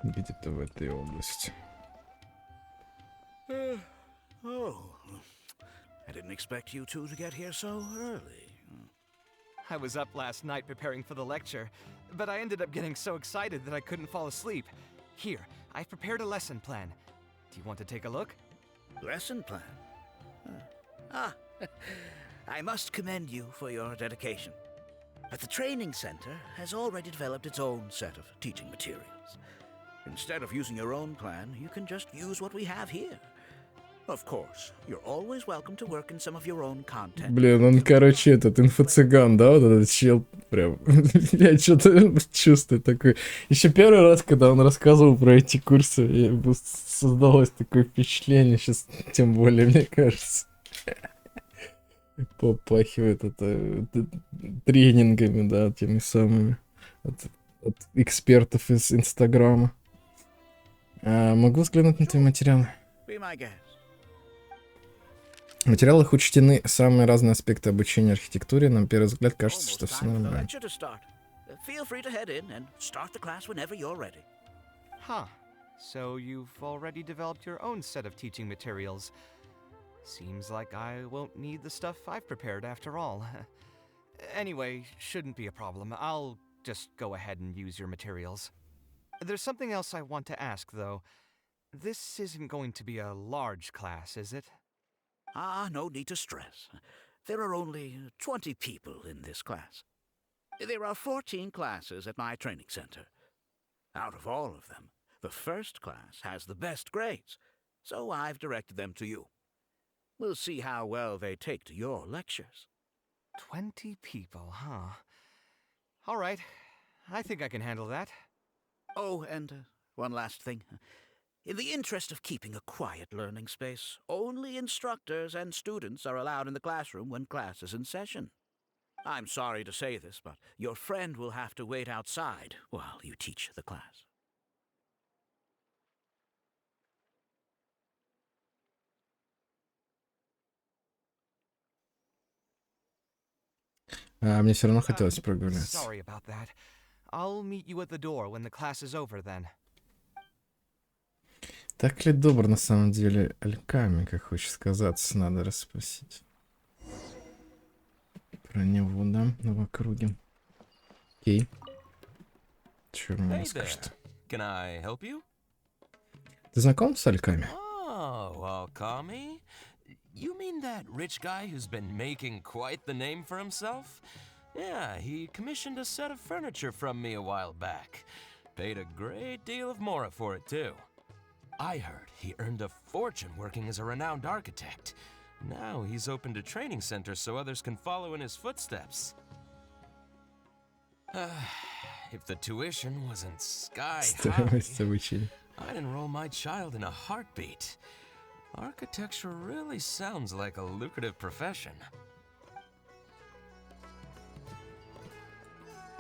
где-то в этой области. Oh, I didn't expect you two to get here so early. I was up last night preparing for the lecture, but I ended up getting so excited that I couldn't fall asleep. Here, I've prepared a lesson plan. Do you want to take a look? Lesson plan? I must commend you for your dedication. But the training center has already developed its own set of teaching materials. Instead of using your own plan, you can just use what we have here. Of course, you're always welcome to work in some of your own content. Блин, он, короче, этот инфо-цыган, да, вот этот чел, прям, я что-то чувствую такой. Еще первый раз, когда он рассказывал про эти курсы, создалось такое впечатление, сейчас тем более, мне кажется. Попахивает это тренингами, да, теми самыми от экспертов из Инстаграма. Могу взглянуть на твои материалы? Be my guest. В материалах учтены самые разные аспекты обучения архитектуре. На первый взгляд кажется, что все нормально. Feel free to head in and start the class whenever you're ready. Huh. So you've already developed your own set of teaching materials. Seems like I won't need the stuff I've prepared after all. Anyway, shouldn't be a problem. I'll just go ahead and use your materials. There's something else I want to ask, though. This isn't going to be a large class, is it? No need to stress. There are only 20 people in this class. There are 14 classes at my training center. Out of all of them, the first class has the best grades, so I've directed them to you. We'll see how well they take to your lectures. 20 people, huh? All right. I think I can handle that. Oh, and one last thing. In the interest of keeping a quiet learning space, only instructors and students are allowed in the classroom when class is in session. I'm sorry to say this, but your friend will have to wait outside while you teach the class. Мне все равно хотелось прогуляться. Sorry about that. I'll meet you at the door when the class is over then. Так ли добр на самом деле Альками, как хочешь сказаться, надо расспросить. Про него, да, в округе. Окей. Чё мне скажет? Can I help you? Ты знаком с Альками? Oh, Alkami? You mean that rich guy who's been making quite the name for himself? Yeah, he commissioned a set of furniture from me a while back. Paid a great deal of mora for it, too. I heard he earned a fortune working as a renowned architect. Now he's opened a training center so others can follow in his footsteps. If the tuition wasn't sky high, I'd enroll my child in a heartbeat. Architecture really sounds like a lucrative profession.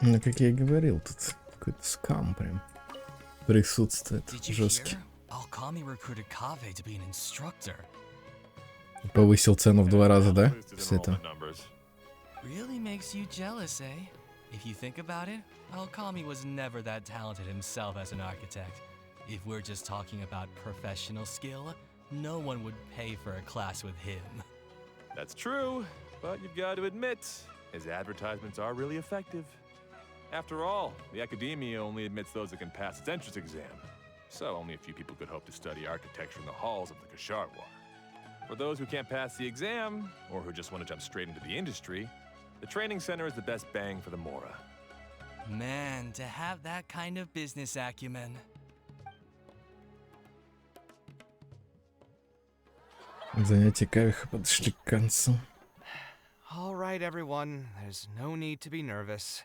Ну, как я и говорил, тут какой-то скам прям присутствует жесткий. Alkami recruited Kaveh to be an instructor. Повысил цену в 2 раза, да? После этого. Really makes you jealous, eh? If you think about it, Alkami was never that talented himself as an architect. If we're just talking about professional skill, no one would pay for a class with him. That's true, but you've got to admit, his advertisements are really effective. After all, the academia only admits those that can pass its entrance exam, so only a few people could hope to study architecture in the halls of the Kasharwar. For those who can't pass the exam, or who just want to jump straight into the industry, the training center is the best bang for the Mora. Man, to have that kind of business acumen. Занятия Кавеха подошли к концу. All right, everyone. There's no need to be nervous.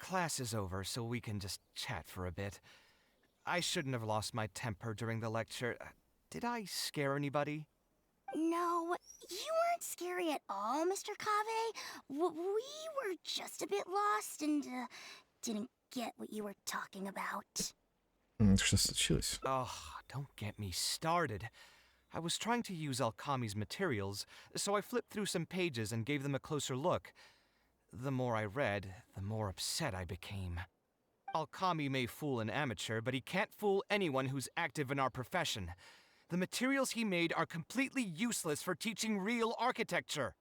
Class is over, so we can just chat for a bit. I shouldn't have lost my temper during the lecture. Did I scare anybody? No, you weren't scary at all, Mr. Kaveh. We were just a bit lost and didn't get what you were talking about. Что случилось? Oh, don't get me started. I was trying to use Alkami's materials, so I flipped through some pages and gave them a closer look. The more I read, the more upset I became. Alchemy may fool an amateur, but he can't fool anyone who's active in our profession. The materials he made are completely useless for teaching real architecture.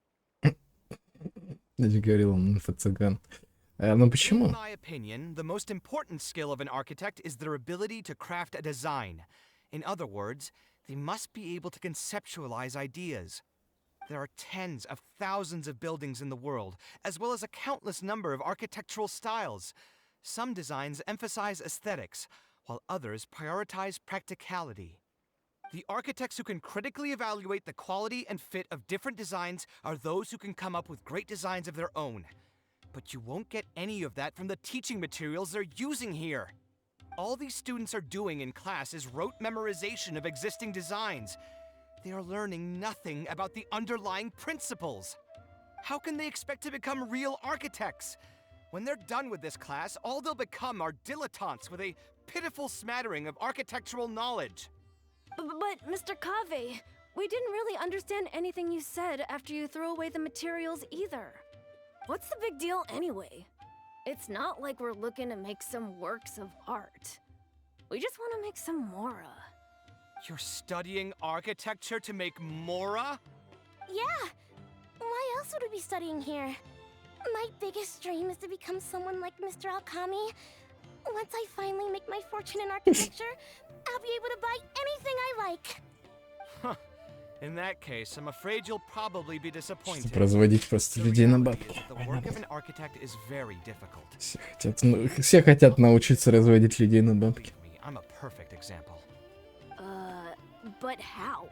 Я же говорил, он инфо-цыган. Ну почему? In my opinion, the most important skill of an architect is their ability to craft a design. In other words, they must be able to conceptualize ideas. There are tens of thousands of buildings in the world, as well as a countless number of architectural styles. Some designs emphasize aesthetics, while others prioritize practicality. The architects who can critically evaluate the quality and fit of different designs are those who can come up with great designs of their own. But you won't get any of that from the teaching materials they're using here. All these students are doing in class is rote memorization of existing designs. They are learning nothing about the underlying principles. How can they expect to become real architects? When they're done with this class, all they'll become are dilettantes with a pitiful smattering of architectural knowledge. But Mr. Kaveh, we didn't really understand anything you said after you threw away the materials either. What's the big deal anyway? It's not like we're looking to make some works of art. We just want to make some mora. You're studying architecture to make mora? Yeah. Why else would we be studying here? My biggest dream is to become someone like Mr. Alchemy. Once I finally make my fortune in architecture, I'll be able to buy anything I like. Huh. In that case, I'm afraid you'll probably be disappointed. Разводить просто людей на бабки. The work of an architect is very difficult. Все хотят научиться разводить людей на бабки. I'm a perfect example. But how?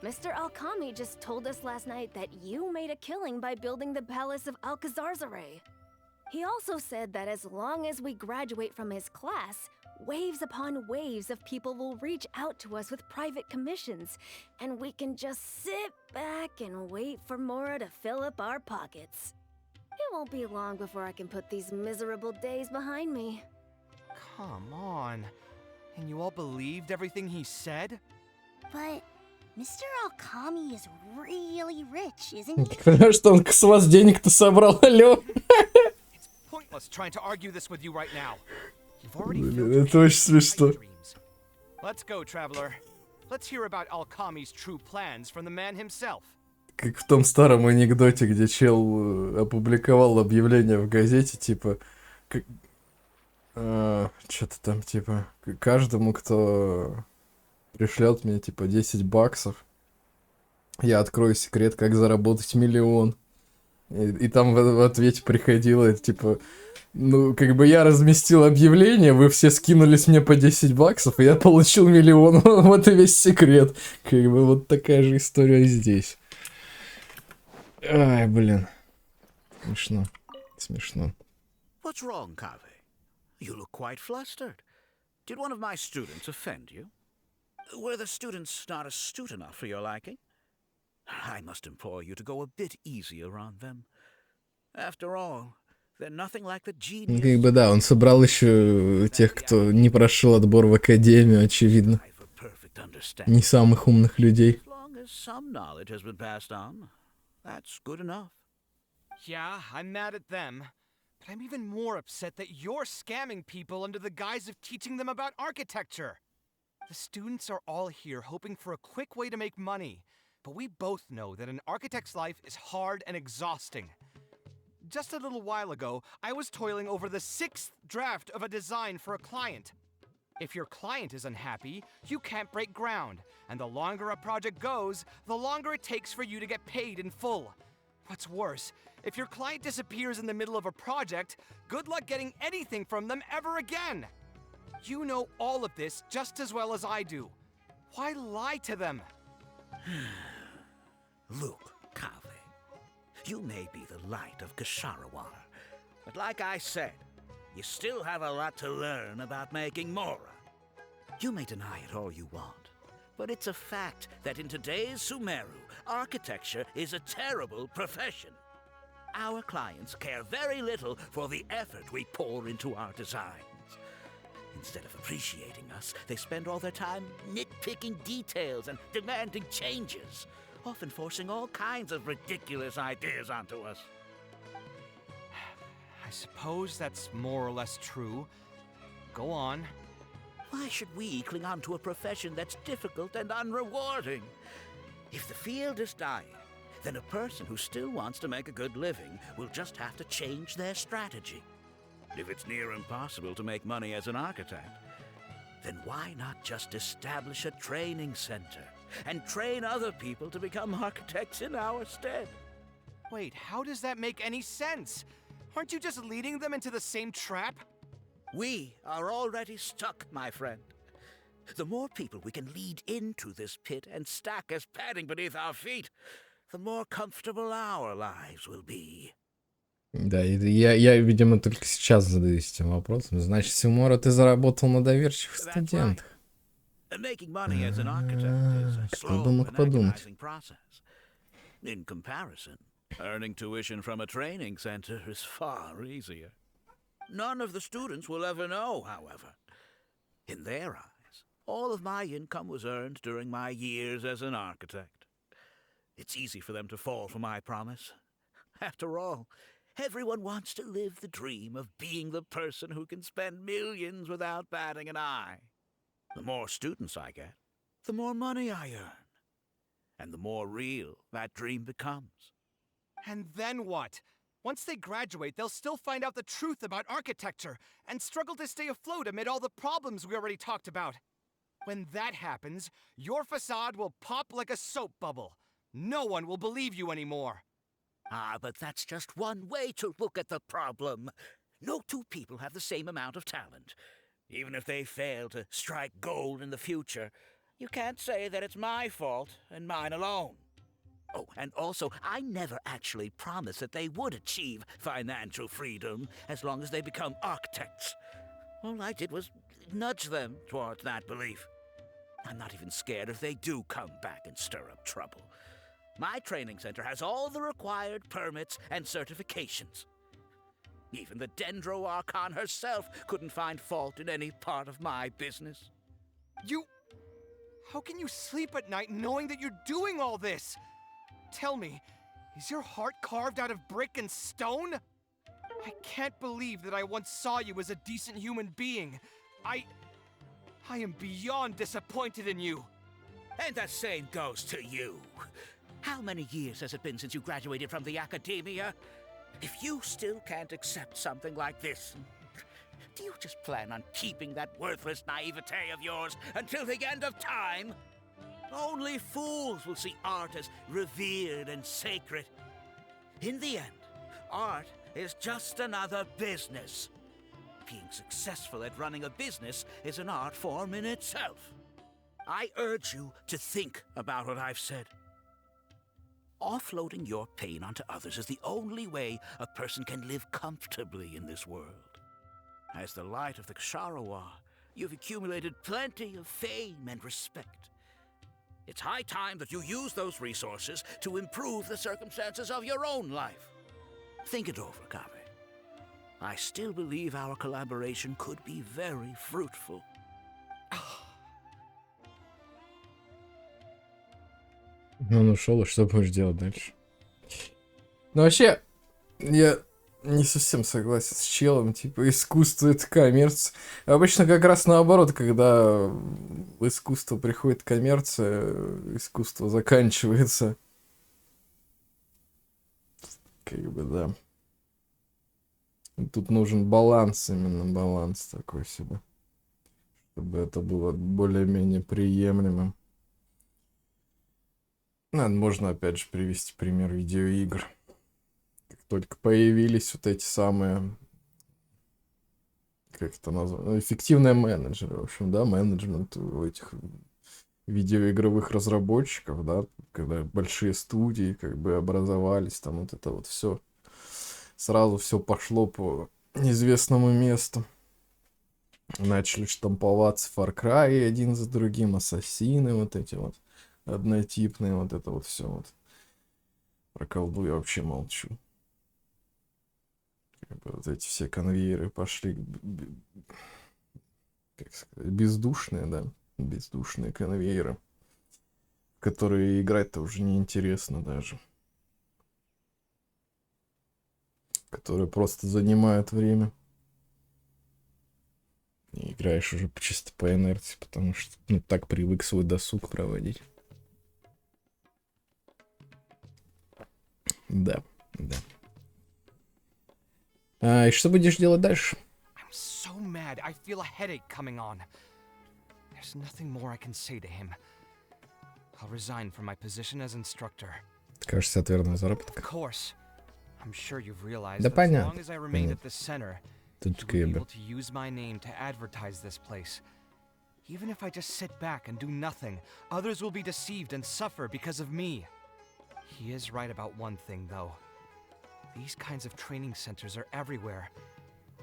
Mr. Alchemy just told us last night that you made a killing by building the palace of Alcazarzare. He also said that as long as we graduate from his class, waves upon waves of people will reach out to us with private commissions, and we can just sit back and wait for Mora to fill up our pockets. It won't be long before I can put these miserable days behind me. Come on. And you all believed everything he said? But Mr. Alchemy is really rich, isn't he? Потому что он с вас денег-то собрал, алло. Pointless trying to argue this with you right now. You've already Это очень смешно. Let's go, traveler. Let's hear about Alchemy's true plans from the man himself. Как в том старом анекдоте, где чел опубликовал объявление в газете, типа, что-то там, типа, каждому, кто пришлет мне, типа, $10, я открою секрет, как заработать $1 миллион. И там в ответе приходило, типа, ну, как бы я разместил объявление, вы все скинулись мне по $10, и я получил $1 миллион. Вот и весь секрет. Как бы вот такая же история здесь. Ай, блин. Смешно. Смешно. What's wrong, Kaveh? You look quite flustered. Did one of my students offend you? Were the students not astute enough for your liking? I must implore you to go a bit easier on them. After all, they're nothing like the Ну, genius. как бы да, он собрал еще тех, кто не прошел отбор в академию, очевидно. Не самых умных людей. As long as some knowledge has been passed on, that's good enough. Yeah, I'm mad at them. But I'm even more upset that you're scamming people under the guise of teaching them about architecture. The students are all here hoping for a quick way to make money. But we both know that an architect's life is hard and exhausting. Just a little while ago, I was toiling over the 6th draft of a design for a client. If your client is unhappy, you can't break ground. And the longer a project goes, the longer it takes for you to get paid in full. What's worse, if your client disappears in the middle of a project, good luck getting anything from them ever again. You know all of this just as well as I do. Why lie to them? Look, Kaveh, you may be the light of Ksharawar, but like I said, you still have a lot to learn about making mora. You may deny it all you want, but it's a fact that in today's Sumeru, architecture is a terrible profession. Our clients care very little for the effort we pour into our designs. Instead of appreciating us, they spend all their time nitpicking details and demanding changes, often forcing all kinds of ridiculous ideas onto us. I suppose that's more or less true, Go on. Why should we cling on to a profession that's difficult and unrewarding? If the field is dying, then a person who still wants to make a good living will just have to change their strategy. If it's near impossible to make money as an architect, then why not just establish a training center and train other people to become architects in our stead? Wait, how does that make any sense? Aren't you just leading them into the same trap? We are already stuck, my friend. The more people we can lead into this pit and stack as padding beneath our feet, the more comfortable our lives will be. Да, я, видимо, только сейчас задаюсь этим вопросом. Значит, Симора, ты заработал на доверчивых студентах. Making money as an architect is a slow and agonizing process. In comparison, earning tuition from a training center is far easier. None of the students will ever know, however. In their eyes, all of my income was earned during my years as an architect. It's easy for them to fall for my promise. After all, everyone wants to live the dream of being the person who can spend millions without batting an eye. The more students I get, the more money I earn. And the more real that dream becomes. And then what? Once they graduate, they'll still find out the truth about architecture and struggle to stay afloat amid all the problems we already talked about. When that happens, your facade will pop like a soap bubble. No one will believe you anymore. Ah, but that's just one way to look at the problem. No two people have the same amount of talent. Even if they fail to strike gold in the future, you can't say that it's my fault and mine alone. Oh, and also, I never actually promised that they would achieve financial freedom as long as they become architects. All I did was nudge them towards that belief. I'm not even scared if they do come back and stir up trouble. My training center has all the required permits and certifications. Even the Dendro Archon herself couldn't find fault in any part of my business. How can you sleep at night knowing that you're doing all this? Tell me, is your heart carved out of brick and stone? I can't believe that I once saw you as a decent human being. I am beyond disappointed in you. And the same goes to you. How many years has it been since you graduated from the academia? If you still can't accept something like this, do you just plan on keeping that worthless naivete of yours until the end of time? Only fools will see art as revered and sacred. In the end, art is just another business. Being successful at running a business is an art form in itself. I urge you to think about what I've said. Offloading your pain onto others is the only way a person can live comfortably in this world. As the light of the Ksharowa, you've accumulated plenty of fame and respect. It's high time that you use those resources to improve the circumstances of your own life. Think it over, Kaveh. I still believe our collaboration could be very fruitful. Он ушел, и что будешь делать дальше? Ну, вообще, я не совсем согласен с челом. Типа, искусство — это коммерция. Обычно как раз наоборот, когда в искусство приходит коммерция, искусство заканчивается. Как бы, да. Тут нужен баланс, именно баланс такой себе. Чтобы это было более-менее приемлемым. Можно опять же привести пример видеоигр. Как только появились вот эти самые, как это назвать, эффективные менеджеры, в общем, да, менеджмент у этих видеоигровых разработчиков, да, когда большие студии как бы образовались, там вот это вот все, сразу все пошло по неизвестному месту. Начали штамповаться Far Cry один за другим, ассасины вот эти вот. Однотипные, вот это вот все вот. Про колду я вообще молчу. Как бы вот эти все конвейеры пошли, как сказать, бездушные, да, бездушные конвейеры, в которые играть-то уже неинтересно даже. Которые просто занимают время. И играешь уже чисто по инерции, потому что ну, так привык свой досуг проводить. Да, да. И что будешь делать дальше? I'm so mad. I feel a headache coming on. There's nothing more I can say to him. I'll resign from my position as instructor. Откажешься от верного заработка? Of course. I'm sure you've realized Да that as понятно. long as I remain at this center, Тут you will be как бы. able to use my name to advertise this place. Even if I just sit back and do nothing, others will be deceived and suffer because of me. He is right about one thing, though. These kinds of training centers are everywhere.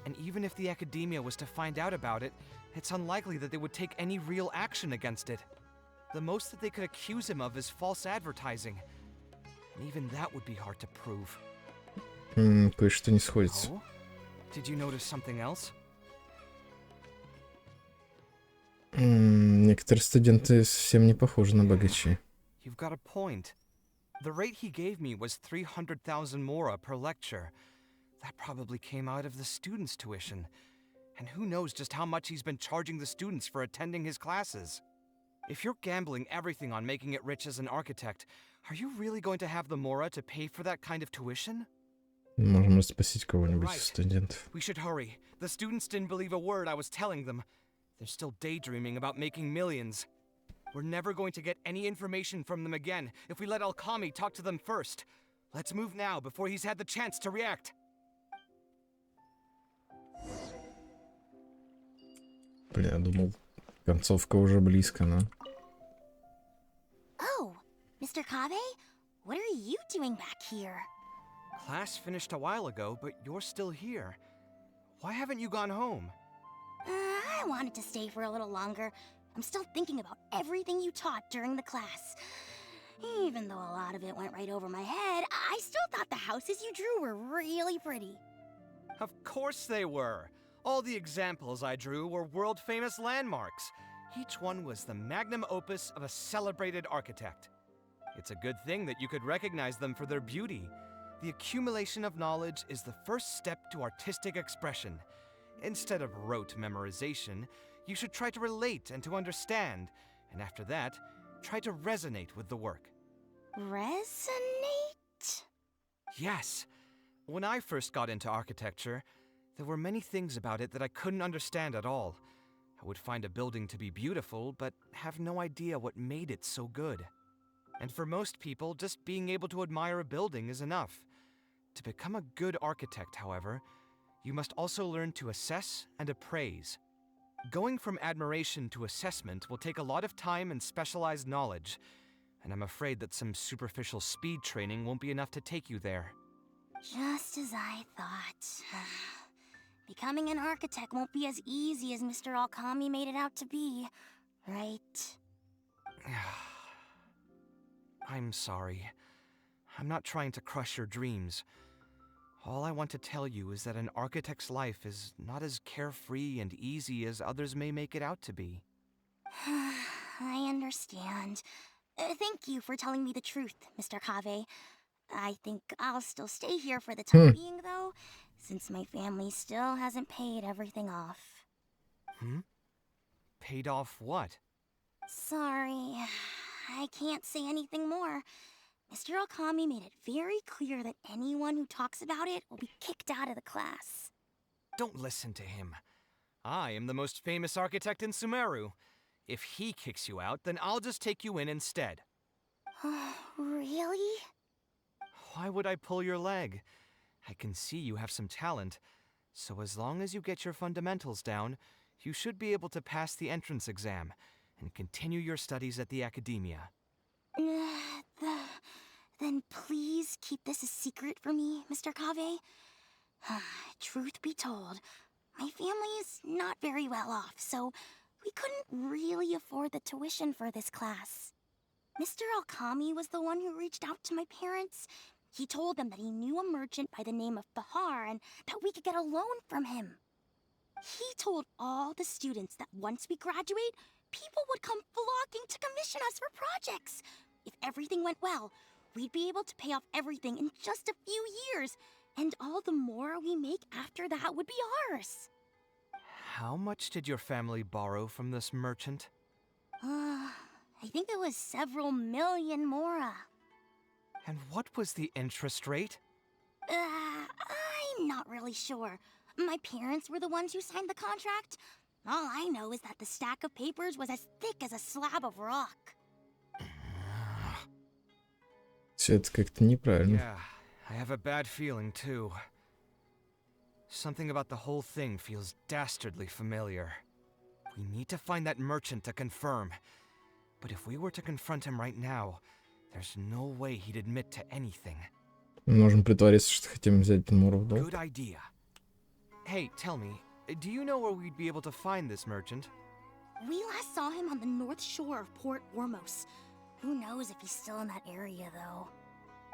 And even if the academia was to find out about it, it's unlikely that they would take any real action against it. The most that they could accuse him of is false advertising. And even that would be hard to prove. Кое-что не сходится. Oh? Did you notice something else? Некоторые студенты совсем не похожи на богачей. You've got a point. The rate he gave me was 300,000 mora per lecture. That probably came out of the students' tuition. And who knows just how much he's been charging the students for attending his classes. If you're gambling everything on making it rich as an architect, are you really going to have the mora to pay for that kind of tuition? Можем спросить кого-нибудь из студентов. We should hurry. The students didn't believe a word I was telling them. They're still daydreaming about making millions. We're never going to get any information from them again if we let Alkami talk to them first. Let's move now before he's had the chance to react. Бля, я думал, концовка уже близко, но... Oh, Mr. Kave? What are you doing back here? Class finished a while ago, but you're still here. Why haven't you gone home? I wanted to stay for a little longer. I'm still thinking about everything you taught during the class. Even though a lot of it went right over my head, I still thought the houses you drew were really pretty. Of course they were. All the examples I drew were world-famous landmarks. Each one was the magnum opus of a celebrated architect. It's a good thing that you could recognize them for their beauty. The accumulation of knowledge is the first step to artistic expression. Instead of rote memorization, you should try to relate and to understand, and after that, try to resonate with the work. Resonate? Yes. When I first got into architecture, there were many things about it that I couldn't understand at all. I would find a building to be beautiful, but have no idea what made it so good. And for most people, just being able to admire a building is enough. To become a good architect, however, you must also learn to assess and appraise. Going from admiration to assessment will take a lot of time and specialized knowledge, and I'm afraid that some superficial speed training won't be enough to take you there. Just as I thought. Becoming an architect won't be as easy as Mr. Alkami made it out to be, right? I'm sorry. I'm not trying to crush your dreams. All I want to tell you is that an architect's life is not as carefree and easy as others may make it out to be. I understand. Thank you for telling me the truth, Mr. Kave. I think I'll still stay here for the time being, though, since my family still hasn't paid everything off. Paid off what? Sorry, I can't say anything more. Mr. Alkami made it very clear that anyone who talks about it will be kicked out of the class. Don't listen to him. I am the most famous architect in Sumeru. If he kicks you out, then I'll just take you in instead. Really? Why would I pull your leg? I can see you have some talent, so as long as you get your fundamentals down, you should be able to pass the entrance exam and continue your studies at the academia. Then please keep this a secret for me, Mr. Kave. Truth be told, my family is not very well off, so we couldn't really afford the tuition for this class. Mr. Alkami was the one who reached out to my parents. He told them that he knew a merchant by the name of Bahar and that we could get a loan from him. He told all the students that once we graduate, people would come flocking to commission us for projects. If everything went well, we'd be able to pay off everything in just a few years, and all the more we make after that would be ours. How much did your family borrow from this merchant? I think it was several million mora. And what was the interest rate? I'm not really sure. My parents were the ones who signed the contract. All I know is that the stack of papers was as thick as a slab of rock. Все это как-то неправильно. Yeah, I have a bad feeling too. Something about the whole thing feels dastardly familiar. We need to find that merchant to confirm. But if we were to confront him right now, there's no way he'd admit to anything. Мы можем притвориться, что хотим взять Муру в долг. Good idea. Hey, tell me, do you know where we'd be able to find this merchant? We last saw him on the north shore of Port Ormos. Who knows if he's still in that area, though?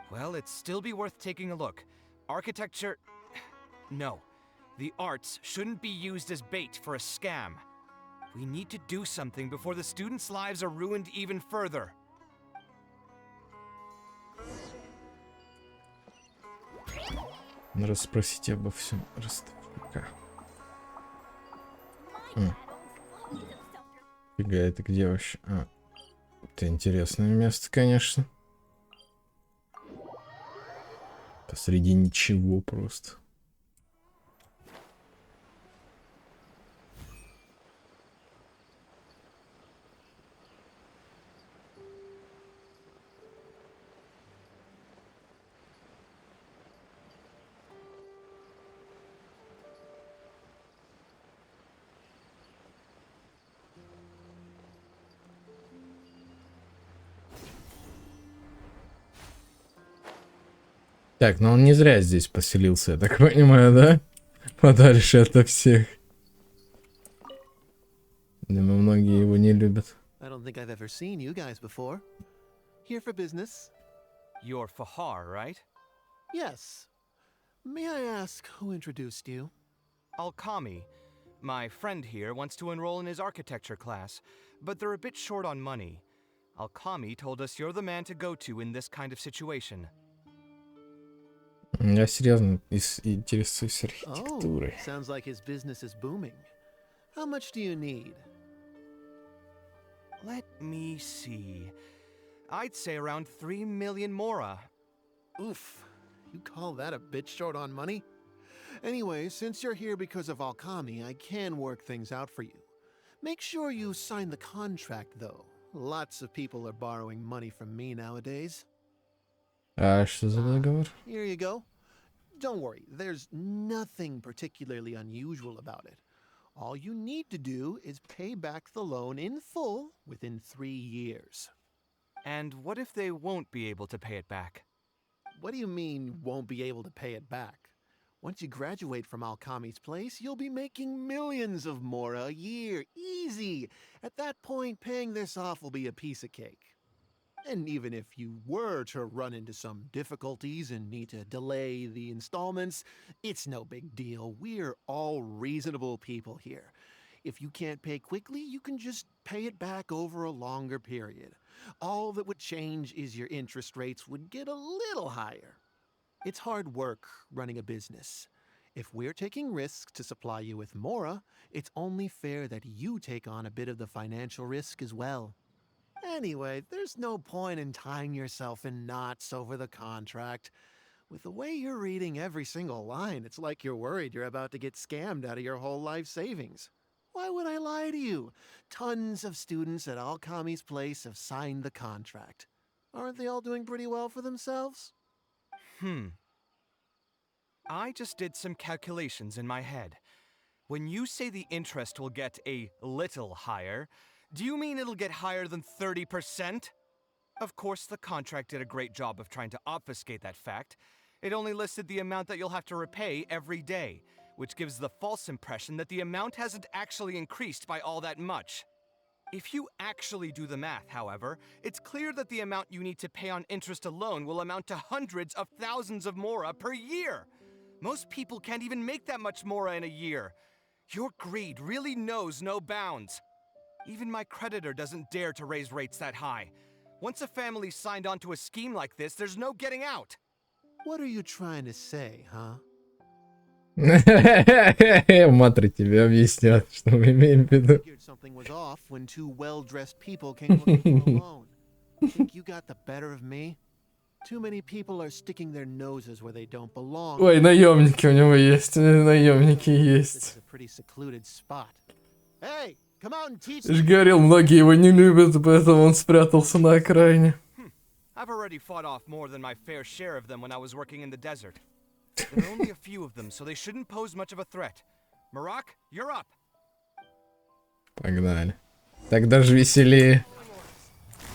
Well, it'd still be worth taking a look. Architecture... No. The arts shouldn't be used as bait for a scam. We need to do something before the students' lives are ruined even further. Расспросите обо всем. Пока. Фига, это где вообще? Это интересное место, конечно. Посреди ничего просто. Так, но он не зря здесь поселился, я так понимаю, да? Подальше ото всех. Думаю, многие его не любят. I don't think I've ever seen you guys before. Here for business? You're Fahar, right? Yes. May I ask who introduced you? Alkami. My friend here wants to enroll in his architecture class, but they're a bit short on money. Alkami told us you're the man to go to in this kind of situation. Я серьезно интересуюсь архитектурой. Oh, sounds like his business is booming. How much do you need? Let me see. I'd say around 3 million mora. Oof. You call that a bit short on money? Anyway, since you're here because of Alkami, I can work things out for you. Make sure you sign the contract, though. Lots of people are borrowing money from me nowadays. Что за договор? Here you go. Don't worry, there's nothing particularly unusual about it. All you need to do is pay back the loan in full within 3 years. And what if they won't be able to pay it back? What do you mean, won't be able to pay it back? Once you graduate from Alkami's place, you'll be making millions of mora a year. Easy! At that point, paying this off will be a piece of cake. And even if you were to run into some difficulties and need to delay the installments, it's no big deal. We're all reasonable people here. If you can't pay quickly, you can just pay it back over a longer period. All that would change is your interest rates would get a little higher. It's hard work running a business. If we're taking risks to supply you with mora, it's only fair that you take on a bit of the financial risk as well. Anyway, there's no point in tying yourself in knots over the contract. With the way you're reading every single line, it's like you're worried you're about to get scammed out of your whole life savings. Why would I lie to you? Tons of students at Alkami's place have signed the contract. Aren't they all doing pretty well for themselves? I just did some calculations in my head. When you say the interest will get a little higher, do you mean it'll get higher than 30%? Of course, the contract did a great job of trying to obfuscate that fact. It only listed the amount that you'll have to repay every day, which gives the false impression that the amount hasn't actually increased by all that much. If you actually do the math, however, it's clear that the amount you need to pay on interest alone will amount to hundreds of thousands of mora per year. Most people can't even make that much mora in a year. Your greed really knows no bounds. Even my creditor doesn't dare to raise rates that high. Once a family's signed on to a scheme like this, there's no getting out. What are you trying to say, huh? Матри тебе объяснят, что мы имеем в виду. Figured something was off when two well-dressed people came looking for a loan. Think you got the better of me? Too many people are sticking their noses where they don't belong. Ой, наемники у него есть, наемники есть. This is a pretty secluded spot. Hey, come out and teach Я же говорил, многие его не любят, поэтому он спрятался на окраине. I've already fought off more than my fair share of them when I was working in the desert. There are only a few of them, so they shouldn't pose much of a threat. Marak, you're up. Погнали. Так даже веселее.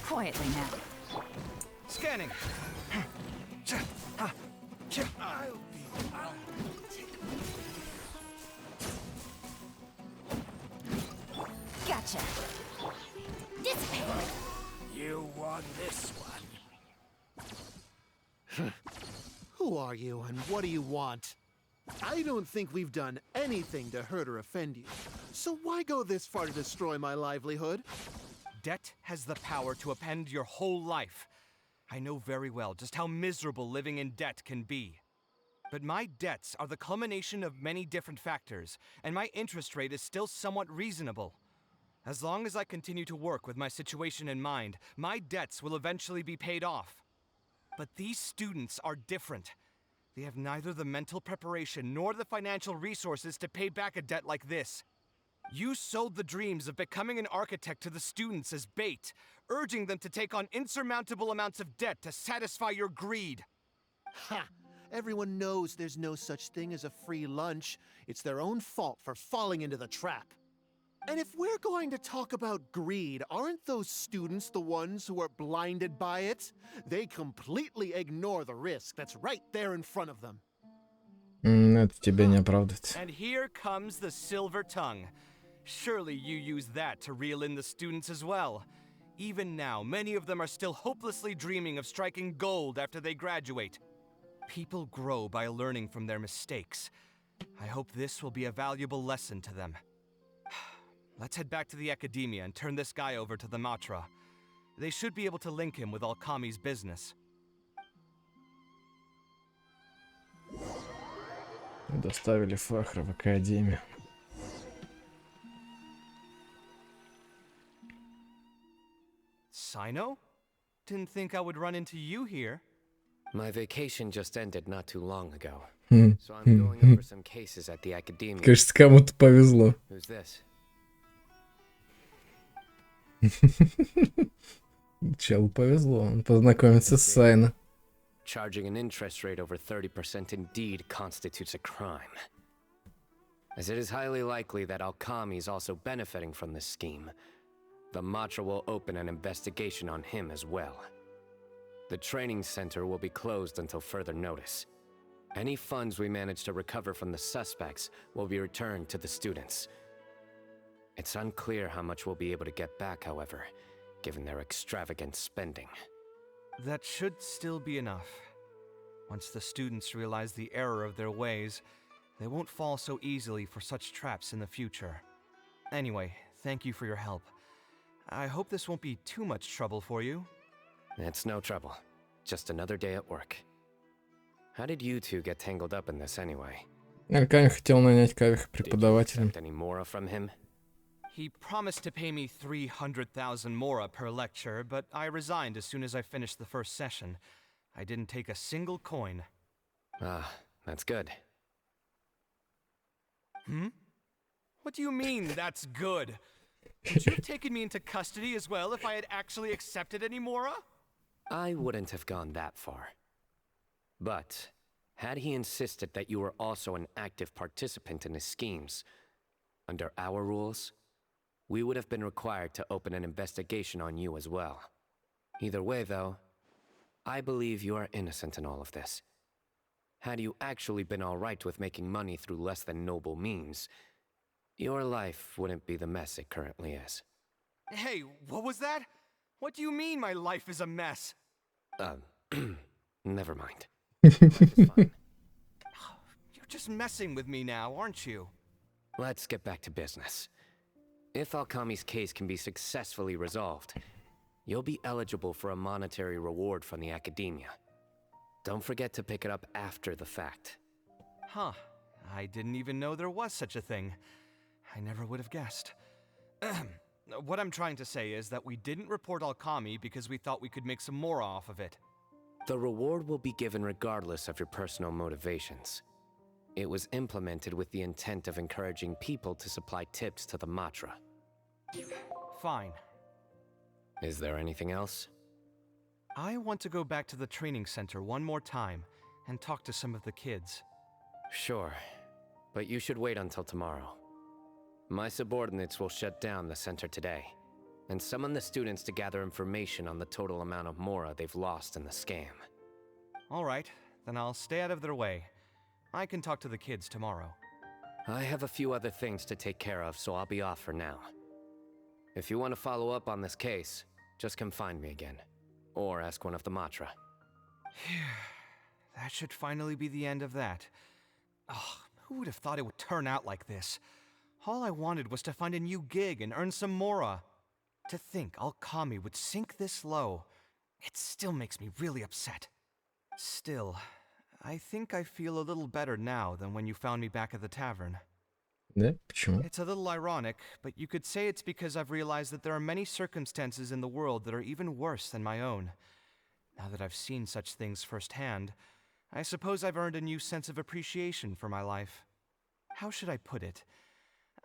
Quietly now. Scanning. Gotcha. Dissipate. You won this one. Who are you and what do you want? I don't think we've done anything to hurt or offend you. So why go this far to destroy my livelihood? Debt has the power to upend your whole life. I know very well just how miserable living in debt can be. But my debts are the culmination of many different factors, and my interest rate is still somewhat reasonable. As long as I continue to work with my situation in mind, my debts will eventually be paid off. But these students are different. They have neither the mental preparation nor the financial resources to pay back a debt like this. You sold the dreams of becoming an architect to the students as bait, urging them to take on insurmountable amounts of debt to satisfy your greed. Ha! Everyone knows there's no such thing as a free lunch. It's their own fault for falling into the trap. And if we're going to talk about greed, aren't those students the ones who are blinded by it? They completely ignore the risk that's right there in front of them. Это тебе не оправдать. And here comes the silver tongue. Surely you use that to reel in the students as well. Even now, many of them are still hopelessly dreaming of striking gold after they graduate. People grow by learning from their mistakes. I hope this will be a valuable lesson to them. Let's head back to the academia and turn this guy over to the Matra. They should be able to link him with Alkami's business. Доставили Фахра в академию. Sino? Didn't think I would run into you here. My vacation just ended not too long ago. So I'm going over some cases at the academia. Кажется, кому-то повезло. Who's this? Челу повезло, он познакомится с Сайно. Charging an interest rate over 30% indeed constitutes a crime. As it is highly likely that Alkami is also benefiting from this scheme, the Matra will open an investigation on him as well. The training center will be closed until further notice. Any funds we manage to recover from the suspects will be returned to the students. It's unclear how much we'll be able to get back, however, given their extravagant spending. That should still be enough. Once the students realize the error of their ways, they won't fall so easily for such traps in the future. Anyway, thank you for your help. I hope this won't be too much trouble for you. It's no trouble. Just another day at work. How did you two get tangled up in this anyway? Альками хотел нанять Кавеха преподавателем. Any more from him? He promised to pay me 300,000 mora per lecture, but I resigned as soon as I finished the first session. I didn't take a single coin. Ah, that's good. Hmm? What do you mean, that's good? Would you have taken me into custody as well if I had actually accepted any mora? I wouldn't have gone that far. But, had he insisted that you were also an active participant in his schemes, under our rules, we would have been required to open an investigation on you as well. Either way, though, I believe you are innocent in all of this. Had you actually been all right with making money through less than noble means, your life wouldn't be the mess it currently is. Hey, what was that? What do you mean my life is a mess? Never mind. You're just messing with me now, aren't you? Let's get back to business. If Alkami's case can be successfully resolved, you'll be eligible for a monetary reward from the academia. Don't forget to pick it up after the fact. Huh. I didn't even know there was such a thing. I never would have guessed. What I'm trying to say is that we didn't report Alkami because we thought we could make some more off of it. The reward will be given regardless of your personal motivations. It was implemented with the intent of encouraging people to supply tips to the Matra. Fine. Is there anything else? I want to go back to the training center one more time and talk to some of the kids. Sure, but you should wait until tomorrow. My subordinates will shut down the center today, and summon the students to gather information on the total amount of Mora they've lost in the scam. All right, then I'll stay out of their way. I can talk to the kids tomorrow. I have a few other things to take care of, so I'll be off for now. If you want to follow up on this case, just come find me again. Or ask one of the Matra. That should finally be the end of that. Oh, who would have thought it would turn out like this? All I wanted was to find a new gig and earn some Mora. To think Alkami would sink this low, it still makes me really upset. Still, I think I feel a little better now than when you found me back at the tavern. Да, почему? It's a little ironic, but you could say it's because I've realized that there are many circumstances in the world that are even worse than my own. Now that I've seen such things firsthand, I suppose I've earned a new sense of appreciation for my life. How should I put it?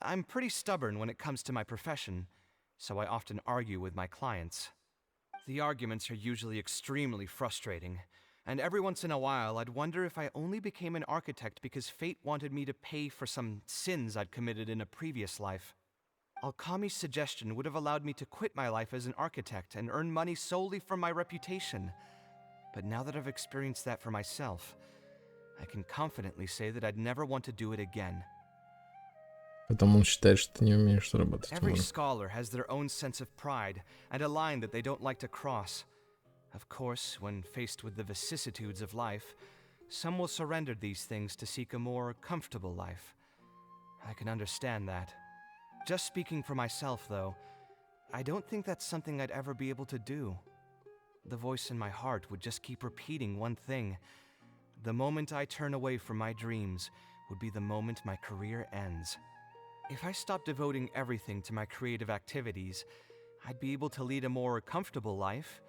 I'm pretty stubborn when it comes to my profession, so I often argue with my clients. The arguments are usually extremely frustrating, and every once in a while I'd wonder if I only became an architect because fate wanted me to pay for some sins I'd committed in a previous life. Alkami's suggestion would have allowed me to quit my life as an architect and earn money solely from my reputation. But now that I've experienced that for myself, I can confidently say that I'd never want to do it again. Потому он считает, что ты не умеешь зарабатывать Every Мора. scholar has their own sense of pride and a line that they don't like to cross. Of course, when faced with the vicissitudes of life, some will surrender these things to seek a more comfortable life. I can understand that. Just speaking for myself, though, I don't think that's something I'd ever be able to do. The voice in my heart would just keep repeating one thing. The moment I turn away from my dreams would be the moment my career ends. If I stopped devoting everything to my creative activities, I'd be able to lead a more comfortable life,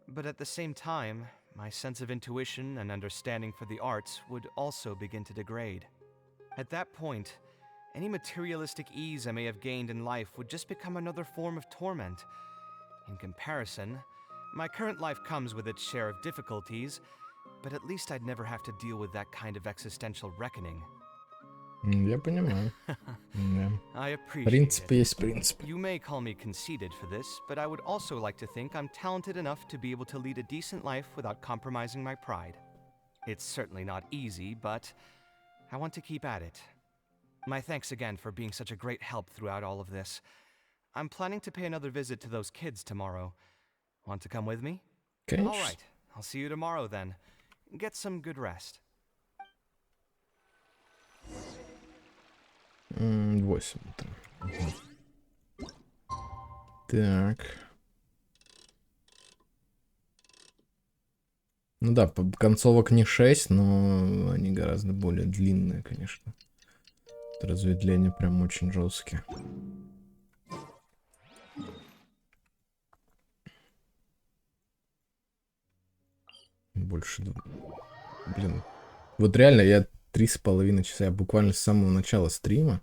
but at the same time, my sense of intuition and understanding for the arts would also begin to degrade. At that point, any materialistic ease I may have gained in life would just become another form of torment. In comparison, my current life comes with its share of difficulties, but at least I'd never have to deal with that kind of existential reckoning. Я понимаю. Да. I appreciate Принцип it. есть принцип. You may call me conceited for this, but I would also like to think I'm talented enough to be able to lead a decent life without compromising my pride. It's certainly not easy, but I want to keep at it. My thanks again for being such a great help throughout all of this. I'm planning to pay another visit to those kids tomorrow. Want to come with me? Конечно. All right. I'll see you tomorrow then. Get some good rest. 8 утра. Так. Ну да, концовок не 6, но они гораздо более длинные, конечно. Разветвления прям очень жесткие. Больше... Блин. Вот реально, я 3,5 часа, я буквально с самого начала стрима.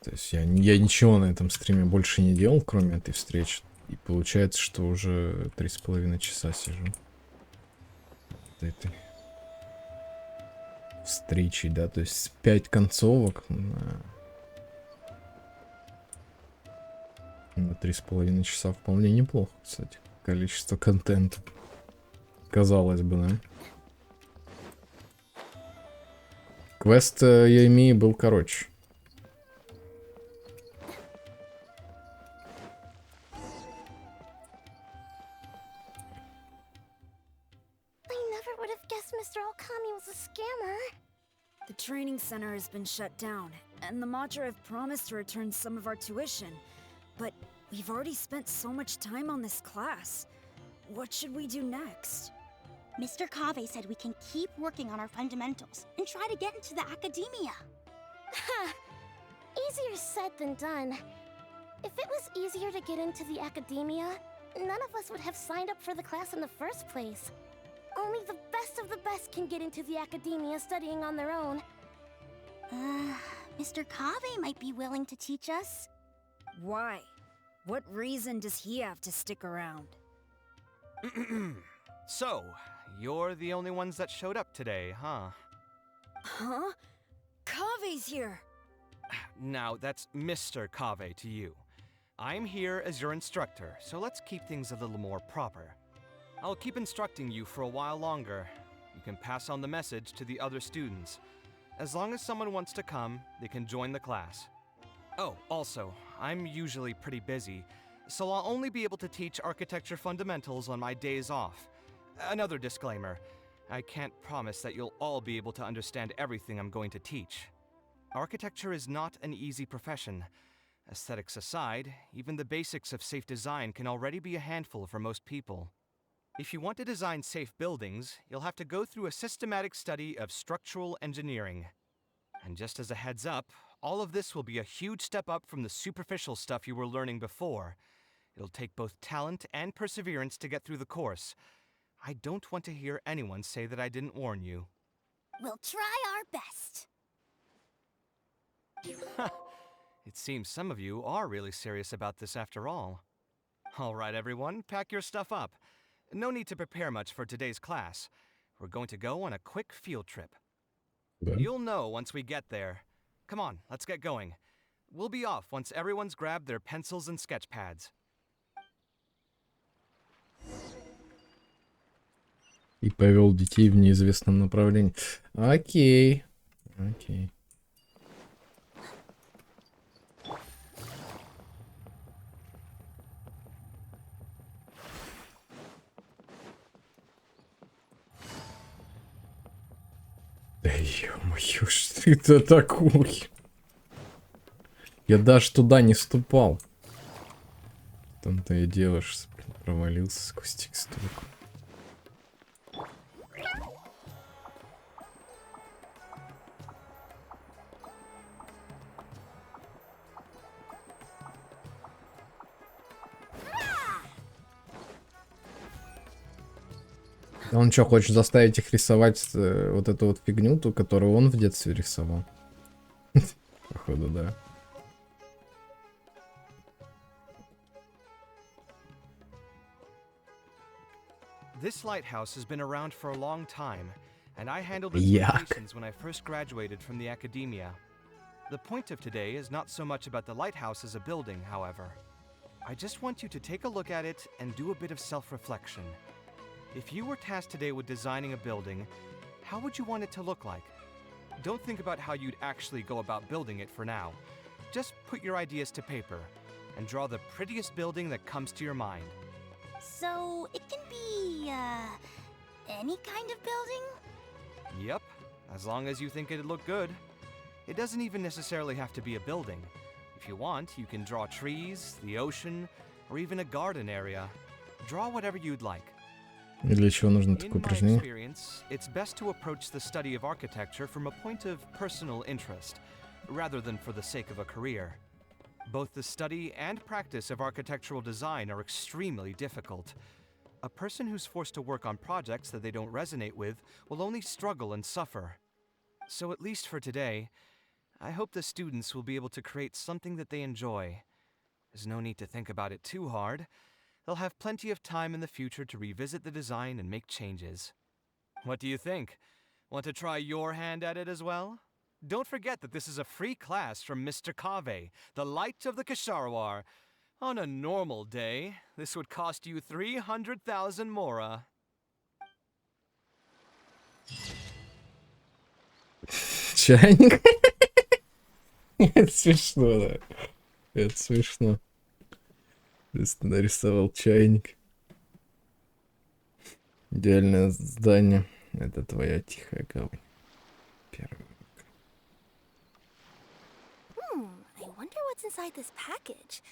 То есть я ничего на этом стриме больше не делал, кроме этой встречи. И получается, что уже 3,5 часа сижу. Этой встречи, да, то есть 5 концовок на 3,5 часа вполне неплохо, кстати. Количество контента. Казалось бы, да. Квест я имею был короче. Mr. Alkami was a scammer. The training center has been shut down, and the Matra have promised to return some of our tuition. But we've already spent so much time on this class. What should we do next? Mr. Kaveh said we can keep working on our fundamentals and try to get into the academia. Easier said than done. If it was easier to get into the academia, none of us would have signed up for the class in the first place. Only the best of the best can get into the academia studying on their own. Mr. Kaveh might be willing to teach us. Why? What reason does he have to stick around? So, you're the only ones that showed up today, huh? Huh? Kaveh's here! Now, that's Mr. Kaveh to you. I'm here as your instructor, so let's keep things a little more proper. I'll keep instructing you for a while longer. You can pass on the message to the other students. As long as someone wants to come, they can join the class. Oh, also, I'm usually pretty busy, so I'll only be able to teach architecture fundamentals on my days off. Another disclaimer, I can't promise that you'll all be able to understand everything I'm going to teach. Architecture is not an easy profession. Aesthetics aside, even the basics of safe design can already be a handful for most people. If you want to design safe buildings, you'll have to go through a systematic study of structural engineering. And just as a heads up, all of this will be a huge step up from the superficial stuff you were learning before. It'll take both talent and perseverance to get through the course. I don't want to hear anyone say that I didn't warn you. We'll try our best. It seems some of you are really serious about this after all. All right, everyone, pack your stuff up. No need to prepare much for today's class. We're going to go on a quick field trip. You'll know once we get there. Come on, let's get going. We'll be off once everyone's grabbed their pencils and sketch pads. И повел детей в неизвестном направлении. Окей. Окей. Да ё-моё, что это такое? Я даже туда не ступал. Там-то и делаешь, провалился сквозь текстурку. Он что, хочет заставить их рисовать вот эту вот фигню, ту, которую он в детстве рисовал? Походу, да. This lighthouse has been around for a long time, and I handled its renovations when I first graduated from the academia. The point of today is not so much about the lighthouse as a building, however. I just want you to take a look at it and do a bit of self-reflection. If you were tasked today with designing a building, how would you want it to look like? Don't think about how you'd actually go about building it for now. Just put your ideas to paper and draw the prettiest building that comes to your mind. So, it can be, any kind of building? Yep, as long as you think it'd look good. It doesn't even necessarily have to be a building. If you want, you can draw trees, the ocean, or even a garden area. Draw whatever you'd like. Для чего нужно такое упражнение? Experience, it's best to approach the study of architecture from a point of personal interest, rather than for the sake of a career. Both the study and practice of architectural design are extremely difficult. A person who's forced to work on projects that they don't resonate with will only struggle and suffer. So at least for today, I hope the students will be able to create something that they enjoy. There's no need to think about it too hard. They'll have plenty of time in the future to revisit the design and make changes. What do you think? Want to try your hand at it as well? Don't forget that this is a free class from Mr. Kaveh, the light of the Kasharawar. On a normal day, this would cost you 300,000 mora. Чайник? Это смешно, да. Это смешно. Ты нарисовал чайник. Идеальное здание. Это твоя тихая гавань. Первый. I wonder what's inside this package.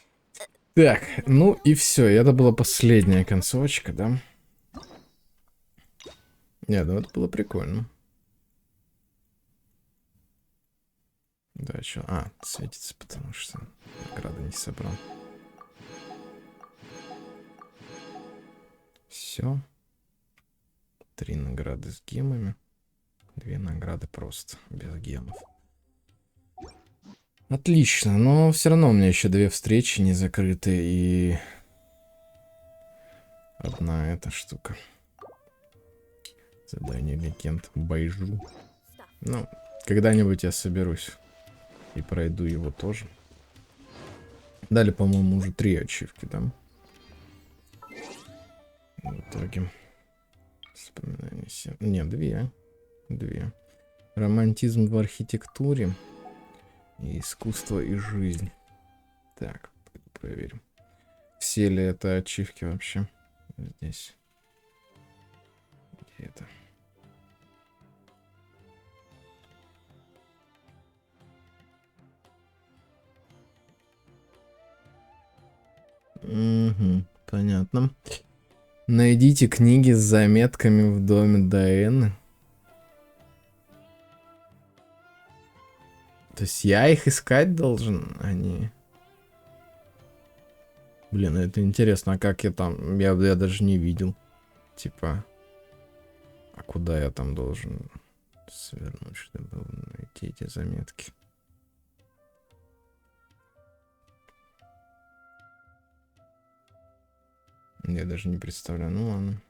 Так, ну и все. Это была последняя концовочка, да? Нет, ну это было прикольно. Да, что? А, светится, потому что награды не собрал. Все. 3 награды с гемами. 2 награды просто, без гемов. Отлично, но все равно у меня еще 2 встречи не закрыты и... Одна эта штука. Задание легенд. Байжу. Ну, когда-нибудь я соберусь. И пройду его тоже. Дали, по-моему, уже 3 ачивки, да? В итоге. Вспоминание. Нет, 2. 2. Романтизм в архитектуре. И искусство и жизнь. Так, проверим. Все ли это ачивки вообще? Здесь. Где это? Угу, понятно. Найдите книги с заметками в доме Дайаны. То есть я их искать должен, а не... Блин, это интересно, а как я там... Я даже не видел. Типа... А куда я там должен свернуть, чтобы найти эти заметки? Я даже не представляю. Ну ладно.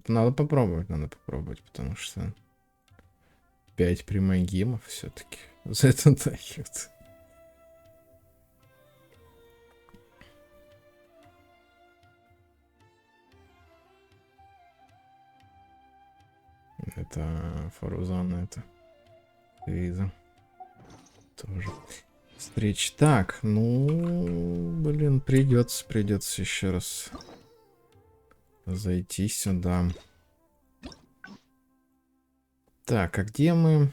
Надо попробовать, потому что 5 примагимов все-таки. За это дают. Это Фарузан, это Риза. Тоже. Встреча. Так, ну, блин, придется еще раз зайти сюда. Так, а где мы?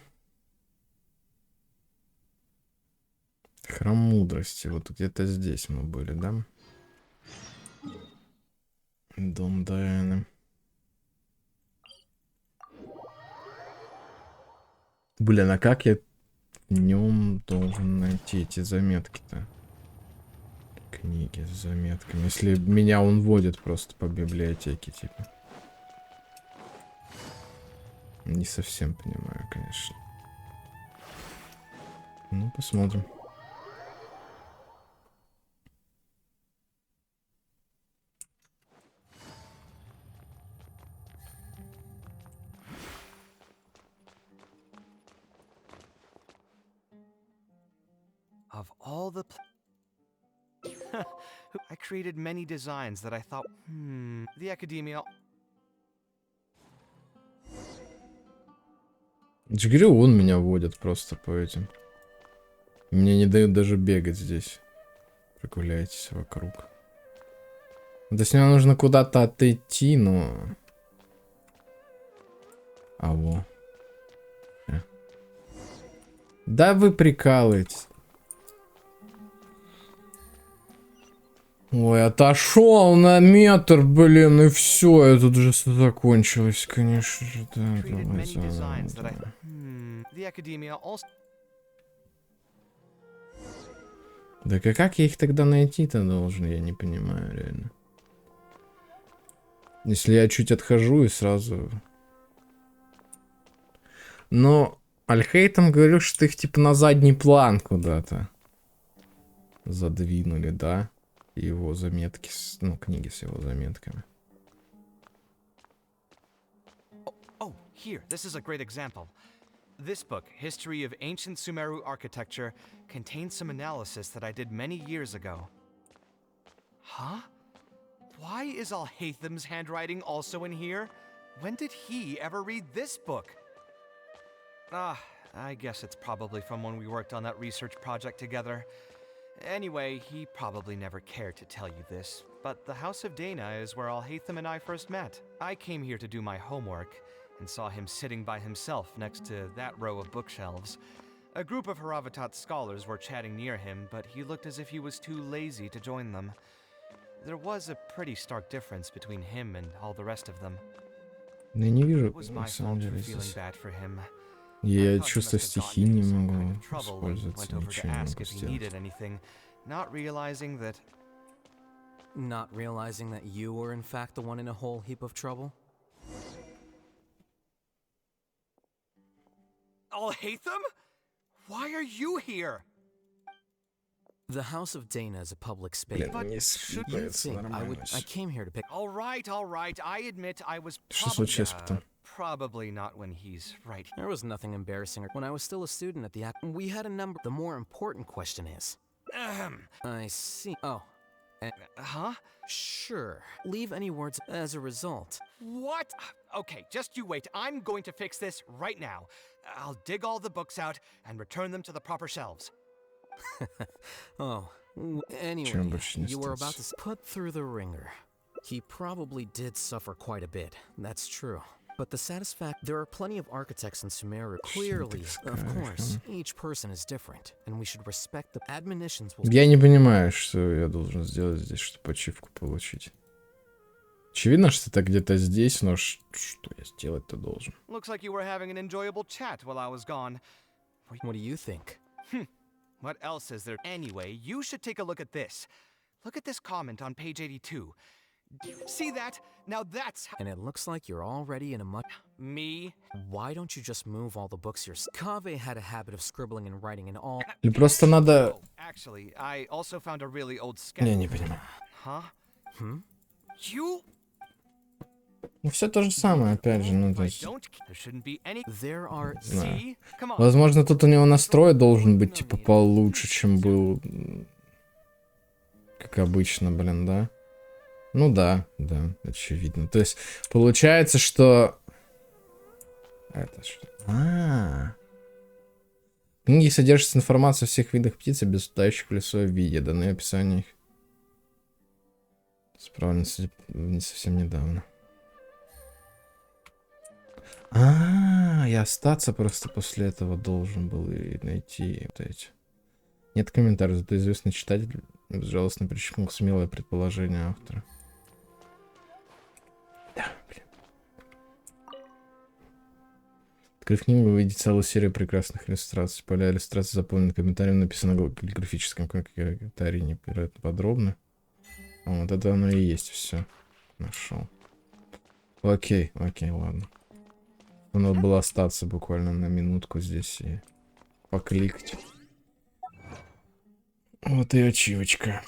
Храм мудрости. Вот где-то здесь мы были, да? Дом Дайаны. Блин, а как я в нем должен найти эти заметки-то? Книги с заметками. Если меня он водит просто по библиотеке, типа. Не совсем понимаю, конечно. Ну, посмотрим. Of all the I created many designs that I thought, the academia... Я говорю, он меня водит просто по этим. Мне не дают даже бегать здесь. Прогуляйтесь вокруг. То есть мне нужно куда-то отойти, но... А во. Да вы прикалываетесь. Ой, отошел на метр, блин, и все, и тут же закончилось, конечно же, да, давай заново, да. Так а как я их тогда найти-то должен, я не понимаю, реально. Если я чуть отхожу и сразу... Но Альхейтом говорил, что их типа на задний план куда-то задвинули, да? Его заметки, ну, книги с его заметками. Oh, here, this is a great example. This book, History of Ancient Sumeru Architecture, contains some analysis that I did many years ago. Huh? Why is Alhaitham's handwriting also in here? When did he ever read this book? I guess it's probably from when we worked on that research project together. Anyway, he probably never cared to tell you this, but the House of Dana is where Alhaitham and I first met. I came here to do my homework, and saw him sitting by himself next to that row of bookshelves. A group of Haravatat scholars were chatting near him, but he looked as if he was too lazy to join them. There was a pretty stark difference between him and all the rest of them. Я не вижу, It was на my самом fault деле, for feeling здесь. bad for him. Я I thought he чувство must have стихии gotten не into some kind могу of trouble and использовать, went over to ничего не ask могу if he сделать. needed anything, not realizing that. Not realizing that you were in fact the one in a whole heap of trouble? I'll hate them? Why are you here? The House of Dana is a public space. Блин, не You склеивается think I нормально. came here to pick. All right. I admit I was Что случилось-то? probably not when he's right. There was nothing embarrassing. When I was still a student at the we had a number. The more important question is. I see. Oh. Huh? Sure. Leave any words as a result. What? Okay, just you wait. I'm going to fix this right now. I'll dig all the books out and return them to the proper shelves. Oh. Anyway, you were about to put through the ringer. He probably did suffer quite a bit. That's true. But the satisfaction, there are plenty of architects in Sumeru. Clearly, of course, each person is different, and we should respect the admonitions. Я не понимаю, что я должен сделать здесь, чтобы ачивку получить. Очевидно, что это где-то здесь, но что я сделать-то должен? Looks like you were having an enjoyable chat while I was gone. What do you think? What else is there? Anyway, you should take a look at this. Look at this comment on page 82. See that? Now that's And it looks like you're already in a much... Me? Why don't you just move all the books yourself? Kaveh had a habit of scribbling and writing in all... Или просто надо... Actually, I also found a really old sketch. Я не понимаю. Huh? You? Ну, все то же самое, опять же, ну, то есть... There are... знаю. Возможно, тут у него настрой должен быть, типа, получше, чем был... Как обычно, блин, да? Ну да, очевидно. То есть, получается, что... Это что? В книге содержится информация о всех видах птиц, обитающих в лесу в виде, данные описания их. Справлено не совсем недавно. И остаться просто после этого должен был и найти вот эти. Нет комментариев, зато известный читатель безжалостно причеркнул смелое предположение автора. Да, блин. Открыв книгу, вы видите целую серию прекрасных иллюстраций. Поля иллюстраций заполнены комментарием, написано в каллиграфическом комментарии невероятно подробно. Вот это оно и есть все. Нашел. Окей, ладно. Надо было остаться буквально на минутку здесь и покликать. Вот и ачивочка.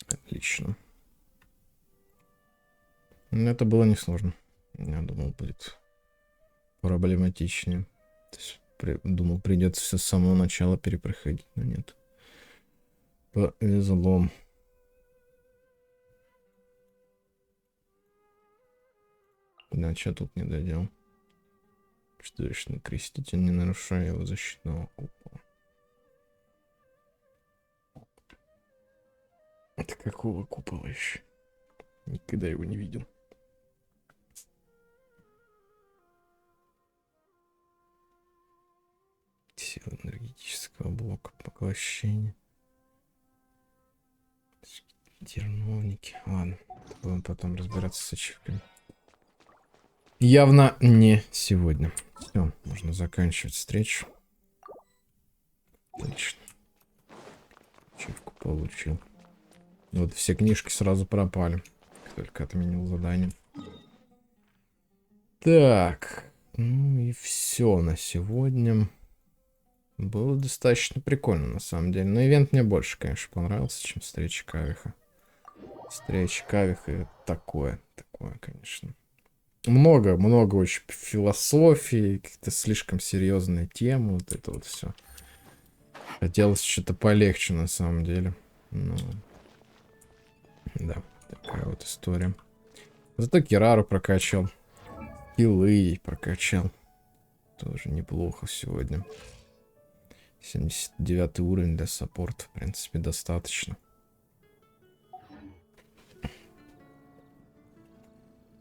Отлично. Но это было несложно. Я думал, будет проблематичнее. То есть, думал, придется все с самого начала перепроходить, но нет. Повезло. Да, что тут не доделал? Чудовищный креститель, не нарушая его защитного купола. Это какого купола еще? Никогда его не видел. Сила энергетического блока поглощения. Терновники. Ладно, будем потом разбираться с ачивками. Явно не сегодня. Все, можно заканчивать встречу. Отлично. Ачивку получил. Вот все книжки сразу пропали. Только отменил задание. Так. Ну и все на сегодня. Было достаточно прикольно, на самом деле. Но ивент мне больше, конечно, понравился, чем встреча Кавеха. Встреча Кавеха такое, конечно. Много очень философии, какие-то слишком серьезные темы, вот это вот все. Хотелось что-то полегче, на самом деле. Ну, да, такая вот история. Зато Кирару прокачал. Хилы прокачал. Тоже неплохо сегодня. 79 уровень для саппорта, в принципе, достаточно.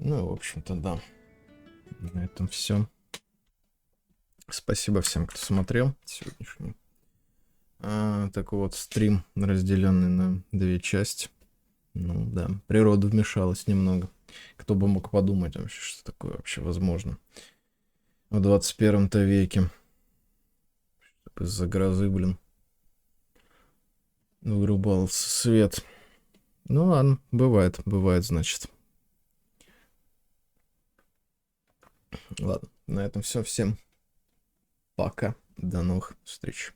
Ну, в общем-то, да. На этом все. Спасибо всем, кто смотрел сегодняшний. Такой вот стрим, разделенный на две части. Ну да, природа вмешалась немного. Кто бы мог подумать вообще, что такое вообще возможно в 21-то веке. Из-за грозы, блин, вырубался свет. Ну ладно, бывает, значит. Ладно, на этом все. Всем пока. До новых встреч.